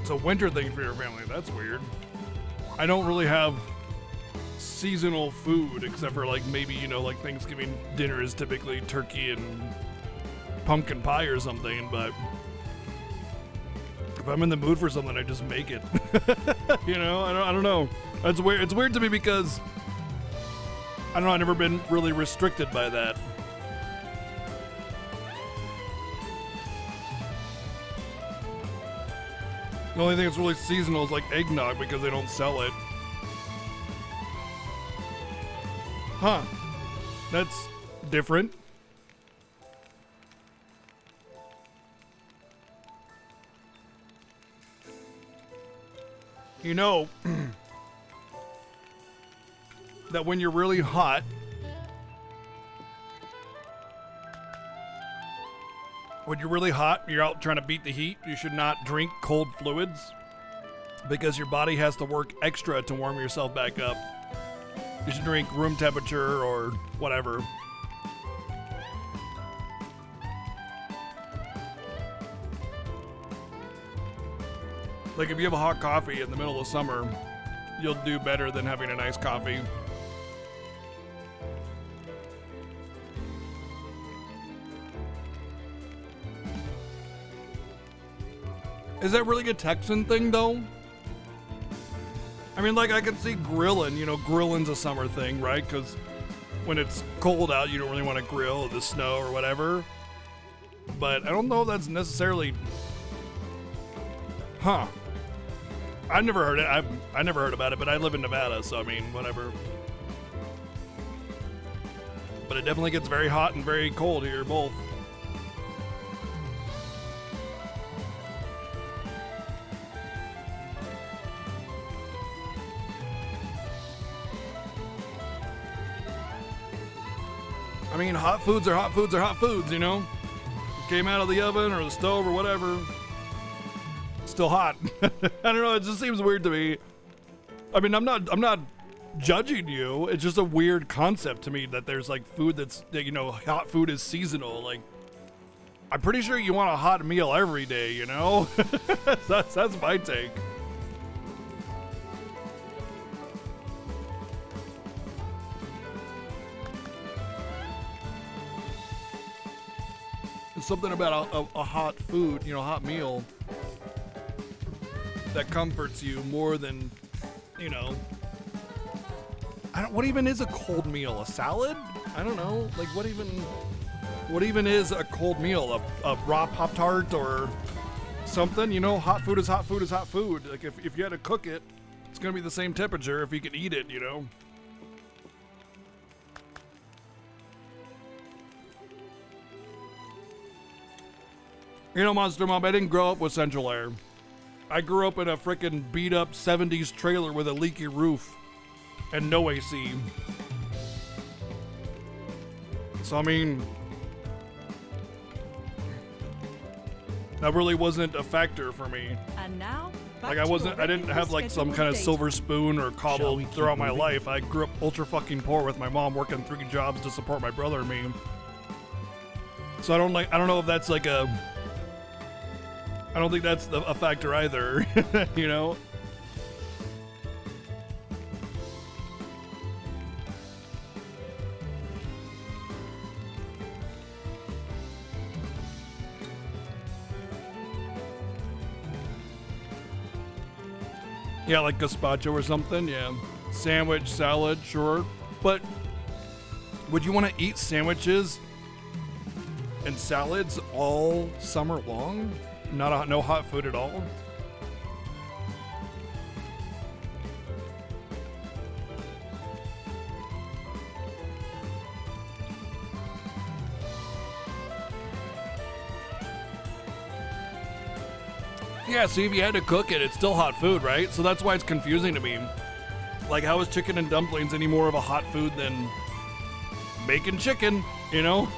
It's a winter thing for your family. That's weird. I don't really have seasonal food except for like maybe, you know, like Thanksgiving dinner is typically turkey and pumpkin pie or something, but if I'm in the mood for something, I just make it. You know, I don't know. It's weird. It's weird to me because I don't know, I've never been really restricted by that. The only thing that's really seasonal is like eggnog because they don't sell it. Huh. That's different. You know that when you're really hot, you're out trying to beat the heat, you should not drink cold fluids because your body has to work extra to warm yourself back up. You should drink room temperature or whatever. Like if you have a hot coffee in the middle of summer, you'll do better than having a nice coffee. Is that really a Texan thing, though? I mean, like, I can see grilling. You know, grilling's a summer thing, right? Because when it's cold out, you don't really want to grill the snow or whatever. But I don't know if that's necessarily... Huh. I've never heard it. I never heard about it, but I live in Nevada, so, I mean, whatever. But it definitely gets very hot and very cold here, both. I mean, hot foods are hot foods are hot foods, you know? Came out of the oven or the stove or whatever. Still hot. I don't know, it just seems weird to me. I mean, I'm not judging you. It's just a weird concept to me that there's like food that, you know, hot food is seasonal. Like, I'm pretty sure you want a hot meal every day, you know? that's my take. Something about a hot food, you know, hot meal that comforts you more than, you know, what even is a cold meal? A salad? I don't know. Like, what even is a cold meal? A raw Pop-Tart or something? You know, hot food is hot food is hot food. Like, if you had to cook it, it's going to be the same temperature if you can eat it, you know? You know, Monster Mom, I didn't grow up with central air. I grew up in a frickin' beat-up 70s trailer with a leaky roof and no AC. So, I mean, that really wasn't a factor for me. And now, like, I didn't have like some kind of silver spoon or cobble throughout my life. I grew up ultra fucking poor with my mom working 3 jobs to support my brother and me. So I don't know if that's like I don't think that's a factor either, you know? Yeah, like gazpacho or something, yeah. Sandwich, salad, sure. But would you want to eat sandwiches and salads all summer long? No hot food at all? Yeah, see, if you had to cook it, it's still hot food, right? So that's why it's confusing to me. Like, how is chicken and dumplings any more of a hot food than making chicken, you know?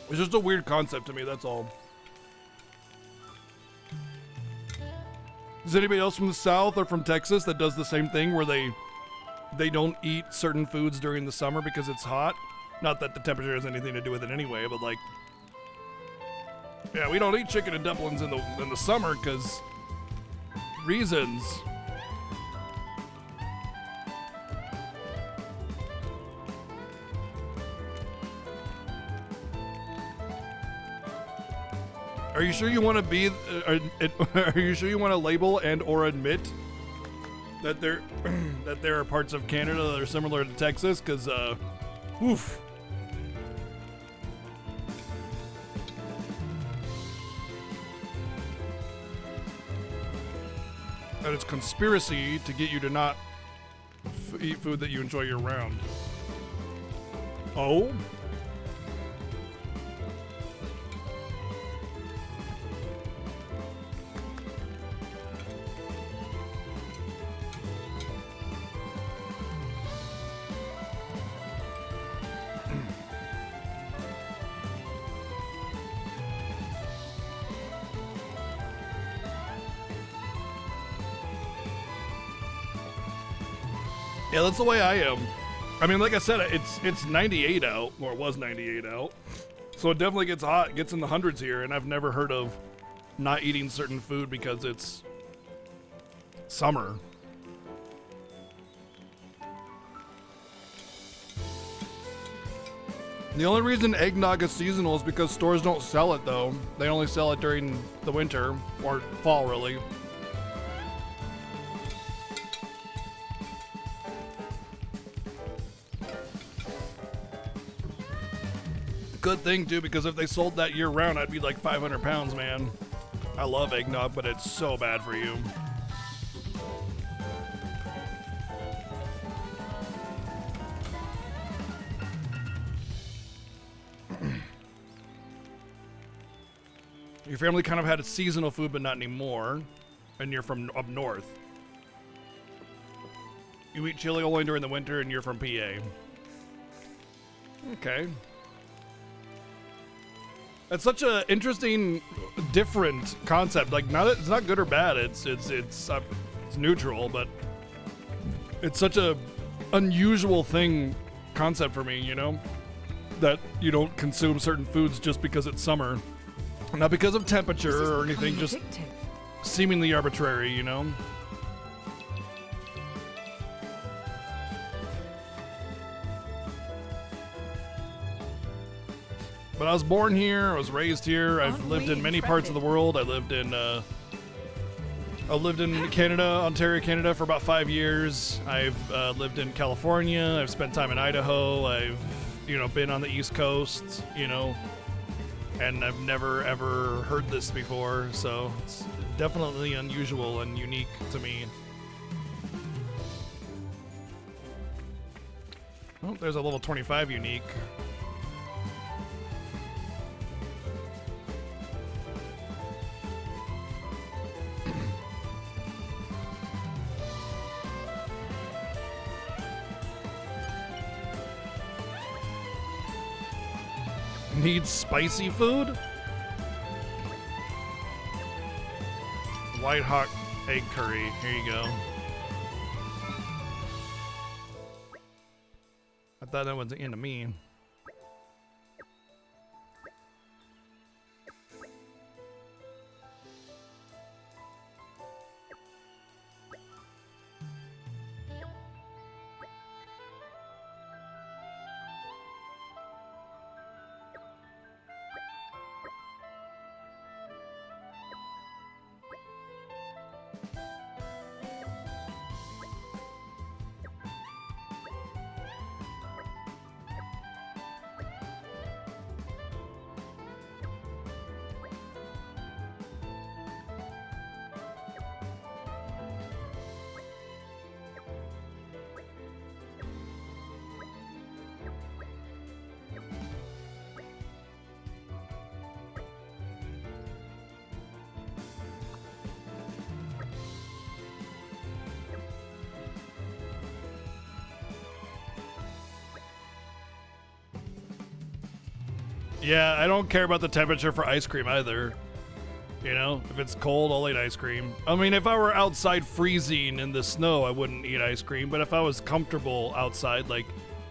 It's just a weird concept to me, that's all. Is anybody else from the South or from Texas that does the same thing where they don't eat certain foods during the summer because it's hot? Not that the temperature has anything to do with it anyway, but like, yeah, we don't eat chicken and dumplings in the summer because reasons. Are you sure you want to be? Are you sure you want to label and or admit that there that there are parts of Canada that are similar to Texas? Because, oof. That it's conspiracy to get you to not eat food that you enjoy year round. Oh. Yeah, that's the way I am. I mean, like I said, it's 98 out, or it was 98 out. So it definitely gets hot, it gets in the hundreds here, and I've never heard of not eating certain food because it's summer. The only reason eggnog is seasonal is because stores don't sell it, though. They only sell it during the winter, or fall, really. Good thing, too, because if they sold that year round, I'd be like 500 pounds, man. I love eggnog, but it's so bad for you. Your family kind of had a seasonal food, but not anymore. And you're from up north. You eat chili only during the winter, and you're from PA. Okay. It's such a interesting, different concept. Like, not it's not good or bad. It's neutral, but it's such a unusual concept for me. You know, that you don't consume certain foods just because it's summer, not because of temperature or anything. Just seemingly arbitrary. You know. But I was born here, I was raised here, I've lived in many parts of the world. I lived in Canada, Ontario, Canada for about 5 years. I've lived in California, I've spent time in Idaho, I've, been on the East Coast, and I've never ever heard this before, so it's definitely unusual and unique to me. Oh, there's a little 25 unique. Need spicy food? White hot egg curry. Here you go. I thought that was into me. Yeah, I don't care about the temperature for ice cream either. You know, if it's cold, I'll eat ice cream. I mean, if I were outside freezing in the snow, I wouldn't eat ice cream. But if I was comfortable outside, like,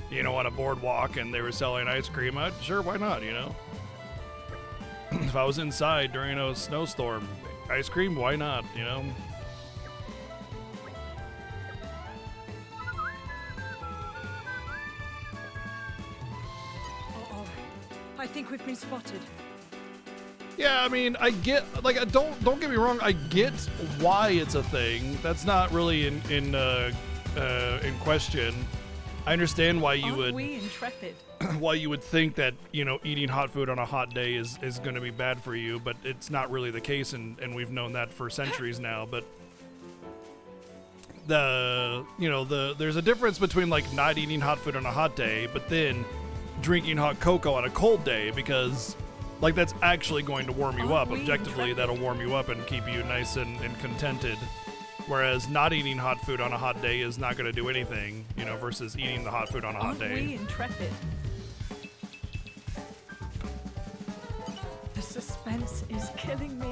you know, on a boardwalk and they were selling ice cream, sure, why not, you know? If I was inside during a snowstorm, ice cream, why not, you know? Uh-oh. I think we've been spotted. Yeah, I mean, I get, like, don't get me wrong, I get why it's a thing. That's not really in question. I understand why you Aren't would we intrepid? why you would think that, you know, eating hot food on a hot day is going to be bad for you, but it's not really the case, and we've known that for centuries now. But there's a difference between, like, not eating hot food on a hot day, but then drinking hot cocoa on a cold day, because, like, that's actually going to warm you up. Objectively, that'll warm you up and keep you nice and contented. Whereas not eating hot food on a hot day is not going to do anything, you know, versus eating the hot food on a hot day. Aren't we intrepid? The suspense is killing me.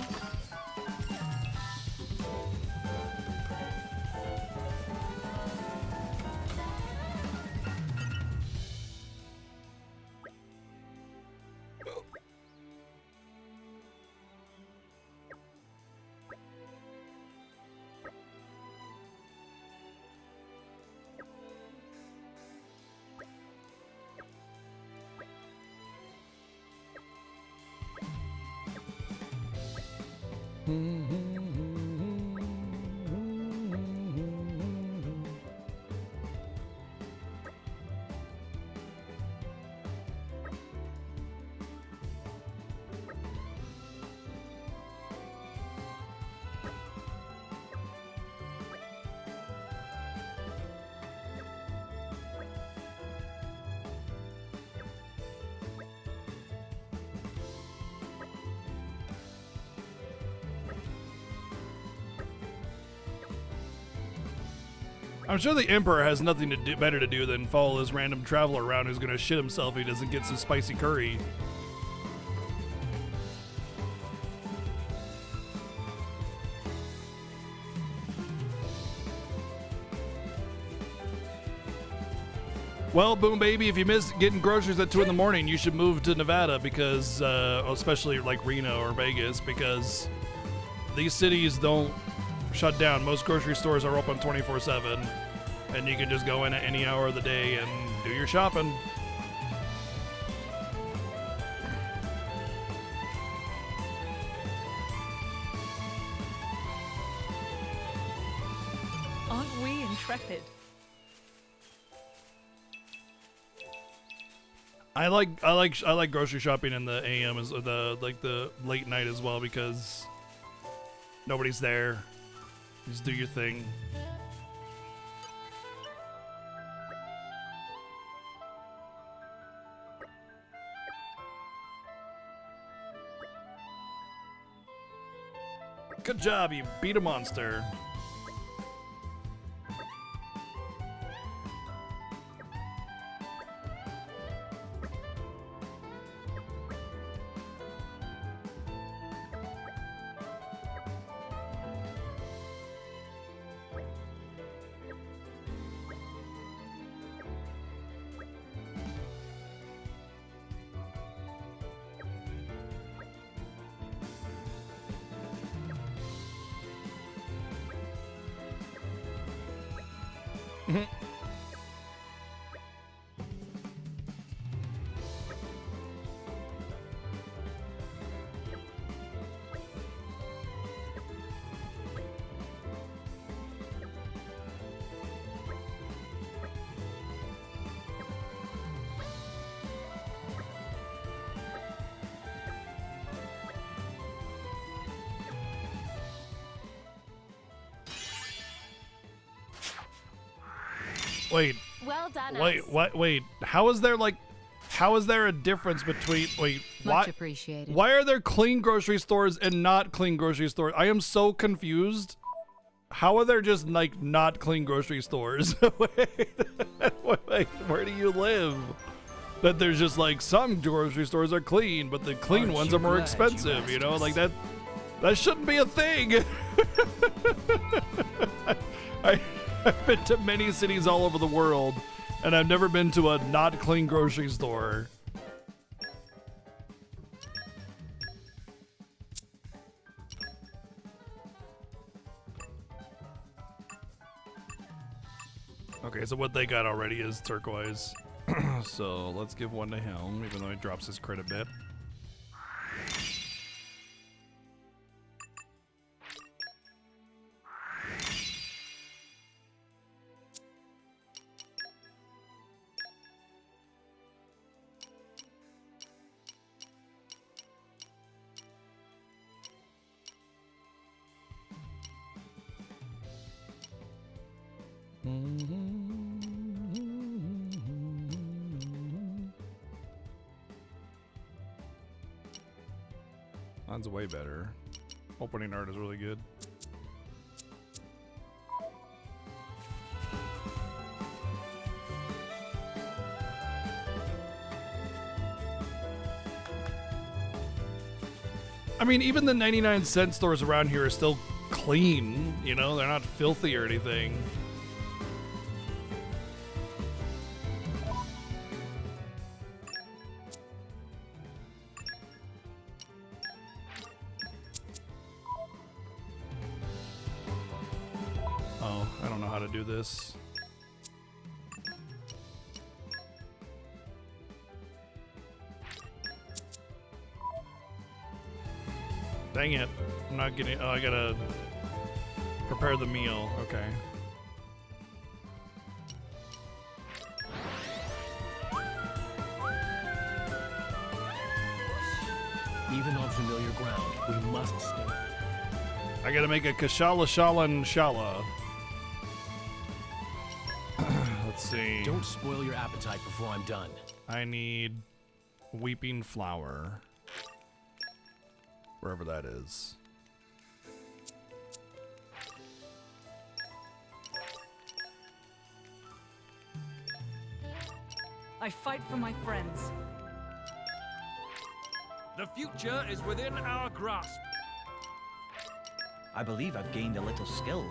I'm sure the Emperor has nothing better to do than follow this random traveler around who's gonna shit himself if he doesn't get some spicy curry. Well, Boom Baby, if you miss getting groceries at 2 in the morning, you should move to Nevada because, especially like Reno or Vegas, because these cities don't shut down. Most grocery stores are open 24/7, and you can just go in at any hour of the day and do your shopping. Aren't we intrepid? I like grocery shopping in the AM as the late night as well, because nobody's there. Just do your thing. Good job, you beat a monster. Wait. Well done. Wait. How is there a difference between Much appreciated. Why are there clean grocery stores and not clean grocery stores? I am so confused. How are there just like not clean grocery stores? Wait, where do you live? that there's just like some grocery stores are clean, but the clean Aren't ones you are more glad you expensive, asked you know? us? Like that shouldn't be a thing. I've been to many cities all over the world, and I've never been to a not clean grocery store. Okay, so what they got already is turquoise. So let's give one to him, even though he drops his crit a bit. Mine's way better. Opening art is really good. I mean, even the 99-cent stores around here are still clean, you know? They're not filthy or anything. Oh, I don't know how to do this. Dang it. I'm not getting... Oh, I gotta prepare the meal. Okay. Even on familiar ground, we must stay. I gotta make a kashala shala and shala. Let's see. Don't spoil your appetite before I'm done. I need weeping flower. Wherever that is. I fight for my friends. The future is within our grasp. I believe I've gained a little skill.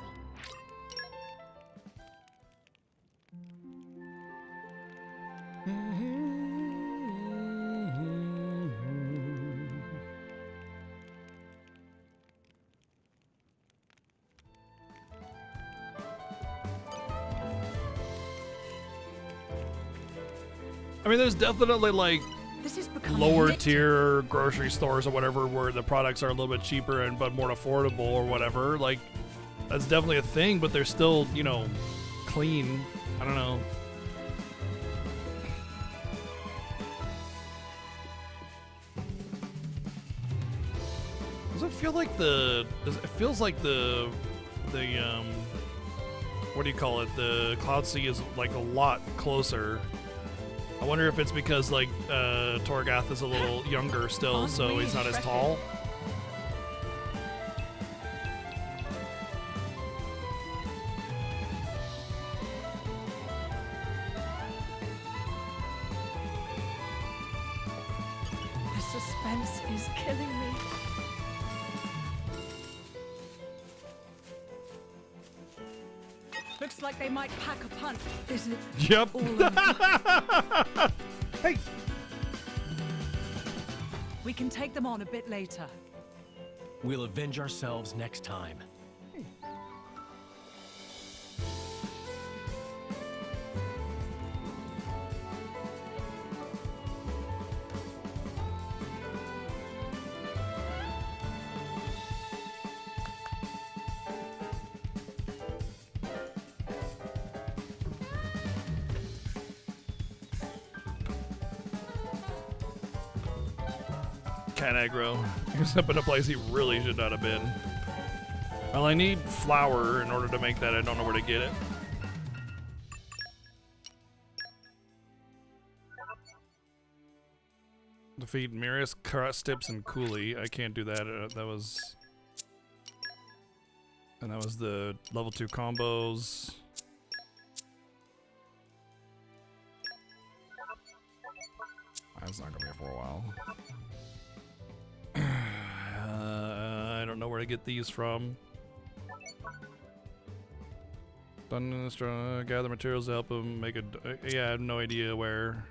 I mean, there's definitely like This is becoming lower addictive. tier grocery stores or whatever where the products are a little bit cheaper and but more affordable or whatever. Like, that's definitely a thing, but they're still, you know, clean. I don't know. Does it feel like it feels like the what do you call it? The Cloud Sea is like a lot closer. I wonder if it's because like Torgath is a little younger still, so he's not as tall. The suspense is killing me. Looks like they might pack a punch. Is it? Yep. Hey. We can take them on a bit later. We'll avenge ourselves next time. Cat aggro. He's up in a place he really should not have been. Well, I need flour in order to make that. I don't know where to get it. Defeat Mirius, Stips, and Cooley. I can't do that. That was the level 2 combos. That's not gonna be here for a while. I don't know where to get these from. Gather materials to help him make a. Yeah, I have no idea where.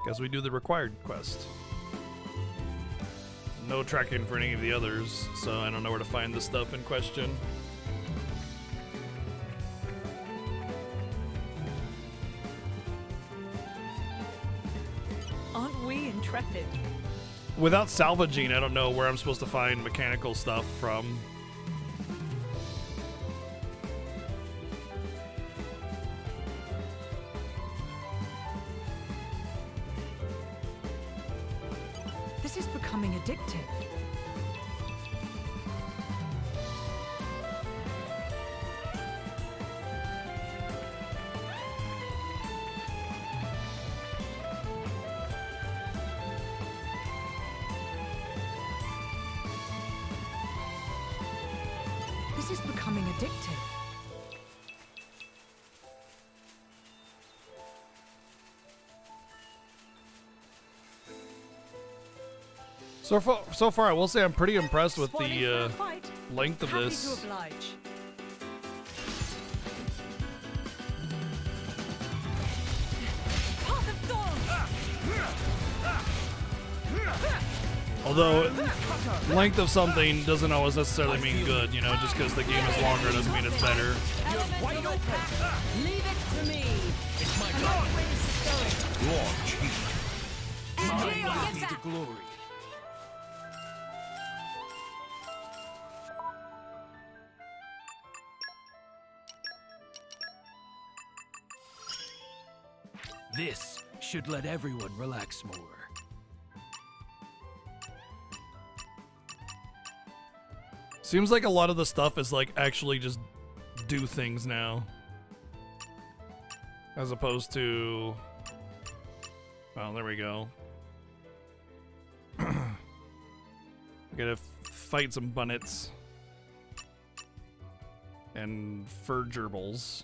Guess we do the required quest. No tracking for any of the others, so I don't know where to find the stuff in question. Aren't we intrepid? Without salvaging, I don't know where I'm supposed to find mechanical stuff from. This is becoming addictive. This is becoming addictive. So far, I will say I'm pretty impressed with Spoiling the for a fight. length of Happy this. to oblige. Path of thorns. Although, length of something doesn't always necessarily mean good, you know, just because the game is longer doesn't mean it's better. Wide open. Leave it to me. It's my I know God. where this is going. Lord Chief. And Mine Geo, be get the back. glory. This should let everyone relax more. Seems like a lot of the stuff is like actually just do things now. As opposed to... Well, there we go. Gotta fight some bunnets. And fur gerbils.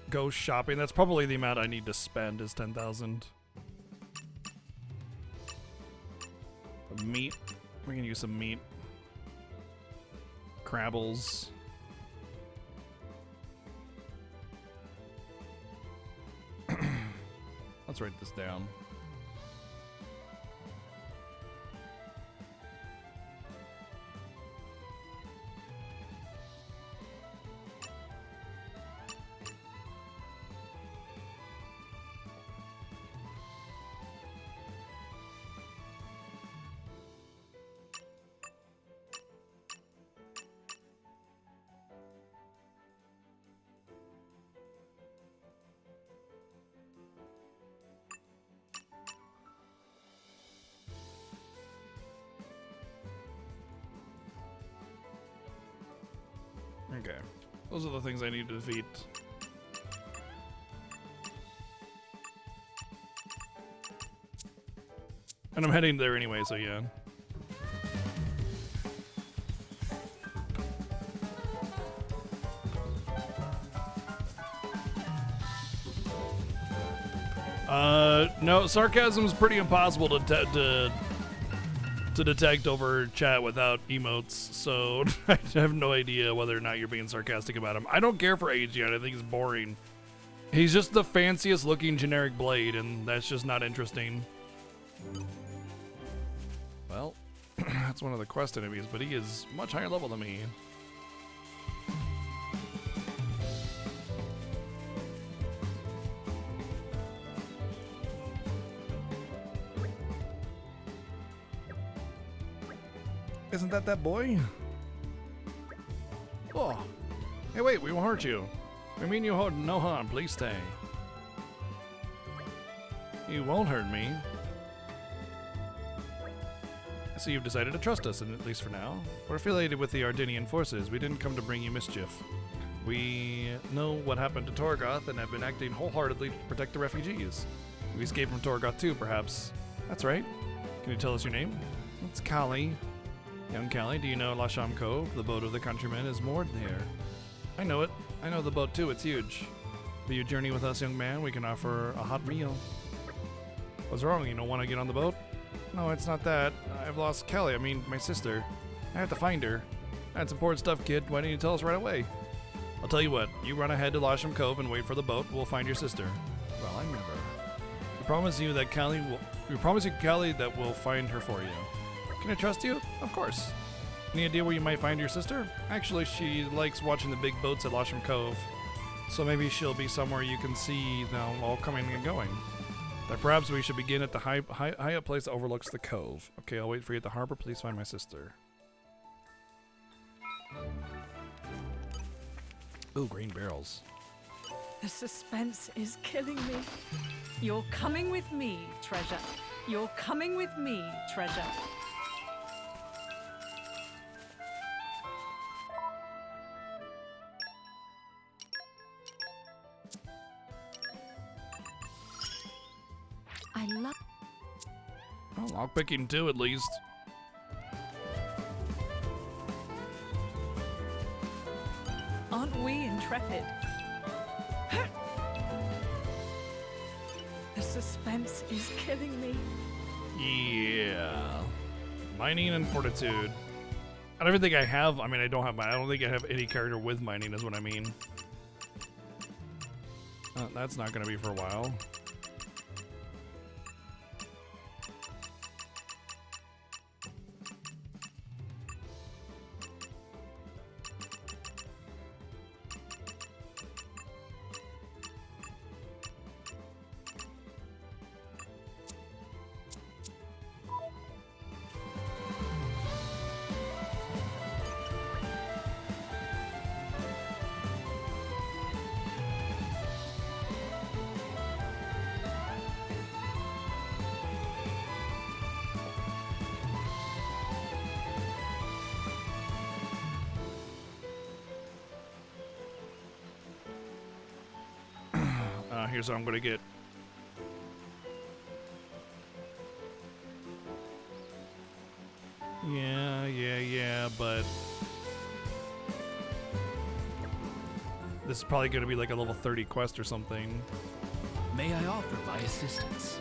Go shopping. That's probably the amount I need to spend is 10,000. Meat. We can use some meat. Crabbles. Let's write this down. Okay. Those are the things I need to defeat. And I'm heading there anyway, so yeah. No, sarcasm's pretty impossible to detect over chat without emotes, so I have no idea whether or not you're being sarcastic about him. I don't care for Aegeon, I think he's boring. He's just the fanciest looking generic blade, and that's just not interesting. Well, that's one of the quest enemies, but he is much higher level than me. Isn't that boy? Oh. Hey, wait, we won't hurt you. We mean you hold no harm. Please stay. You won't hurt me. I see you've decided to trust us, at least for now. We're affiliated with the Ardinian forces. We didn't come to bring you mischief. We know what happened to Torgoth and have been acting wholeheartedly to protect the refugees. We escaped from Torgoth too, perhaps. That's right. Can you tell us your name? It's Callie. Young Callie, do you know Lasham Cove? The boat of the countrymen is moored there. I know it. I know the boat too. It's huge. Will you journey with us, young man? We can offer a hot meal. What's wrong? You don't want to get on the boat? No, it's not that. I've lost Callie. I mean, my sister. I have to find her. That's important stuff, kid. Why didn't you tell us right away? I'll tell you what. You run ahead to Lasham Cove and wait for the boat. We'll find your sister. Well, I never. We promise you that Callie that we'll find her for you. Can I trust you? Of course. Any idea where you might find your sister? Actually, she likes watching the big boats at Lasham Cove. So maybe she'll be somewhere you can see them all coming and going. But perhaps we should begin at the high up place that overlooks the cove. Okay, I'll wait for you at the harbor. Please find my sister. Ooh, green barrels. The suspense is killing me. You're coming with me, treasure. You're coming with me, treasure. I love. Oh, lockpicking too, at least. Aren't we intrepid? The suspense is killing me. Yeah. Mining and fortitude. I don't think I have. I mean, I don't think I have any character with mining, is what I mean. That's not going to be for a while. Here's what I'm gonna get. Yeah, but this is probably gonna be like a level 30 quest or something. May I offer my assistance?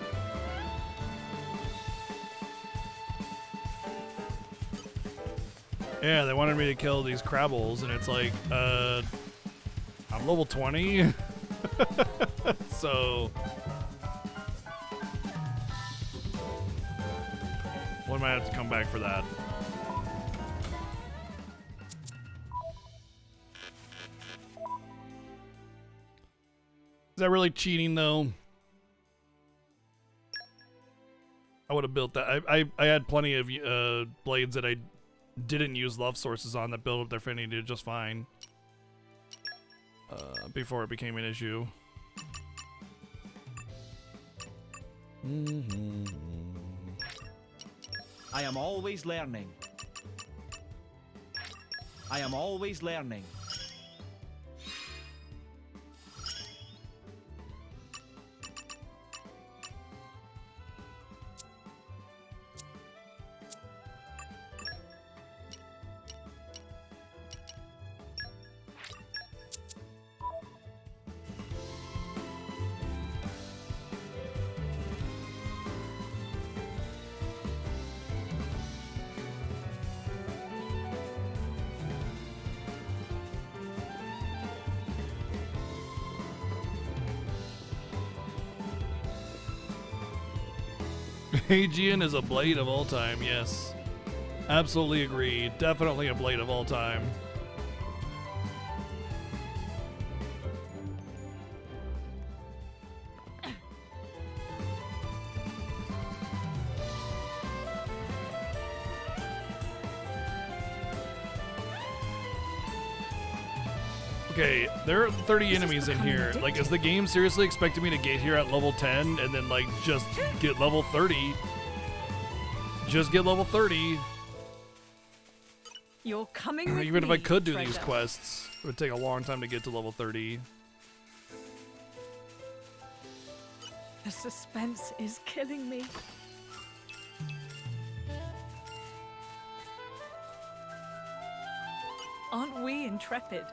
Yeah, they wanted me to kill these Crabbles, and it's like, I'm level 20. So one might have to come back for that. Is that really cheating though? I would have built that. I had plenty of blades that I didn't use love sources on that built up their affinity just fine before it became an issue. I am always learning. I am always learning. Aegean is a blade of all time, yes. Absolutely agree. Definitely a blade of all time. Okay, there are 30 enemies in here. Like, is the game seriously expecting me to get here at level 10 and then, like, just get level 30? Just get level 30. You're coming with Even if me, I could do these treasure. quests, it would take a long time to get to level 30. The suspense is killing me. Aren't we intrepid?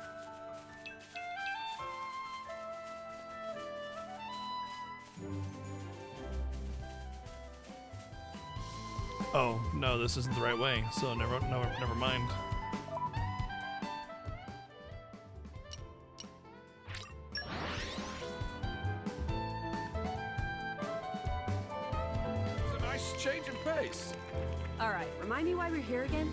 Oh, no, this isn't the right way, so never mind. It's a nice change of pace. All right, remind me why we're here again?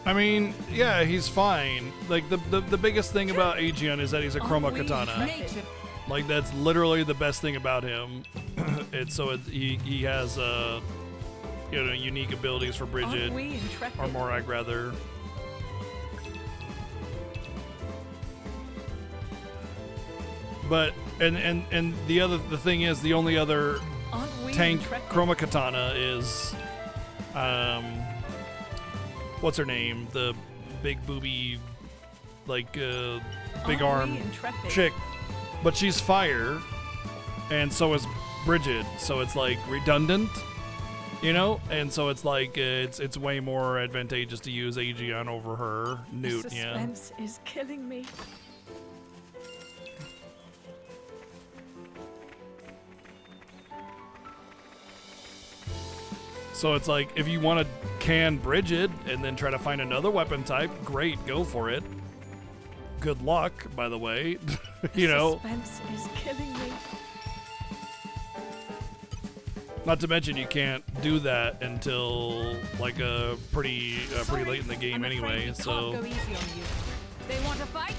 I mean, yeah, he's fine. Like, the biggest thing about Aegeon is that he's a chroma katana. Like, that's literally the best thing about him. He has, unique abilities for Bridget. Or Morag, rather. But, and the thing is, the only other tank chroma katana is, what's her name? The big booby, like, big arm chick. But she's fire, and so is Bridget. So it's like redundant, And so it's like it's way more advantageous to use Aegeon over her. Newt, the suspense is killing me. So it's like, if you want to can Bridget and then try to find another weapon type, great, go for it. Good luck, by the way. Suspense is killing me. Not to mention you can't do that until like pretty late in the game anyway. So Can't go easy on you. They want to fight?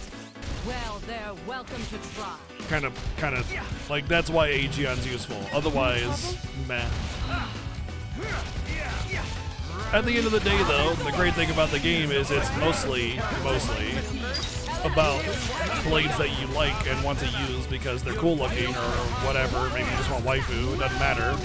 Well, they're welcome to try. kind of like that's why Aegeon's useful. Otherwise, meh. At the end of the day, though, the great thing about the game is it's mostly about blades that you like and want to use because they're cool looking or whatever. Maybe you just want waifu. It doesn't matter.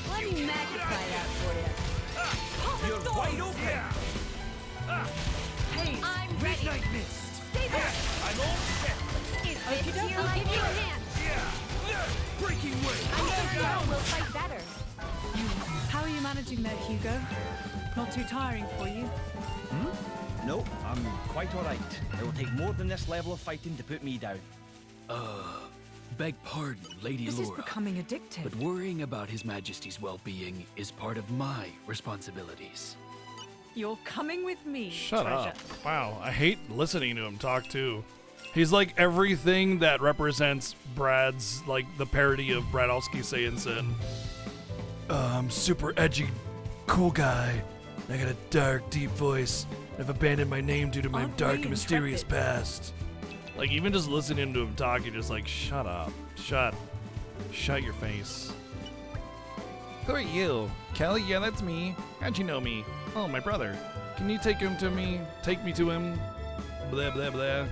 Let me magnify that for you. You're wide open. Hey, I'm ready. Stay there. I'm all set. If it's here, I'll give you a hand. Breaking way. I know we'll fight better. How are you managing there, Hugo? Not too tiring for you? No, I'm quite alright. It will take more than this level of fighting to put me down. Beg pardon, Lady This is Laura. becoming addictive. But worrying about His Majesty's well-being is part of my responsibilities. You're coming with me, Shut treasure. up. Wow, I hate listening to him talk too. He's like everything that represents Brad's, like the parody of Bradowski Sayensen. I'm super edgy, cool guy. I got a dark, deep voice. I've abandoned my name due to my dark and mysterious past. Like, even just listening to him talk, you're just like, shut up. Shut your face. Who are you? Kelly? Yeah, that's me. How'd you know me? Oh, my brother. Can you take him to me? Take me to him? Blah, blah, blah.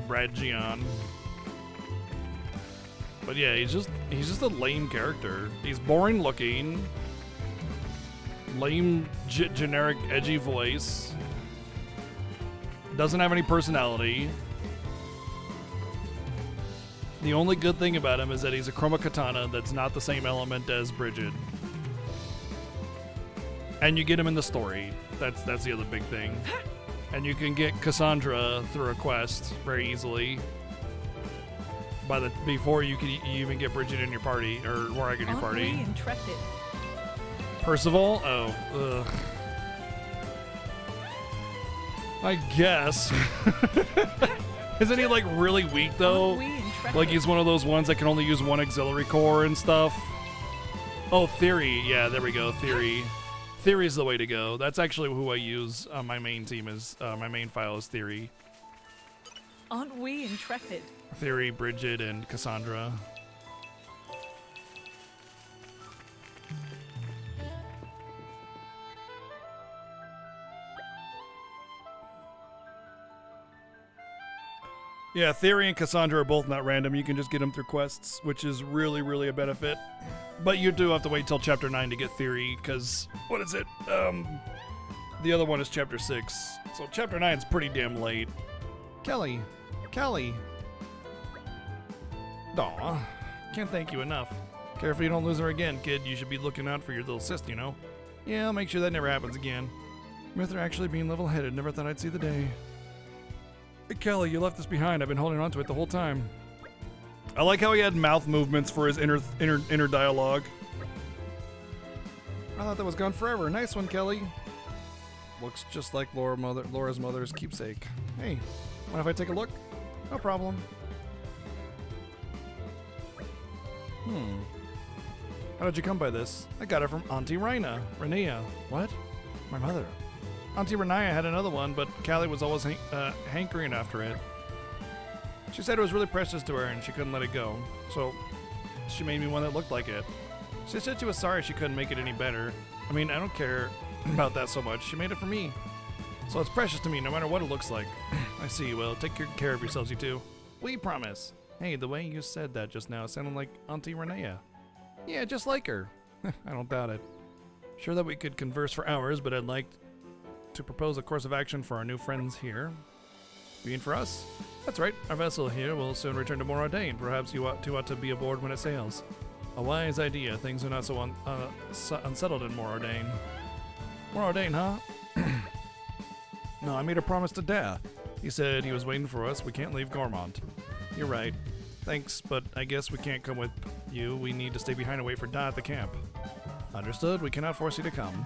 Brad Gian. But yeah, he's just a lame character. He's boring looking. Lame, generic, edgy voice. Doesn't have any personality. The only good thing about him is that he's a chroma katana that's not the same element as Bridget. And you get him in the story. That's the other big thing. And you can get Cassandra through a quest very easily. Before you even get Bridget in your party or Morag in your party. Aren't we intrepid? Percival? Oh, ugh. I guess. Isn't he like really weak though? Like he's one of those ones that can only use one auxiliary core and stuff. Oh, Theory. Yeah, there we go. Theory. Theory's the way to go. That's actually who I use on my main team. My main file is Theory. Aren't we intrepid? Theory, Bridget, and Cassandra. Yeah, Theory and Cassandra are both not random. You can just get them through quests, which is really, really a benefit. But you do have to wait till Chapter 9 to get Theory, because, what is it? The other one is Chapter 6. So Chapter 9 is pretty damn late. Kelly. Aw, can't thank you enough. Careful you don't lose her again, kid. You should be looking out for your little sis, you know? Yeah, I'll make sure that never happens again. Myth are actually being level-headed. Never thought I'd see the day. Hey, Kelly, you left this behind. I've been holding on to it the whole time. I like how he had mouth movements for his inner dialogue. I thought that was gone forever. Nice one, Kelly. Looks just like Laura's mother's keepsake. Hey, mind if I take a look? No problem. How did you come by this? I got it from Auntie Renea. What? My mother. Auntie Renea had another one, but Callie was always hankering after it. She said it was really precious to her and she couldn't let it go. So she made me one that looked like it. She said she was sorry she couldn't make it any better. I mean, I don't care about that so much. She made it for me. So it's precious to me no matter what it looks like. I see. Well, take good care of yourselves, you two. We promise. Hey, the way you said that just now sounded like Auntie Renea. Yeah, just like her. I don't doubt it. Sure that we could converse for hours, but I'd like to propose a course of action for our new friends here. You mean for us? That's right. Our vessel here will soon return to Morordain. Perhaps you ought to be aboard when it sails. A wise idea. Things are not so unsettled in Morordain. Morordain, huh? No, I made a promise to Dad. He said he was waiting for us. We can't leave Gormont. You're right. Thanks, but I guess we can't come with you. We need to stay behind and wait for Da at the camp. Understood. We cannot force you to come.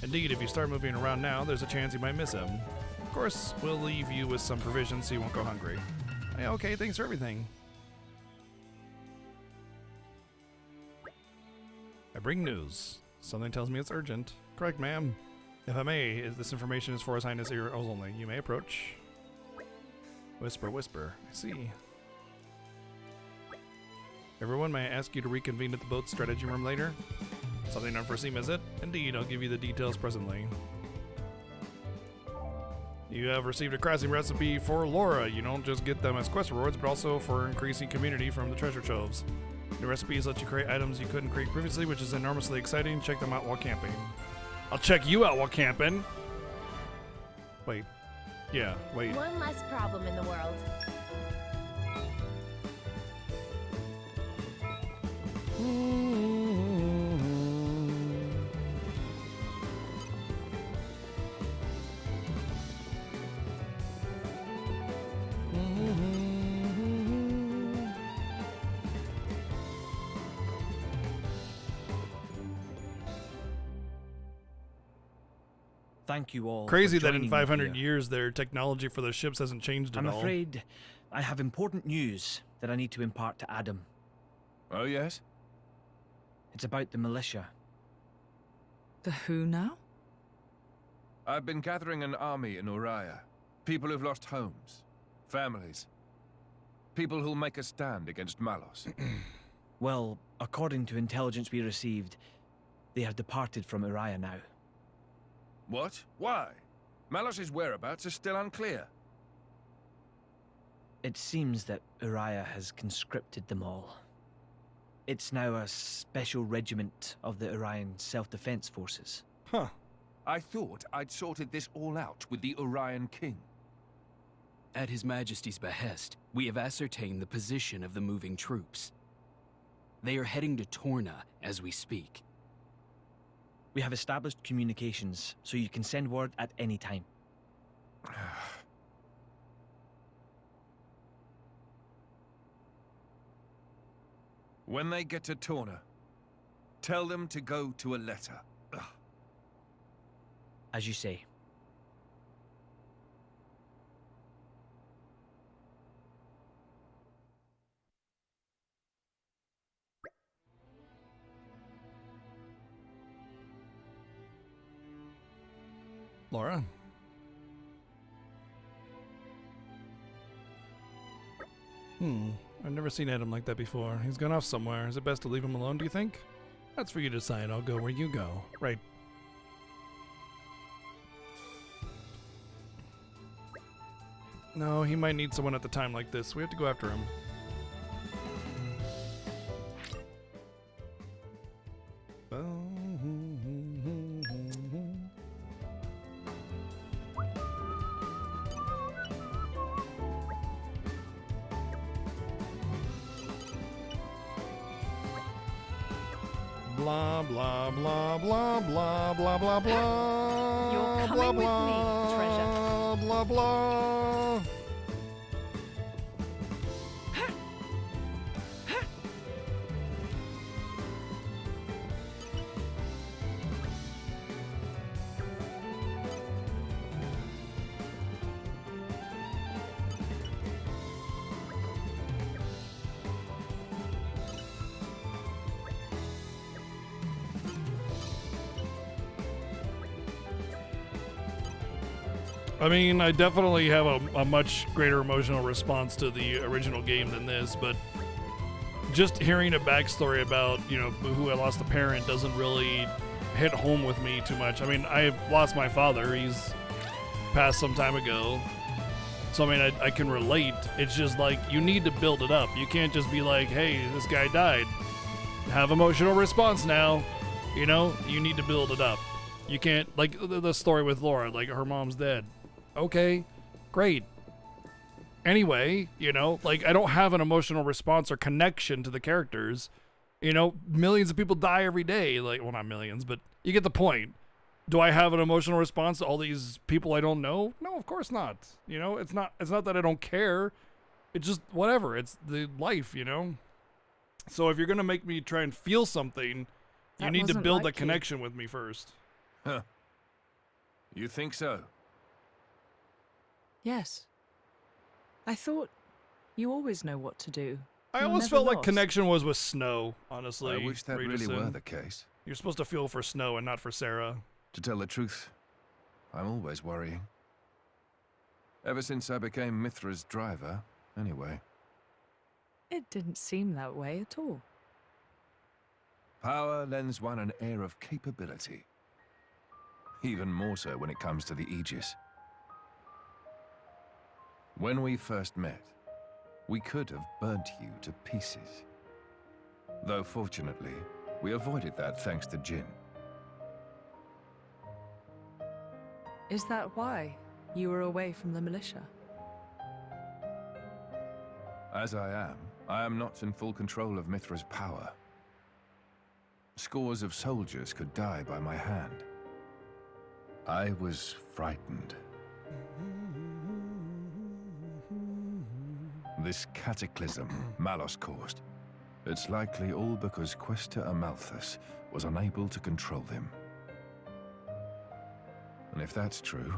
Indeed, if you start moving around now, there's a chance you might miss him. Of course, we'll leave you with some provisions so you won't go hungry. Hey, okay, thanks for everything. I bring news. Something tells me it's urgent. Correct, ma'am. If I may, this information is for His Highness ears only. You may approach. Whisper, whisper. I see. Everyone, may I ask you to reconvene at the boat's strategy room later? Something unforeseen, is it? Indeed, I'll give you the details presently. You have received a crafting recipe for Laura. You don't just get them as quest rewards, but also for increasing community from the treasure troves. The recipes let you create items you couldn't create previously, which is enormously exciting. Check them out while camping. I'll check you out while camping. Wait. Yeah, wait. One less problem in the world. Thank you all. Crazy for that joining in me 500 here. years their technology for the ships hasn't changed at all. I'm afraid I have important news that I need to impart to Adam. Oh, yes? It's about the militia. The who now? I've been gathering an army in Uriah. People who've lost homes, families. People who'll make a stand against Malos. Well, according to intelligence we received, they have departed from Uriah now. What? Why? Malos' whereabouts are still unclear. It seems that Uriah has conscripted them all. It's now a special regiment of the Urian Self-Defense Forces. Huh. I thought I'd sorted this all out with the Urian King. At His Majesty's behest, we have ascertained the position of the moving troops. They are heading to Torna as we speak. We have established communications, so you can send word at any time. When they get to Torna, tell them to go to a letter. Ugh. As you say. Laura? I've never seen Adam like that before. He's gone off somewhere. Is it best to leave him alone, do you think? That's for you to decide. I'll go where you go. Right. No, he might need someone at the time like this. We have to go after him. Blah blah blah blah blah blah blah blah. You're coming with me, treasure. Blah blah. I mean, I definitely have a much greater emotional response to the original game than this, but just hearing a backstory about, you know, who I lost a parent doesn't really hit home with me too much. I mean, I lost my father. He's passed some time ago. So, I mean, I can relate. It's just like, you need to build it up. You can't just be like, hey, this guy died. Have emotional response now. You know, you need to build it up. You can't, like the story with Laura, like her mom's dead. Okay, great. Anyway, you know, like I don't have an emotional response or connection to the characters. You know, millions of people die every day. Like, well, not millions, but you get the point. Do I have an emotional response to all these people I don't know? No, of course not. You know, it's not that I don't care. It's just whatever. It's the life, you know? So if you're going to make me try and feel something, you need to build a connection with me first. Huh. You think so? Yes. I thought you always know what to do. I always felt like connection was with Snow, honestly. I wish that really were the case. You're supposed to feel for Snow and not for Sarah. To tell the truth, I'm always worrying. Ever since I became Mithra's driver, anyway. It didn't seem that way at all. Power lends one an air of capability. Even more so when it comes to the Aegis. When we first met, we could have burnt you to pieces. Though fortunately, we avoided that thanks to Jin. Is that why you were away from the militia? As I am not in full control of Mithra's power. Scores of soldiers could die by my hand. I was frightened. This cataclysm Malos caused, it's likely all because Questa Amalthus was unable to control him. And if that's true,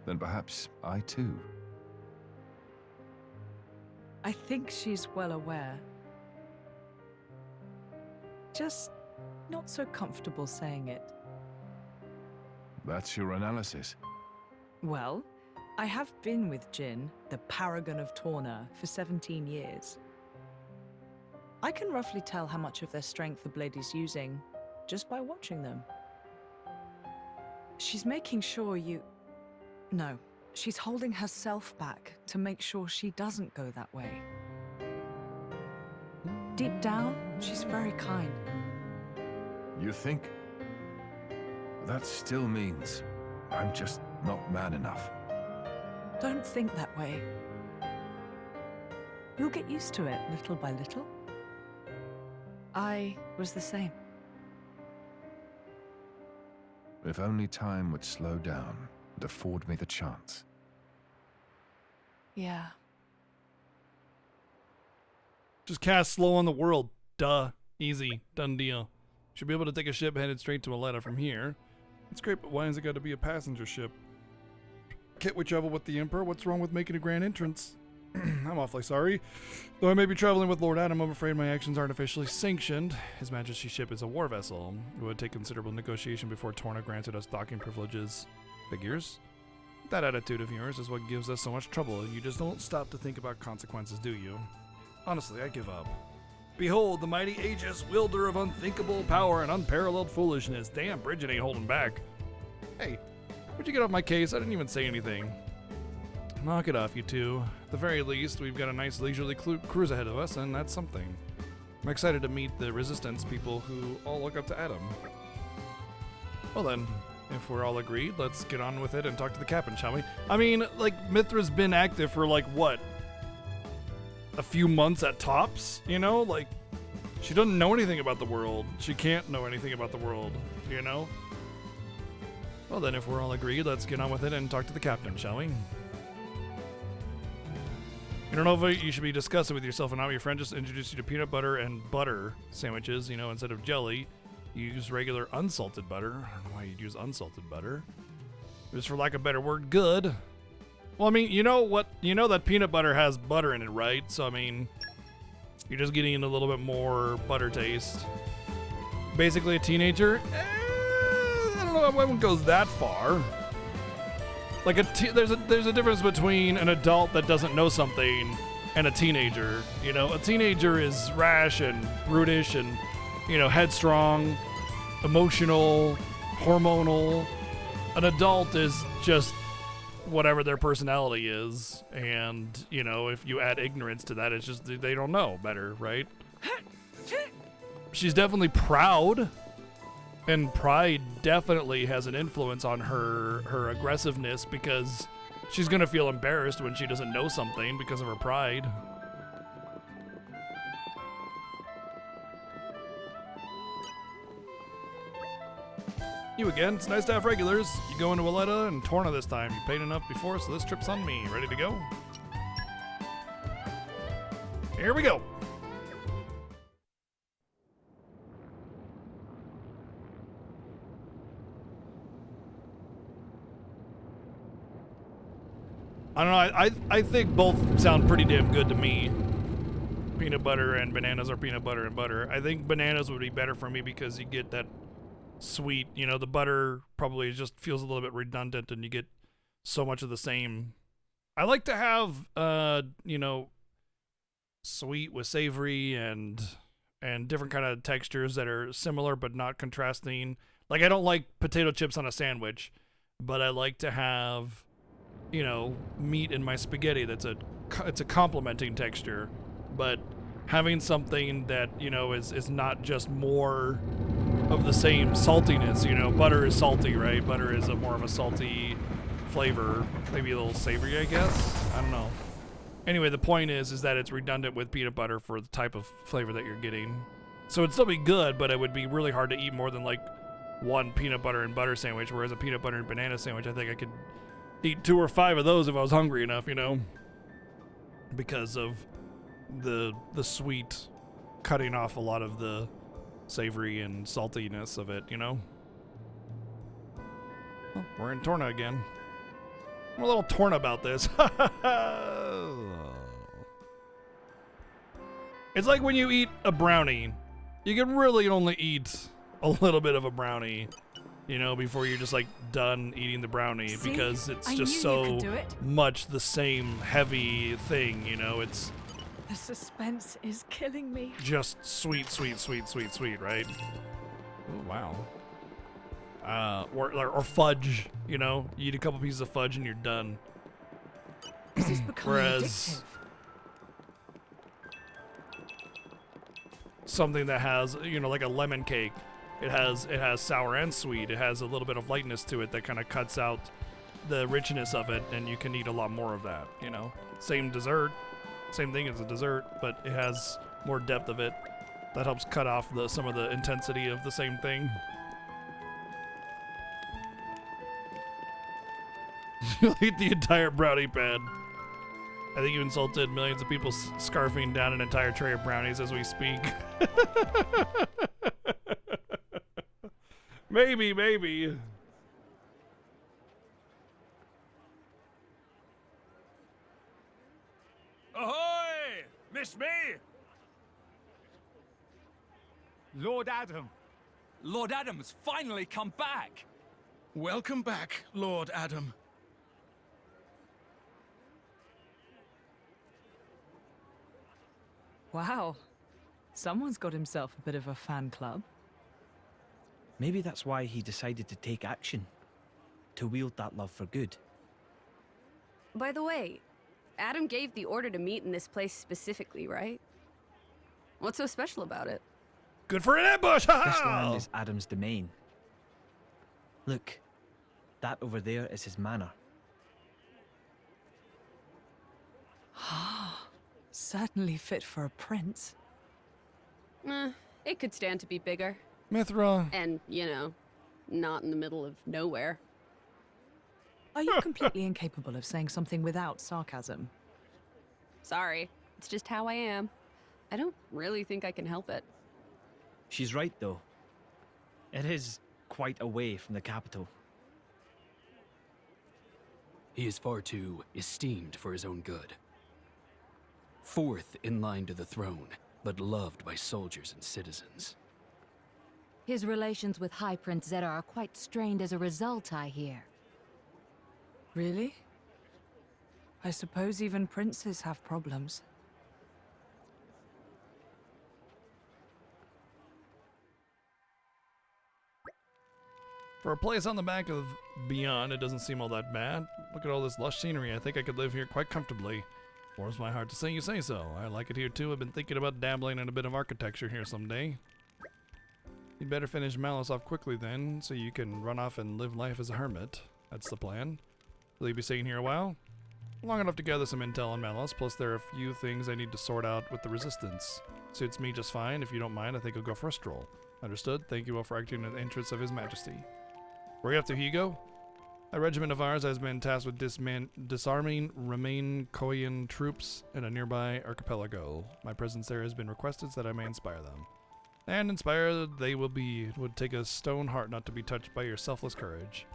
then perhaps I too. I think she's well aware. Just not so comfortable saying it. That's your analysis. Well, I have been with Jin, the paragon of Torna, for 17 years. I can roughly tell how much of their strength the blade is using just by watching them. She's making sure you... No, she's holding herself back to make sure she doesn't go that way. Deep down, she's very kind. You think? That still means I'm just not man enough. Don't think that way. You'll get used to it little by little. I was the same. If only time would slow down and afford me the chance. Yeah. Just cast slow on the world. Duh. Easy. Done deal. Should be able to take a ship headed straight to Maleta from here. It's great, but why has it got to be a passenger ship? Can't we travel with the Emperor? What's wrong with making a grand entrance? I'm awfully sorry. Though I may be traveling with Lord Adam, I'm afraid my actions aren't officially sanctioned. His Majesty's ship is a war vessel. It would take considerable negotiation before Torna granted us docking privileges. Figures? That attitude of yours is what gives us so much trouble. You just don't stop to think about consequences, do you? Honestly, I give up. Behold, the mighty Aegis, wielder of unthinkable power and unparalleled foolishness. Damn, Bridget ain't holding back. Hey, where'd you get off my case? I didn't even say anything. knock it off, you two. At the very least, we've got a nice leisurely cruise ahead of us, and that's something. I'm excited to meet the Resistance people who all look up to Adam. Well then, if we're all agreed, let's get on with it and talk to the captain, shall we? I mean, like, Mithra's been active for, like, what? A few months at tops, you know? Like, she doesn't know anything about the world. She can't know anything about the world, you know? Well then, if we're all agreed, let's get on with it and talk to the captain, shall we? You don't know if you should be discussing with yourself and how your friend just introduced you to peanut butter and butter sandwiches, you know, instead of jelly. You use regular unsalted butter. I don't know why you'd use unsalted butter. Just for lack of a better word, good. Well, I mean, you know what? You know that peanut butter has butter in it, right? So, I mean, you're just getting a little bit more butter taste. Basically a teenager? I don't know if one goes that far. Like there's a difference between an adult that doesn't know something and a teenager. You know, a teenager is rash and brutish and, you know, headstrong, emotional, hormonal. An adult is just whatever their personality is, and, you know, if you add ignorance to that, it's just they don't know better, right? She's definitely proud. And pride definitely has an influence on her aggressiveness, because she's going to feel embarrassed when she doesn't know something because of her pride. You again. It's nice to have regulars. You go into Aletta and Torna this time. You paid enough before, so this trip's on me. Ready to go? Here we go. I don't know, I think both sound pretty damn good to me. Peanut butter and bananas, or peanut butter and butter. I think bananas would be better for me because you get that sweet, you know, the butter probably just feels a little bit redundant and you get so much of the same. I like to have, you know, sweet with savory and different kind of textures that are similar but not contrasting. Like, I don't like potato chips on a sandwich, but I like to have, you know, meat in my spaghetti it's a complementing texture, but having something that, you know, is not just more of the same saltiness. You know, butter is salty, right? Butter is more of a salty flavor, maybe a little savory, I guess. I don't know. Anyway, the point is that it's redundant with peanut butter for the type of flavor that you're getting. So it'd still be good, but it would be really hard to eat more than like one peanut butter and butter sandwich, whereas a peanut butter and banana sandwich, I think I could eat 2 or 5 of those if I was hungry enough, you know, because of the sweet cutting off a lot of the savory and saltiness of it, you know. Oh, we're in Torna again. I'm a little torn about this. It's like when you eat a brownie, you can really only eat a little bit of a brownie, you know, before you're just like done eating the brownie. See? Because it's just so much the same heavy thing, you know. It's the suspense is killing me. Just sweet, sweet, sweet, sweet, sweet, right? Oh, wow. Or fudge, you know. You eat a couple pieces of fudge and you're done. This is becoming addictive. Something that has, you know, like a lemon cake. It has sour and sweet. It has a little bit of lightness to it that kind of cuts out the richness of it, and you can eat a lot more of that, you know. Same dessert, same thing as a dessert, but it has more depth of it. That helps cut off some of the intensity of the same thing. You'll eat the entire brownie pan. I think you insulted millions of people scarfing down an entire tray of brownies as we speak. Maybe. Ahoy! Miss me? Lord Adam. Lord Adam's finally come back. Welcome back, Lord Adam. Wow. Someone's got himself a bit of a fan club. Maybe that's why he decided to take action. To wield that love for good. By the way, Adam gave the order to meet in this place specifically, right? What's so special about it? Good for an ambush! This land is Adam's domain. Look, that over there is his manor. Certainly fit for a prince. It could stand to be bigger. Mithra. And, you know, not in the middle of nowhere. Are you completely incapable of saying something without sarcasm? Sorry, it's just how I am. I don't really think I can help it. She's right, though. It is quite away from the capital. He is far too esteemed for his own good. Fourth in line to the throne, but loved by soldiers and citizens. His relations with High Prince Zeta are quite strained as a result, I hear. Really? I suppose even princes have problems. For a place on the back of Beyond, it doesn't seem all that bad. Look at all this lush scenery. I think I could live here quite comfortably. Warms my heart to say you say so. I like it here too. I've been thinking about dabbling in a bit of architecture here someday. You'd better finish Malus off quickly then, so you can run off and live life as a hermit. That's the plan. Will you be staying here a while? Long enough to gather some intel on Malus, plus there are a few things I need to sort out with the Resistance. Suits me just fine. If you don't mind, I think I'll go for a stroll. Understood? Thank you all for acting in the interests of His Majesty. Where are you off to, Hugo? A regiment of ours has been tasked with disarming Remain Koyan troops in a nearby archipelago. My presence there has been requested so that I may inspire them. And inspired they will be. It would take a stone heart not to be touched by your selfless courage.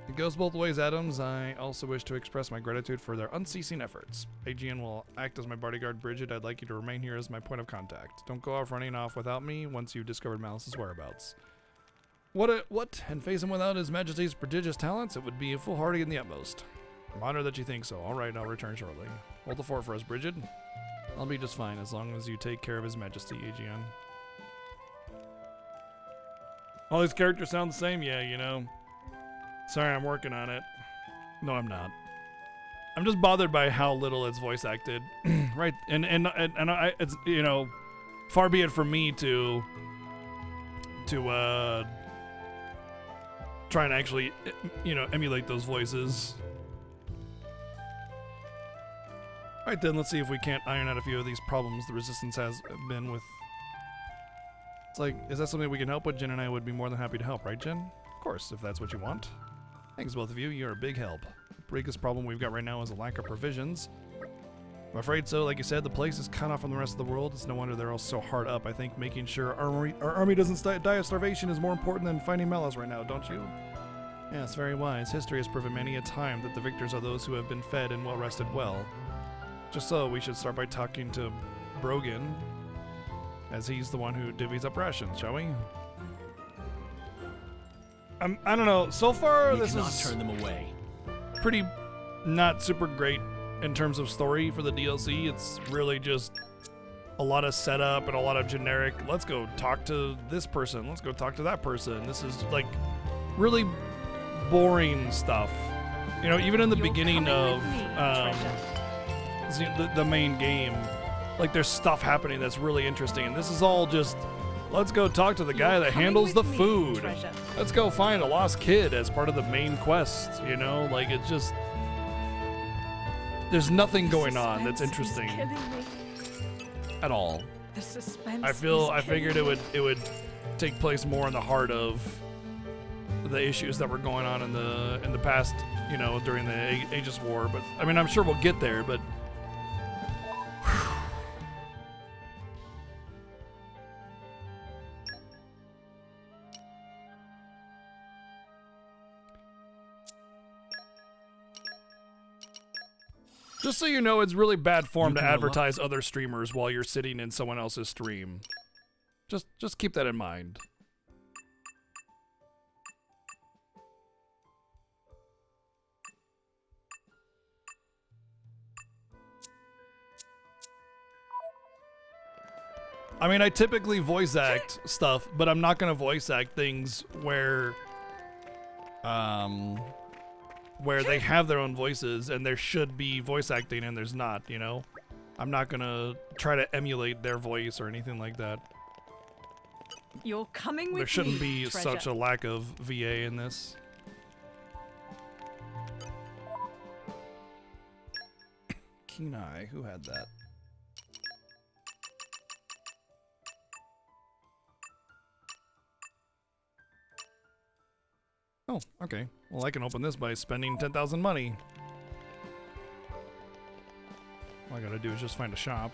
It goes both ways, Adams. I also wish to express my gratitude for their unceasing efforts. Aegean will act as my bodyguard. Bridget, I'd like you to remain here as my point of contact. Don't go off running off without me once you've discovered Malice's whereabouts. What? And face him without His Majesty's prodigious talents? It would be foolhardy in the utmost. I'm honored that you think so. All right, I'll return shortly. Hold the fort for us, Bridget. I'll be just fine as long as you take care of His Majesty, Aegean. All these characters sound the same, yeah, you know. Sorry, I'm working on it. No, I'm not. I'm just bothered by how little it's voice acted, right? And I, it's, you know, far be it from me to try and actually, you know, emulate those voices. Alright then, let's see if we can't iron out a few of these problems the Resistance has been with. It's like, is that something we can help with? Jen and I would be more than happy to help, right, Jen? Of course, if that's what you want. Thanks, both of you. You're a big help. The biggest problem we've got right now is a lack of provisions. I'm afraid so. Like you said, the place is cut off from the rest of the world. It's no wonder they're all so hard up. I think making sure our army doesn't die of starvation is more important than finding Malus right now, don't you? Yes, very wise. History has proven many a time that the victors are those who have been fed and well-rested well. Just so, we should start by talking to Brogan, as he's the one who divvies up rations, shall we? I don't know. So far, this cannot is turn them away. Pretty not super great in terms of story for the DLC. It's really just a lot of setup and a lot of generic, let's go talk to this person, let's go talk to that person. This is like really boring stuff. You know, even in the beginning of the main game, like there's stuff happening that's really interesting. And this is all just, let's go talk to the guy that handles the food. Let's go find a lost kid as part of the main quest, you know? Like, it's just, there's nothing going on that's interesting at all. The suspense. I figured it would take place more in the heart of the issues that were going on in the past, you know, during the Aegis War. But I mean, I'm sure we'll get there. But just so you know, it's really bad form to advertise other streamers while you're sitting in someone else's stream. Just keep that in mind. I mean, I typically voice act stuff, but I'm not gonna voice act things where where they have their own voices and there should be voice acting and there's not, you know? I'm not gonna try to emulate their voice or anything like that. You're coming with me, There shouldn't be treasure. such a lack of VA in this. Keen Eye, who had that? Oh, okay. Well, I can open this by spending 10,000 money. All I gotta do is just find a shop.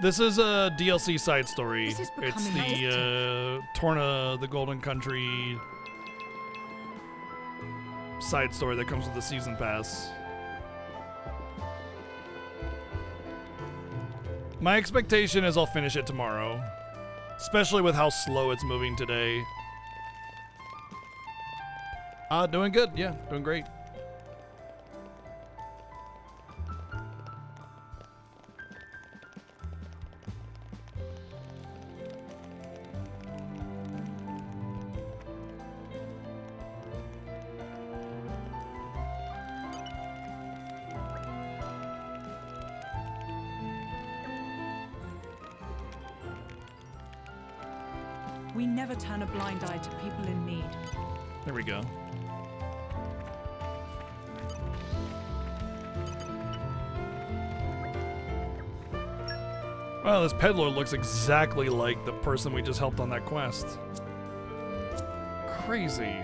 This is a DLC side story. This is It's becoming the Torna, the Golden Country side story that comes with the season pass. My expectation is I'll finish it tomorrow, especially with how slow it's moving today. Doing good. Yeah, doing great. We never turn a blind eye to people in need. There we go. Well, this peddler looks exactly like the person we just helped on that quest. Crazy.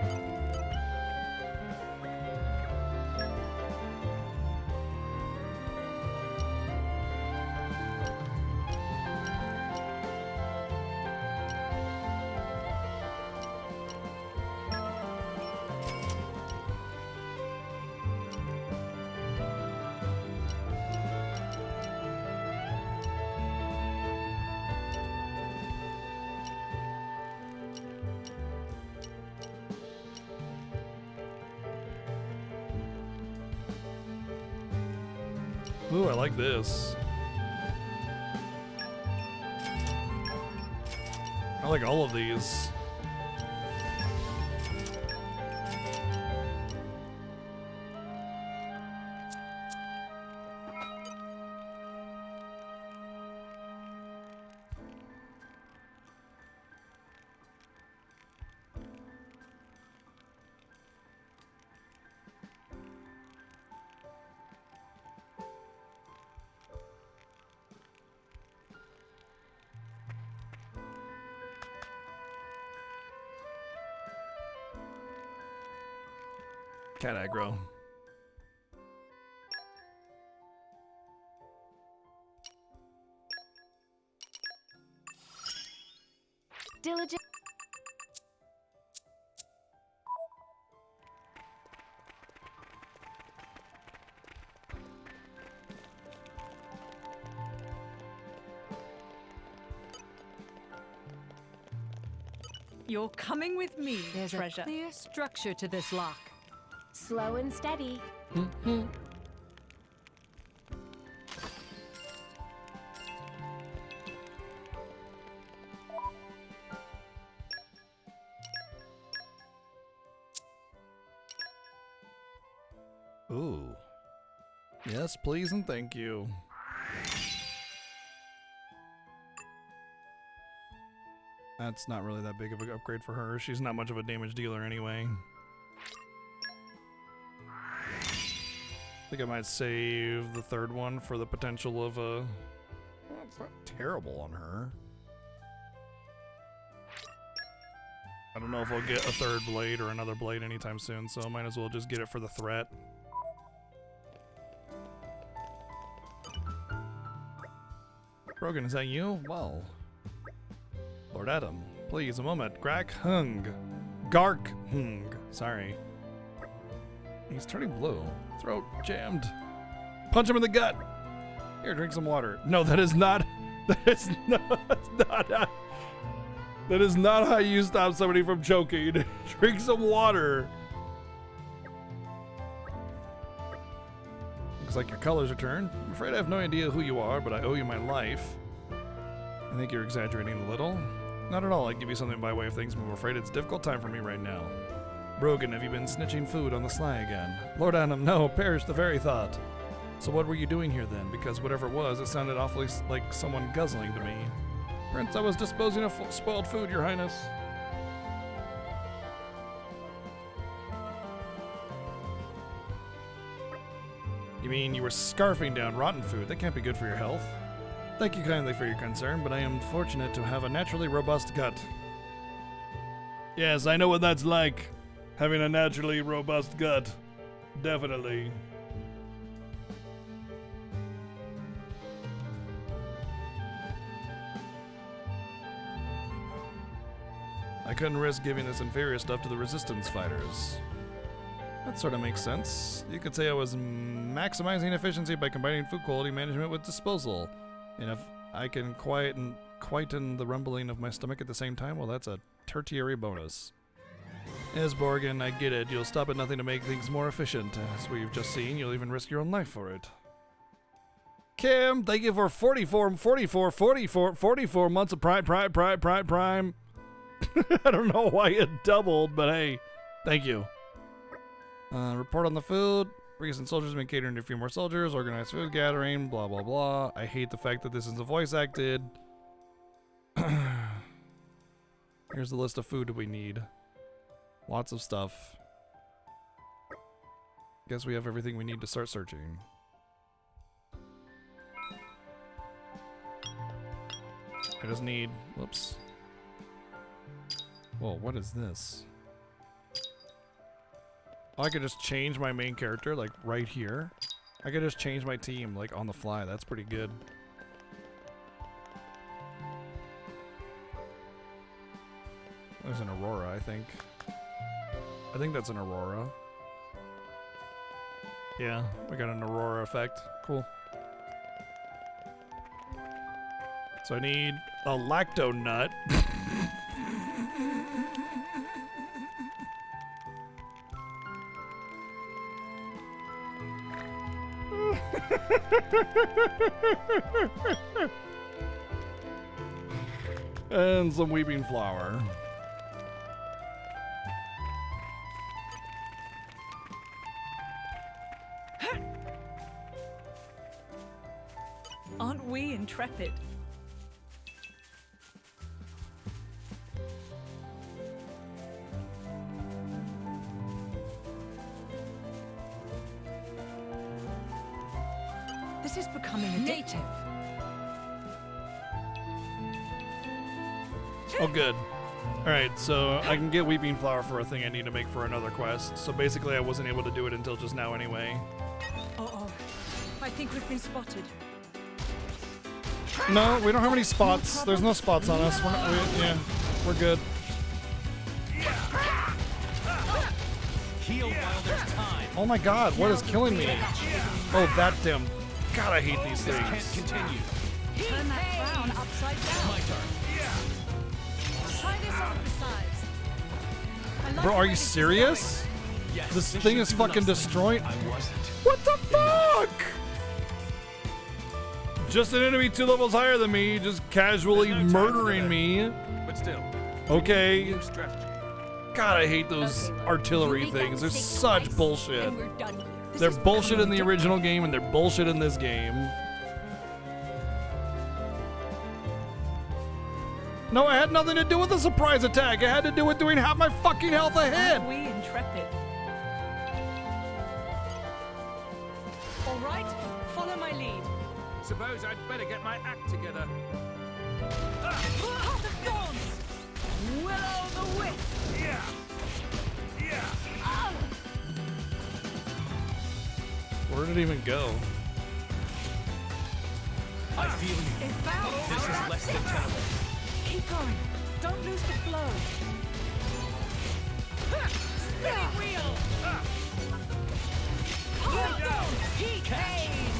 Ooh, I like this. I like all of these. Cat aggro. Diligent. You're coming with me, There's treasure. a clear structure to this lock. Slow and steady. Ooh. Yes, please and thank you. That's not really that big of an upgrade for her. She's not much of a damage dealer anyway. I think I might save the third one for the potential of a... Well, it's not terrible on her. I don't know if I'll get a third blade or another blade anytime soon, so I might as well just get it for the threat. Brogan, is that you? Well... Lord Adam, please, a moment. Grak Hung. Gark Hung. Sorry. He's turning blue. Throat jammed. Punch him in the gut. Here, drink some water. No, that is not... That is not... That is not how you stop somebody from choking. Drink some water. Looks like your colors are turned. I'm afraid I have no idea who you are, but I owe you my life. I think you're exaggerating a little. Not at all. I'd give you something by way of things, but I'm afraid it's a difficult time for me right now. Brogan, have you been snitching food on the sly again? Lord Adam, no, perish the very thought. So what were you doing here then? Because whatever it was, it sounded awfully like someone guzzling to me. Prince, I was disposing of spoiled food, Your Highness. You mean you were scarfing down rotten food? That can't be good for your health. Thank you kindly for your concern, but I am fortunate to have a naturally robust gut. Yes, I know what that's like. Having a naturally robust gut. Definitely. I couldn't risk giving this inferior stuff to the resistance fighters. That sort of makes sense. You could say I was maximizing efficiency by combining food quality management with disposal. And if I can quieten the rumbling of my stomach at the same time, well, that's a tertiary bonus. Yes, Borgin, I get it. You'll stop at nothing to make things more efficient. As we've just seen, you'll even risk your own life for it. Kim, thank you for 44 months of prime. I don't know why it doubled, but hey, thank you. Report on the food. Recent soldiers have been catering to a few more soldiers. Organized food gathering. Blah, blah, blah. I hate the fact that this is a voice acted. Here's the list of food we need. Lots of stuff. Guess we have everything we need to start searching. I just need... Whoops. Whoa, what is this? Oh, I could just change my main character, like, right here. I could just change my team, like, on the fly. That's pretty good. There's an Aurora, I think. I think that's an Aurora. Yeah, we got an Aurora effect. Cool. So I need a lacto nut. And some weeping flower. Aren't we intrepid? This is becoming addictive. Oh, good. Alright, so I can get Weeping Flower for a thing I need to make for another quest. So basically I wasn't able to do it until just now anyway. Uh-oh. I think we've been spotted. No, we don't have any spots. There's no spots on us. Yeah, we're good. Heal while there's time. Oh my god, what is killing me? Oh, that damn... God, I hate these This things. can't continue. Turn that crown upside down. My turn. Try this on the sides. I like Bro, the are way you this serious? Yes, This this thing should is do fucking nothing. destroying... I wasn't. What the fuck? Just an enemy 2 levels higher than me, just casually murdering me. But still, Okay. new strategy. God, I hate those artillery things. They're such bullshit. And we're done here. They're bullshit in the original game, and they're bullshit in this game. No, it had nothing to do with the surprise attack. It had to do with doing half my fucking health ahead. Aren't we intrepid? All right, follow my lead. Suppose I'd better get my act together. Heart of Thorns! Will-o'-the-wisp! Yeah. Where did it even go? I feel you. It bounced! This is less than tenable. Keep going. Don't lose the flow. Spinning wheel! Heart of Thorns! Heat pain!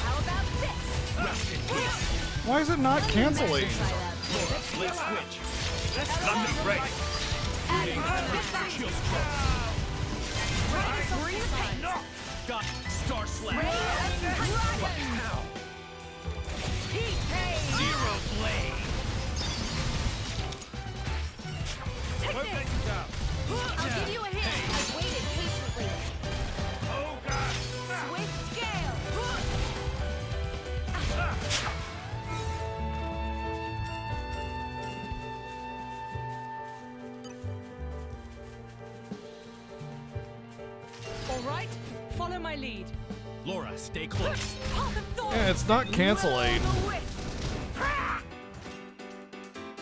How about this? Rest in peace. Why is it not canceling? Let's switch. London break. Shield stroke. Try this on the sides. Star Slap. Dragon. Zero Blade. Take this! I'll give you a hint. I've waited patiently. Oh God! Swift scale! All right, follow my lead. Laura, stay close. Yeah, it's not canceling.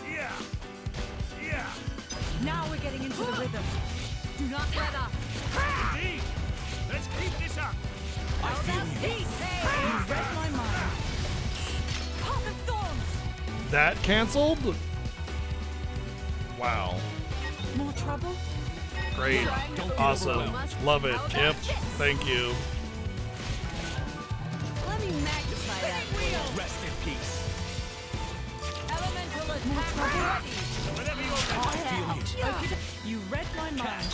Yeah. Yeah. Now we're getting into the rhythm. Do not let up. Indeed. Let's keep this up. I feel peace. You read my mind. Path of thorns. That canceled? Wow. More trouble? Great. Awesome. Love it. Yep. Thank you. Let me magnify that. Rest in peace. Elemental attack. Whatever you're Okay, you read my mind.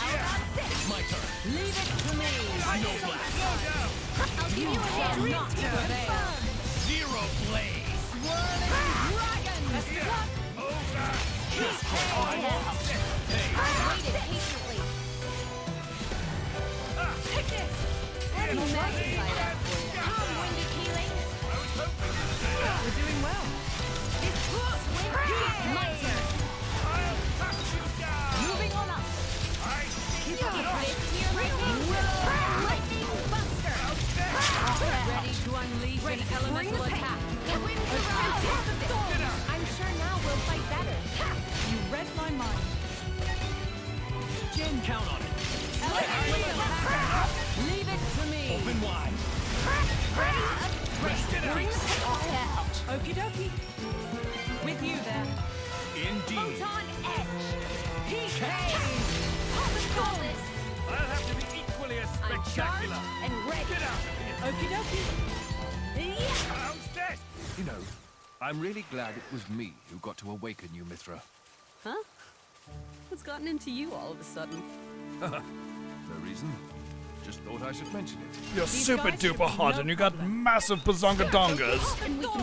It's my turn. Leave it to me. Xenoblade. Slow down. I'll give you a Are hint. not to prevail. Zero Blade. Whirling dragon. Oh God. I've waited patiently. Take this. Let me magnify that for you. Come, winded healing. We're doing well. My turn. I'll cut you down. Moving on up. Keep up here, lightning. Lightning buster. Ready to unleash an elemental attack. The winds around. I'm sure now we'll fight better. You read my mind. Jen, count on it. Elemental attack. Leave it to me. Open wide. Rest in peace. Okie dokie. With you there. Indeed. Photon edge. Peace. Call this. I'll have to be equally as I'm spectacular. charged and ready. Get out of here. Okie dokie. Yeah. How's this? You know, I'm really glad it was me who got to awaken you, Mithra. Huh? What's gotten into you all of a sudden? No reason. Just thought I should mention it. You're super duper hot and you got massive bazonga dongas.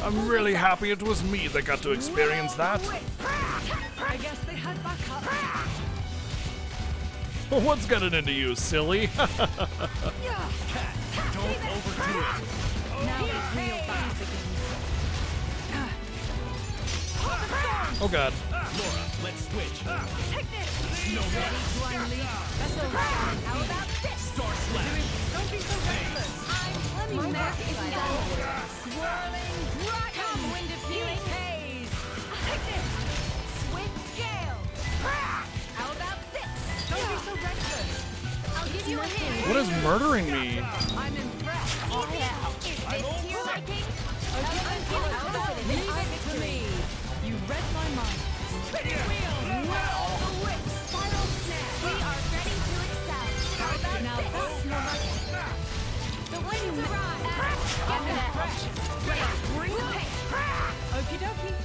I'm really happy it was me that got to experience that. I guess they had backup. What's getting into you, silly? Don't overdo it. Now the real battle begins. Oh God. Laura, let's switch. Take this. No Ready to unleash. That's all right. How about this? Star Slash. Don't be so reckless. Let me magnify that. Swirling dragon. Come, wind of healing. Take this. Swift scale. How about this? Don't be so reckless. I'll give you a hint. What is murdering me? I'm impressed. Is this to your liking? Leave it to me. You read my mind. Spinning wheel. Whirl the whip. Spiral snap. We are ready to excel. How about Now this? that's more like it. The winds arrive. Get that. Bring the pain. Okie dokie.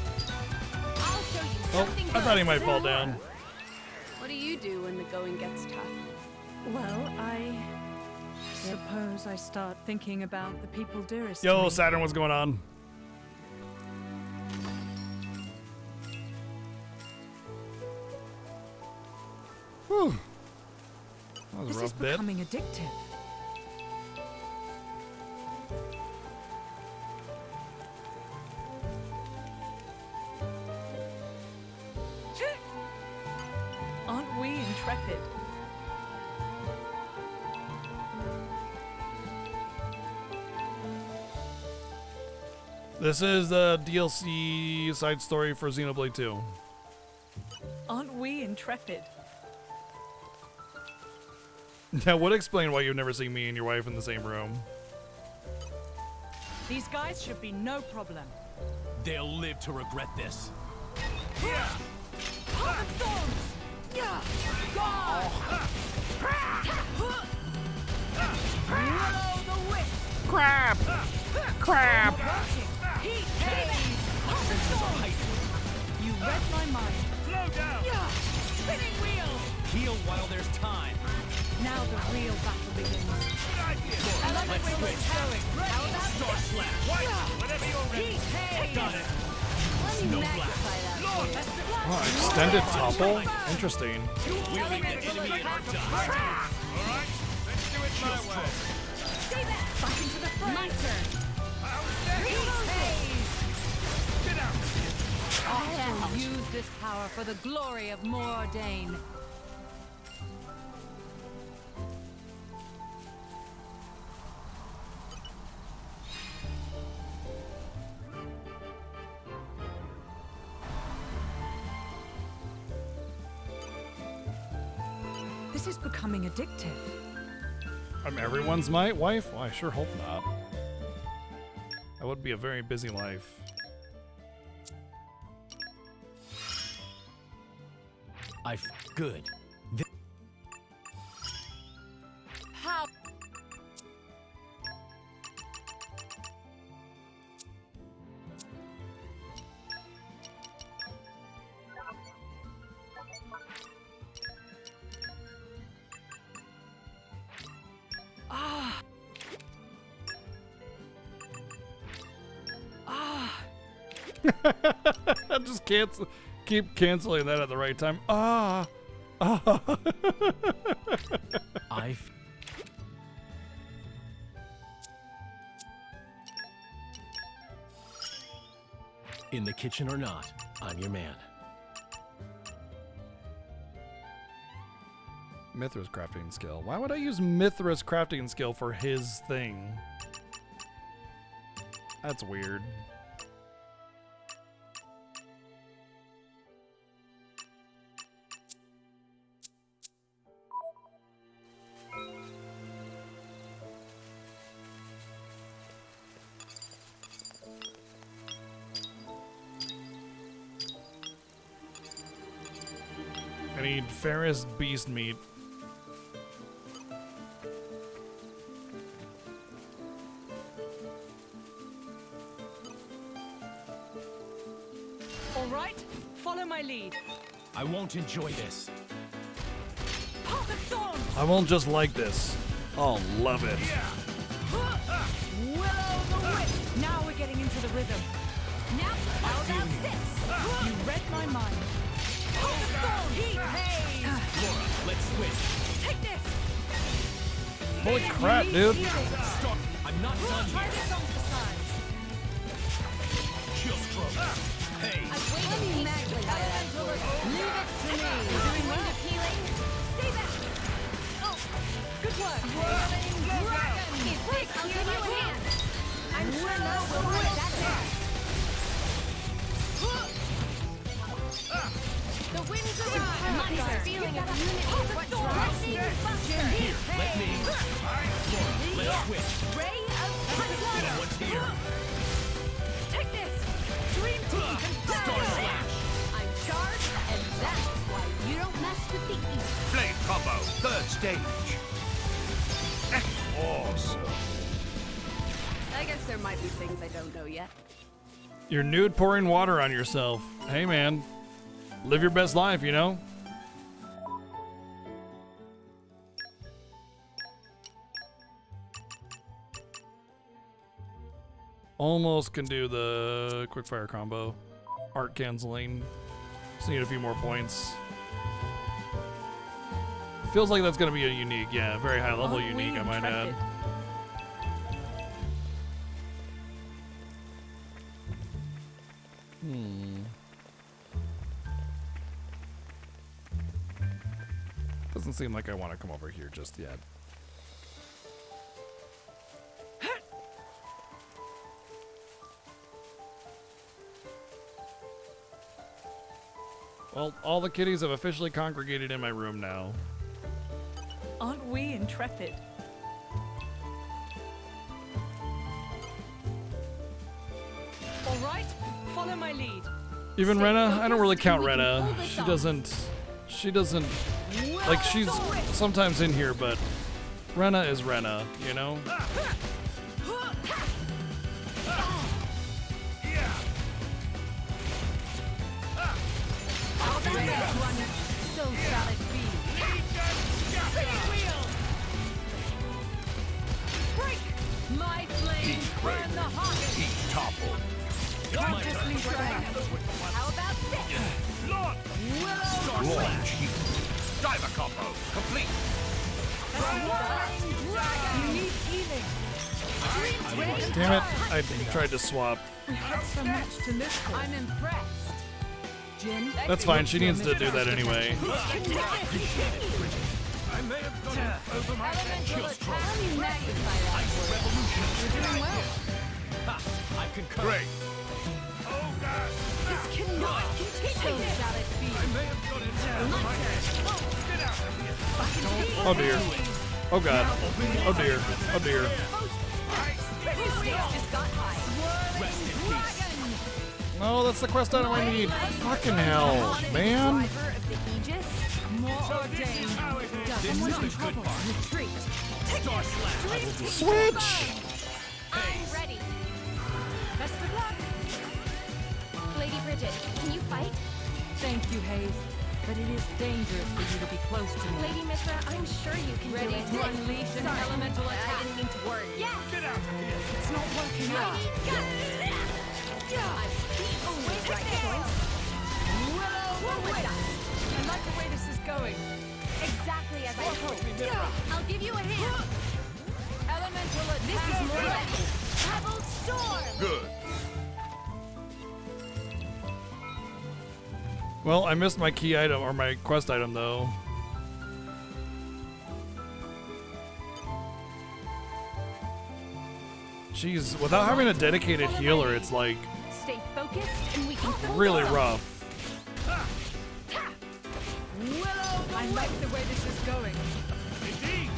I'll show you Oh, something I thought he good. might fall down. What do you do when the going gets tough? Well, I suppose I start thinking about the people dearest to Yo, me. Saturn, what's going on? Whew. That was This a is rough bit. becoming addictive. Aren't we intrepid? This is the DLC side story for Xenoblade 2. Aren't we intrepid? That would explain why you've never seen me and your wife in the same room. These guys should be no problem. They'll live to regret this. Path of thorns! Yeah! God! Willow the whip! Crap! Crap! Heat haze! Path of thorns! You read my mind. Slow down. Yeah! Spinning wheel! Heal while there's time. Now the real battle begins. I love the way we're going. How about Star Slash. Whatever you're ready. Got it. Let me magnify that for you. Oh, extended topple? Interesting. Wielding the enemy in our dust. All right, let's do it my way. Stay back. Back into the front. My turn. Get out. I will use this power for the glory of Mordain. This is becoming addictive. I'm everyone's wife? Well, I sure hope not. That would be a very busy life. Good. How? Ah. Ah. Just keep canceling that at the right time. Ah. Ah. In the kitchen or not, I'm your man. Mithra's crafting skill. Why would I use Mithra's crafting skill for his thing? That's weird. I need Ferris beast meat. All right, follow my lead. I won't enjoy this. Path of Thorns. I won't just like this. I'll love it. Will-o'-the-wisp. Now we're getting into the rhythm. Now, how about this? You read my mind. Path of Thorns. Heat haze. Laura, let's switch. Take this. Holy crap, dude. Stop. I'm not done Try here. this on for size. Chill stroke. Hey. Let me magnify that for you. Leave it to me. Doing wind of healing. Stay back. Oh, good work. Whirling dragon. He's big. I'll give you a hand. I'm sure no will like that there. The winds arrive. My feeling of unity is what drives me to Buster. Here, let me. Laura, let's switch. Ray of Thunder. Someone's here. Take this. Dream team. Star Slash. I'm charged, and that's why you don't mess with the East. Blade combo, third stage. Awesome. I guess there might be things I don't know yet. You're nude pouring water on yourself. Hey, man. Live your best life, you know? Almost can do the quickfire combo. Art canceling. Just need a few more points. Feels like that's going to be a unique, yeah, very high level unique, I might add. Doesn't seem like I want to come over here just yet. Well, all the kitties have officially congregated in my room now. Aren't we intrepid? All right, follow my lead. Even Rena? I don't really count Rena. She doesn't, like, she's sometimes in here, but Rena is Rena, you know? So shall it be. break. Heat topple. My turn. How about this? Launch! Star Slash heat. Diver combo. Complete. You need healing. Damn it! I tried to swap. We have so much to live for. I'm impressed. Jin? That's fine. She needs to do that anyway. I may have gone over my head. Kill stroke. Ice revolution. You're doing well. Ha! I concur. Great. Oh God! This cannot continue. I may have gone over my head. Get out of here. Oh dear. Oh god. Oh dear. Oh dear. Just got high. No, that's the quest item I need. Fucking hell, man. Driver of the Aegis. More ordained. Someone's in trouble. Retreat. Star Slash. Switch. I'm ready. Best of luck. Lady Bridget, can you fight? Thank you, Hayes. But it is dangerous for you to be close to me. Lady Mithra, I'm sure you can Ready do it. to unleash an Sorry, elemental I attack. didn't mean to worry. Yes. Get out of here. It's not working out. Always right choice. Willow, I like the way this is going. Exactly as I hoped. I'll give you a hand. Elemental attack. This is more like Pebble Storm. Good. Well, I missed my key item or my quest item though. Jeez, without having a dedicated healer, it's like Stay focused and we can hold really on. rough. I like the way this is going. Indeed.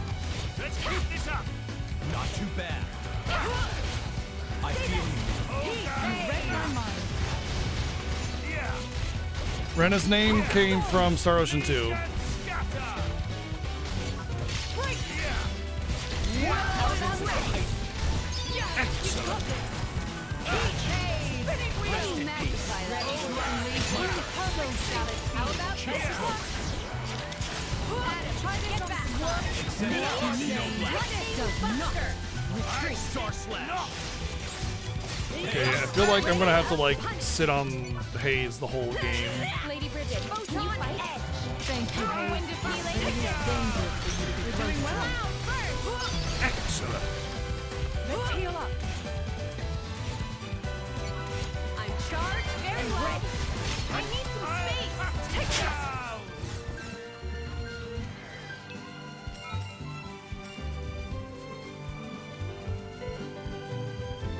Let's keep this up. Not too bad. I feel you. You read my mind. Yeah. Rena's name came from Star Ocean 2. Star Slash. Okay, I feel like I'm gonna have to like sit on Hayes the whole game. Lady Bridget, can you fight? Thank you, Hayes. It is dangerous for you to be doing well. Excellent. Let's heal up. I'm charged very well. I need some space. Take this.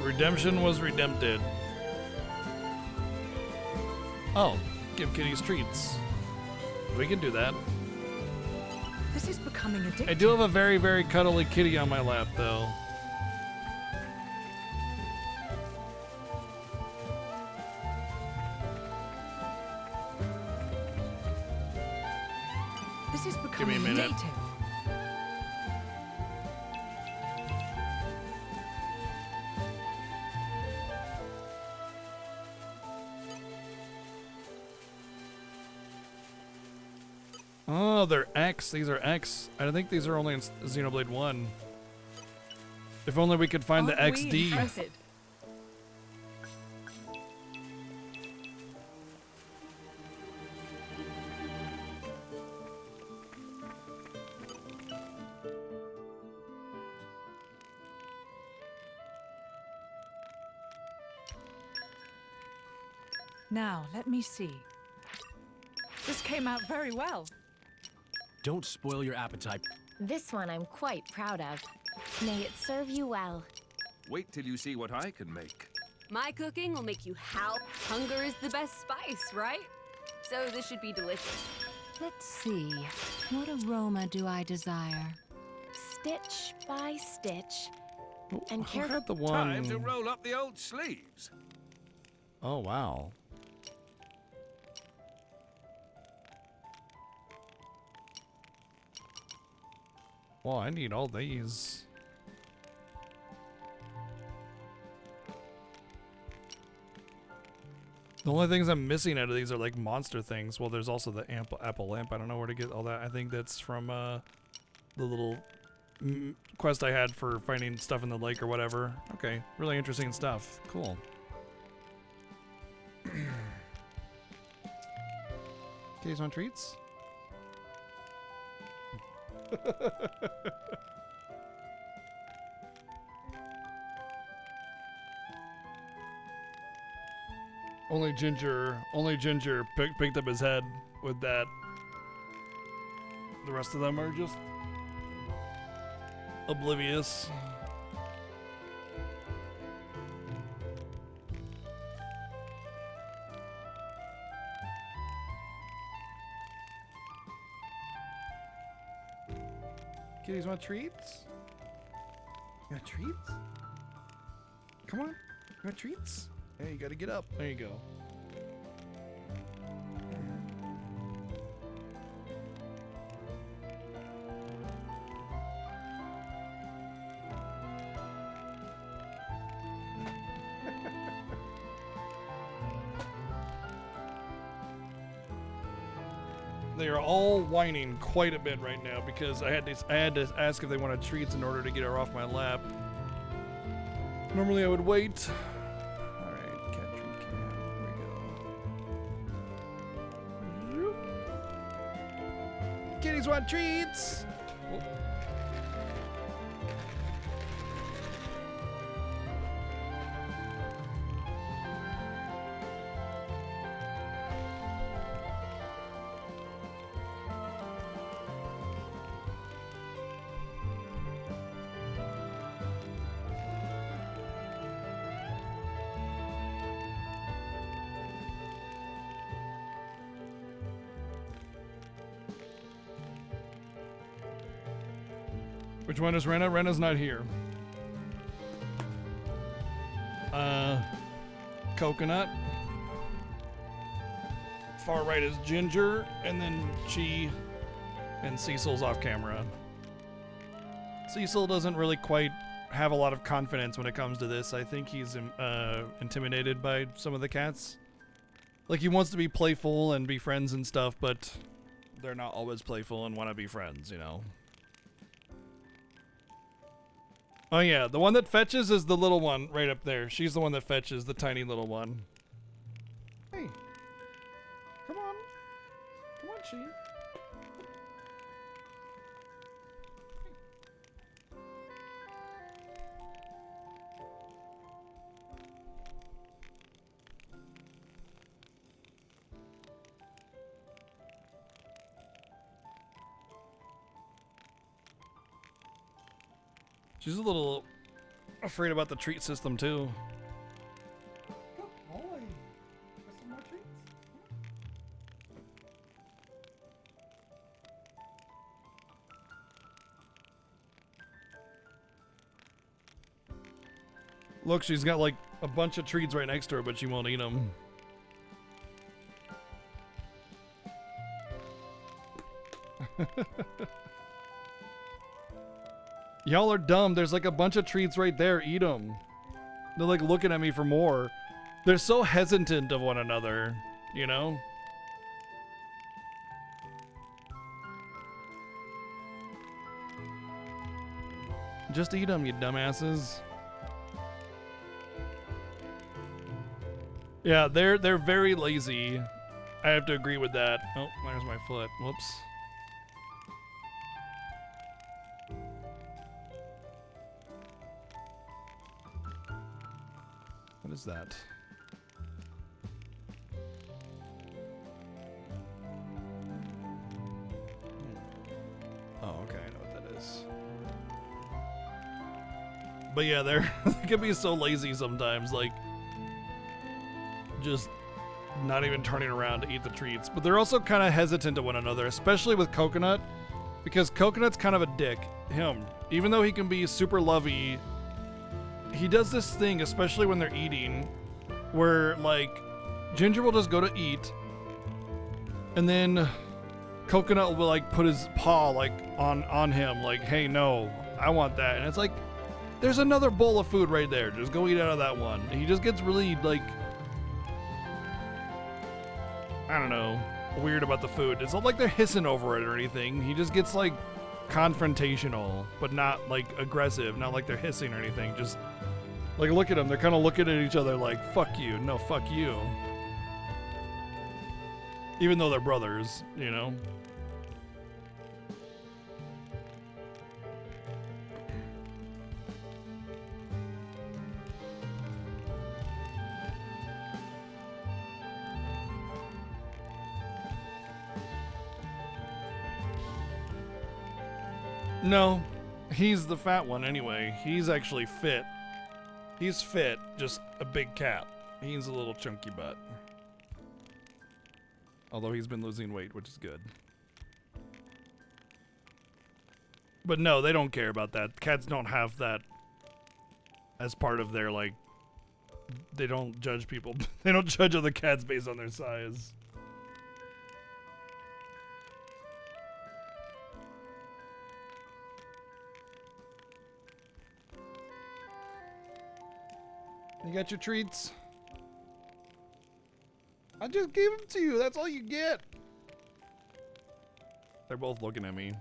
Redemption was redempted. Oh, give kitties treats. We can do that. This is becoming addictive. I do have a very, very cuddly kitty on my lap, though. This is Give me a becoming minute. addictive. Oh, they're X. These are X. I think these are only in Xenoblade 1. If only we could find the Aren't we XD. impressed? Now, let me see. This came out very well. Don't spoil your appetite. This one I'm quite proud of. May it serve you well. Wait till you see what I can make. My cooking will make you howl. Hunger is the best spice, right? So this should be delicious. Let's see. What aroma do I desire? Stitch by stitch. And Who careful. had the Time to one? roll up the old sleeves. Oh, wow. Well, I need all these. The only things I'm missing out of these are like monster things. Well, there's also the apple lamp. I don't know where to get all that. I think that's from the little quest I had for finding stuff in the lake or whatever. Okay, really interesting stuff. Cool. Kitties want treats? Only Ginger picked up his head with that. The rest of them are just oblivious. Kitties want treats? You got treats? Come on. You want treats? Hey, you gotta get up. There you go. They are all whining quite a bit right now because I had to ask if they wanted treats in order to get her off my lap. Normally I would wait. All right, cat treat cat. Here we go. Kitties want treats. Oh. Which one is Rena? Rena's not here. Coconut. Far right is Ginger, and then Chi and Cecil's off camera. Cecil doesn't really quite have a lot of confidence when it comes to this. I think he's intimidated by some of the cats. Like, he wants to be playful and be friends and stuff, but they're not always playful and want to be friends, you know? Oh yeah, the one that fetches is the little one right up there. She's the one that fetches, the tiny little one. Hey. Come on. Come on, she. She's a little afraid about the treat system too. Good boy. Want some more treats? Look, she's got like a bunch of treats right next to her, but she won't eat them. Y'all are dumb. There's like a bunch of treats right there. Eat them. They're like looking at me for more. They're so hesitant of one another, you know? Just eat them, you dumbasses. Yeah, they're very lazy. I have to agree with that. Oh, there's my foot. Whoops. What is that? Oh, okay, I know what that is. But yeah, they can be so lazy sometimes, like just not even turning around to eat the treats. But they're also kind of hesitant to one another, especially with Coconut, because Coconut's kind of a dick. Even though he can be super lovey, he does this thing, especially when they're eating, where like Ginger will just go to eat, and then Coconut will like put his paw like on him, like, hey, no, I want that. And it's like, there's another bowl of food right there. Just go eat out of that one. And he just gets really like, I don't know, weird about the food. It's not like they're hissing over it or anything. He just gets like confrontational, but not like aggressive, not like they're hissing or anything. Just like, look at them. They're kind of looking at each other like, fuck you. No, fuck you. Even though they're brothers, you know? No, he's the fat one anyway. He's actually fit. He's fit, just a big cat. He's a little chunky butt. Although he's been losing weight, which is good. But no, they don't care about that. Cats don't have that as part of their, like, they don't judge people. They don't judge other cats based on their size. You got your treats? I just gave them to you. That's all you get. They're both looking at me.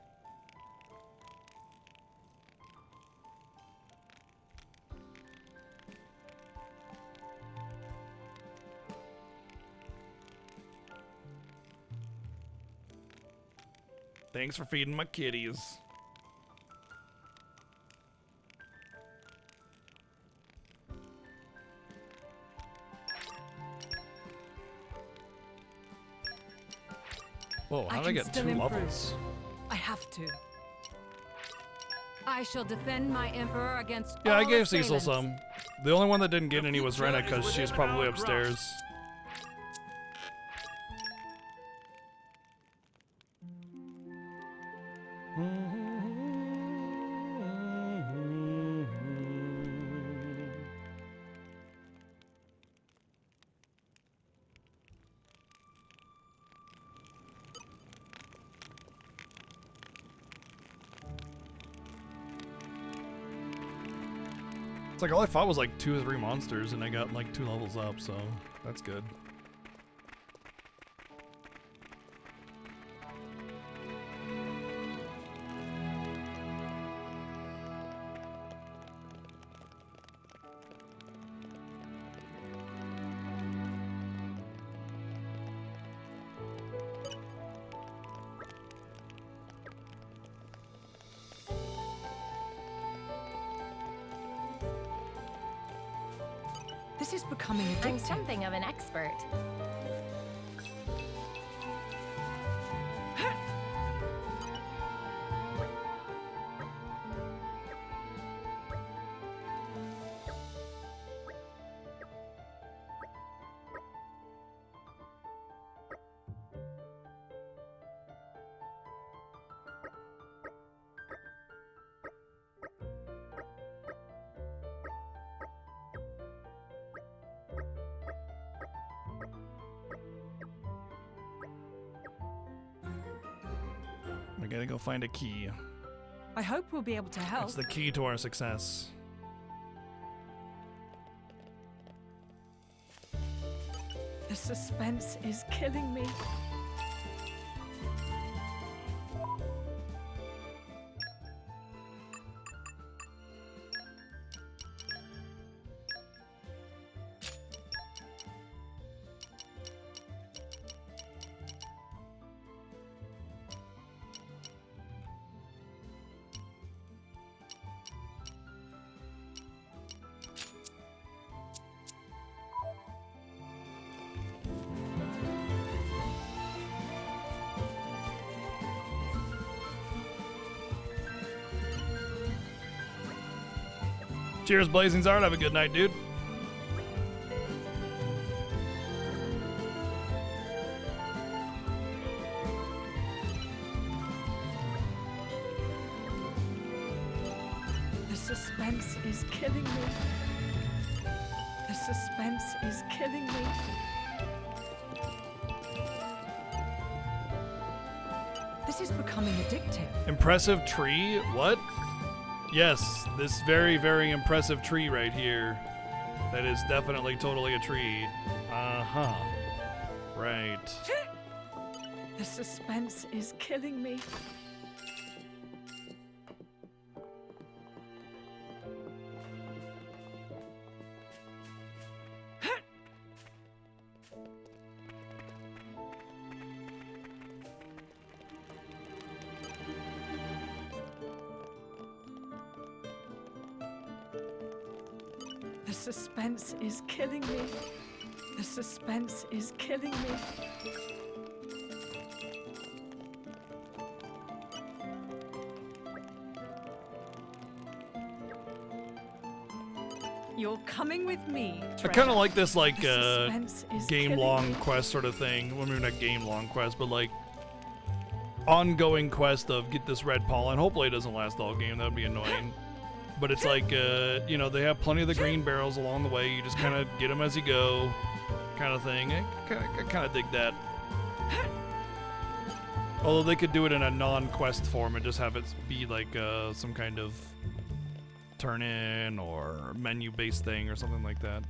Thanks for feeding my kitties. Whoa, how did I get 2 levels? I have to. I shall defend my emperor against Yeah, I all gave Cecil assailants. some. The only one that didn't get any was Rena because she's probably upstairs. It's like all I fought was like 2 or 3 monsters and I got like 2 levels up, so that's good. This is becoming I'm addictive. something of an expert. We gotta go find a key. I hope we'll be able to help. It's the key to our success. The suspense is killing me. Cheers, Blazing Zard. Have a good night, dude. The suspense is killing me. The suspense is killing me. This is becoming addictive. Impressive tree? What? Yes, this very, very impressive tree right here. That is definitely totally a tree. Uh-huh. Right. The suspense is killing me. suspense is killing me. The suspense is killing me. You're coming with me, I kind of like this like The suspense is game-long killing me. quest sort of thing. Well, maybe not game-long quest, but like ongoing quest of get this red pollen. Hopefully it doesn't last all game. That would be annoying. But it's like, you know, they have plenty of the green barrels along the way. You just kind of get them as you go, kind of thing. I kind of dig that. Although they could do it in a non-quest form and just have it be like some kind of turn-in or menu-based thing or something like that.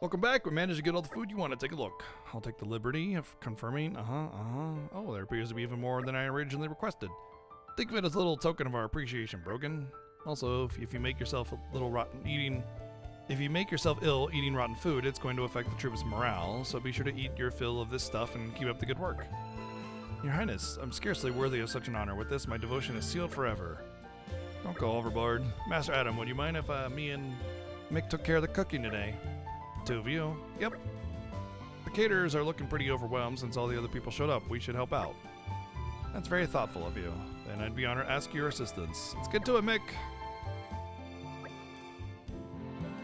Welcome back. We managed to get all the food you want. To take a look. I'll take the liberty of confirming. Oh, there appears to be even more than I originally requested. Think of it as a little token of our appreciation, Brogan. Also, if you make yourself if you make yourself ill eating rotten food, it's going to affect the troops' morale. So be sure to eat your fill of this stuff and keep up the good work. Your Highness, I'm scarcely worthy of such an honor. With this, my devotion is sealed forever. Don't go overboard. Master Adam, would you mind if me and Mick took care of the cooking today? Two of you? Yep. The caterers are looking pretty overwhelmed since all the other people showed up. We should help out. That's very thoughtful of you. Then I'd be honored to ask your assistance. Let's get to it, Mick.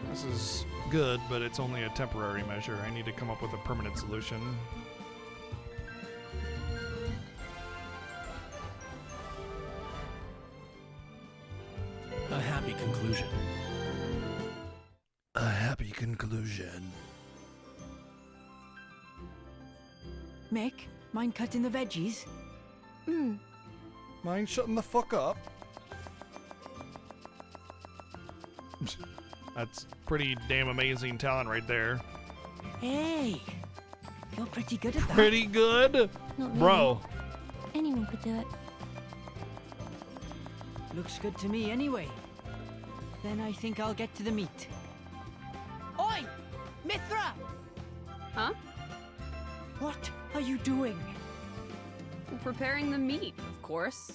This is good, but it's only a temporary measure. I need to come up with a permanent solution. A happy conclusion. A happy conclusion. Mick, mind cutting the veggies? Mind shutting the fuck up? That's pretty damn amazing talent right there. Hey, you're pretty good at that. Pretty good? Not really. Bro. Anyone could do it. Looks good to me anyway. Then I think I'll get to the meat. Oi! Mithra! Huh? What are you doing? I'm preparing the meat, of course.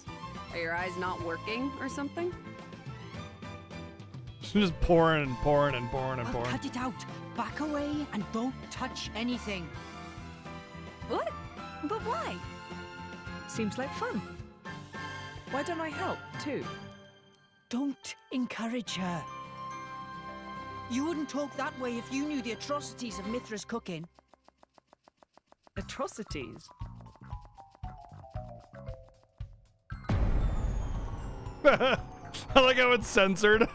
Are your eyes not working or something? She's just pouring and pouring and pouring and I'll pouring. cut it out. Back away and don't touch anything. What? But why? Seems like fun. Why don't I help, too? Don't encourage her. You wouldn't talk that way if you knew the atrocities of Mithra's cooking. Atrocities? I like how it's censored.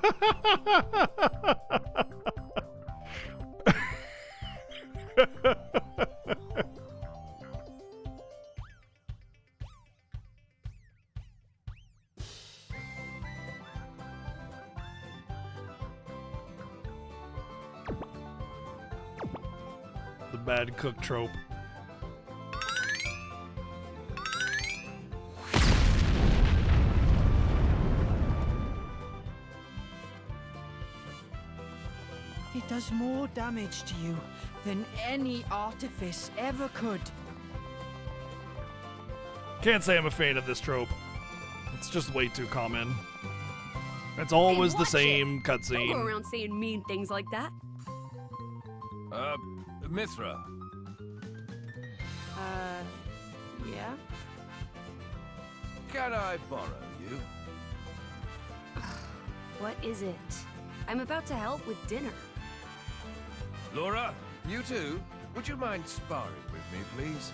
The bad cook trope. It does more damage to you than any artifice ever could. Can't say I'm a fan of this trope. It's just way too common. It's always the same Don't go cutscene. around saying mean things like that. Mithra. Yeah? Can I borrow you? What is it? I'm about to help with dinner. Laura, you too? Would you mind sparring with me, please?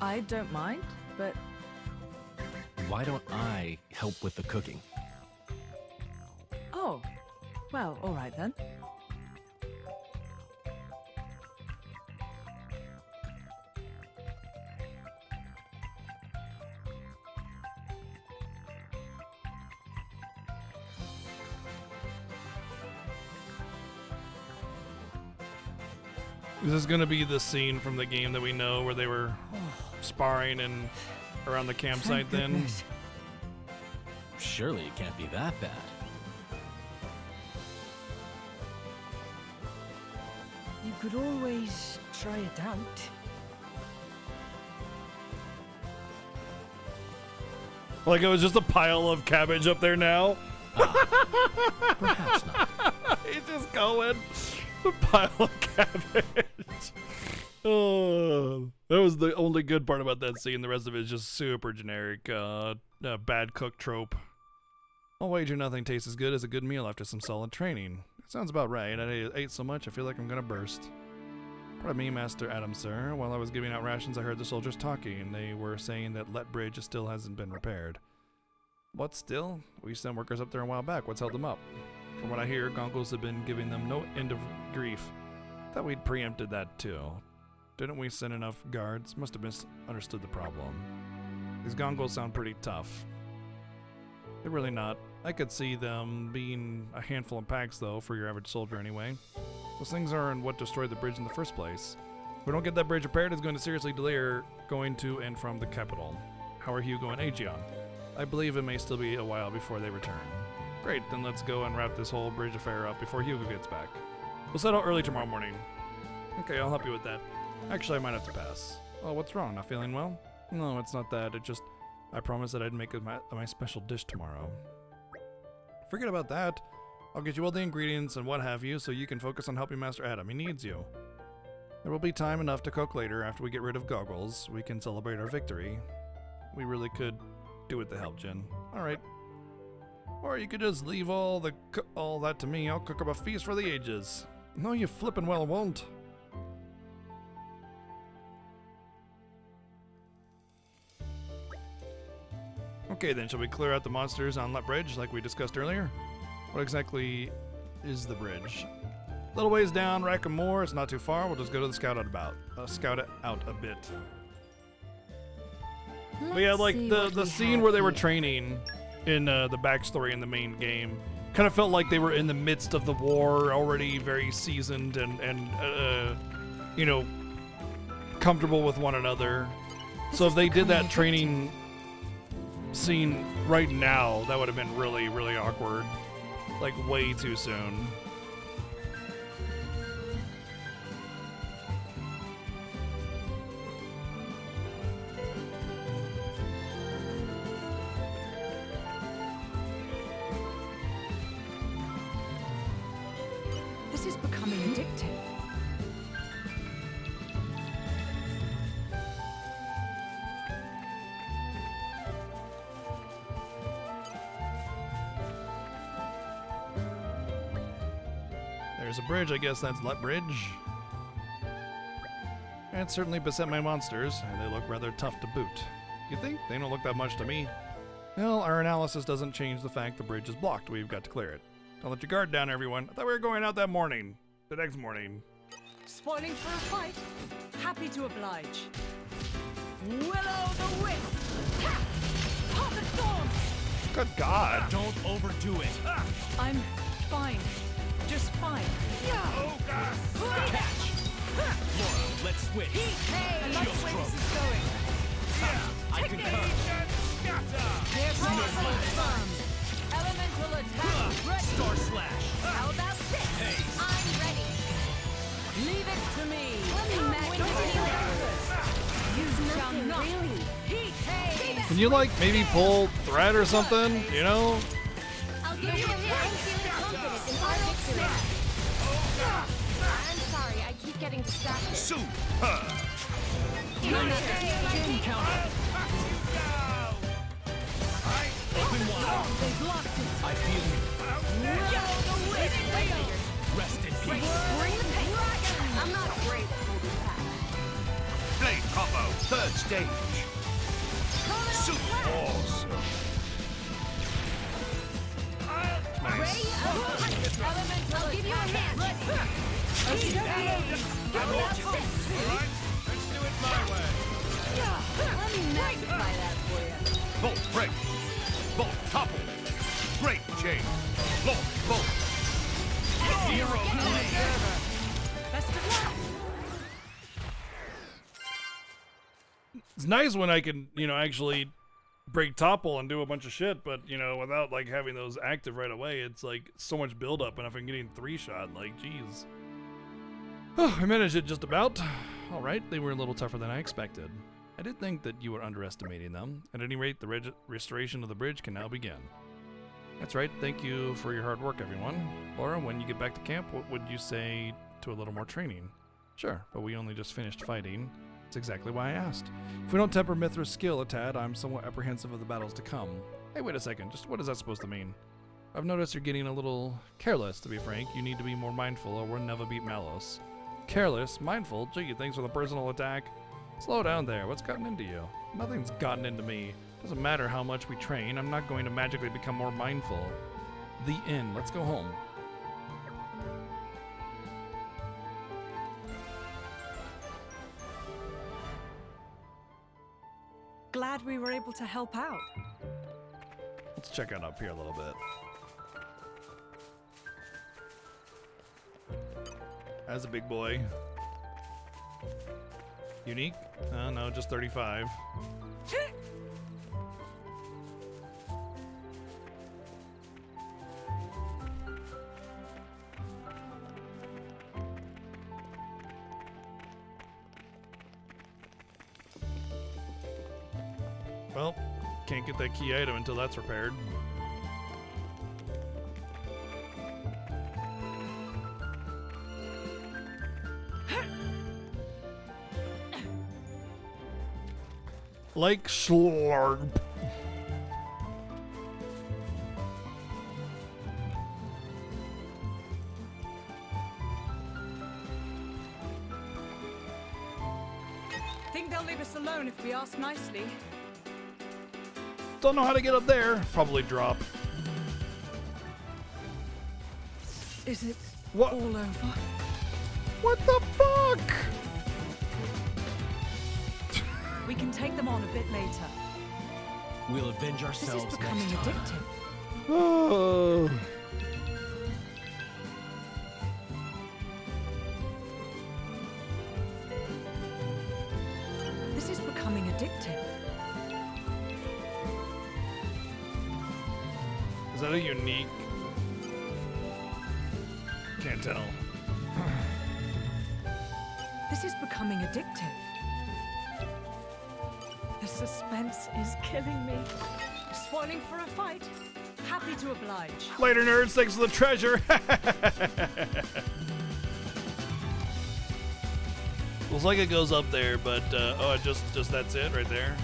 I don't mind, but Why don't I help with the cooking? oh, well, all right then. This is gonna be the scene from the game that we know where they were sparring and around the campsite then. goodness. Surely it can't be that bad. You could always try it out. Like it was just a pile of cabbage up there now. Perhaps not. He's just going. A pile of cabbage. Oh, that was the only good part about that scene. The rest of it is just super generic, bad cook trope. I'll wager nothing tastes as good as a good meal after some solid training. It sounds about right. I ate so much I feel like I'm gonna burst. Pardon me, Master Adam, sir. While I was giving out rations, I heard the soldiers talking. They were saying that Let Bridge still hasn't been repaired. What still? We sent workers up there a while back. What's held them up? From what I hear, Gongos have been giving them no end of grief. Thought we'd preempted that too. Didn't we send enough guards? Must have misunderstood the problem. These Gongos sound pretty tough. They're really not. I could see them being a handful of packs though, for your average soldier anyway. Those things aren't what destroyed the bridge in the first place. If we don't get that bridge repaired, it's going to seriously delay our going to and from the capital. How are Hugo and Aegeon? I believe it may still be a while before they return. Great, then let's go and wrap this whole bridge affair up before Hugo gets back. We'll set out early tomorrow morning. Okay, I'll help you with that. Actually, I might have to pass. Oh, what's wrong? Not feeling well? No, it's not that. It just... I promised that I'd make my special dish tomorrow. Forget about that. I'll get you all the ingredients and what have you so you can focus on helping Master Adam. He needs you. There will be time enough to cook later after we get rid of Goggles. We can celebrate our victory. We really could do with the help, Jin. Alright. Or you could just leave all that to me. I'll cook up a feast for the ages. No, you flippin' well won't. Okay then, shall we clear out the monsters on Let Bridge like we discussed earlier? What exactly is the bridge? Little ways down, Rackham Moor. It's not too far. We'll just go to the scout it out a bit. But yeah, like the scene where they were training in the backstory in the main game kind of felt like they were in the midst of the war, already very seasoned and you know, comfortable with one another. So if they did that training scene right now, that would have been really, really awkward. Like way too soon. This is becoming addictive. There's a bridge, I guess that's Let Bridge. It certainly beset my monsters, and they look rather tough to boot. You think? They don't look that much to me. Well, our analysis doesn't change the fact the bridge is blocked. We've got to clear it. Don't let your guard down, everyone. I thought we were going out that morning. The next morning. Spoiling for a fight? Happy to oblige. Will-o'-the-wisp! Ha! Pocket thorns! Good God. Don't overdo it. I'm fine. Just fine. Oh, God. Catch. Laura, let's switch. I like the way this is going. I concur. There's some elemental attack. Ready. Star slash. How about this? Hey. I'm ready. Leave it to me. Let me You shall not. Heat haze. Can you like maybe pull thread or something? You know? I'll give you a hand. I'm feeling confident in our victory. I'm sorry, I keep getting distracted. Super! Game counter. Open wide. They blocked it. I feel you. Rest in peace. Bring the pain. I'm not afraid of holding back. Blade combo, third stage. Super awesome. Ray of Punch. I'll give you a hand. Let's do it my way. Let me magnify that for you. Bolt break. Bolt topple. Great change. Bolt. Zero Best of luck. It's nice when I can, you know, actually break topple and do a bunch of shit, but, you know, without, like, having those active right away, it's, like, so much buildup, and if I'm getting 3-shot, like, jeez. Oh, I managed it just about. Alright, they were a little tougher than I expected. did think that you were underestimating them. At any rate, the restoration of the bridge can now begin. That's right. Thank you for your hard work, everyone. Laura, when you get back to camp, what would you say to a little more training? Sure, but we only just finished fighting. That's exactly why I asked. If we don't temper Mithra's skill a tad, I'm somewhat apprehensive of the battles to come. Hey, wait a second. Just what is that supposed to mean? I've noticed you're getting a little careless, to be frank. You need to be more mindful or we'll never beat Malos. Careless? Mindful? Gee, thanks for the personal attack. Slow down there. What's gotten into you? Nothing's gotten into me. Doesn't matter how much we train. I'm not going to magically become more mindful. The end. Let's go home. Glad we were able to help out. Let's check out up here a little bit. As a big boy. Unique? No, just 35. Well, can't get that key item until that's repaired. Like slurp. Think they'll leave us alone if we ask nicely. Don't know how to get up there. Probably drop. Is it what? All over? What the fuck? We can take them on a bit later. We'll avenge ourselves. This is becoming next time. addictive. Oh. This is becoming addictive. Is that a unique? Can't tell. This is becoming addictive. The suspense is killing me. Spoiling for a fight. Happy to oblige. Later, nerds. Thanks for the treasure. Looks like it goes up there, but oh, just that's it right there.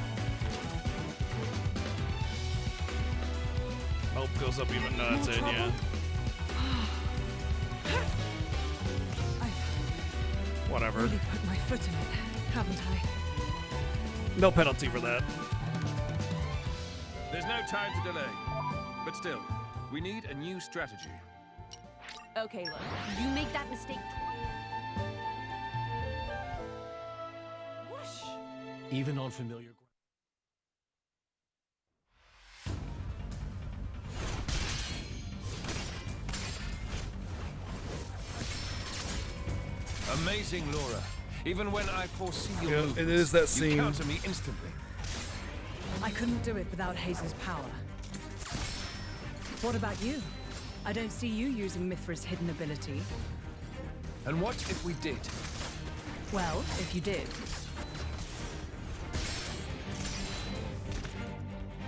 Oh, goes up even. No, that's it. Yeah. Whatever. Really put my foot in it, haven't I? No penalty for that. There's no time to delay. But still, we need a new strategy. Okay, look. You make that mistake Whoosh! Even on familiar Amazing, Laura. Even when I foresee your Yeah, movements, it is that you scene. counter me instantly. I couldn't do it without Haze's power. What about you? I don't see you using Mithra's hidden ability. And what if we did? Well, if you did.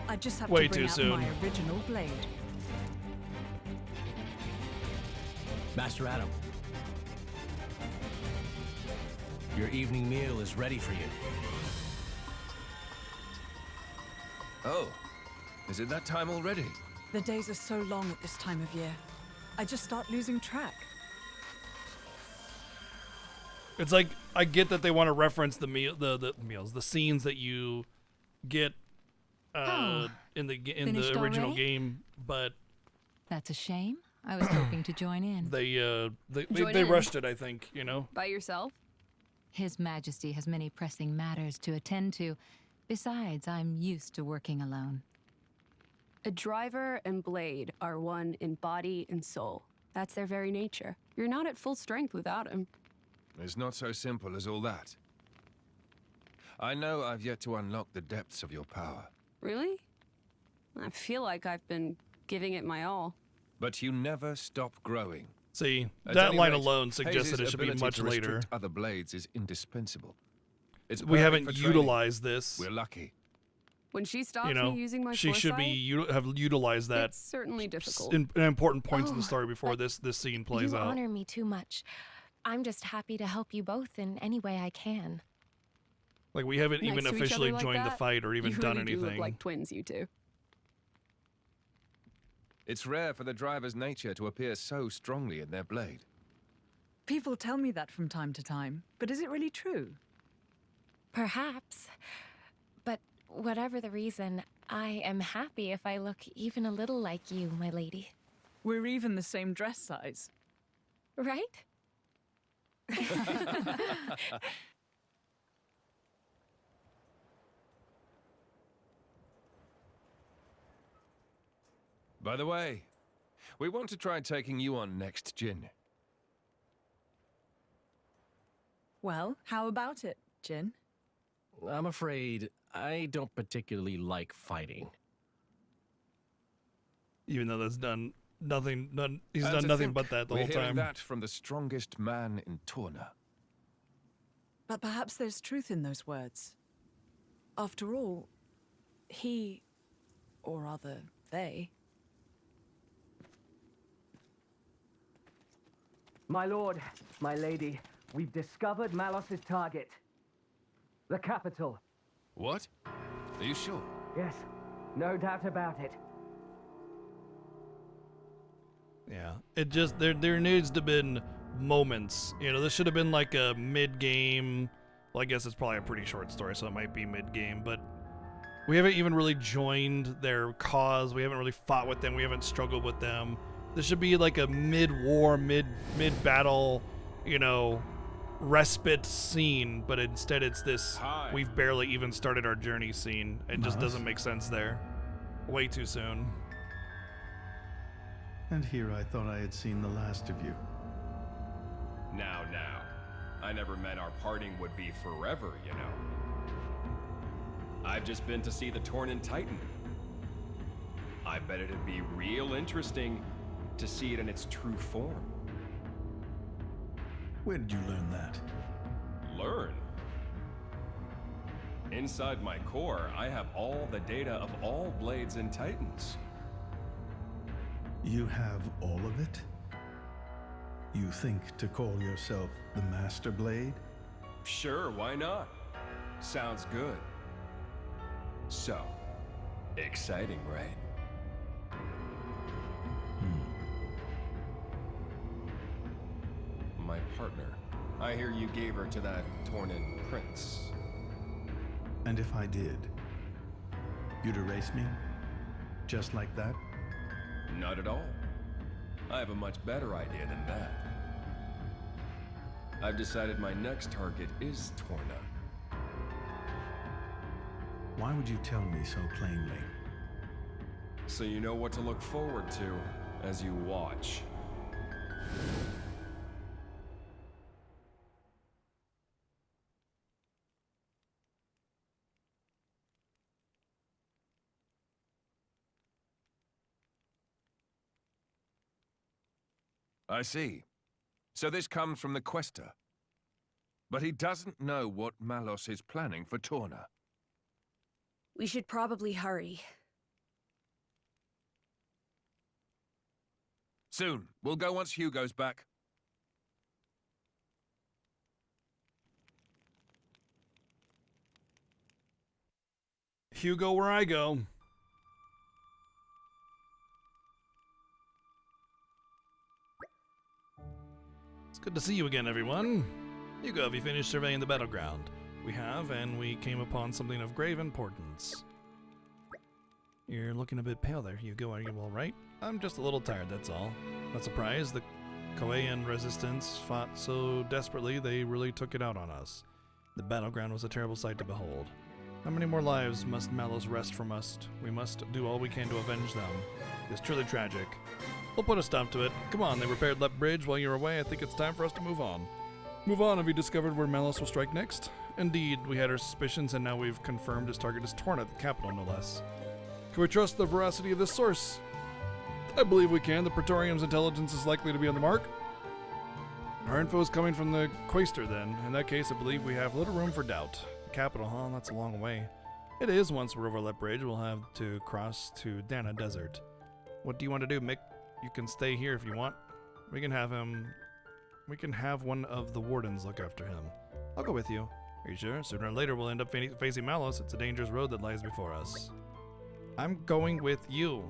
I just have Way to bring too out soon. my original blade. Master Adam. Your evening meal is ready for you. Oh, is it that time already? The days are so long at this time of year. I just start losing track. It's like I get that they want to reference the meals, the scenes that you get in the Finished original already? game, but That's a shame. I was hoping to join in. they rushed it. I think, you know. by yourself? His Majesty has many pressing matters to attend to. Besides, I'm used to working alone. A driver and blade are one in body and soul. That's their very nature. You're not at full strength without him. It's not so simple as all that. I know I've yet to unlock the depths of your power. Really? I feel like I've been giving it my all. But you never stop growing. See, At that any line rate, alone suggests that Haze's it should be ability much to later. restrict other blades is indispensable. we haven't perfect for training. utilized this. We're lucky. When she stops You know, me using my she should be foresight, have utilized that it's certainly difficult. in important points in Oh, the story before this scene plays you out. honor me too much. I'm just happy to help you both in any way I can. Like, we haven't Next even to each officially other like joined the that, fight or even you done really do anything. look like twins, you two. It's rare for the driver's nature to appear so strongly in their blade. People tell me that from time to time, but is it really true? Perhaps. But whatever the reason, I am happy if I look even a little like you, my lady. We're even the same dress size. Right? By the way, we want to try taking you on next, Jin. Well, how about it, Jin? I'm afraid I don't particularly like fighting. Even though that's done nothing, he's And done to nothing think but that the we're whole hearing time. that from the strongest man in Torna. But perhaps there's truth in those words. After all, he, or rather, they. My lord, my lady, we've discovered Malos's target. The capital. What? Are you sure? Yes, no doubt about it. Yeah, it just there needs to been moments. You know, this should have been like a mid-game. Well, I guess it's probably a pretty short story, so it might be mid-game. But we haven't even really joined their cause. We haven't really fought with them. We haven't struggled with them. This should be like a mid-war, mid-battle, you know, respite scene. But instead, it's this. We've barely even started our journey scene. It just doesn't make sense there. Way too soon. And here I thought I had seen the last of you. Now. I never meant our parting would be forever, you know. I've just been to see the Tornan Titan. I bet it'd be real interesting to see it in its true form. Where did you learn that? Learn? Inside my core, I have all the data of all blades and titans. You have all of it? You think to call yourself the Master Blade? Sure, why not? Sounds good. So, exciting, right? My partner. I hear you gave her to that Tornan prince. And if I did, you'd erase me? Just like that? Not at all. I have a much better idea than that. I've decided my next target is Torna. Why would you tell me so plainly? So you know what to look forward to as you watch. I see. So this comes from the Quester. But he doesn't know what Malos is planning for Torna. We should probably hurry. Soon. We'll go once Hugo's back. Hugo, where I go. It's good to see you again, everyone. Hugo, have you finished surveying the battleground? We have, and we came upon something of grave importance. You're looking a bit pale there, Hugo. Are you all right? I'm just a little tired, that's all. Not surprised. The Koean resistance fought so desperately they really took it out on us. The battleground was a terrible sight to behold. How many more lives must Malos wrest from us? We must do all we can to avenge them. It's truly tragic. We'll put a stop to it. Come on, they repaired that bridge while you were away. I think it's time for us to move on. Move on, have you discovered where Malos will strike next? Indeed, we had our suspicions and now we've confirmed his target is Torna, the capital no less. Can we trust the veracity of this source? I believe we can. The Praetorium's intelligence is likely to be on the mark. Our info is coming from the Quaestor then. In that case, I believe we have little room for doubt. The capital, huh? That's a long way. It is. Once we're over that bridge, we'll have to cross to Dana Desert. What do you want to do, Mick? You can stay here if you want. We can have one of the wardens look after him. I'll go with you. Are you sure? Sooner or later we'll end up facing Malos. It's a dangerous road that lies before us. I'm going with you.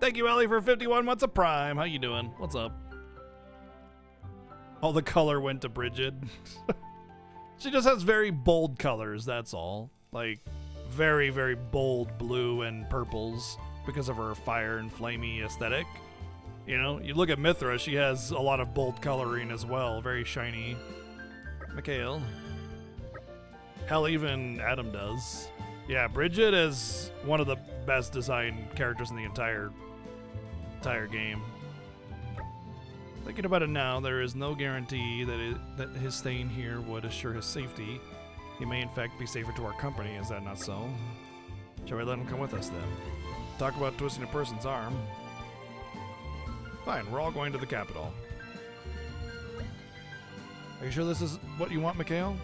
Thank you, Ellie, for 51 months of Prime. How you doing? What's up? All the color went to Bridget. She just has very bold colors, that's all. Like, very, very bold blue and purples because of her fire and flamey aesthetic. You know, you look at Mithra, she has a lot of bold coloring as well. Very shiny. Mikhail. Hell, even Adam does. Yeah, Bridget is one of the best designed characters in the entire game. Thinking about it now, there is no guarantee that his staying here would assure his safety. He may in fact be safer to our company, is that not so? Shall we let him come with us then? Talk about twisting a person's arm. Fine, we're all going to the capital. Are you sure this is what you want, Mikhail?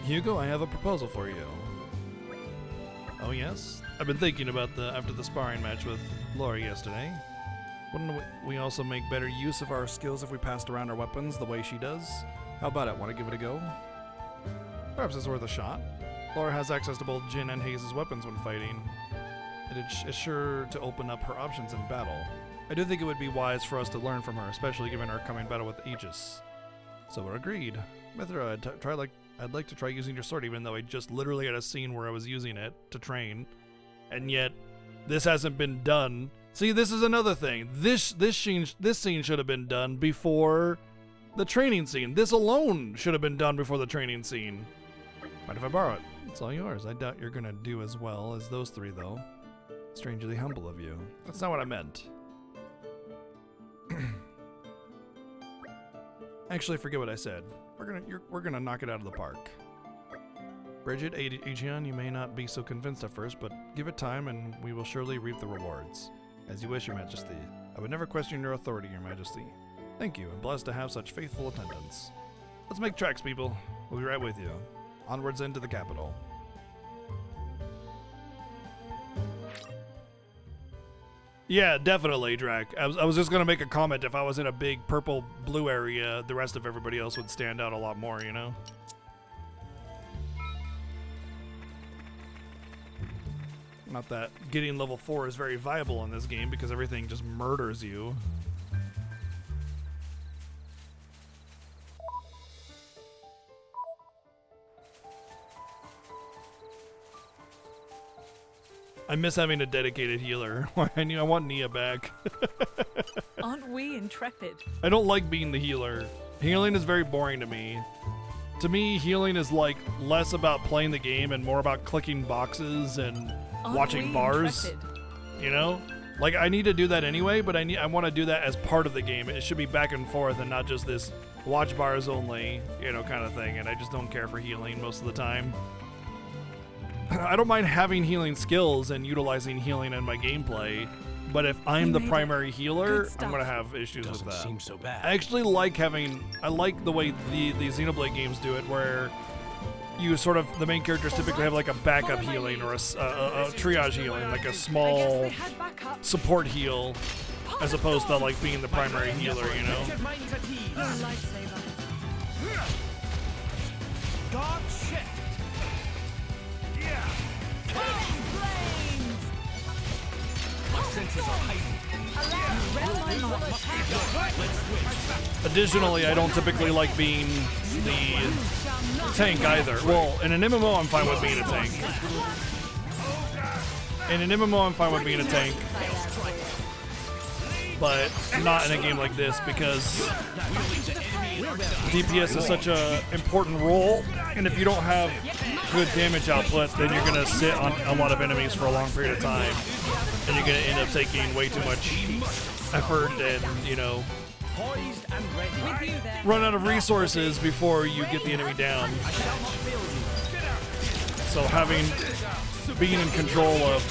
Hugo, I have a proposal for you. Oh yes? I've been thinking about after the sparring match with Lori yesterday. Wouldn't we also make better use of our skills if we passed around our weapons the way she does? How about it? Want to give it a go? Perhaps it's worth a shot. Laura has access to both Jin and Hayes' weapons when fighting. It is sure to open up her options in battle. I do think it would be wise for us to learn from her, especially given our coming battle with Aegis. So we're agreed. Mithra, I'd like to try using your sword, even though I just literally had a scene where I was using it to train, and yet this hasn't been done. See, this is another thing. This scene should have been done before the training scene. This alone should have been done before the training scene. Mind if I borrow it? It's all yours. I doubt you're gonna do as well as those three, though. Strangely humble of you. That's not what I meant. Actually, forget what I said. We're gonna knock it out of the park. Bridget, Aegeon, you may not be so convinced at first, but give it time and we will surely reap the rewards. As you wish, Your Majesty. I would never question your authority, Your Majesty. Thank you, and blessed to have such faithful attendants. Let's make tracks, people. We'll be right with you. Onwards into the capital. Yeah, definitely, Drac. I was just gonna make a comment. If I was in a big purple-blue area, the rest of everybody else would stand out a lot more, you know? Not that getting level 4 is very viable in this game because everything just murders you. I miss having a dedicated healer. I want Nia back. Aren't we intrepid? I don't like being the healer. Healing is very boring to me. To me, healing is like less about playing the game and more about clicking boxes and watching bars. Intrepid? You know? Like, I need to do that anyway, but I want to do that as part of the game. It should be back and forth and not just this watch bars only, you know, kind of thing. And I just don't care for healing most of the time. I don't mind having healing skills and utilizing healing in my gameplay, but if I'm the primary healer, I'm gonna have issues with that. Doesn't seem so bad. I actually like I like the way the Xenoblade games do it, where you sort of, the main characters typically have like a backup healing or a triage healing, like a small support heal, as opposed to like being the primary healer, you know? God shit! Yeah! Additionally, I don't typically like being the tank either. Well, in an MMO, I'm fine with being a tank. In an MMO, I'm fine with being a tank. But not in a game like this, because DPS is such a important role, and if you don't have good damage output, then you're gonna sit on a lot of enemies for a long period of time, and you're gonna end up taking way too much effort and, you know, run out of resources before you get the enemy down. So being in control of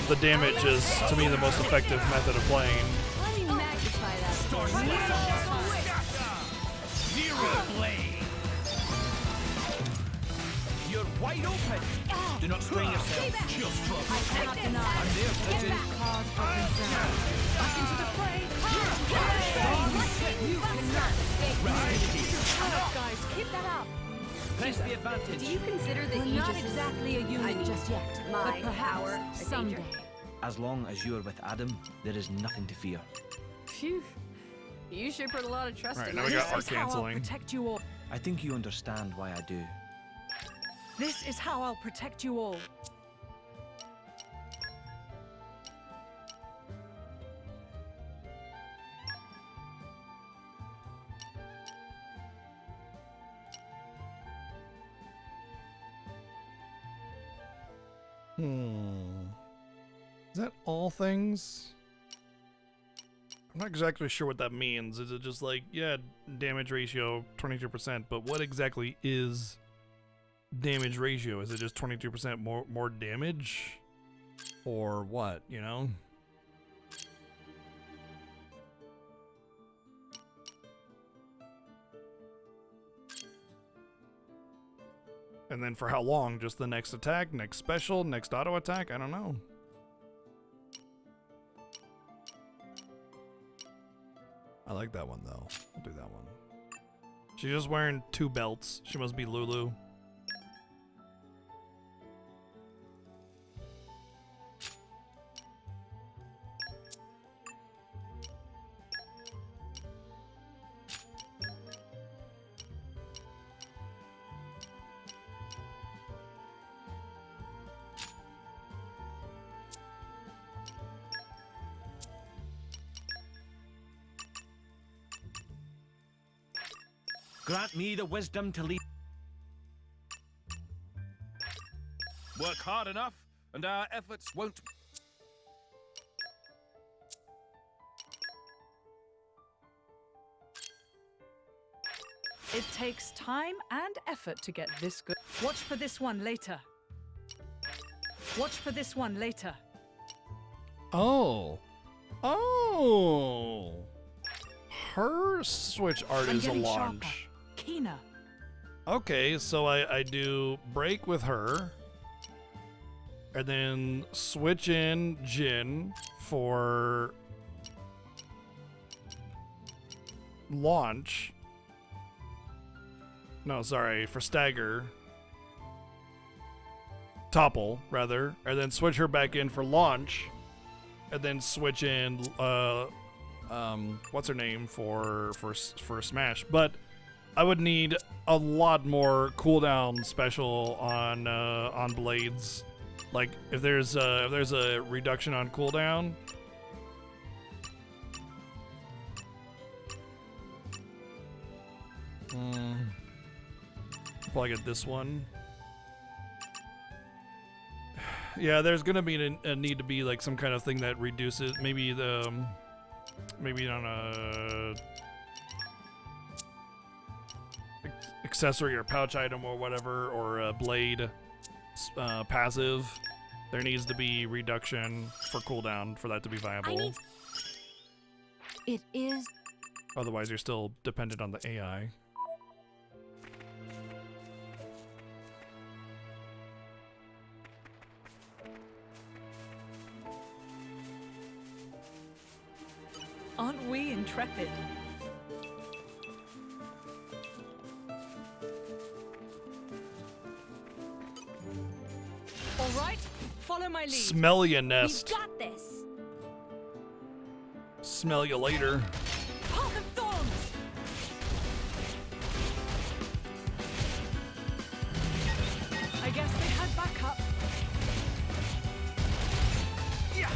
the damage is, to me, the most effective method of playing. Let me magnify that. Zero blade. You're wide open. Do not strain yourself. Just trust. I cannot deny. I'm there, There Pigeon. is cause for concern. Back into the fray. You cannot escape me. Guys, keep that up. Press the advantage. Do you consider that We're Aegis not is exactly a unity just yet, my but perhaps power a someday. danger? As long as you are with Adam, there is nothing to fear. Phew. You sure put a lot of trust Alright, in now me. we got This is how I'll canceling. protect you all. I think you understand why I do. This is how I'll protect you all. Is that all things? I'm not exactly sure what that means. Is it just like, yeah, damage ratio 22%, but what exactly is damage ratio? Is it just 22% more damage? Or what, you know? And then for how long? Just the next attack, next special, next auto attack? I don't know. I like that one though. I'll do that one. She's just wearing 2 belts. She must be Lulu. Grant me the wisdom to lead. Work hard enough, and our efforts won't. It takes time and effort to get this good. Watch for this one later. Watch for this one later. Oh. Oh. Her switch art I'm is a getting launch. sharper, keener. Okay, so I do break with her. And then switch in Jin for launch. No, sorry, for stagger. Topple, rather. And then switch her back in for launch. And then switch in what's her name for Smash. But I would need a lot more cooldown special on blades. Like if there's a reduction on cooldown. Probably get this one. Yeah, there's gonna be a need to be like some kind of thing that reduces maybe maybe on a accessory or pouch item or whatever, or a blade passive. There needs to be reduction for cooldown for that to be viable. It is. Otherwise, you're still dependent on the AI. Aren't we intrepid? All right, follow my lead. Smell ya, nest. We've got this. Smell you later. Path of Thorns. I guess they had backup. Yeah.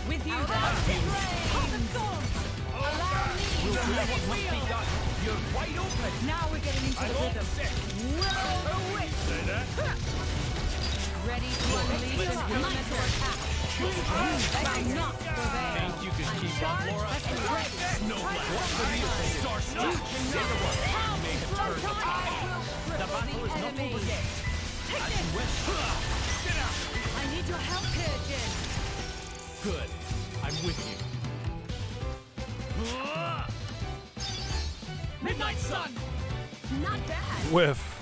With you there. Path of Thorns. Allow me We'll to do let what it must be wheel. done. You're wide open. Now we're getting into I'm the all rhythm. set. Will the wit. Say that. Ready to unleash an elemental attack. You shall not prevail. Think you can keep up, Laura? No black. What's the deal? Star Stars. Say the word. You may have turned the tide. The battle is not over yet. Take As this. you wish. I need your help here, Jin. Good. I'm with you. Midnight Sun! Not bad. Whiff.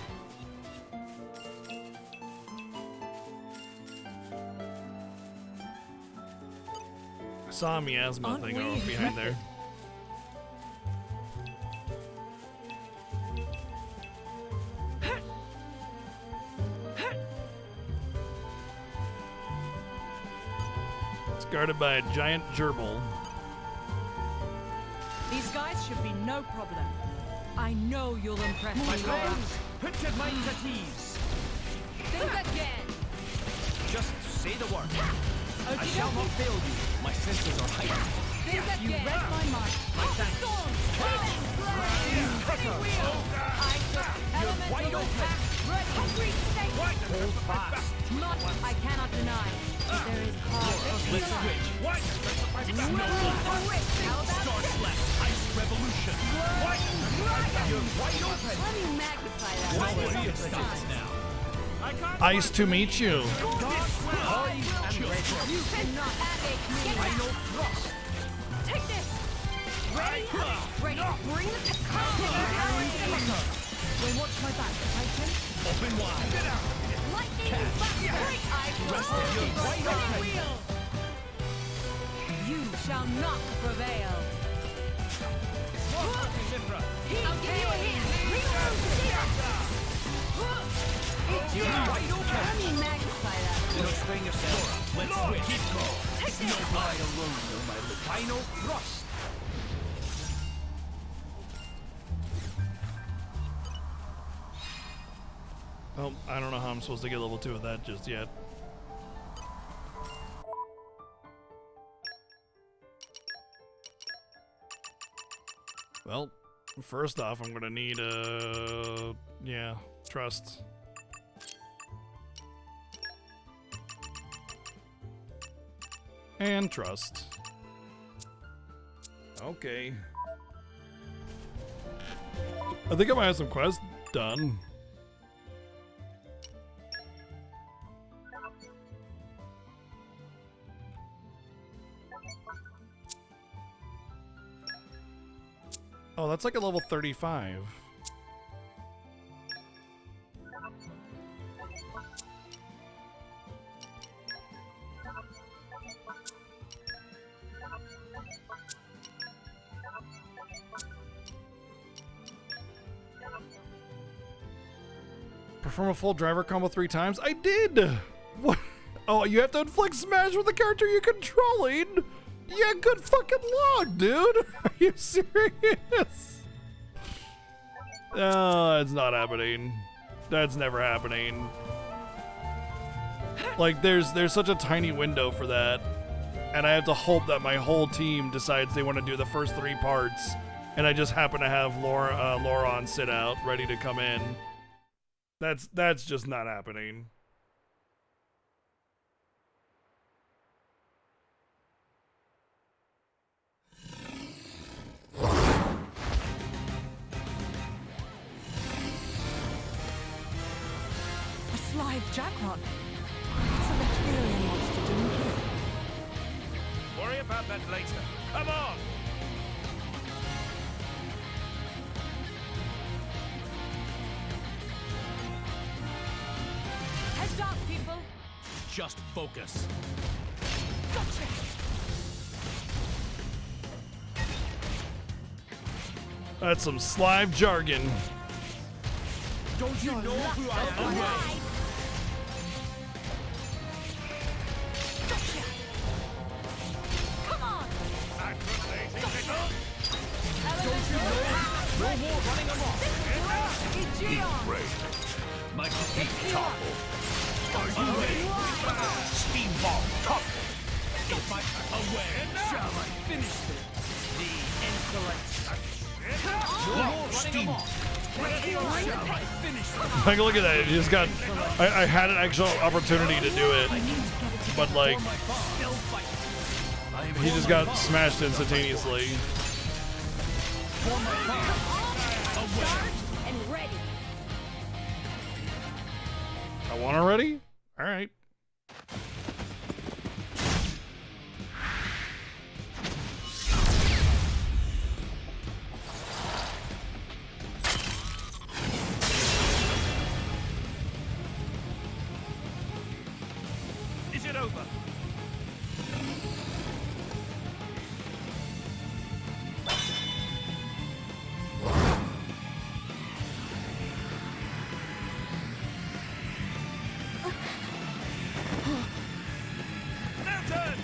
I saw a miasma Aren't thing we over behind there. It's guarded by a giant gerbil. These guys should be no problem. I know you'll impress My me, Laura. friends, put your minds at ease. Think again. Just say the word. I Okey shall not dokey. fail you. My senses are heightened. Think You again. read my mind. My thanks. You're wide open. Hungry snake. Hold fast. Not, I cannot deny. There is cause. Let's switch. What? How about Star this? Slash Ice Revolution. What? You're wide open. Let me magnify that. Nobody stops now. Ice to meet you. Poised and ready. You cannot take me. Final thrust. Take this. Ready? Ready. Bring the Well, watch my back, Titan. Open wide. lightning back. I Rest of you wide open. wheel. You shall not prevail. Mithra. I'll give you a hand. Reload. You're wide open. Let me magnify that. Don't strain yourself. Let's switch. Keep going. Take this. Snowblind alone, no my lord. Final thrust. Oh, I don't know how I'm supposed to get level 2 of that just yet. Well, first off, I'm gonna need yeah, trust. And trust. Okay. I think I might have some quests done. Oh, that's like a level 35. Perform a full driver combo 3 times? I did! What? Oh, you have to inflict smash with the character you're controlling? Yeah, good fucking luck, dude! Are you serious? Oh, it's not happening. That's never happening. Like, there's such a tiny window for that. And I have to hope that my whole team decides they want to do the first 3 parts. And I just happen to have Lauron sit out, ready to come in. That's just not happening. A Slive Jackron. It's an Ethereal monster doing here. Worry about that later. Come on! Heads up, people. Just focus. Gotcha. That's some Slive jargon. Don't you know who I am? Away. Come on. Don't you know? No more running amok. My It's topple. Are you ready? Steam ball top. If I aware, Shall I finish this? The insolence. no more steam. Shall I finish this? Like, look at that. It just got. I had an actual opportunity to do it, but like, he just got smashed instantaneously. And ready. I won already? Alright. over. Mountain!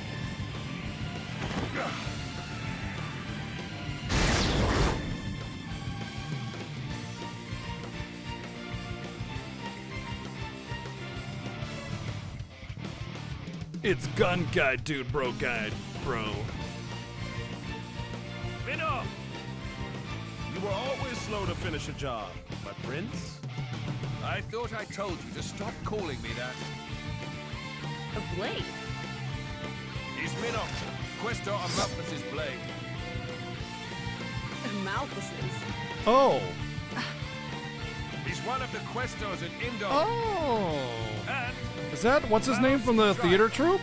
It's gun guide, dude, bro guide, bro. Spin off! You were always slow to finish a job, my prince. I thought I told you to stop calling me that. A blade? He's Minox, Questor of Malthus's blade. Malthus's? Oh. He's one of the Questors at Indor. Oh. And Is that, what's his name from the theater troupe?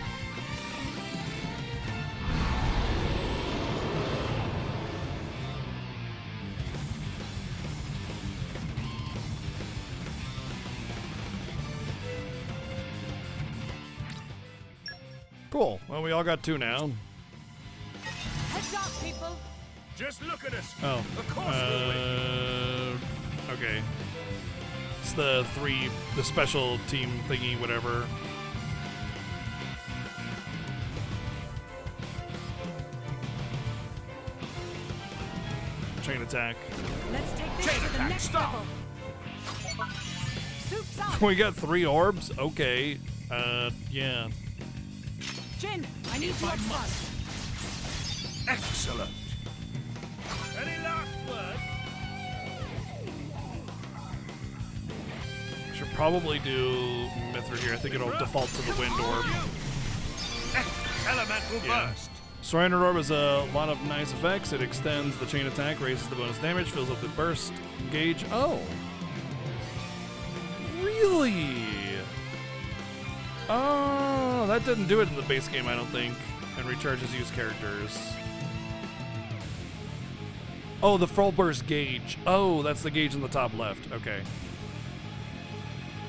Cool. Well, we all got 2 now. Heads up, people! Just look at us. Oh. Of course we'll win. Okay. It's the special team thingy, whatever. Chain attack. Let's take this Chain to the attack, next stop. level. Soup's up! We got 3 orbs? Okay. Yeah. Jin, I need your plus. Excellent. Any last words? Should probably do Mithra here. I think it'll default to the wind orb. Elemental burst. Surrender orb has a lot of nice effects. It extends the chain attack, raises the bonus damage, fills up the burst gauge. Oh. Really? Oh, that didn't do it in the base game, I don't think. And recharges used characters. Oh, the full burst gauge. Oh, that's the gauge in the top left. Okay.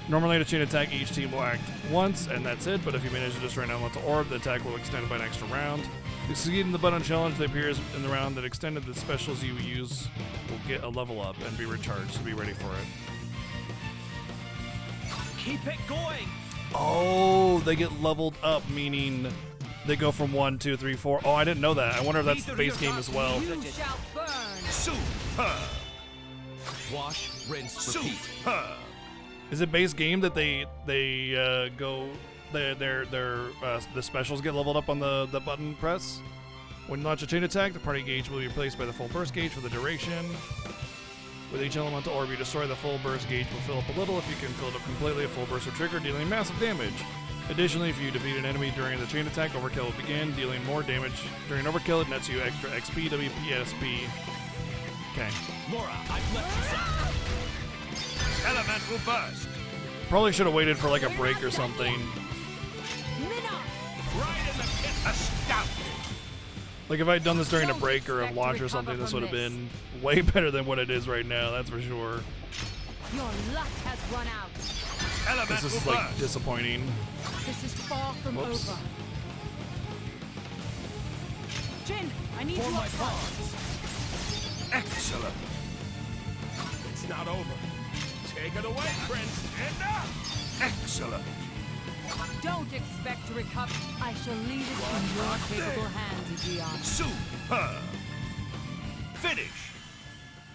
Normally at a chain attack, each team will act once, and that's it, but if you manage to destroy an elemental orb, the attack will extend by an extra round. If you succeed in the button challenge that appears in the round that extended, the specials you use will get a level up and be recharged, so be ready for it. Keep it going. Oh, they get leveled up, meaning they go from 1, 2, 3, 4. Oh, I didn't know that. I wonder if that's the base game as well. You shall burn. Super. Wash, rinse, repeat. Is it base game that the specials get leveled up on the button press? When you launch a chain attack, the party gauge will be replaced by the full burst gauge for the duration. With each elemental orb you destroy, the full burst gauge will fill up a little. If you can fill it up completely, a full burst will trigger, dealing massive damage. Additionally, if you defeat an enemy during the chain attack, overkill will begin, dealing more damage. During overkill, it nets you extra XP, WP, SP. Okay. Laura, I've left you some. Elemental burst. Probably should have waited for like a break or something. Right in the pit. Astounding. Like if I'd done this during a break or a watch or something, this would have been way better than what it is right now, that's for sure. Your luck has run out. This is like disappointing. This is far from Whoops. over. Jin, I need For you my up front. pawns. Excellent. It's not over. Take it away, Prince. Enough. Excellent. Don't expect to recover. I shall leave it in your capable hands, Aegeon. Super. Finish.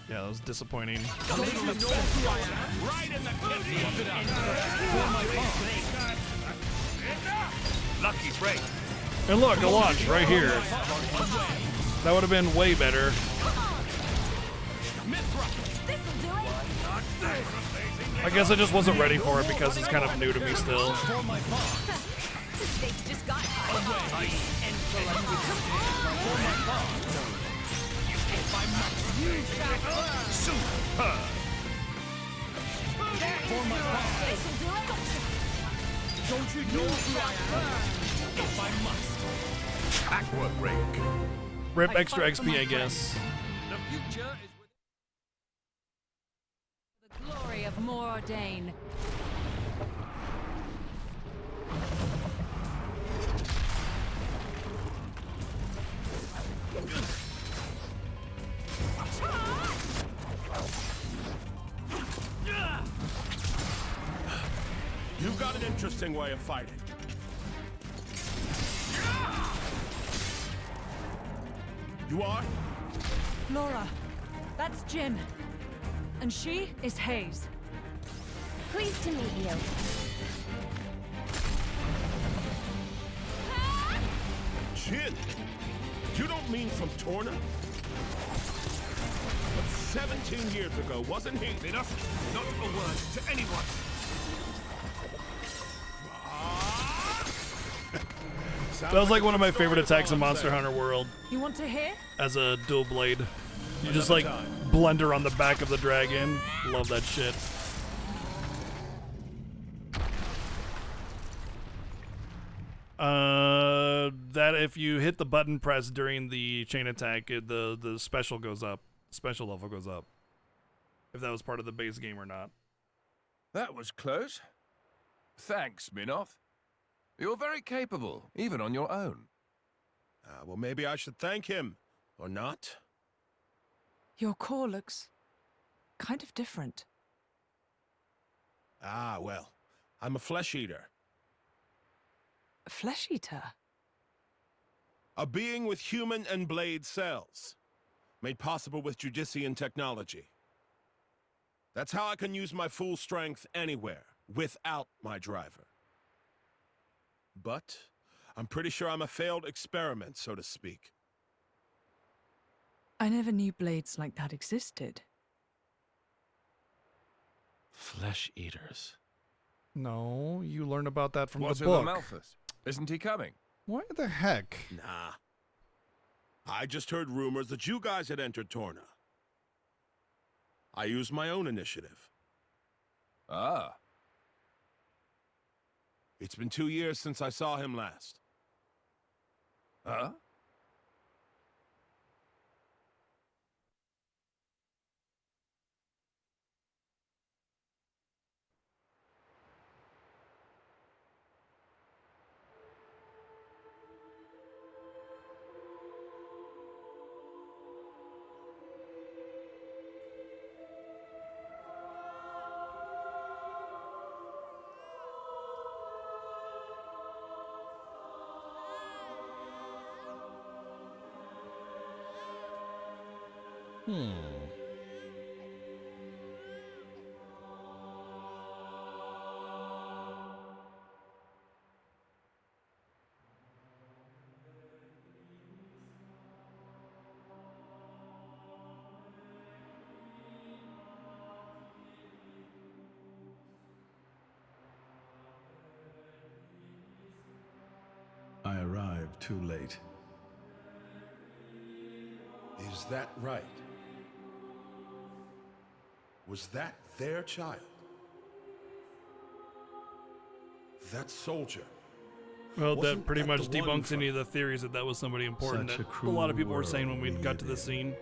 Yeah, that was disappointing. Right in the kidney. Lucky break. And look, a launch right here. That would have been way better. I guess I just wasn't ready for it because it's kind of new to me still. The stakes just got high. Super. This'll do it. Don't you know who I am? If I must. Aqua break. Rip extra XP, I guess. The future is The glory of Mordain. interesting way of fighting. You are? Laura, that's Jin. And she is Hayes. Pleased to meet you. Jin? You don't mean from Torna? But 17 years ago, wasn't he? Enough! Not a word to anyone! That was like one of my favorite attacks in Monster Hunter World. You want to hear? As a dual blade. You just like blender on the back of the dragon. Love that shit. That if you hit the button press during the chain attack, the special goes up. Special level goes up. If that was part of the base game or not. That was close. Thanks, Minoth. You're very capable, even on your own. Well, maybe I should thank him, or not? Your core looks kind of different. Ah, well, I'm a flesh eater. A flesh eater? A being with human and blade cells, made possible with Judician technology. That's how I can use my full strength anywhere, without my driver. But I'm pretty sure I'm a failed experiment, so to speak. I never knew blades like that existed. Flesh eaters. No, you learn about that from What's the in book. the Malthus? Isn't he coming? What the heck? Nah. I just heard rumors that you guys had entered Torna. I used my own initiative. Ah. It's been 2 years since I saw him last. Huh? I arrived too late. Is that right? Was that their child? That soldier? Well, that Wasn't pretty that much the one debunks any of the theories that that was somebody important. Such a That a lot of cruel people were saying when we world got to we the live scene.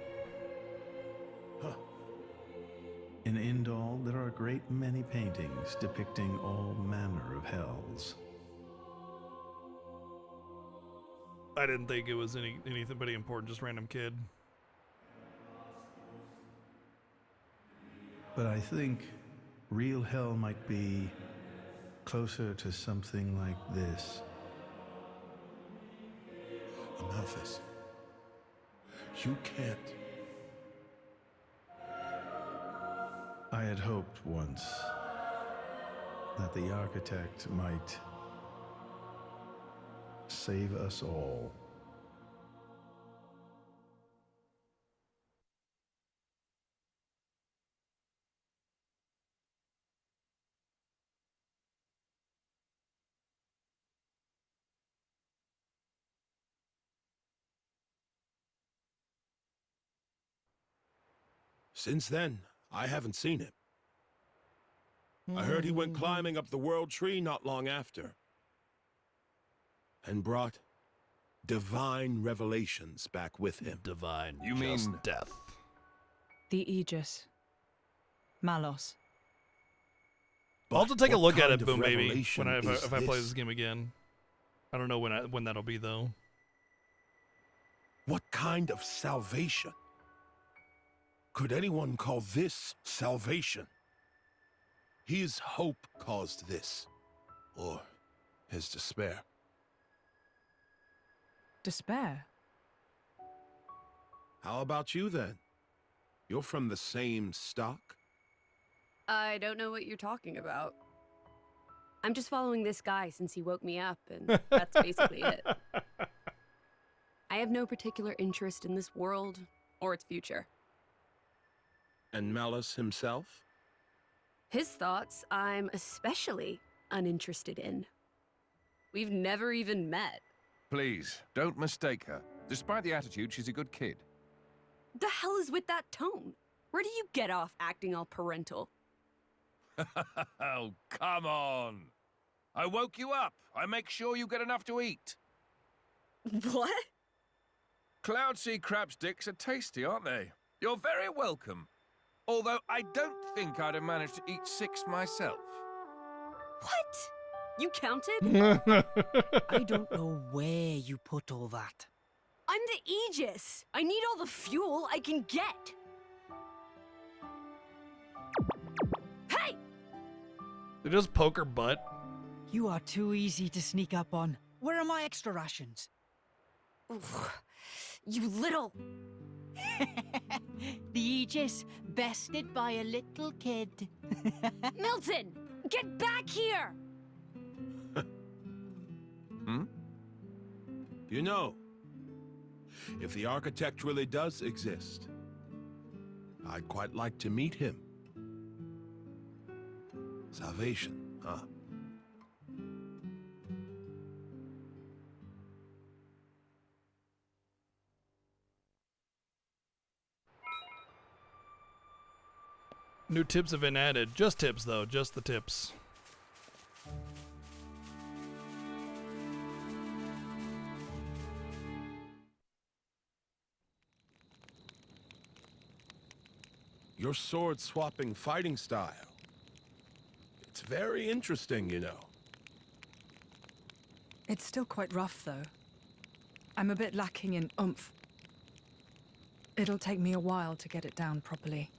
In Indal, there are a great many paintings depicting all manner of hells. I didn't think it was anything pretty important, just random kid. But I think real hell might be closer to something like this. Amalthus, you can't. I had hoped once that the architect might save us all. Since then, I haven't seen him. I heard he went climbing up the world tree not long after. And brought divine revelations back with him. Divine. You mean death? The Aegis. Malos. I'll have to take a what look at kind it, of Boom Baby, revelation when is if I play this? this game again. I don't know when that'll be though. What kind of salvation? Could anyone call this salvation? His hope caused this. or his despair. Despair? How about you then? You're from the same stock? I don't know what you're talking about. I'm just following this guy since he woke me up, and that's basically it. I have no particular interest in this world or its future. And Malus himself? His thoughts, I'm especially uninterested in. We've never even met. Please, don't mistake her. Despite the attitude, she's a good kid. The hell is with that tone? Where do you get off acting all parental? Oh, come on. I woke you up. I make sure you get enough to eat. What? Cloudsea crab sticks are tasty, aren't they? You're very welcome. Although I don't think I'd have managed to eat 6 myself. What? You counted? I don't know where you put all that. I'm the Aegis. I need all the fuel I can get. Hey! They just poke her butt. You are too easy to sneak up on. Where are my extra rations? You little... The Aegis, bested by a little kid. Milton! Get back here! Hmm? You know, if the architect really does exist, I'd quite like to meet him. Salvation, huh? New tips have been added. Just tips, though. Just the tips. Your sword-swapping fighting style. It's very interesting, you know. It's still quite rough, though. I'm a bit lacking in oomph. It'll take me a while to get it down properly.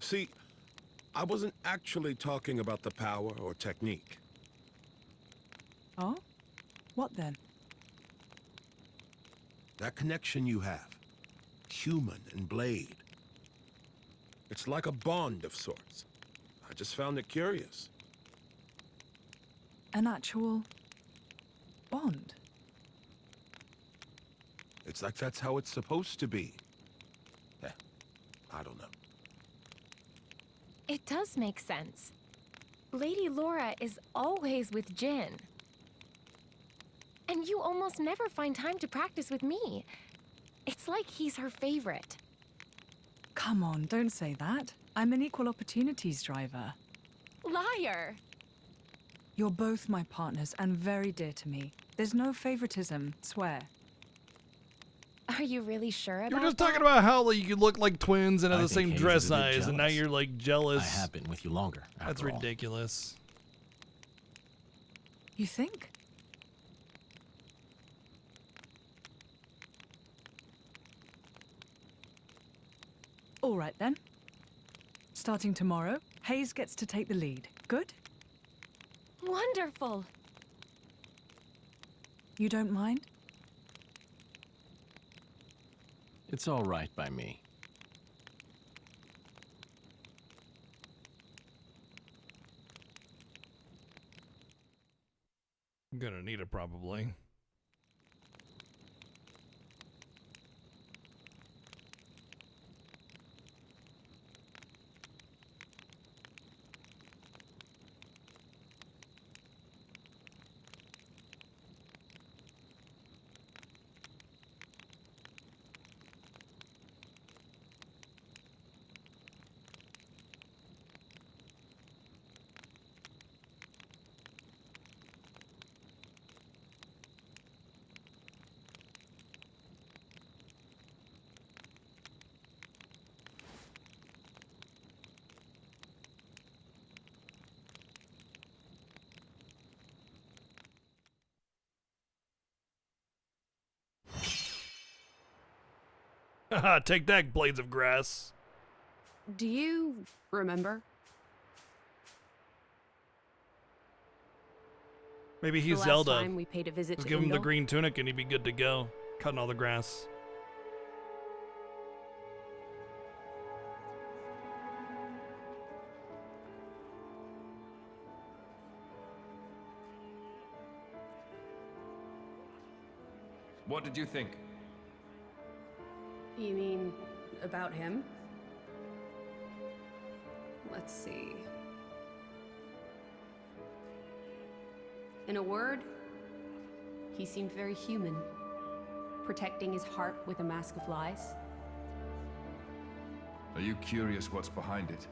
See, I wasn't actually talking about the power or technique. Oh? What then? That connection you have. Human and blade. It's like a bond of sorts. I just found it curious. An actual... bond? It's like that's how it's supposed to be. I don't know. It does make sense. Lady Laura is always with Jin. And you almost never find time to practice with me. It's like he's her favorite. Come on, don't say that. I'm an equal opportunities driver. Liar! You're both my partners and very dear to me. There's no favoritism, swear. Are you really sure about You were just that? talking about how like, you could look like twins and have I the think same Hayes dress is a bit size, and now jealous. you're like jealous. I have been with you longer. That's after all. ridiculous. You think? All right then. Starting tomorrow, Hayes gets to take the lead. Good? Wonderful! You don't mind? It's all right by me. I'm gonna need it probably. Haha, take that, blades of grass. Do you remember? Maybe he's the last Zelda. time we paid a visit Just to give him the Indel. green tunic and he'd be good to go. Cutting all the grass. What did you think? You mean about him? Let's see. In a word, he seemed very human, protecting his heart with a mask of lies. Are you curious what's behind it?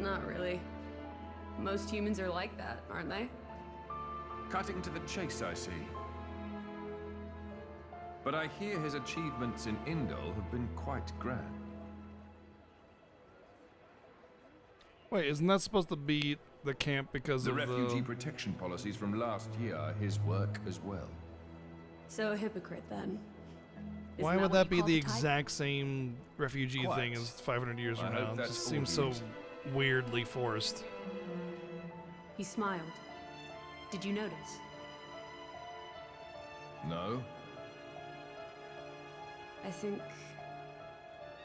Not really. Most humans are like that, aren't they? Cutting to the chase, I see. But I hear his achievements in Indel have been quite grand. Wait, isn't that supposed to be the camp because The of refugee the... protection policies from last year are his work as well. So a hypocrite, then. Why Isn't would what that you be call the the type? exact same refugee Quite. thing as 500 years I from hope now? It that's just all seems he so is. weirdly forced. He smiled. Did you notice? No? I think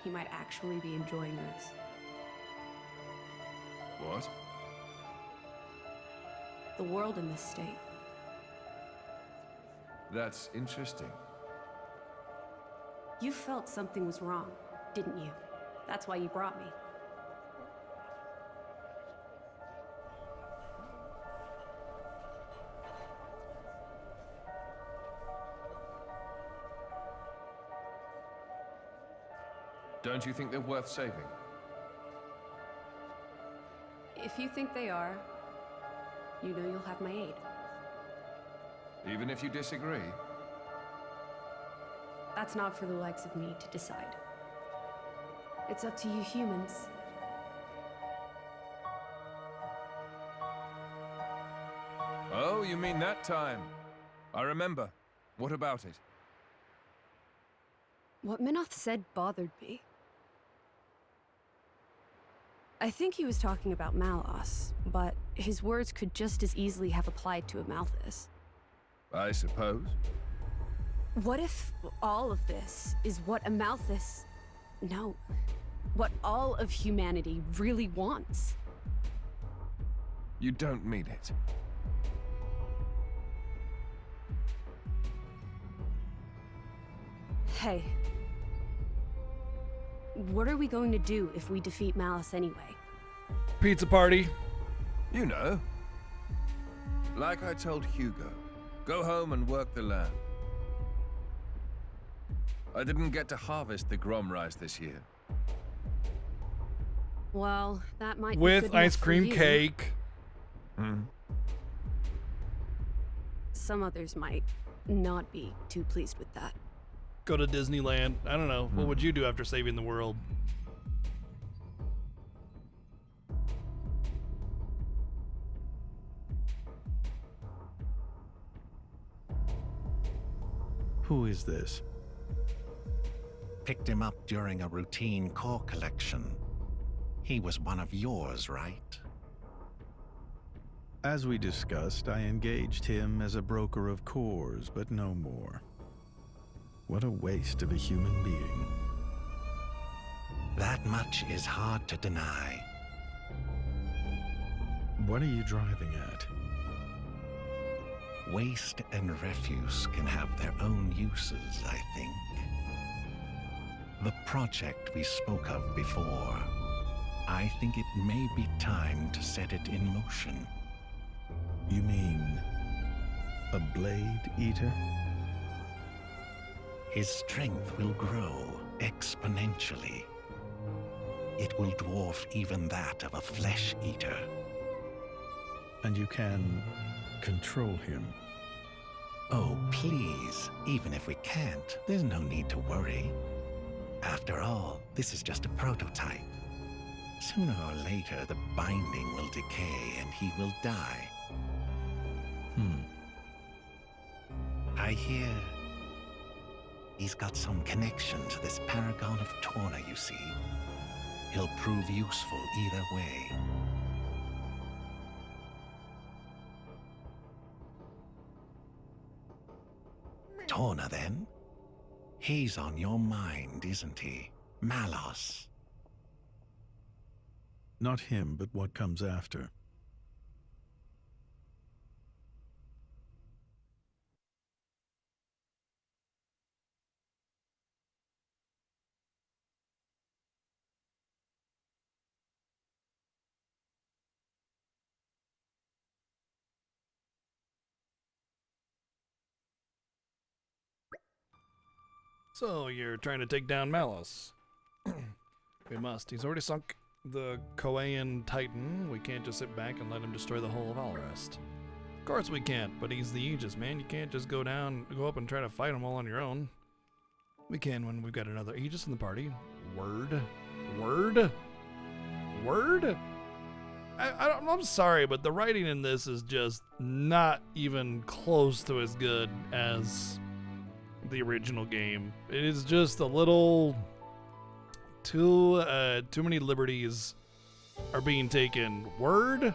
he might actually be enjoying this. What? The world in this state. That's interesting. You felt something was wrong, didn't you? That's why you brought me. Don't you think they're worth saving? If you think they are, you know you'll have my aid. Even if you disagree? That's not for the likes of me to decide. It's up to you humans. Oh, you mean that time? I remember. What about it? What Minoth said bothered me. I think he was talking about Malos, but his words could just as easily have applied to Amalthus. I suppose. What if all of this is what Amalthus... No. What all of humanity really wants? You don't mean it. Hey. What are we going to do if we defeat Malice anyway? Pizza party. You know. Like I told Hugo, go home and work the land. I didn't get to harvest the Grom rice this year. Well, that might be With good enough ice for cream you. cake. Some others might not be too pleased with that. Go to Disneyland. I don't know. What would you do after saving the world? Who is this? Picked him up during a routine core collection. He was one of yours, right? As we discussed, I engaged him as a broker of cores, but no more. What a waste of a human being. That much is hard to deny. What are you driving at? Waste and refuse can have their own uses, I think. The project we spoke of before, I think it may be time to set it in motion. You mean a blade eater? His strength will grow exponentially. It will dwarf even that of a flesh eater. And you can control him? Oh, please. Even if we can't, there's no need to worry. After all, this is just a prototype. Sooner or later, the binding will decay and he will die. I hear he's got some connection to this paragon of Torna, you see. He'll prove useful either way. Torna, then? He's on your mind, isn't he? Malos. Not him, but what comes after. So, you're trying to take down Malos. We must. He's already sunk the Koean Titan. We can't just sit back and let him destroy the whole of Alrest. Of course we can't, but he's the Aegis, man. You can't just go up and try to fight him all on your own. We can when we've got another Aegis in the party. Word? Word? Word? I'm sorry, but the writing in this is just not even close to as good as the original game. It is just a little too many liberties are being taken. Word?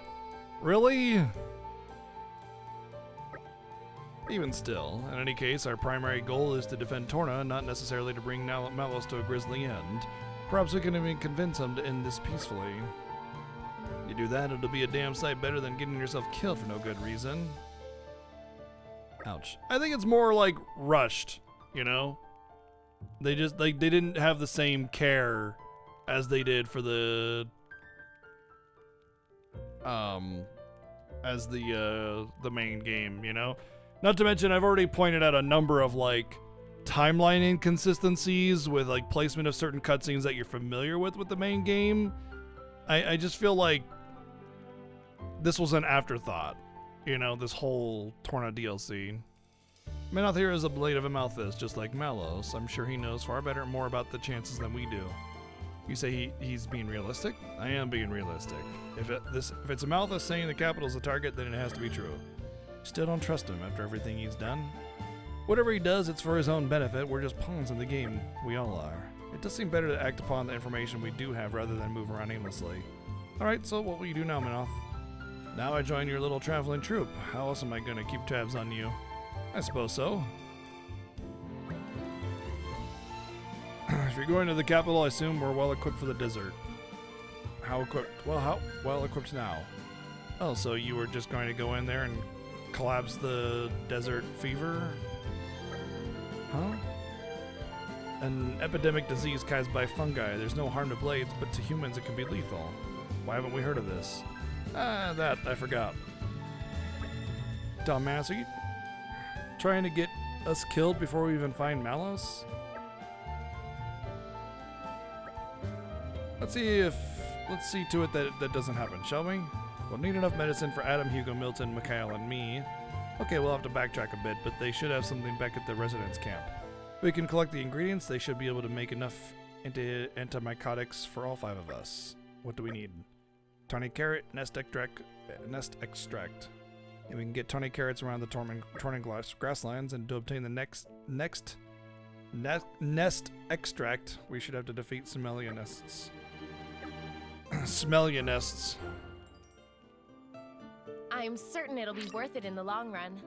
Really? Even still, in any case, our primary goal is to defend Torna, not necessarily to bring Malos to a grisly end. Perhaps we can even convince him to end this peacefully. You do that, it'll be a damn sight better than getting yourself killed for no good reason. Ouch. I think it's more like rushed, you know? They just, like, they didn't have the same care as they did for the, as the main game, you know? Not to mention, I've already pointed out a number of, like, timeline inconsistencies with, like, placement of certain cutscenes that you're familiar with the main game. I just feel like this was an afterthought, you know, this whole Torna DLC. Menoth here is a blade of a mouthfist, just like Malos. I'm sure he knows far better and more about the chances than we do. You say he's being realistic? I am being realistic. If it's a Malthus saying the capital's the target, then it has to be true. Still don't trust him after everything he's done. Whatever he does, it's for his own benefit. We're just pawns in the game. We all are. It does seem better to act upon the information we do have rather than move around aimlessly. Alright, so what will you do now, Menoth? Now I join your little traveling troupe. How else am I going to keep tabs on you? I suppose so. If you're going to the capital, I assume we're well equipped for the desert. How equipped? Well, how well equipped now? Oh, so you were just going to go in there and collapse the desert fever? Huh? An epidemic disease caused by fungi. There's no harm to blades, but to humans it can be lethal. Why haven't we heard of this? That I forgot. Dumbass, are you trying to get us killed before we even find Malos? Let's see to it that doesn't happen, shall we? We'll need enough medicine for Adam, Hugo, Milton, Mikhail, and me. Okay, we'll have to backtrack a bit, but they should have something back at the residence camp. We can collect the ingredients. They should be able to make enough antimycotics for all 5 of us. What do we need? Tawny carrot, nest extract. And we can get tawny carrots around the Torna grasslands, and to obtain the nest extract, we should have to defeat Smellia nests. Smellia nests. I'm certain it'll be worth it in the long run.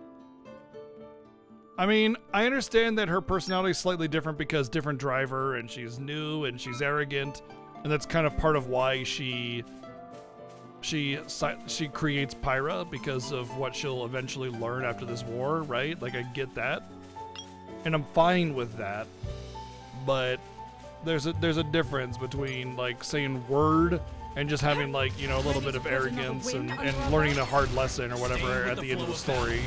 I mean, I understand that her personality is slightly different because different driver, and she's new and she's arrogant, and that's kind of part of why she creates Pyra, because of what she'll eventually learn after this war, right? Like, I get that, and I'm fine with that, but there's a difference between, like, saying word and just having, like, you know, a little bit of arrogance and learning a hard lesson or whatever at the end of the story.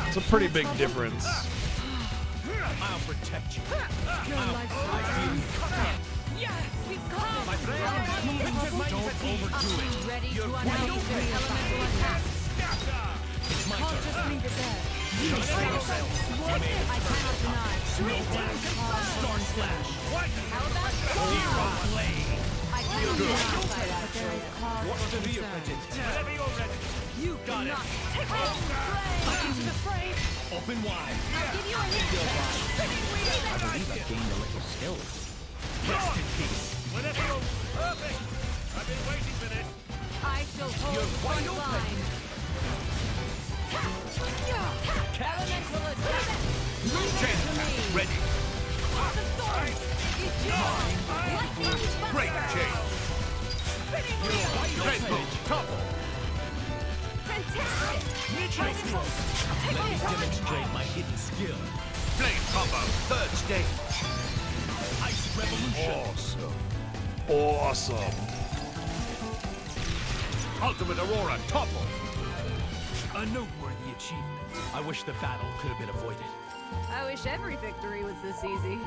It's a pretty big difference. I'll protect you. My friend, don't overdo it. Ready to unleash your elemental attacks. It's my turn. Just leave it there. You know I cannot deny. Star Slash. What? How about Hero Blade. I cannot deny that there is cause What's for the vehicle? concern. Whenever you're ready. You got it. take into the fray. Open wide. I'll give you a hint. I believe I've gained a little skill. Rest in peace. Whenever you're perfect. I've been waiting for this. I shall hold the front line. Elemental attack! Chain attack ready. Great change. Dreadnought topple. Fantastic! Let me demonstrate my hidden skill. Flame combo, third stage. Ice revolution. Awesome. Ultimate Aurora topple. A noteworthy achievement. I wish the battle could have been avoided. I wish every victory was this easy.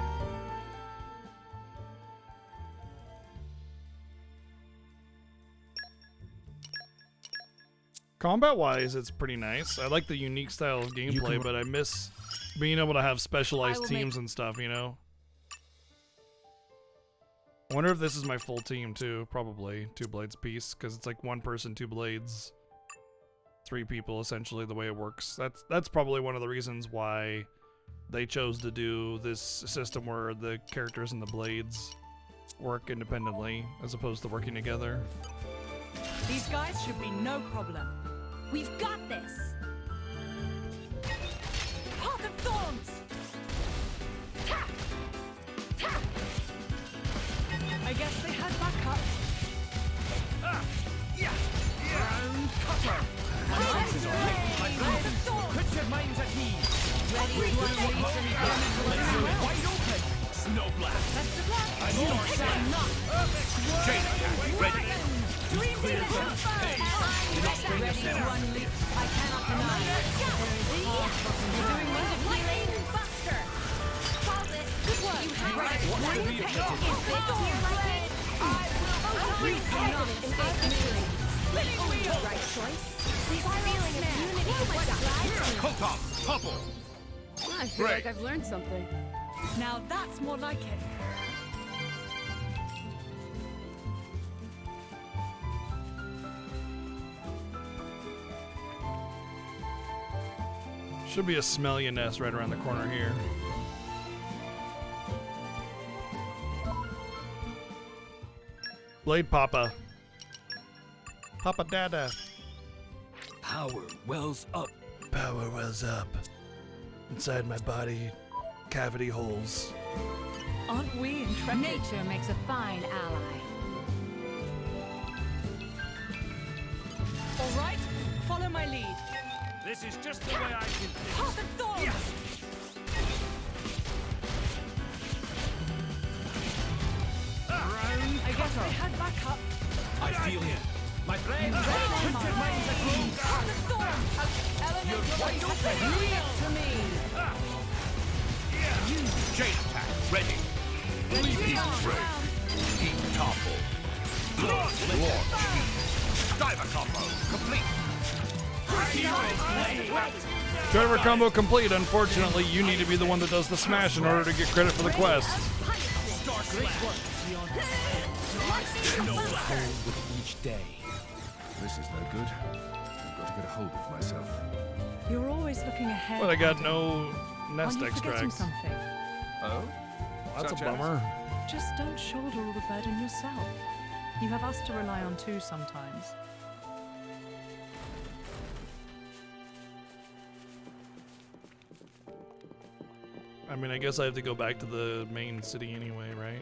Combat-wise, it's pretty nice. I like the unique style of gameplay, but I miss being able to have specialized teams and stuff, you know? I wonder if this is my full team, too. Probably. 2 blades apiece, because it's like 1 person, 2 blades. 3 people, essentially, the way it works. That's probably one of the reasons why they chose to do this system where the characters and the blades work independently, as opposed to working together. These guys should be no problem. We've got this! Path of Thorns! Ta! Ta! I guess they had backup. Round cutter. My senses are heightened, my friend. Put your minds at ease. Ready to unleash an elemental Wide open. Snow blast. Best of luck. I'm your chain attack ready. Clear from space. Do not bring us down. I cannot deny it. You're doing wonderfully. Lightning Buster! Called it. Good work. You have it. What will be objective? If it's here like it, I will victory. Spinning wheel. Right choice. This feeling of unity is what drives me. Kotom, topple. I feel like I've learned something. Now that's more like it. Should be a smelly nest right around the corner here. Blade Papa. Papa Dada. Power wells up. Power wells up. Inside my body, cavity holes. Aren't we intrepid? Nature makes a fine ally. All right, follow my lead. This is just the way I do things. Path of Thorns! I guess they had backup. I feel it. My friend, put your minds at ease. Path of Thorns! You're wide open. To me. Chain attack ready. Leaping straight. Deep topple. Launch heat. Diver combo complete. Driver combo complete. Unfortunately, you need to be the one that does the smash in order to get credit for the quest. With each day. This is no good. I've got to get a hold of myself. You're always looking ahead. Well, I got no nest Aren't you forgetting extracts. something? Oh? That's a Such as? bummer. Just don't shoulder all the burden yourself. You have us to rely on too sometimes. I mean, I guess I have to go back to the main city anyway, right?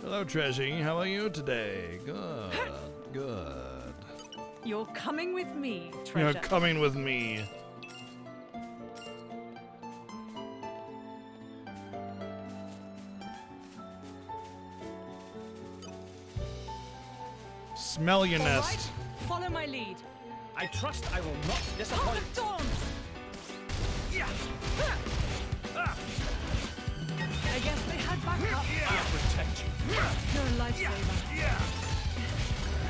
Hello, Treasure. How are you today? Good, good. You're coming with me, You're treasure. coming with me. Smell your All nest. right, follow my lead. I trust I will not Path disappoint. of Thorns! I guess they had backup. I'll protect you. You're a lifesaver.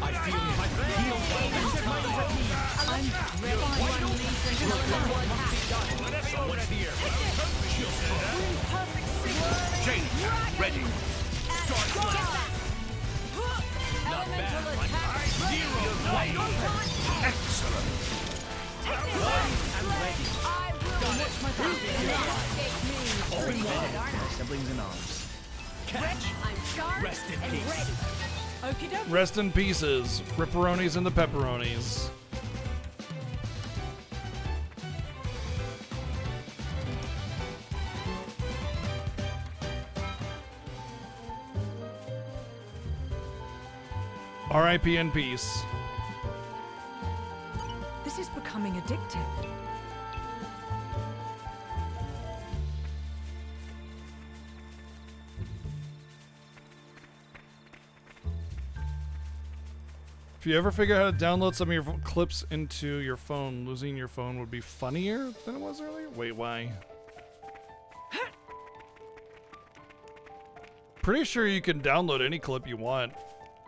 I feel my I'm ready to unleash an elemental attack. Someone's here. We're in perfect sync. Chain attack ready. Start Not bad. Excellent. Siblings in arms. I'm charged Rest in and peace. ready. Okie dokie. Rest in pieces, ripperonis and the pepperonis. R.I.P. in peace. This is becoming addictive. If you ever figure out how to download some of your clips into your phone, losing your phone would be funnier than it was earlier? Wait, why? Pretty sure you can download any clip you want.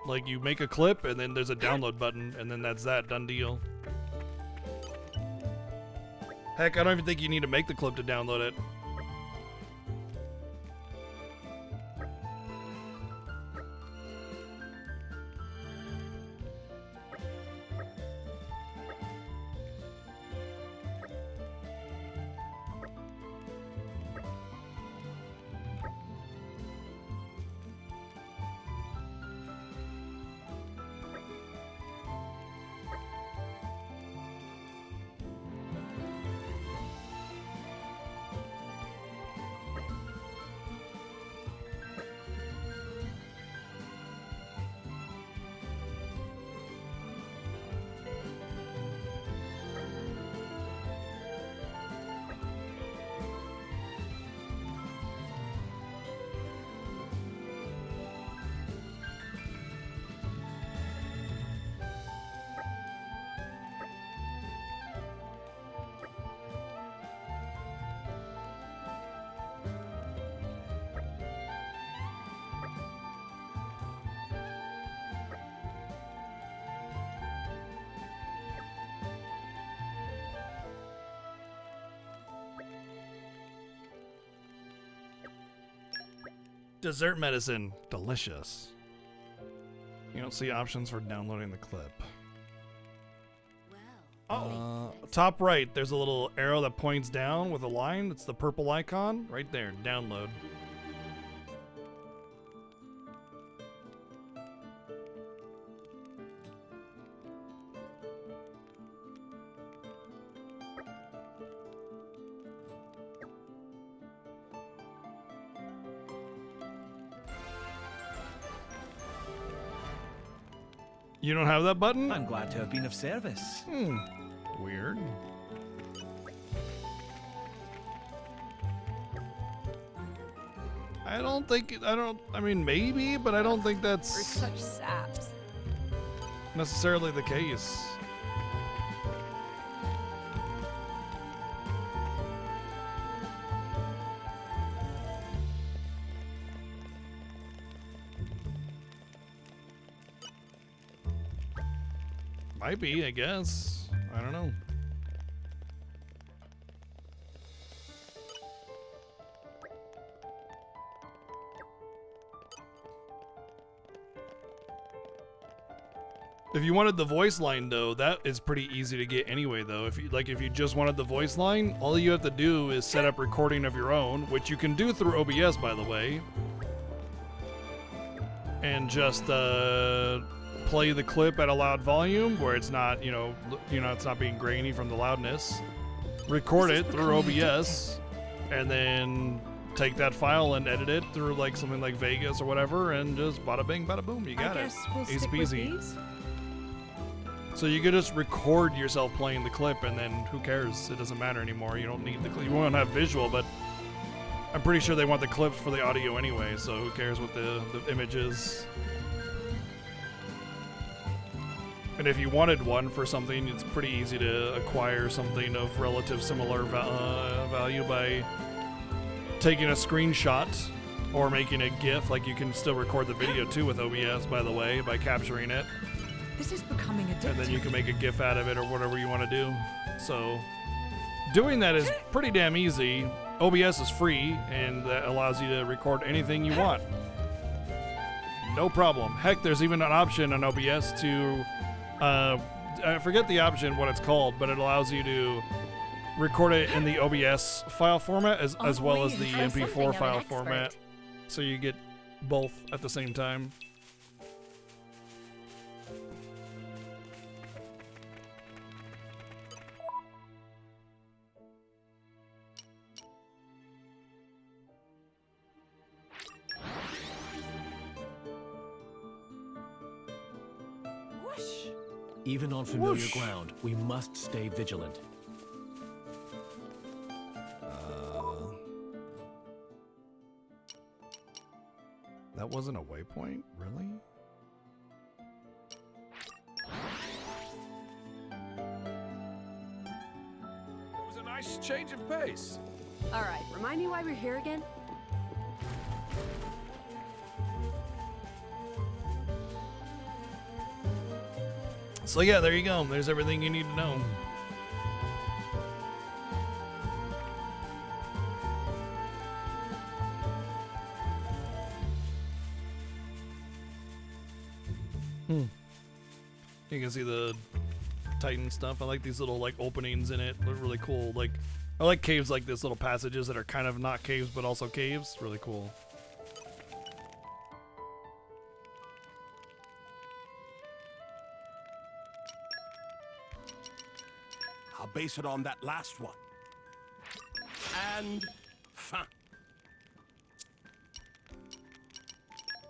Like, you make a clip, and then there's a download button, and then that's that, done deal. Heck, I don't even think you need to make the clip to download it. Dessert medicine. Delicious. You don't see options for downloading the clip. Top right, there's a little arrow that points down with a line. It's the purple icon. Right there. Download. You don't have that button? I'm glad to have been of service. Weird. I mean, maybe, but I don't think We're that's such saps. necessarily the case. Might be, I guess. I don't know. If you wanted the voice line though, that is pretty easy to get anyway though. If you just wanted the voice line, all you have to do is set up recording of your own, which you can do through OBS by the way. And just play the clip at a loud volume where it's not, it's not being grainy from the loudness. Record it through OBS and then take that file and edit it through like something like Vegas or whatever and just bada bing bada boom, you got it. We'll Easy stick with peasy. these. So you could just record yourself playing the clip and then who cares? It doesn't matter anymore. You don't need the clip. You won't have visual, but I'm pretty sure they want the clips for the audio anyway, so who cares what the image is. And if you wanted one for something, it's pretty easy to acquire something of relative similar value by taking a screenshot or making a GIF. Like you can still record the video too with OBS, by the way, by capturing it. This is becoming addictive. And then you can make a GIF out of it or whatever you want to do. So doing that is pretty damn easy. OBS is free and that allows you to record anything you want. no problem. Heck, there's even an option on OBS to, I forget the option, what it's called, but it allows you to record it in the OBS file format as well as the MP4 file format. So you get both at the same time. Even on familiar Whoosh. ground, we must stay vigilant. That wasn't a waypoint? Really? It was a nice change of pace. All right, remind me why we're here again? So yeah, there you go. There's everything you need to know. You can see the Titan stuff. I like these little like openings in it. They're really cool. Like I like caves like this, little passages that are kind of not caves but also caves. Really cool. I'll base it on that last one. And fin.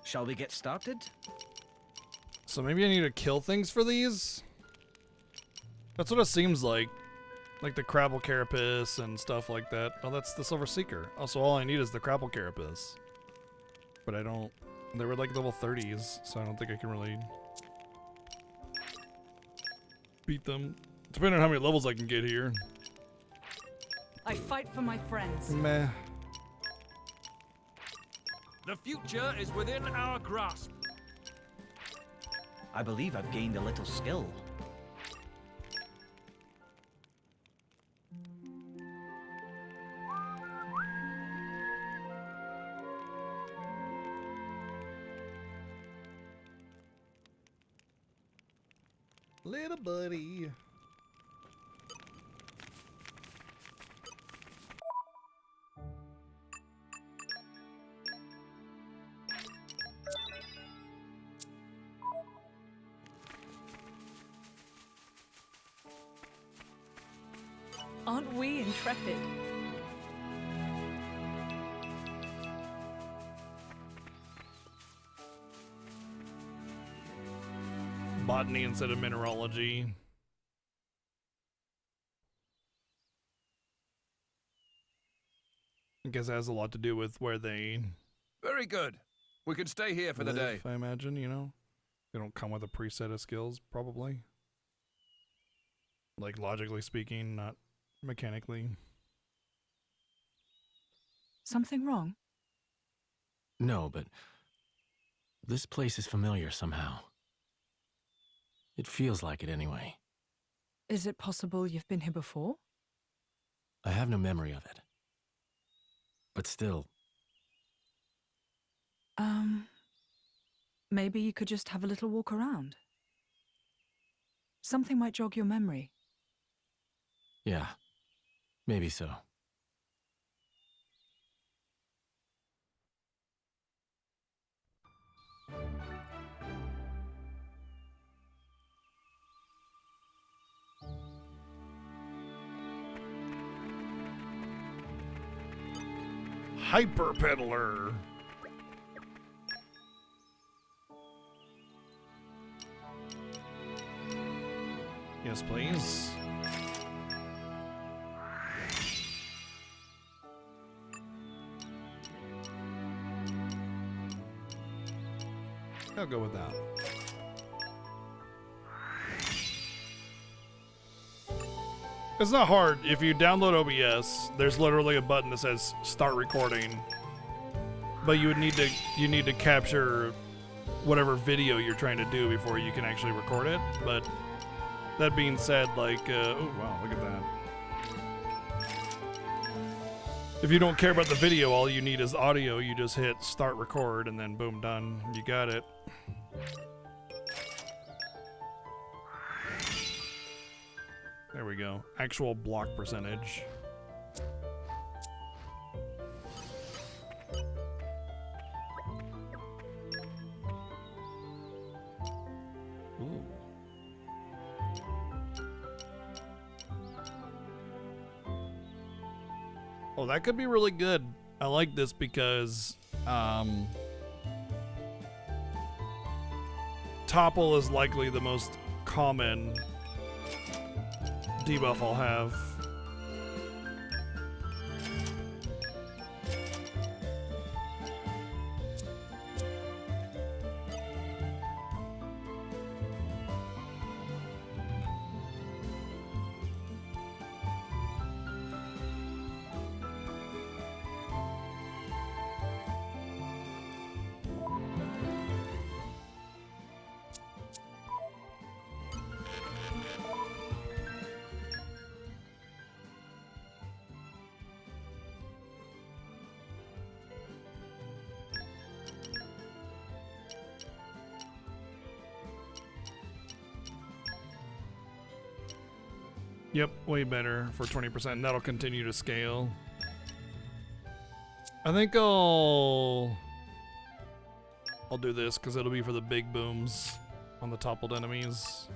Shall we get started? So maybe I need to kill things for these? That's what it seems like. Like the Crabble Carapace and stuff like that. Oh, that's the Silver Seeker. Oh, so all I need is the Crabble Carapace. But I don't... They were like level 30s, so I don't think I can really beat them. Depending on how many levels I can get here. I fight for my friends. Meh. The future is within our grasp. I believe I've gained a little skill. Little buddy. Aren't we intrepid? Botany instead of mineralogy. I guess it has a lot to do with where they Very good. We can stay here for the day. live, I imagine, you know? They don't come with a preset of skills, probably. Like, logically speaking, not mechanically. Something wrong? No, but this place is familiar somehow. It feels like it anyway. Is it possible you've been here before? I have no memory of it. But still, Maybe you could just have a little walk around. Something might jog your memory. yeah, maybe so. Hyper Peddler. Yes, please. I'll go with that. It's not hard. If you download OBS, there's literally a button that says start recording. But you need to capture whatever video you're trying to do before you can actually record it. But that being said, like, oh wow, look at that. If you don't care about the video, all you need is audio. You just hit start record and then boom, done. You got it. There we go. Actual block percentage. Ooh. Oh, that could be really good. I like this because topple is likely the most common debuff I'll have. Yep, way better for 20%. And that'll continue to scale. I think I'll do this because it'll be for the big booms on the toppled enemies.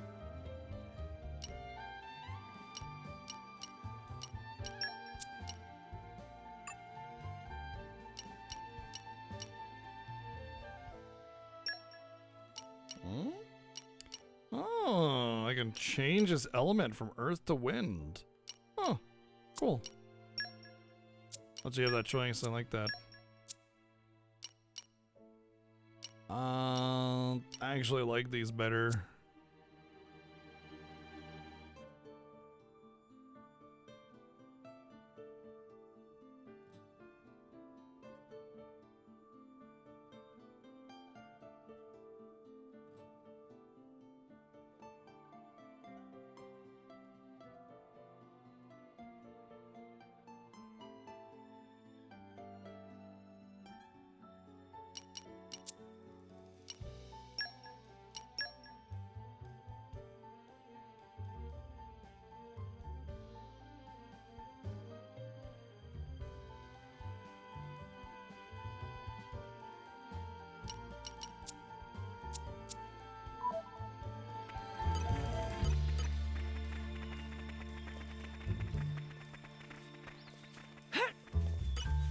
Oh, I can change his element from earth to wind. Oh, cool. Let you have that choice. I like that. I actually like these better.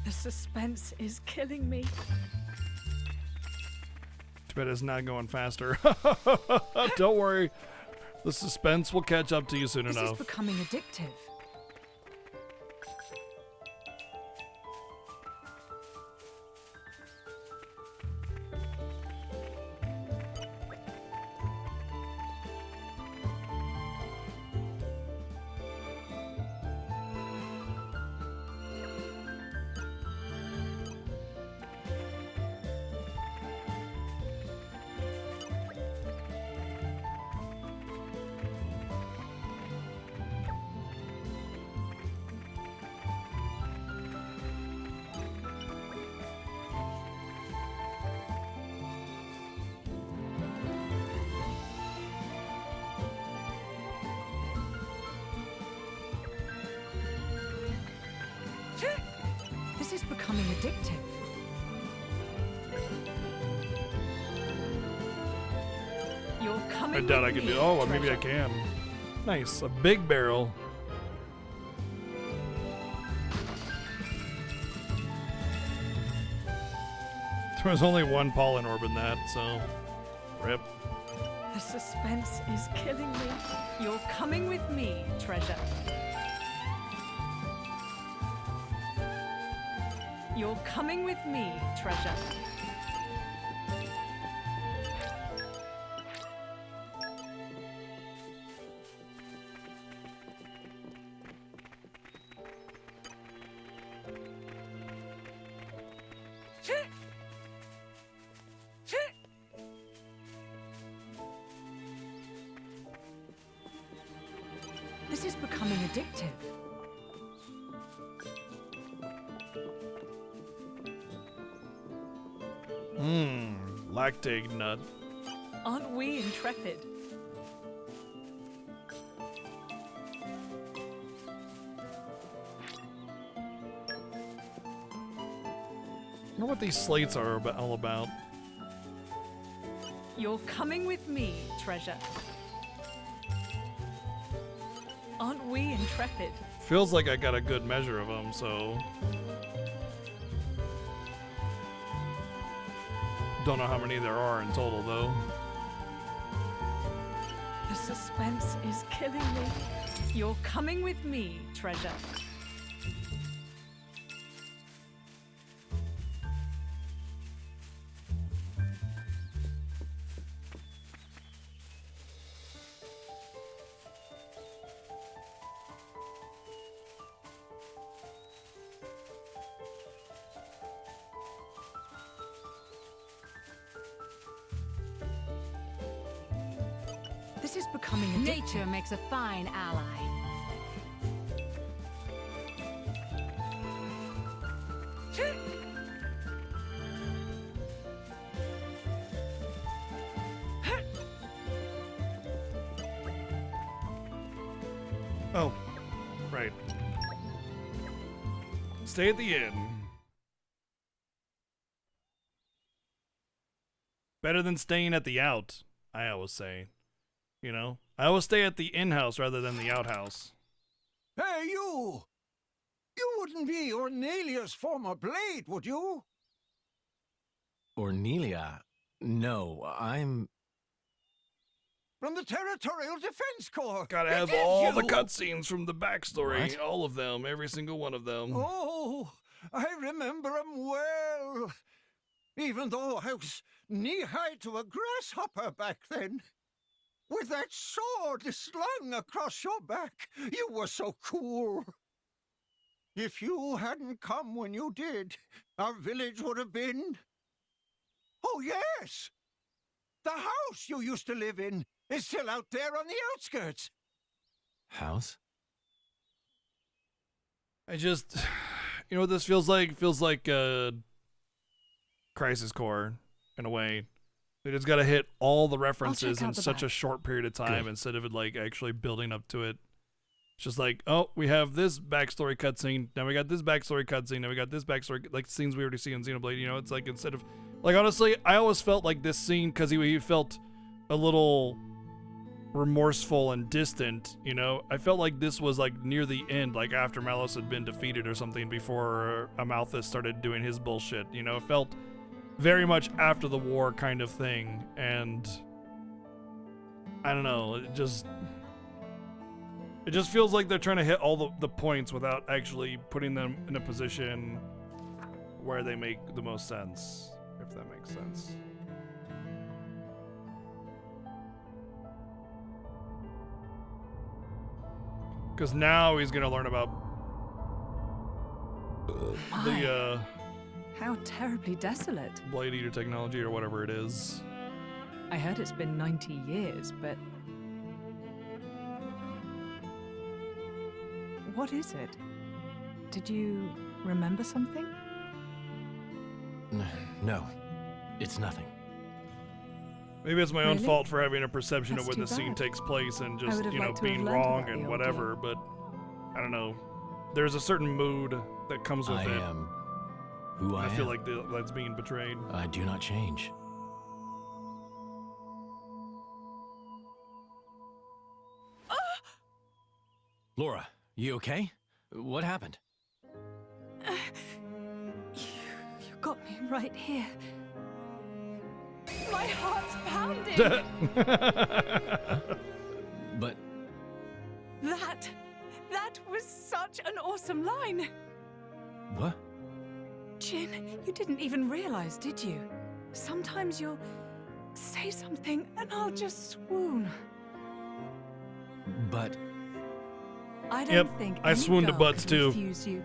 The suspense is killing me. Too bad it's not going faster. Don't worry. The suspense will catch up to you soon This enough. is becoming addictive. This is becoming addictive. You're coming. I doubt I with can me, do. Oh, well, maybe I treasure. can. Nice, a big barrel. There was only one pollen orb in that, so rip. The suspense is killing me. You're coming with me, treasure. You're coming with me, treasure. This is becoming addictive. lactate nut. Aren't we intrepid? I wonder what these slates are all about. You're coming with me, treasure. Aren't we intrepid? Feels like I got a good measure of them, so... Don't know how many there are in total, though. The suspense is killing me. You're coming with me, treasure. This is becoming addictive. Nature makes a fine ally. Oh, right. Stay at the inn. Better than staying at the out, I always say. You know? I always stay at the in-house rather than the outhouse. Hey, you! You wouldn't be Ornelia's former blade, would you? Ornelia? No, I'm... From the Territorial Defense Corps. Gotta have all the cutscenes from the backstory. What? All of them. Every single one of them. Oh, I remember 'em well. Even though I was knee-high to a grasshopper back then. With that sword slung across your back, you were so cool. If you hadn't come when you did, our village would have been... Oh, yes! The house you used to live in is still out there on the outskirts. House? I just... You know what this feels like? It feels like Crisis Core, in a way. They just gotta hit all the references in such a short period of time instead of it like actually building up to it. It's just like, oh, we have this backstory cutscene, now we got this backstory cutscene, now we got this backstory, like scenes we already see in Xenoblade, you know, it's like instead of, like honestly, I always felt like this scene, because he felt a little remorseful and distant, you know, I felt like this was like near the end, like after Malos had been defeated or something before Amalthus started doing his bullshit, you know, it felt very much after the war kind of thing, and I don't know, it just feels like they're trying to hit all the points without actually putting them in a position where they make the most sense, if that makes sense. Because now he's gonna learn about the How terribly desolate. Blade Eater technology or whatever it is. I heard it's been 90 years, but... What is it? Did you remember something? No, it's nothing. Maybe it's my own Really? fault for having a perception That's of when too the scene bad. takes place and I just, would have you know, liked to have being learned wrong about and the whatever, ordeal. but I don't know. There's a certain mood that comes with I it. am who I I feel am. like that's being betrayed. I do not change. Laura, you okay? What happened? You got me right here. My heart's pounding! But That was such an awesome line! what? Jin, you didn't even realize, did you? Sometimes you'll say something and I'll just swoon. But I don't Yep, think I any swooned to girl butts could too. refuse you.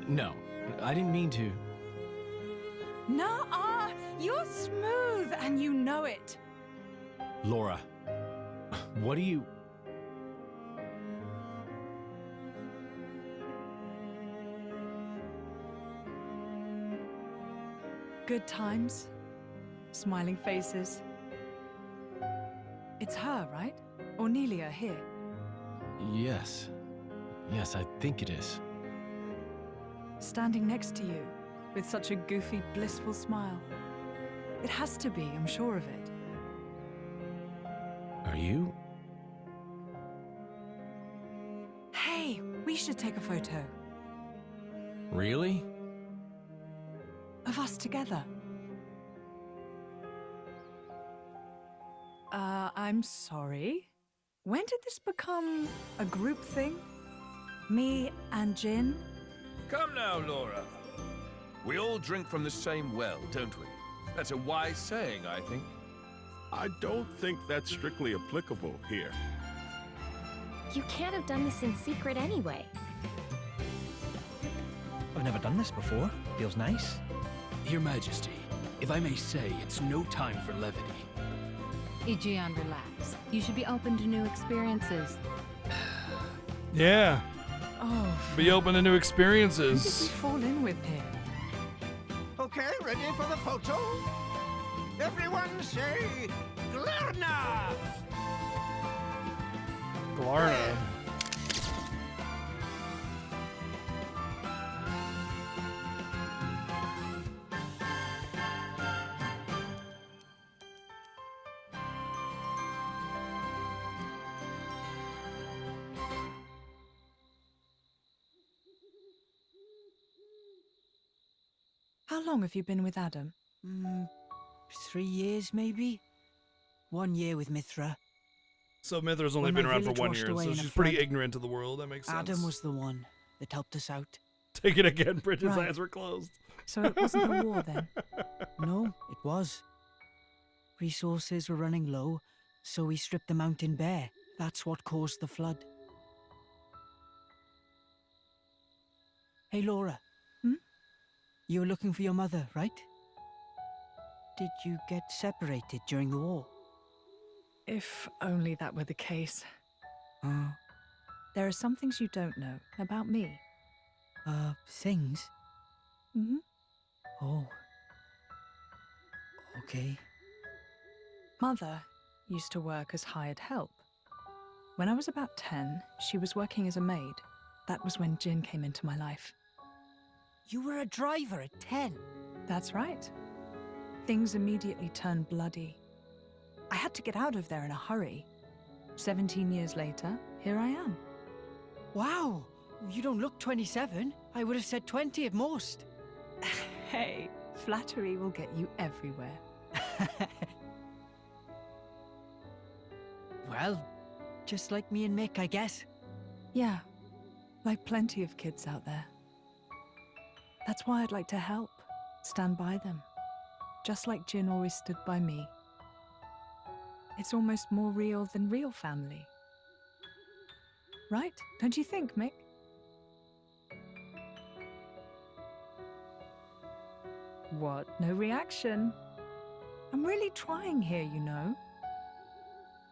no, I didn't mean to. Nuh-uh! You're smooth and you know it. Laura, what do you... Good times, Smiling faces. It's her, right? Ornelia here. Yes. Yes, I think it is. Standing next to you, with such a goofy, blissful smile. It has to be, I'm sure of it. Are you? Hey, we should take a photo. Really? Of us together. I'm sorry. When did this become a group thing? Me and Jin? Come now, Laura. We all drink from the same well, don't we? That's a wise saying, I think. I don't think that's strictly applicable here. You can't have done this in secret anyway. I've never done this before. Feels nice. Your Majesty, if I may say, it's no time for levity. Ijian, relax. You should be open to new experiences. Yeah. Oh. Be open to new Who did we experiences. fall in with here? Okay, ready for the photo? Everyone say, Glarna! Glarna. How long have you been with Adam? 3 years, maybe? 1 year with Mithra. So Mithra's only When been my around for village 1 washed year, away so in a she's pretty flood, ignorant to the world. That makes sense. Adam was the one that helped us out. Take it again, Bridget's Right. eyes were closed. So it wasn't a war then? No, it was. Resources were running low, so we stripped the mountain bare. That's what caused the flood. Hey, Laura. You were looking for your mother, right? Did you get separated during the war? If only that were the case. Uh, There are some things you don't know about me. things? Mm-hmm. Oh. Okay. Mother used to work as hired help. When I was about 10, she was working as a maid. That was when Jin came into my life. You were a driver at 10? That's right. Things immediately turned bloody. I had to get out of there in a hurry. 17 years later, here I am. Wow! You don't look 27. I would have said 20 at most. Hey, flattery will get you everywhere. Well, just like me and Mick, I guess. Yeah, like plenty of kids out there. That's why I'd like to help, stand by them, just like Jin always stood by me. It's almost more real than real family. Right? Don't you think, Mick? What? No reaction? I'm really trying here, you know.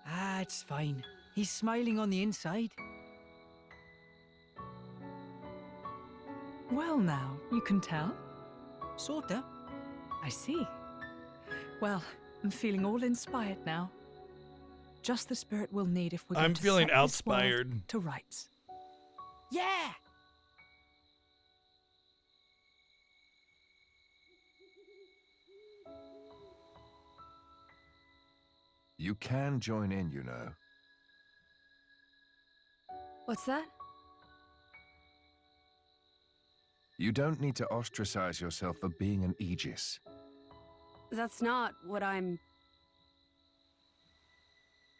Ah, it's fine. He's smiling on the inside. Well now, you can tell. Sorta. I see. Well, I'm feeling all inspired now. Just the spirit we'll need if we're going I'm to feeling set this world outspired. to rights. Yeah! You can join in, you know. What's that? You don't need to ostracize yourself for being an Aegis. That's not what I'm...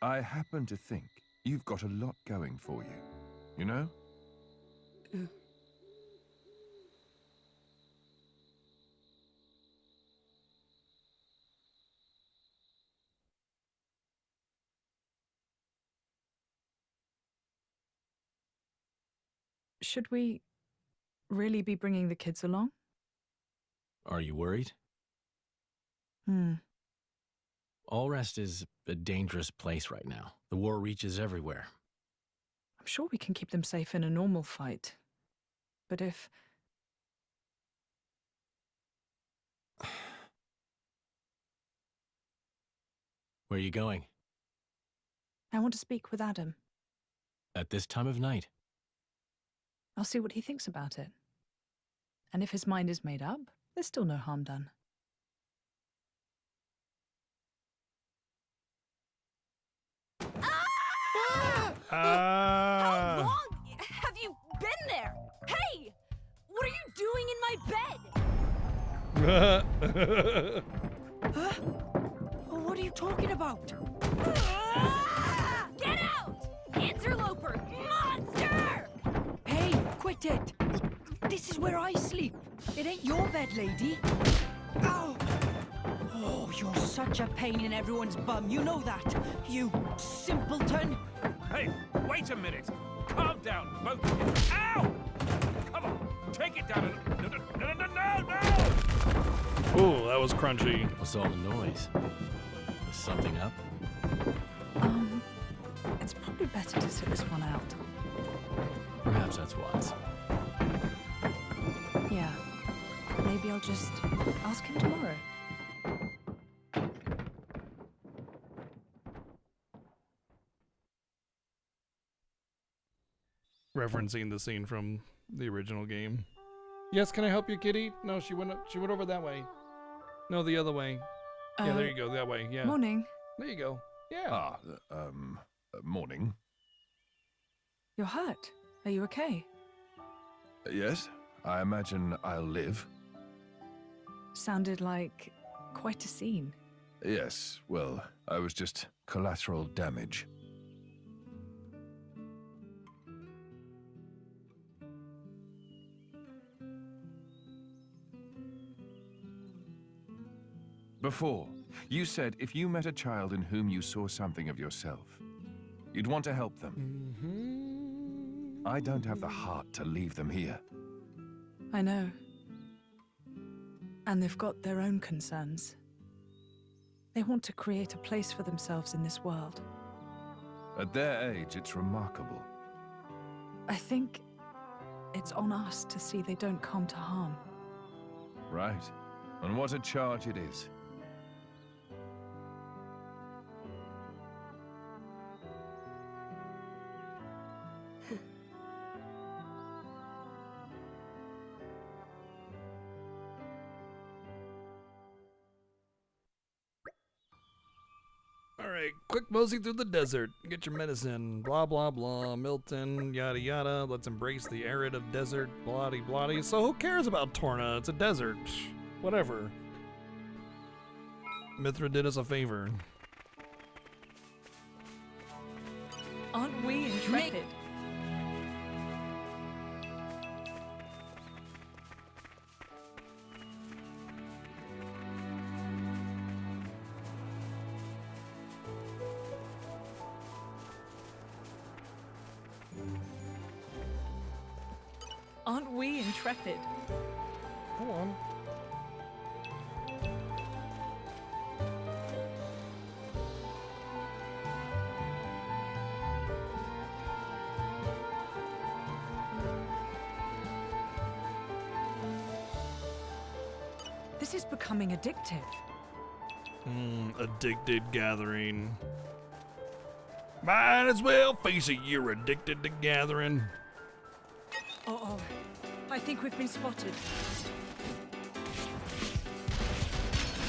I happen to think you've got a lot going for you. You know? Should we really be bringing the kids along? Are you worried? Allrest is a dangerous place right now. The war reaches everywhere. I'm sure we can keep them safe in a normal fight. But if... Where are you going? I want to speak with Adam. At this time of night? I'll see what he thinks about it. And if his mind is made up, there's still no harm done. How long have you been there? Hey! What are you doing in my bed? What are you talking about? Get out! Interloper! Monster! Hey, quit it! This is where I sleep. It ain't your bed, lady. Ow! Oh, you're such a pain in everyone's bum. You know that, you simpleton. Hey, wait a minute. Calm down, both of you. Ow! Come on, take it down. No, no, no, no, no, no! Ooh, that was crunchy. What's all the noise? Is something up? It's probably better to sit this one out. Perhaps that's wise. Yeah. Maybe I'll just ask him tomorrow. Referencing the scene from the original game. Yes, can I help you, kitty? No, she went over that way. No, the other way. Yeah, there you go, that way. Yeah. Morning. There you go. Yeah. Morning. You're hurt. Are you okay? Yes, I imagine I'll live. Sounded like quite a scene. Yes, well, I was just collateral damage. Before, you said if you met a child in whom you saw something of yourself, you'd want to help them. I don't have the heart to leave them here. I know. And they've got their own concerns. They want to create a place for themselves in this world. At their age, it's remarkable. I think it's on us to see they don't come to harm. Right. And what a charge it is. Alright, quick mosey through the desert. Get your medicine. Blah, blah, blah. Milton, yada, yada. Let's embrace the arid of desert. Bloody, bloody. So who cares about Torna? It's a desert. Whatever. Mithra did us a favor. Aren't we intrepid? Aren't we intrepid? Hold on. This is becoming addictive. Addicted gathering. Might as well face it, you're addicted to gathering. Uh-oh. I think we've been spotted.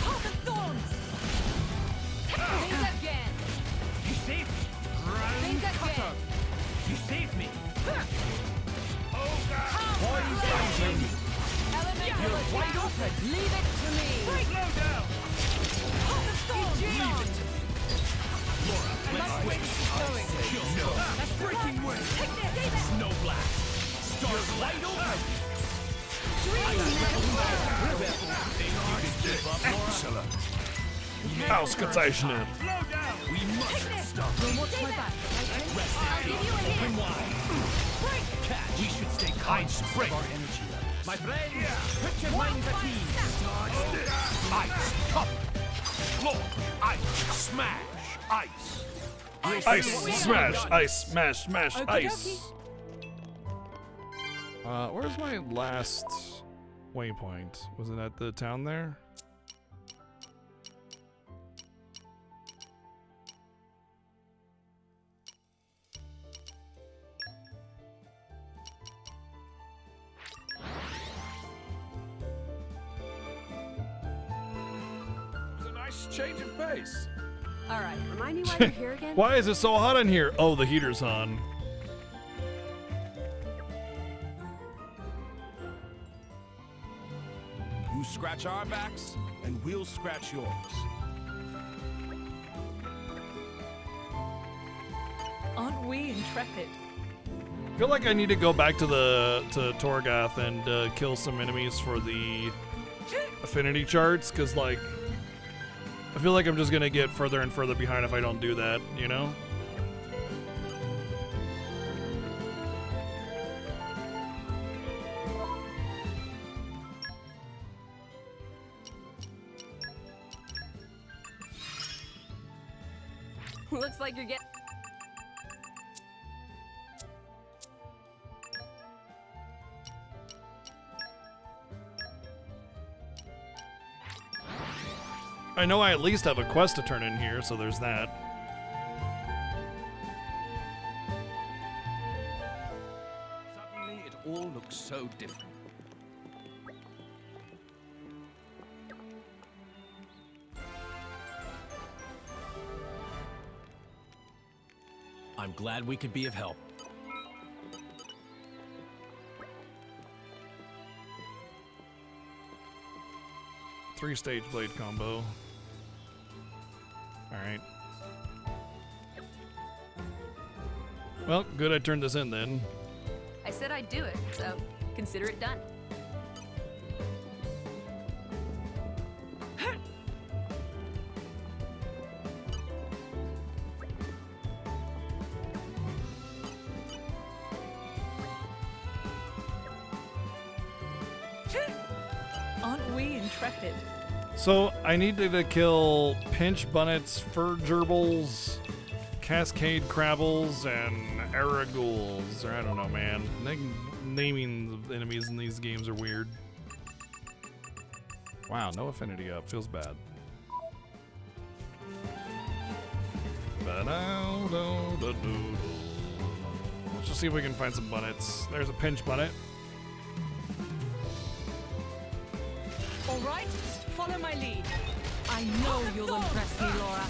Heart of Thorns! Think again! You saved me! Think again! You saved me! Oh, Poison! Elemental You're wide attack. open. Leave it to me! Slow down! Heart of Thorns! Leave it to me! Laura, let's Like wait. going. No! That's breaking wind! Take this! Snow blast! Stars wide open! Excellent! Ausgezeichnet. Slow down! We must stop. Don't watch my back. I'll give you a hint. Open wide. Break! Catch. We should stay conscious of our energy levels. My friend, put your minds at ease. Dodge this. Ice, cup, floor, ice, smash, ice. Ice, smash, ice, smash, smash, Okie ice. Where's my last waypoint? Was it at the town there? nice change of pace. All right, remind me why you're here again. Why is it so hot in here? Oh, the heater's on. You scratch our backs, and we'll scratch yours. Aren't we intrepid? I feel like I need to go back to Torgath and kill some enemies for the affinity charts, because like I feel like I'm just gonna get further and further behind if I don't do that, you know? Looks like you're getting. I know I at least have a quest to turn in here, so there's that. Suddenly, it all looks so different. I'm glad we could be of help. Three-stage blade combo. Alright. Well, good I turned this in then. I said I'd do it, so consider it done. Aren't we intrepid? So, I needed to kill pinch bunnets, fur gerbils, cascade crabbles, and aragouls. Or I don't know, man. Naming the enemies in these games are weird. Wow, no affinity up. Feels bad. Let's just see if we can find some bunnets. There's a pinch bunnet. All right, follow my lead. I know you'll impress me, Laura.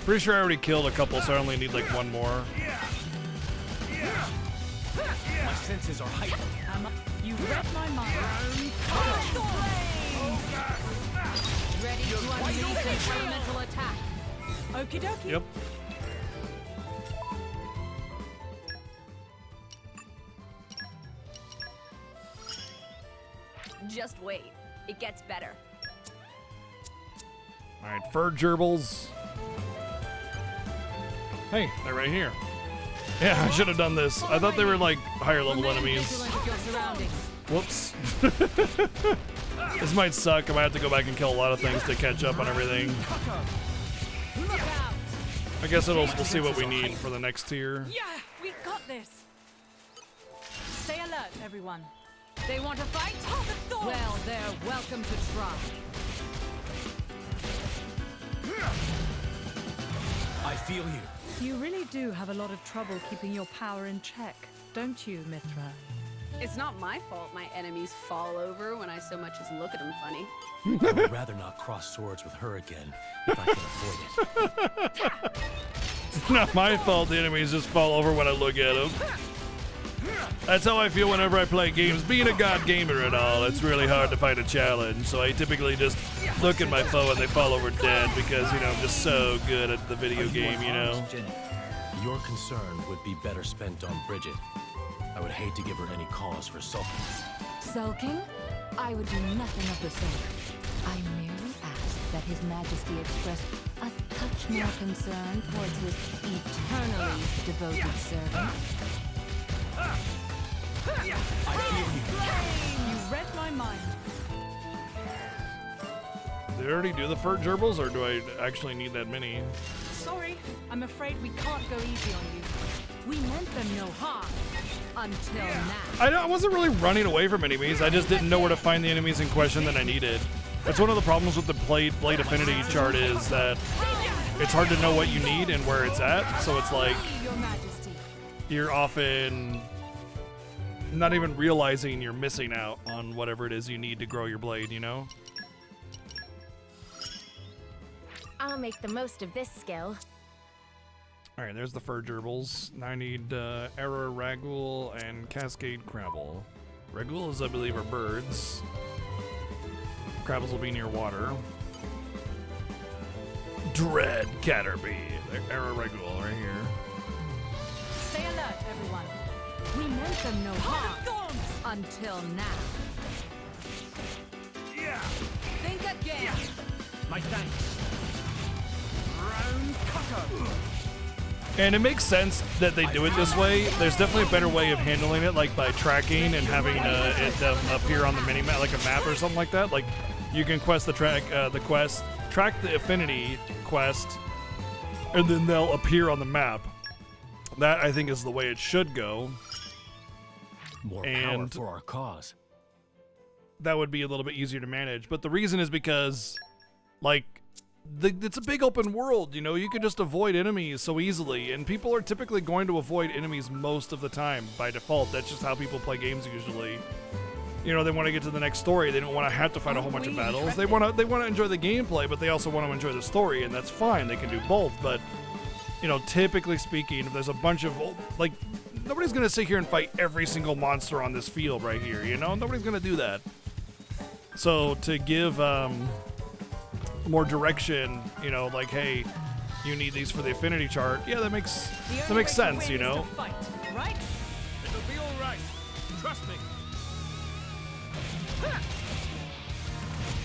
Pretty sure I already killed a couple, so I only need like one more. My senses are heightened. You read my mind. Ready to unleash an elemental attack. Okie dokie. Yep. Just wait. It gets better. Alright, fur gerbils. Hey, they're right here. Yeah, I should have done this. I thought they were like higher level enemies. Whoops. This might suck. I might have to go back and kill a lot of things to catch up on everything. I guess we'll see what we need for the next tier. Yeah, we got this. Stay alert, everyone. They want to fight? Well, they're welcome to try. I feel you. You really do have a lot of trouble keeping your power in check, don't you, Mithra? It's not my fault my enemies fall over when I so much as look at them funny. I would rather not cross swords with her again if I can avoid it. It's not my fault the enemies just fall over when I look at them. That's how I feel whenever I play games. Being a god gamer and all, it's really hard to fight a challenge, so I typically just look at my foe and they fall over dead because, you know, I'm just so good at the video game, you know? Your concern would be better spent on Bridget. I would hate to give her any cause for sulking. Sulking? I would do nothing of the sort. I merely asked that His Majesty express a touch more concern towards his eternally devoted servant. I feel you. You read my mind. Did I already do the fur gerbils, or do I actually need that many? Sorry, I'm afraid we can't go easy on you. We meant them no harm. Until now. I wasn't really running away from enemies. I just didn't know where to find the enemies in question that I needed. That's one of the problems with the blade affinity chart is that it's hard to know what you need and where it's at. So it's like you're often not even realizing you're missing out on whatever it is you need to grow your blade, you know? I'll make the most of this skill. All right, there's the fur gerbils. Now I need Error Ragul and Cascade Crabble. Raguls, I believe, are birds. Crabbles will be near water. Dread Caterpie. Error Ragul right here. Stay alert, everyone. We meant them no harm until now. Yeah. Think again. My thanks. Round cutter. And it makes sense that they do it this way. There's definitely a better way of handling it, like by tracking and having it appear on the mini map, like a map or something like that. Like you can track the affinity quest, and then they'll appear on the map. That I think is the way it should go. More power for our cause. That would be a little bit easier to manage. But the reason is because, like, it's a big open world, you know, you can just avoid enemies so easily, and people are typically going to avoid enemies most of the time by default. That's just how people play games usually. You know, they want to get to the next story. They don't want to have to fight a whole bunch of battles. They want to enjoy the gameplay, but they also want to enjoy the story, and that's fine. They can do both. But, you know, typically speaking, if there's a bunch of, like, nobody's going to sit here and fight every single monster on this field right here, you know? Nobody's going to do that. So to give more direction, you know, like, hey, you need these for the affinity chart. Yeah, that makes sense, you know. Fight, right? It'll be all right. Trust me.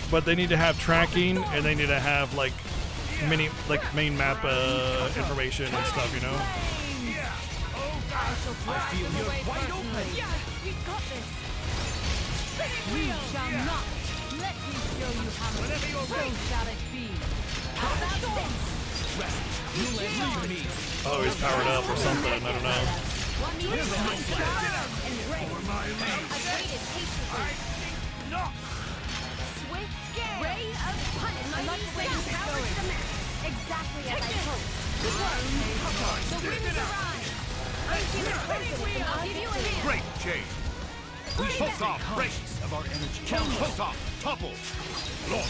But they need to have tracking, and they need to have like main map information and stuff, you know. I feel you're wide open. Yeah, we got this. You shall not. Let me show you how much so shall it be. How about this? You let me. Oh, he's powered up or something. I don't know. Ray of punishment. I like the way this is going. Exactly as I hoped. Good work. The winds arrive. I'll give you a hand. Great, Jade. We put off race of our energy. Put off topple. Lord,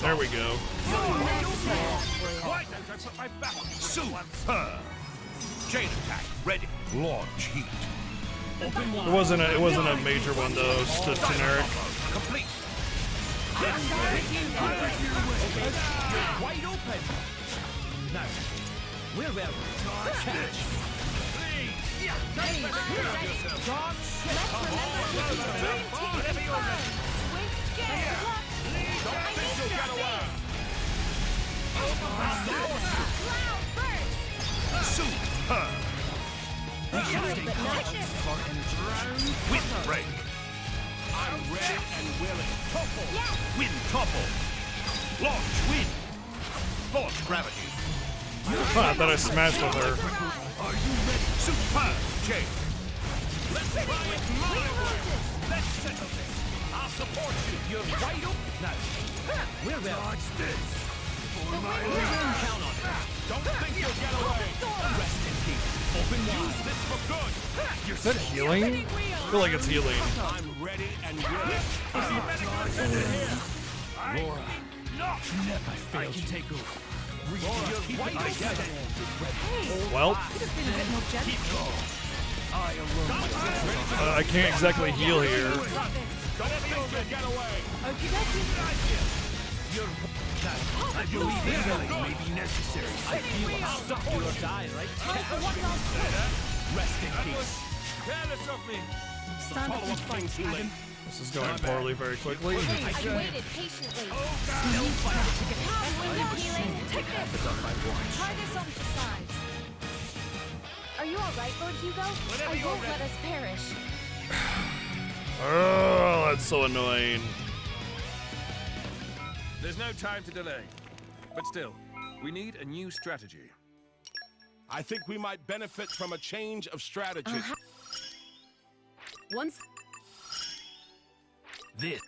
there we go. Why don't I put my back? Super. Chain attack ready. Launch heat. It wasn't a major one though. It's just generic. Complete. Wide open. Now, we're ready. Catch. Super. Wind break. I'm ready and willing. Topple. Yes. Wind topple. Launch wind. Launch gravity. I thought I smashed with her. Are you ready? Super Jade. Let's try it my way. Let's settle this. I'll support you. You're wide open now. We're ready. Dodge this. For my We can count on it. Don't think you'll get away. Rest in peace. Open wide. Use this for good. You're Is that healing? I feel like it's healing. I'm ready and willing. Laura. I can take over. You're wide together. Well, I can't exactly heal here. Don't think you'll get away. I believe healing may be necessary. I feel I'll support or die, right? Rest in peace. Careless of me. Stand up and fight, Adam. This is going poorly very quickly. I waited patiently. Healing. Take this. Try this on the sides. Are you all right, Lord Hugo? I won't let us perish. Oh, that's so annoying. There's no time to delay. But still, we need a new strategy. I think we might benefit from a change of strategy. Once. This.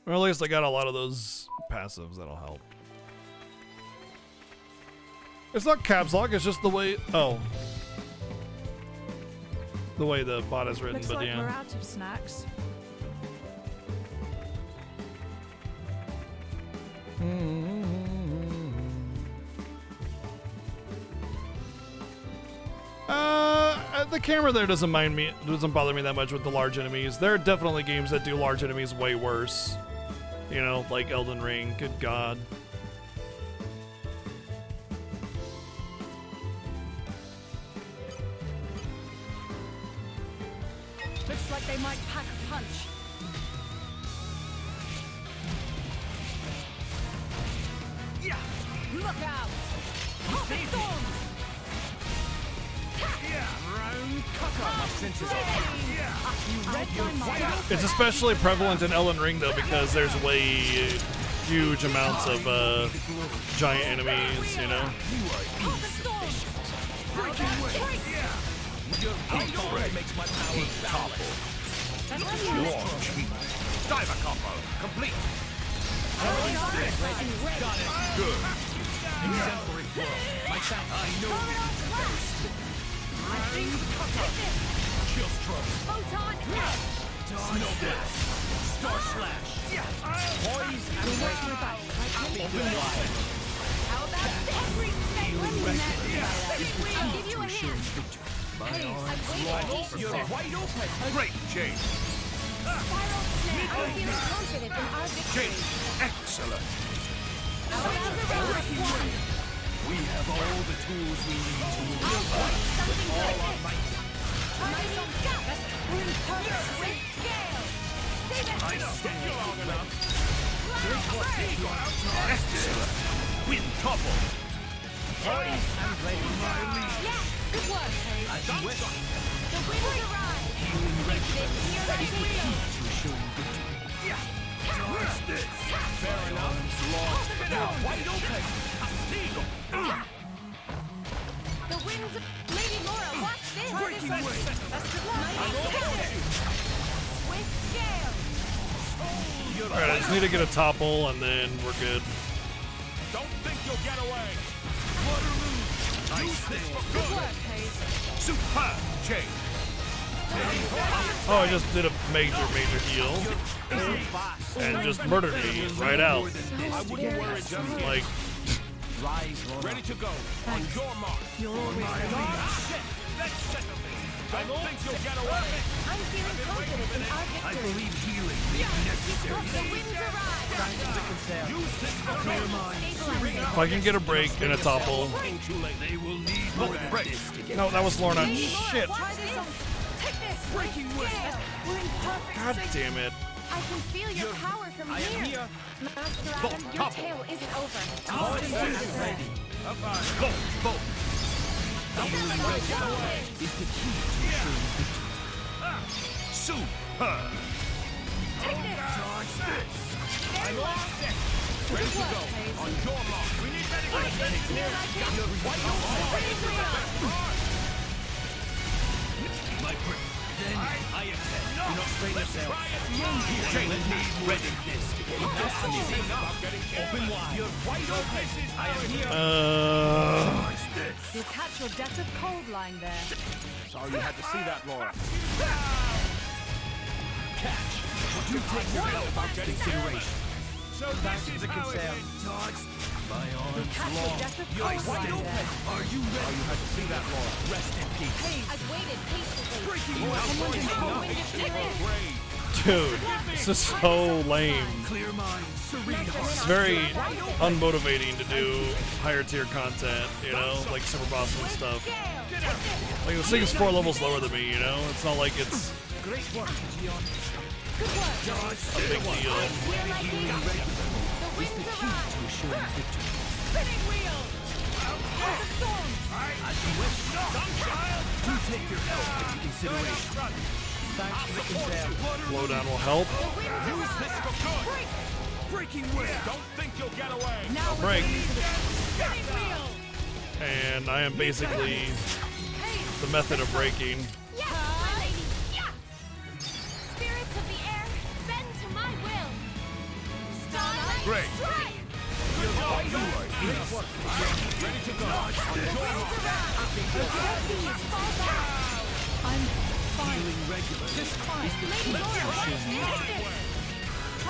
Well, at least I got a lot of those passives that'll help. It's not caps lock, it's just the way. Oh. The way the bot is written, Looks but like yeah. we're out of snacks. The camera there doesn't bother me that much with the large enemies. There are definitely games that do large enemies way worse. You know, like Elden Ring. Good God. Looks like they might pack a punch. Yeah. Look out! Hot saved me. storms! Round cutter. My senses are You read my mind. It's especially prevalent in Elden Ring though because there's way huge amounts of giant enemies, you know. Your power makes my power balance. Launch. Diver combo complete. Got it. Good. Exemplary flow. My shot. I know Chill stroke. Photon Snow blast. Star slash. Poise and break. Open wide. How about every snake? Let me I'll give you a hand. You're wide open. Great, Jade. Spiral snare. I'm feeling confident in our victory. Jade, excellent. How about the round? We have all the tools we need to move Something all like our this. might. Nice on gut. We're in perfect sync. Scale. Stay back. I stay long enough. Excellent. Win couple. Poise and ready. Yes. Good work, Harry. As you wish. The winds arrive. Healing regular. Here That I is the go. key to assuring victory. Dodge this. Fair enough. Now wide open. Castigo. The winds. Lady Laura, watch this. Breaking way. Best of luck. With scale. Alright, I just need to get a topple and then we're good. Don't think you'll get away. Waterloo. Nice this for good. Superb, Jade. Oh, I just did a major heal. And just murdered me right out. I wouldn't worry, just yet. Like, Ready to go. On your mark. You're always Shit. Let's settle this. Don't think you'll get away. I'm feeling confident in our victory. I believe healing may be necessary. The winds arrive. Use this for clear mind. if I can get a break and a topple. Too late. They will need more than this to get No, that was Lorna. Lady Shit. Laura, try this on. Take this. Breaking way. Scale. We're in perfect God sync. damn it. I can feel your power from I am here. Master Adam, your couple. tale isn't over. Poise and ready. Both. Is the key to assuring victory. Superb. Take this. Dodge this. I lost it. Ready to go. On your mark. We need medical. You're wide open. My prick. Then I attend. Do not strain yourself. Here, let me ready this to get open wide. You're wide open. I am here. You'll catch your debt of cold lying there. Sorry you had to see that, Laura. Catch. Do take your health into consideration. So Thanks this for is the how it consent. is. Dodge. My You'll arms catch your long. debt of You're cold wide lying open. there. Are you ready? You had to see that, Laura. Rest in peace. I've waited patiently. Breaking Dude, this is so lame. Clear mind, serene heart. It's very unmotivating to do higher tier content, you know, like Super Boss and stuff. Like, this thing is 4 levels lower than me, you know? It's not like it's Great work, Gion. Good work. a big deal. Here like this. The winds arrive. To assuring victory. Spinning wheel. Out the storms. As you wish. Do take your health into consideration. Thanks for the consent. Slowdown will help. Use this for good. Breaking wheel. Don't think you'll get away. I'll break. Spinning wheel. And I am basically the method of breaking. Yeah, my lady. Yeah. Spirits of the air, bend to my will. Starlight Great. strike. Ready to go. On your mark. Please fall back. I'm fine. Healing regular. Just fine. Lady Laura, take this.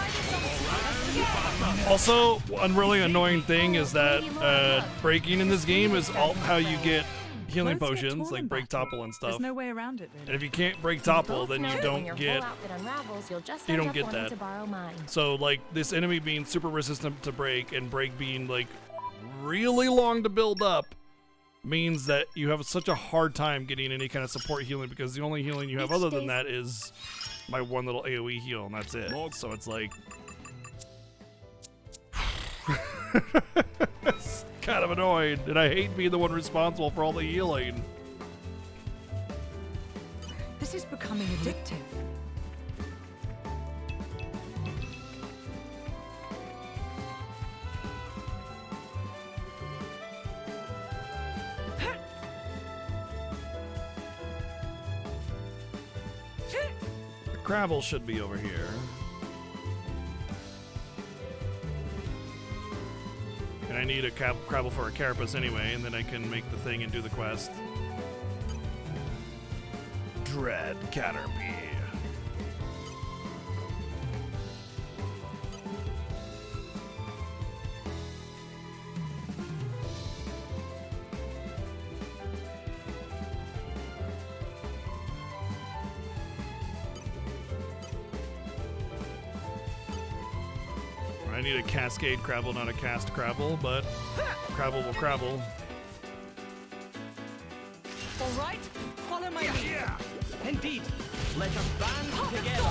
Also, one really annoying thing is that breaking in this game is all how you get healing Boats get potions, torn like break back. topple and stuff. There's no way around it, really. And if you can't break topple, then you When don't your get whole outfit unravels, you'll just you end don't up get wanting that. to borrow mine. So like this enemy being super resistant to break and break being like really long to build up means that you have such a hard time getting any kind of support healing because the only healing you have other than that is my one little AoE heal and that's it. So it's like it's kind of annoying and I hate being the one responsible for all the healing. This is becoming addictive. The Crabble should be over here. And I need a Crabble for a Carapace anyway, and then I can make the thing and do the quest. Dread Caterpie. I need a Cascade Crabble, not a Cast Crabble, but Crabble will Crabble. All right, follow my lead. Indeed, let us band together.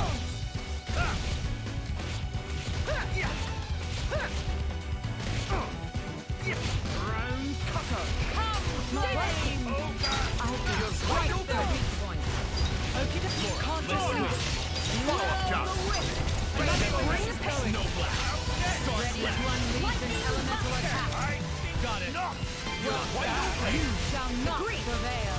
Round cutter. Flame. You're right open. Okay, you can't just sleep. Follow-up job. Bring the pain. Ready to unleash an elemental attack. Got it. You shall not prevail.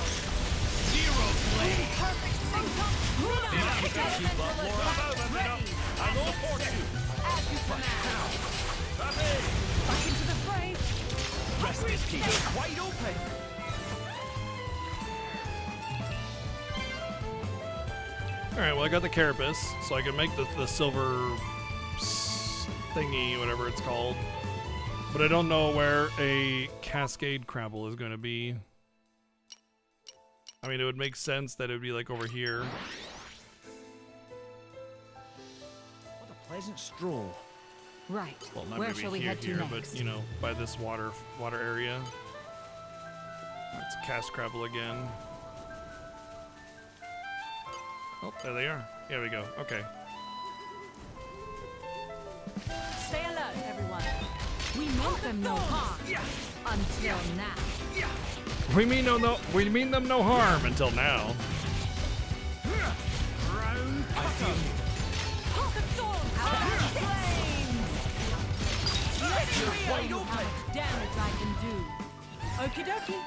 Zero blade. Perfect symptom. Elemental attack ready. I support you. As you command. Back into the fray. Rest is key. Wide open. Alright, well I got the Carapace, so I can make the silver thingy, whatever it's called. But I don't know where a Cascade Crabble is going to be. I mean, it would make sense that it would be like over here. What a pleasant stroll. Right. Well, not Where maybe shall we here, head to here, next? but you know, by this water area. That's a Cast Crabble again. Oh, there they are. There we go. Okay. Stay alert, everyone. We meant them no harm until now. We mean them no harm until now. Round cutter. Pocket thorns. You're wide open. Damage I can do. Okie dokie.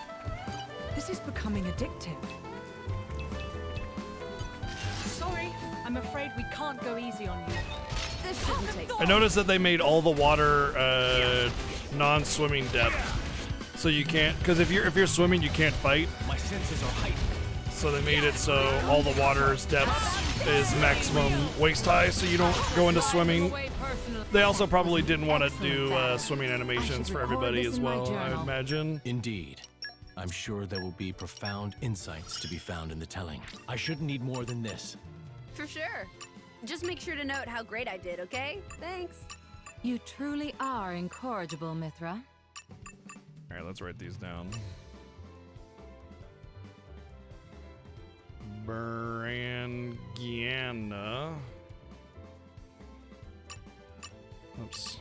This is becoming addictive. Sorry, I'm afraid we can't go easy on you. This shouldn't take. I noticed that they made all the water non-swimming depth, so you can't. Because if you're swimming, you can't fight. My senses are heightened. So they made it so all the water's depth is maximum waist high, so you don't go into swimming. They also probably didn't want to do swimming animations for everybody as well, I would imagine. Indeed. I'm sure there will be profound insights to be found in the telling. I shouldn't need more than this. For sure. Just make sure to note how great I did, okay? Thanks. You truly are incorrigible, Mithra. Alright, let's write these down. Brangiana. Oops.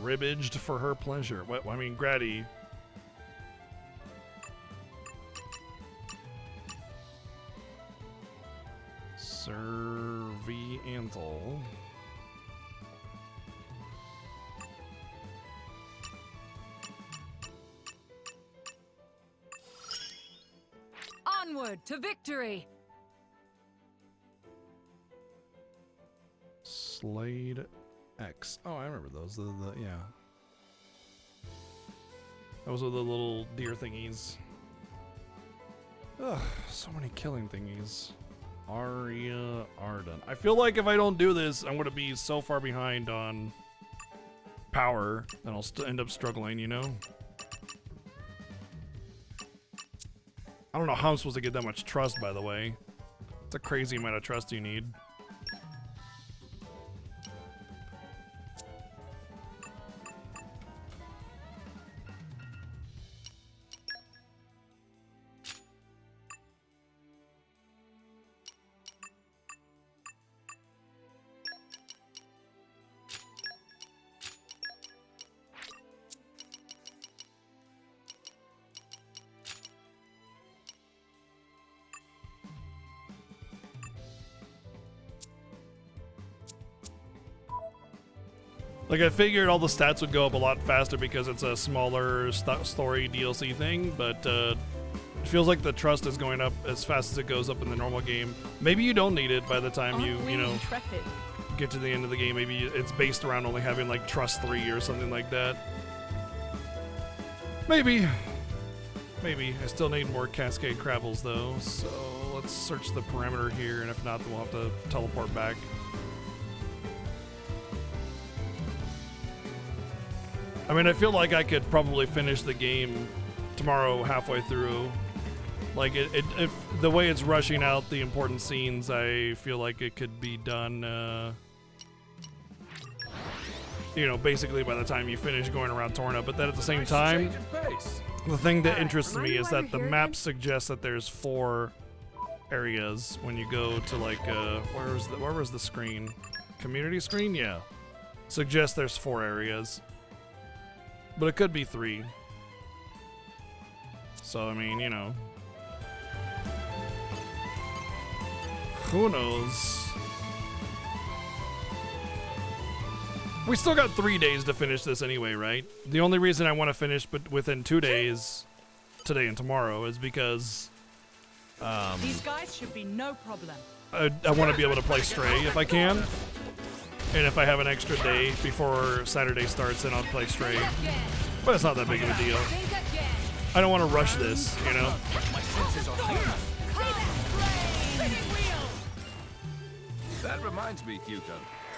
Ribbaged for her pleasure. What? I mean, Grady. Serviantal. Onward to victory! Slade X. Oh, I remember those. Yeah. Those are the little deer thingies. Ugh, so many killing thingies. Arya Arden. I feel like if I don't do this, I'm gonna be so far behind on power that I'll end up struggling, you know? I don't know how I'm supposed to get that much trust, by the way. It's a crazy amount of trust you need. Like, I figured all the stats would go up a lot faster because it's a smaller story DLC thing, but it feels like the trust is going up as fast as it goes up in the normal game. Maybe you don't need it by the time you know, get to the end of the game. Maybe it's based around only having, like, trust 3 or something like that. Maybe. Maybe. I still need more Cascade Cravels, though, so let's search the perimeter here, and if not, then we'll have to teleport back. I mean, I feel like I could probably finish the game tomorrow halfway through. Like, if the way it's rushing out the important scenes, I feel like it could be done, you know, basically by the time you finish going around Torna. But then at the same time, the thing that interests me is that the map suggests that there's 4 areas when you go to, like, where was the screen? Community screen? Yeah. Suggests there's 4 areas. But it could be 3. So, I mean, you know. Who knows? We still got 3 days to finish this anyway, right? The only reason I want to finish but within 2 days, today and tomorrow, is because These guys should be no problem. I want to be able to play Stray if I can. And if I have an extra day before Saturday starts, then I'll play Stray. But it's not that big of a deal. I don't want to rush this, you know? That reminds me, Hugo.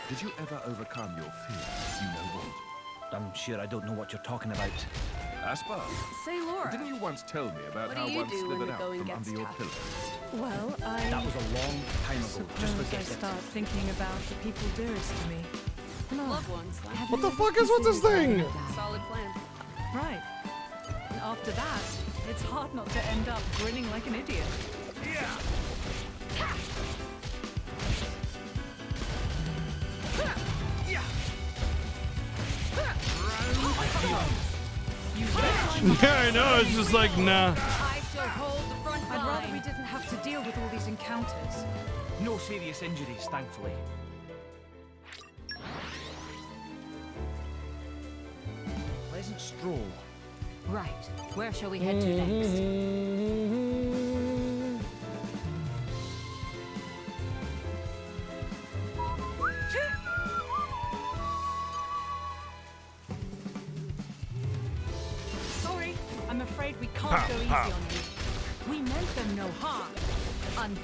Did you ever overcome your fears, you know what? I'm sure I don't know what you're talking about. Aspa, Say, Laura. didn't you once tell me about What how do you one do when slithered the out going from gets under your tough? pillow? Well, I... That was a long time ago. Just suppose forget I it. start thinking about the people dearest to me. Loved ones. What the fuck is with this thing? Solid plan. Right. And after that, it's hard not to end up grinning like an idiot. Yeah, I know, it's just like, nah. I'd rather we didn't have to deal with all these encounters. No serious injuries, thankfully. Pleasant stroll. Right. Where shall we head to next? Sorry, I'm afraid we can't Pow, go easy pow. on you. We meant them no harm.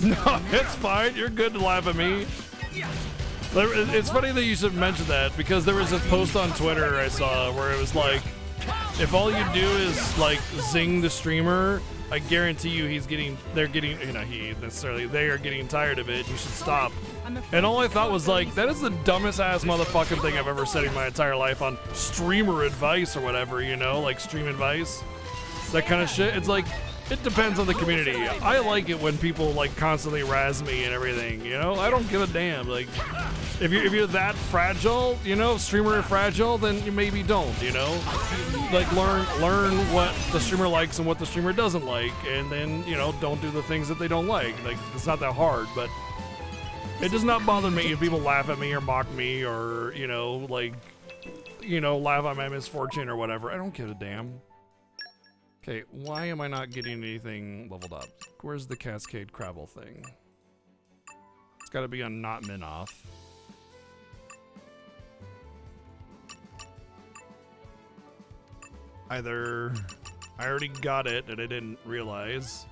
No, it's fine. You're good to laugh at me. It's funny that you should mention that because there was this post on Twitter I saw where it was like, if all you do is like zing the streamer, I guarantee you they are getting tired of it. You should stop. And all I thought was like, that is the dumbest ass motherfucking thing I've ever said in my entire life on streamer advice or whatever, you know, like stream advice, that kind of shit. It's like, it depends on the community. I like it when people like constantly razz me and everything, you know? I don't give a damn. Like, if you're that fragile, you know, streamer fragile, then you maybe don't, you know? Like, learn what the streamer likes and what the streamer doesn't like, and then, you know, don't do the things that they don't like. Like, it's not that hard, but it does not bother me if people laugh at me or mock me or, you know, like, you know, laugh at my misfortune or whatever. I don't give a damn. Okay, why am I not getting anything leveled up? Where's the Cascade Cravel thing? It's gotta be on not Minoth. Either I already got it and I didn't realize,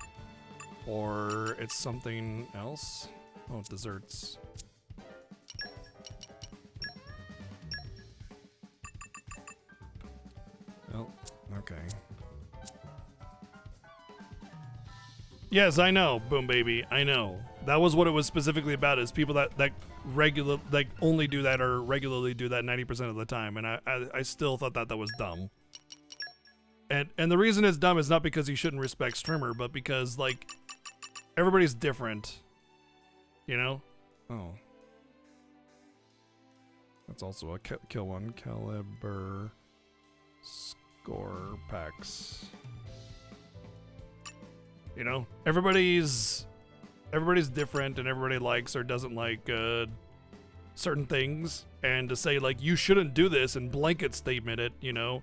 or it's something else. Oh, desserts. Well, okay. Yes, I know, Boom Baby. I know. That was what it was specifically about, is people that only do that or regularly do that 90% of the time. And I still thought that was dumb. And the reason it's dumb is not because you shouldn't respect streamer, but because, like, everybody's different. You know? Oh. That's also a kill one. Caliber score packs. You know? Everybody's different, and everybody likes or doesn't like certain things. And to say, like, you shouldn't do this and blanket statement it, you know?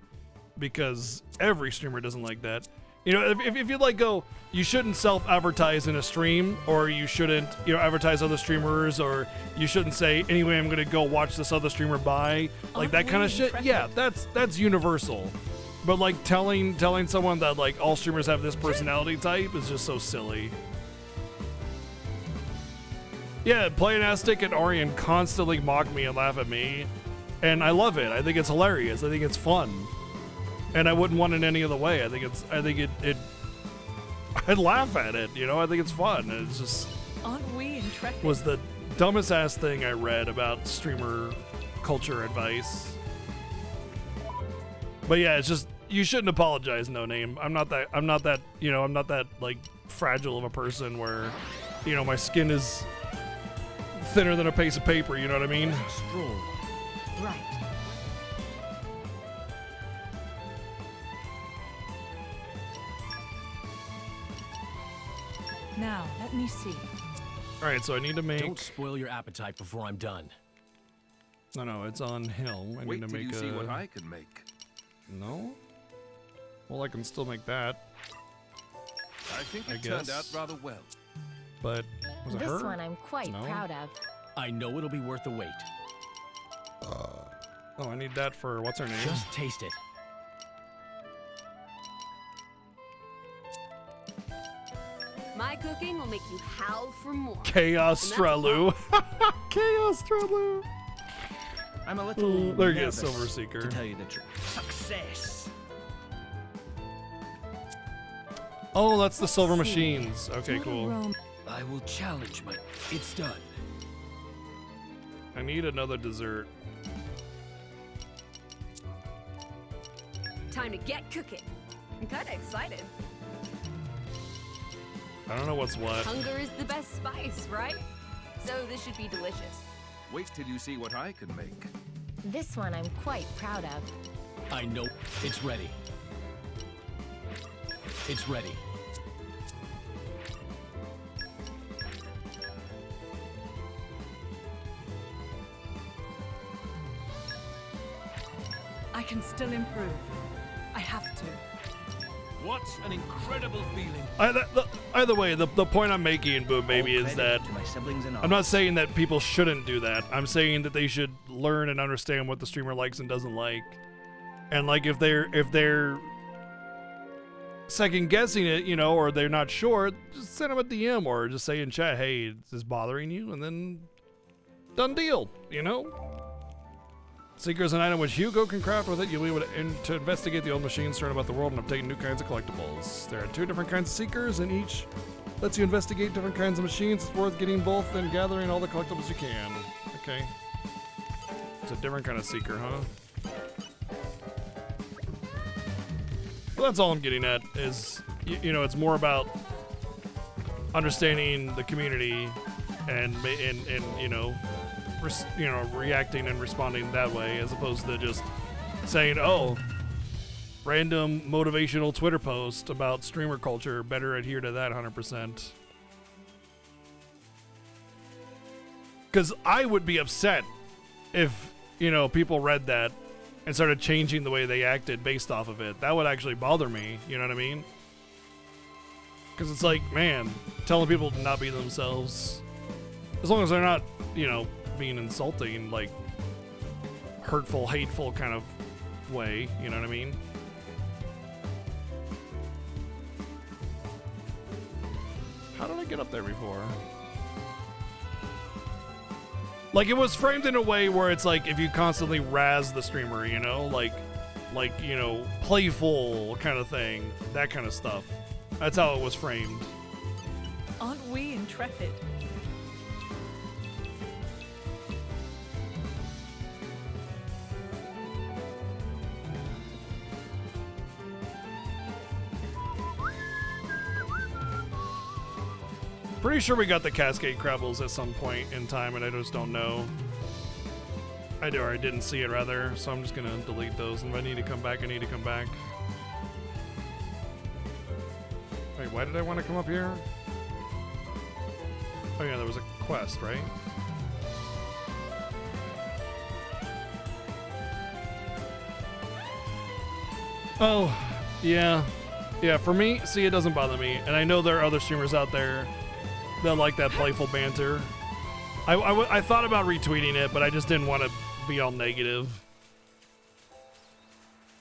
Because every streamer doesn't like that. You know, if you like go, you shouldn't self-advertise in a stream, or you shouldn't, you know, advertise other streamers, or you shouldn't say, anyway, I'm gonna go watch this other streamer buy, like that kind of shit. Yeah, that's universal. But like telling someone that like all streamers have this personality type is just so silly. Yeah, Playinastic and Orion constantly mock me and laugh at me, and I love it. I think it's hilarious. I think it's fun. And I wouldn't want it any other way. I think I'd laugh at it, you know? I think it's fun. It's just... Aren't we intrepid? Was the dumbest ass thing I read about streamer culture advice. But yeah, it's just, you shouldn't apologize, No Name. I'm not that, you know, I'm not that, like, fragile of a person where, you know, my skin is thinner than a piece of paper, you know what I mean? Stroll. Right. Now, let me see. Alright, so I need to make... Don't spoil your appetite before I'm done. No, it's on Hill. I Wait need to till make you see what I can make. No? Well, I can still make that. I think I it turned out guess. rather well. But, was it This her? one I'm quite No? proud of. I know it'll be worth the wait. Oh, I need that for, what's her name? Just taste it. My cooking will make you howl for more. Chaos And that's Stralu. Chaos Stralu. I'm a little There you go, nervous, Silver Seeker. to tell you the truth. Success! Oh, that's the Silver Machines. Okay, cool. I will challenge my... It's done. I need another dessert. Time to get cooking. I'm kind of excited. I don't know what's what. Hunger is the best spice, right? So this should be delicious. Wait till you see what I can make. This one I'm quite proud of. I know it's ready. It's ready. I can still improve. I have to. What an incredible feeling. Either way, the point I'm making, Boom Baby, All is credit that to my siblings and I'm not saying that people shouldn't do that. I'm saying that they should learn and understand what the streamer likes and doesn't like. And like if they're second guessing it, you know, or they're not sure, just send them a DM or just say in chat, hey, is this bothering you? And then done deal, you know? Seeker is an item which Hugo can craft. With it, you'll be able to investigate the old machines thrown about the world and obtain new kinds of collectibles. There are 2 different kinds of Seekers, and each lets you investigate different kinds of machines. It's worth getting both and gathering all the collectibles you can. Okay. It's a different kind of Seeker, huh? Well, that's all I'm getting at, is, you know, it's more about understanding the community and you know, reacting and responding that way, as opposed to just saying, oh, random motivational Twitter post about streamer culture, better adhere to that 100%. Because I would be upset if, you know, people read that and started changing the way they acted based off of it. That would actually bother me, you know what I mean? Because it's like, man, telling people to not be themselves, as long as they're not, you know, being insulting, like hurtful, hateful kind of way, you know what I mean? How did I get up there before? Like, it was framed in a way where it's like if you constantly razz the streamer, you know, like you know, playful kind of thing, that kind of stuff. That's how it was framed. Aren't we intrepid? Pretty sure we got the Cascade Crabbles at some point in time, and I just don't know. I didn't see it, rather, so I'm just gonna delete those, and if I need to come back, I need to come back. Wait, why did I want to come up here? Oh yeah, there was a quest, right? Oh, yeah. Yeah, for me, see, it doesn't bother me, and I know there are other streamers out there that like that playful banter. I thought about retweeting it, but I just didn't want to be all negative.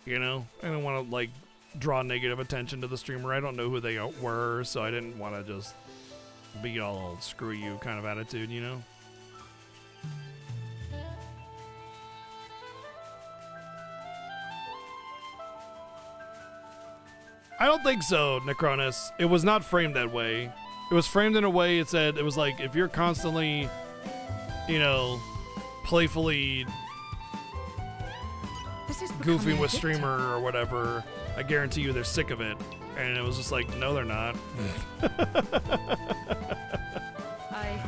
You know? I didn't want to, like, draw negative attention to the streamer. I don't know who they were, so I didn't want to just be all screw you kind of attitude, you know? I don't think so, Necronus. It was not framed that way. It was framed in a way it said, it was like, if you're constantly, you know, playfully goofing with streamer or whatever, I guarantee you they're sick of it. And it was just like, no, they're not.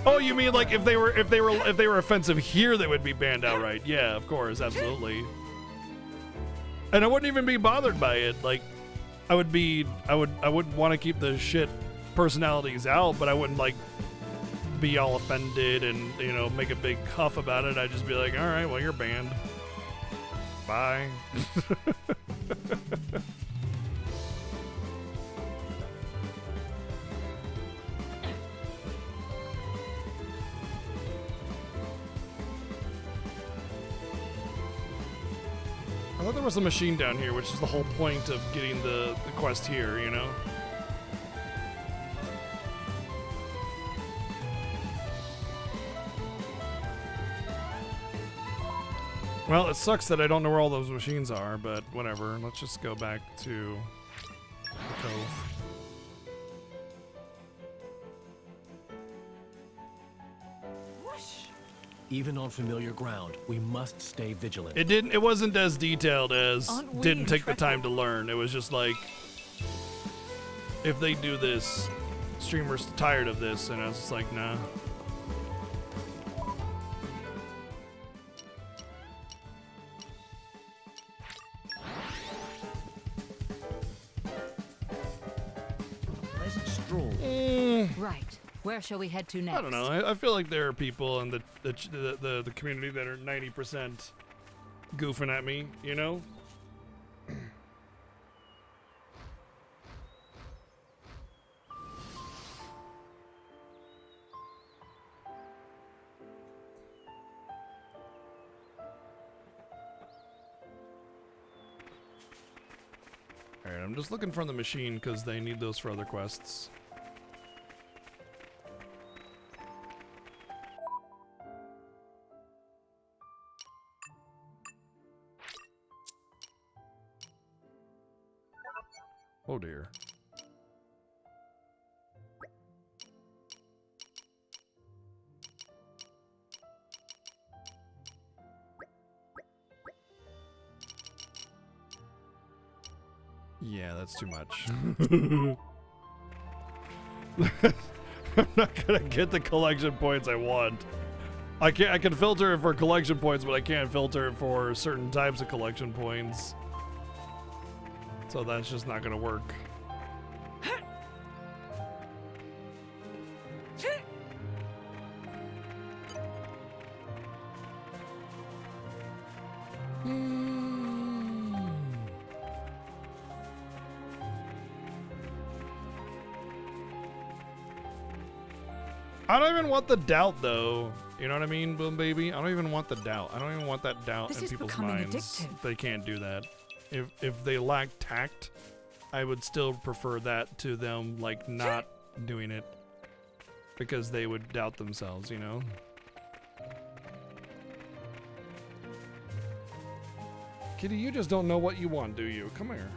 Oh, you mean like if they were offensive here, they would be banned outright? Yeah, of course, absolutely. And I wouldn't even be bothered by it. Like, I wouldn't want to keep the shit personalities out, but I wouldn't like be all offended and, you know, make a big huff about it. I'd just be like, all right, well, you're banned. Bye. I thought there was a machine down here, which is the whole point of getting the quest here, you know? Well, it sucks that I don't know where all those machines are, but whatever. Let's just go back to the cove. Even on familiar ground, we must stay vigilant. It wasn't as detailed as Aren't we didn't take the intrepid? time to learn. It was just like, if they do this, streamers tired of this, and I was just like, nah. Pleasant stroll. Right. Where shall we head to next? I don't know. I feel like there are people in the community that are 90% goofing at me, you know? Alright, I'm just looking for the machine because they need those for other quests. Oh dear. Yeah, that's too much. I'm not gonna get the collection points I want. I can filter it for collection points, but I can't filter it for certain types of collection points. So that's just not gonna work. I don't even want the doubt, though. You know what I mean, Boom Baby? I don't even want the doubt. I don't even want that doubt This in is people's becoming minds. addictive. They can't do that. If they lack tact, I would still prefer that to them, like, not doing it. Because they would doubt themselves, you know? Kitty, you just don't know what you want, do you? Come here.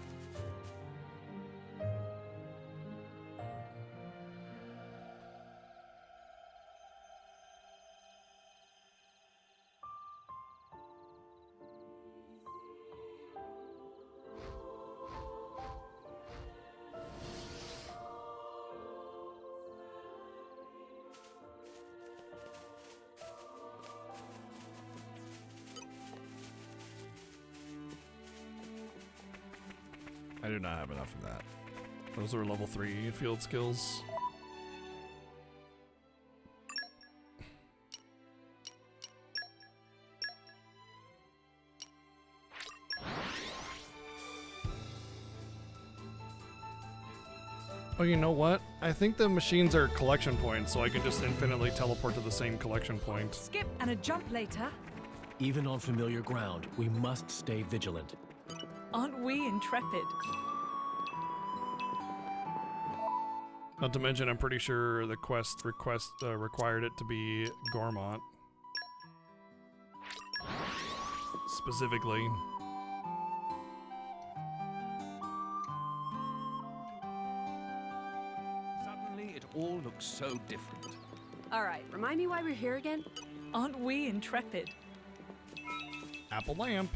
I do not have enough of that. Those are level 3 field skills. Oh, you know what? I think the machines are collection points, so I can just infinitely teleport to the same collection point. Skip and a jump later. Even on familiar ground, we must stay vigilant. Aren't we intrepid? Not to mention, I'm pretty sure the quest required it to be Gormont. Specifically. Suddenly, it all looks so different. All right, remind me why we're here again? Aren't we intrepid? Apple lamp.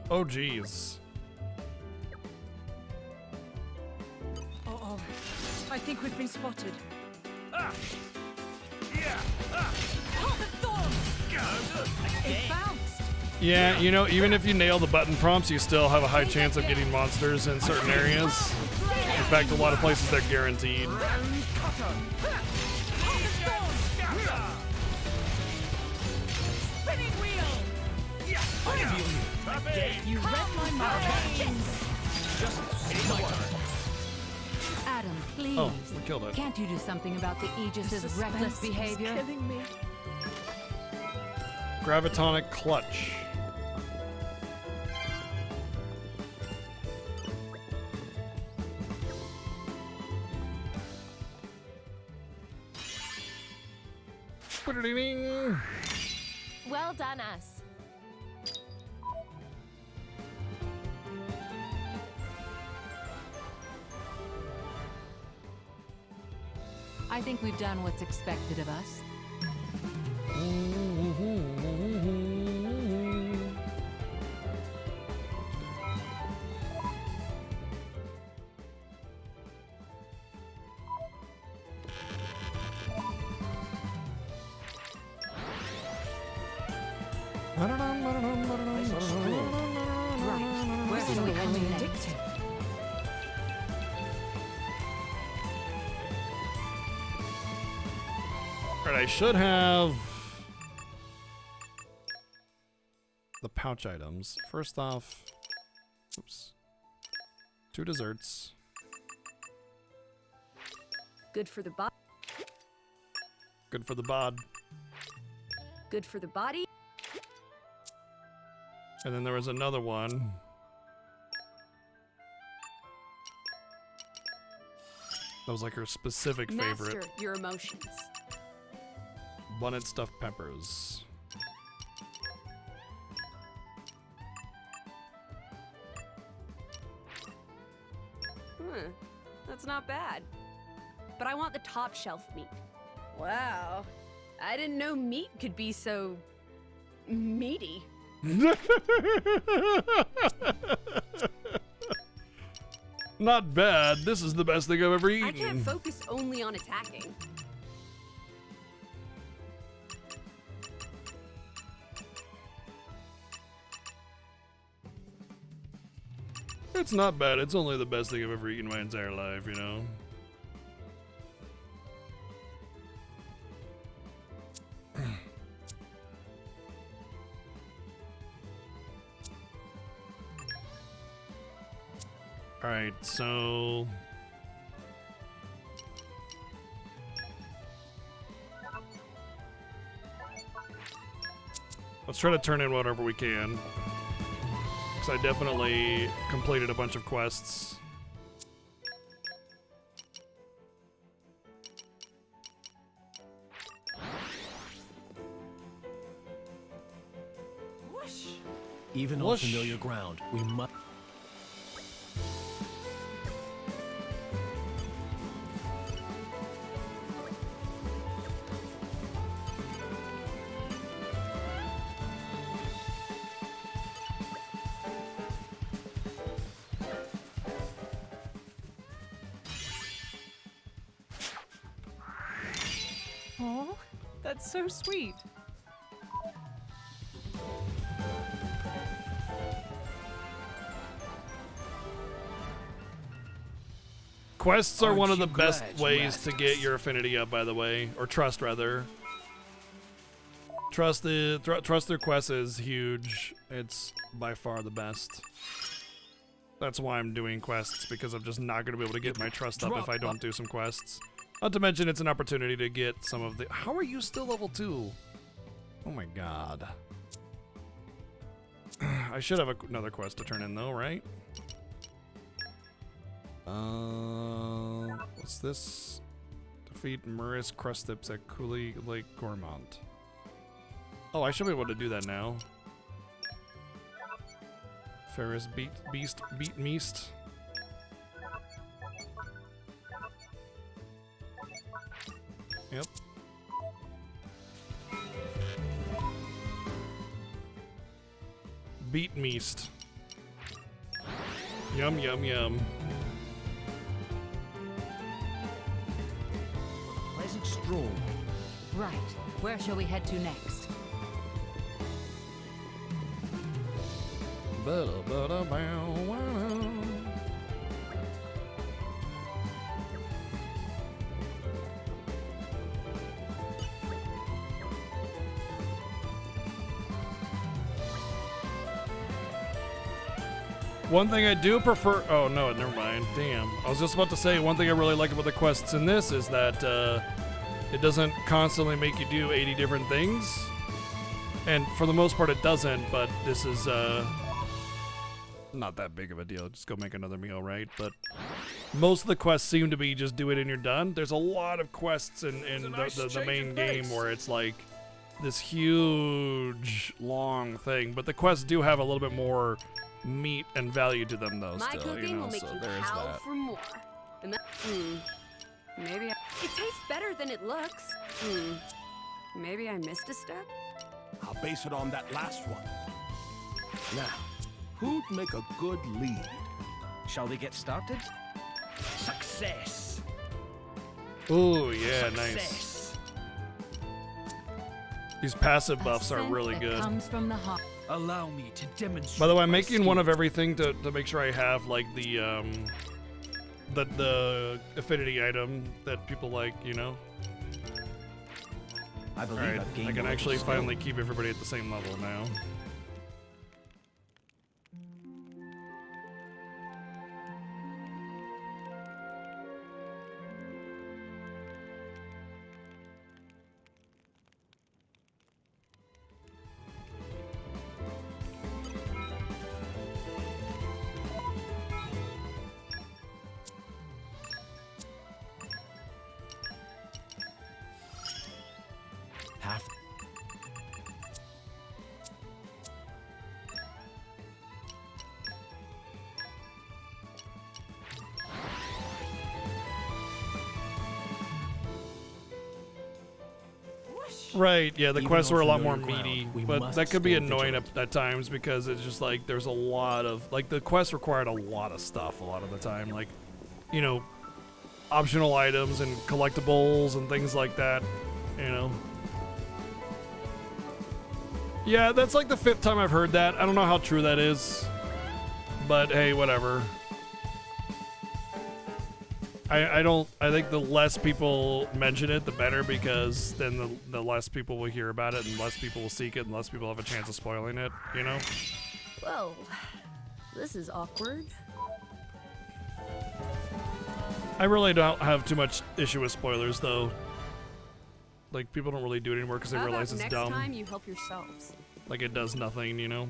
Oh, geez. Uh-oh. I think we've been spotted. Ah! Yeah! Ah! Oh, the thorns! It bounced! Yeah, you know, even if you nail the button prompts, you still have a high chance of getting monsters in certain areas. In fact, a lot of places they're guaranteed. Spinning wheel! You read my mind. Just say the word. Adam, please. Oh, we killed it. Can't you do something about the Aegis's The reckless suspense is behavior? killing me. Gravitonic clutch. Ba-da-ding-ding. Well done, us. I think we've done what's expected of us. Right. Where is becoming addictive? Alright, I should have the pouch items. First off, oops, 2 desserts. Good for the body. Good for the bod. Good for the body. And then there was another one. That was like her specific favorite. Master your emotions. Bunnet stuffed peppers. That's not bad. But I want the top shelf meat. Wow. I didn't know meat could be so meaty. Not bad. This is the best thing I've ever eaten. I can't focus only on attacking. It's not bad. It's only the best thing I've ever eaten in my entire life, you know? Alright, so... let's try to turn in whatever we can. Because I definitely completed a bunch of quests. Even on familiar ground, we must. Oh, that's so sweet. Quests are Aren't one of the you best glad you ways asked to get your affinity up, by the way. Or trust, rather. Trust their quest is huge. It's by far the best. That's why I'm doing quests, because I'm just not going to be able to get my trust up if I don't do some quests. Not to mention, it's an opportunity to get some of the... How are you still level 2? Oh my god. I should have another quest to turn in, though, right? What's this? Defeat Muris Crustips at Cooley Lake Gormont. Oh, I should be able to do that now. Ferris beat Meast. Yep. Beat Meast. Yum, yum, yum. Pleasant stroll. Right. Where shall we head to next? One thing I do prefer... Oh, no, never mind. Damn. I was just about to say, one thing I really like about the quests in this is that it doesn't constantly make you do 80 different things. And for the most part, it doesn't, but this is not that big of a deal. Just go make another meal, right? But most of the quests seem to be just do it and you're done. There's a lot of quests in the main game where it's like this huge, long thing. But the quests do have a little bit more meat and value to them, though. My still, cooking you know, will make so you there is howl that. for more. And that, maybe it tastes better than it looks. Maybe I missed a step. I'll base it on that last one. Now, who'd make a good lead? Shall we get started? Success! Ooh, yeah, nice. Success. These passive buffs are really good. Comes from the heart. Allow me to demonstrate. By the way, I'm my making one of skill. everything to make sure I have like the affinity item that people like, you know. I believe Alright, I've gained I can a actually little skill. finally keep everybody at the same level now. Half. Right, yeah, the Even quests on were a lot more familiar ground, meaty, we but must that could be stay annoying vigilant. at times because it's just like there's a lot of like the quests required a lot of stuff a lot of the time, like, you know, optional items and collectibles and things like that, you know. Yeah, that's like the 5th time I've heard that. I don't know how true that is, but hey, whatever. I think the less people mention it, the better, because then the less people will hear about it and less people will seek it and less people have a chance of spoiling it, you know? Whoa, this is awkward. I really don't have too much issue with spoilers, though. Like, people don't really do it anymore because they How realize about it's next dumb. time you help yourselves? Like, it does nothing, you know?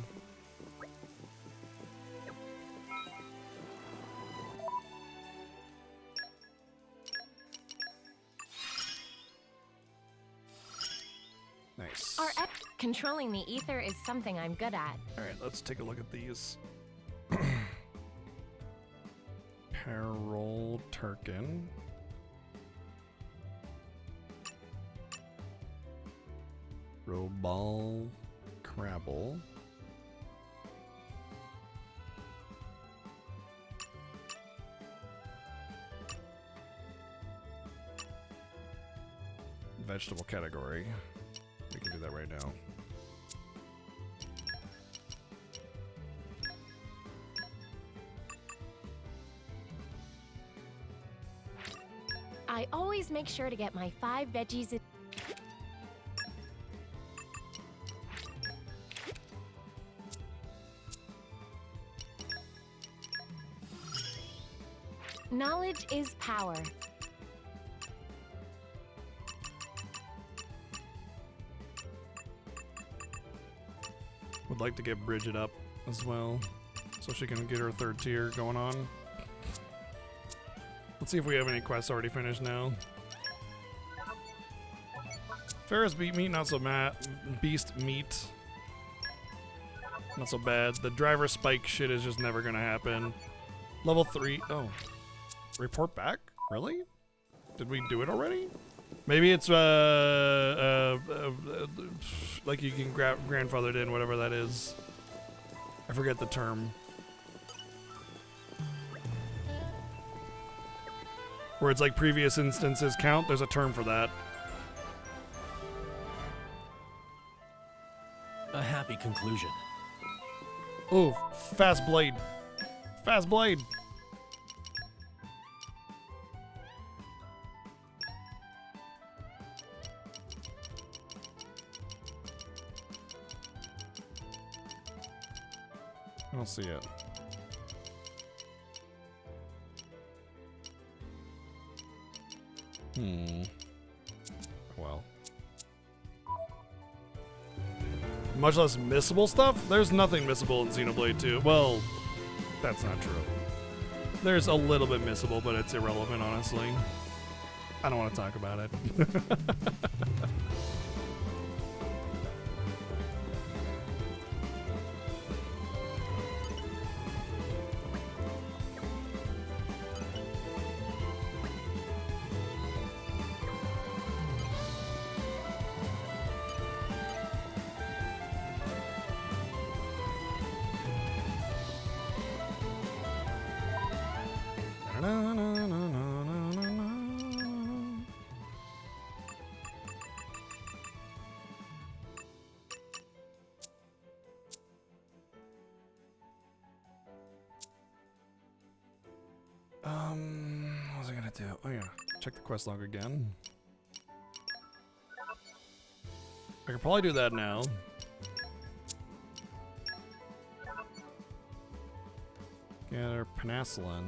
Nice. Controlling the ether is something I'm good at. Alright, let's take a look at these. Carol Turkin. Robal Crabble. Vegetable category. We can do that right now. I always make sure to get my 5 veggies a Knowledge is power. Would like to get Bridget up as well, so she can get her 3rd tier going on. Let's see if we have any quests already finished now. Ferris beat meat, not so bad. Beast meat, not so bad. The driver spike shit is just never gonna happen. Level 3. Oh, report back? Really? Did we do it already? Maybe it's like you can grandfathered in, whatever that is. I forget the term. Where it's like previous instances count. There's a term for that. A happy conclusion. Ooh, fast blade. Fast blade. I don't see it. Well. Much less missable stuff? There's nothing missable in Xenoblade 2. Well, that's not true. There's a little bit missable, but it's irrelevant, honestly. I don't want to talk about it. What was I gonna do? Oh yeah, check the quest log again. I could probably do that now. Gather penicillin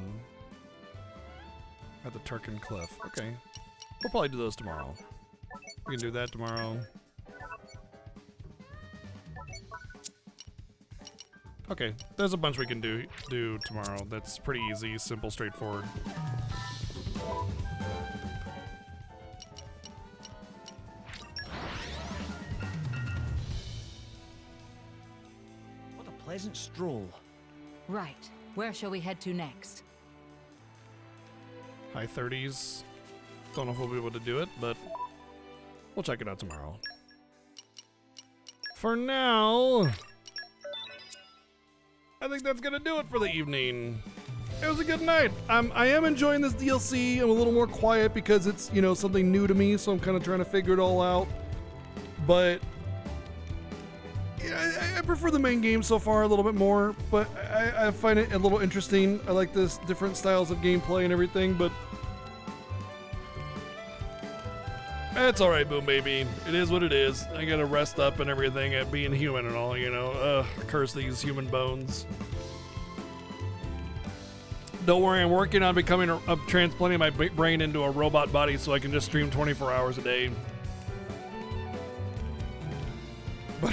at the Turkin Cliff. Okay, we'll probably do those tomorrow. We can do that tomorrow. Okay, there's a bunch we can do tomorrow. That's pretty easy, simple, straightforward. What a pleasant stroll. Right. Where shall we head to next? High 30s. Don't know if we'll be able to do it, but we'll check it out tomorrow. For now, I think that's gonna do it for the evening. It was a good night. I am enjoying this DLC. I'm a little more quiet because it's, you know, something new to me, so I'm kind of trying to figure it all out. But yeah, I prefer the main game so far a little bit more, but I find it a little interesting. I like this different styles of gameplay and everything, but it's all right, Boom Baby. It is what it is. I gotta rest up and everything at being human and all, you know. Curse these human bones. Don't worry, I'm working on becoming transplanting my brain into a robot body so I can just stream 24 hours a day. But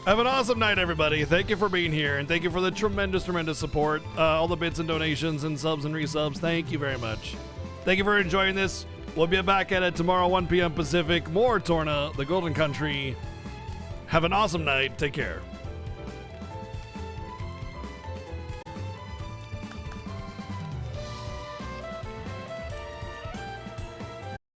have an awesome night, everybody. Thank you for being here, and thank you for the tremendous, tremendous support. All the bits and donations and subs and resubs. Thank you very much. Thank you for enjoying this. We'll be back at it tomorrow, 1 p.m. Pacific. More Torna, the Golden Country. Have an awesome night. Take care.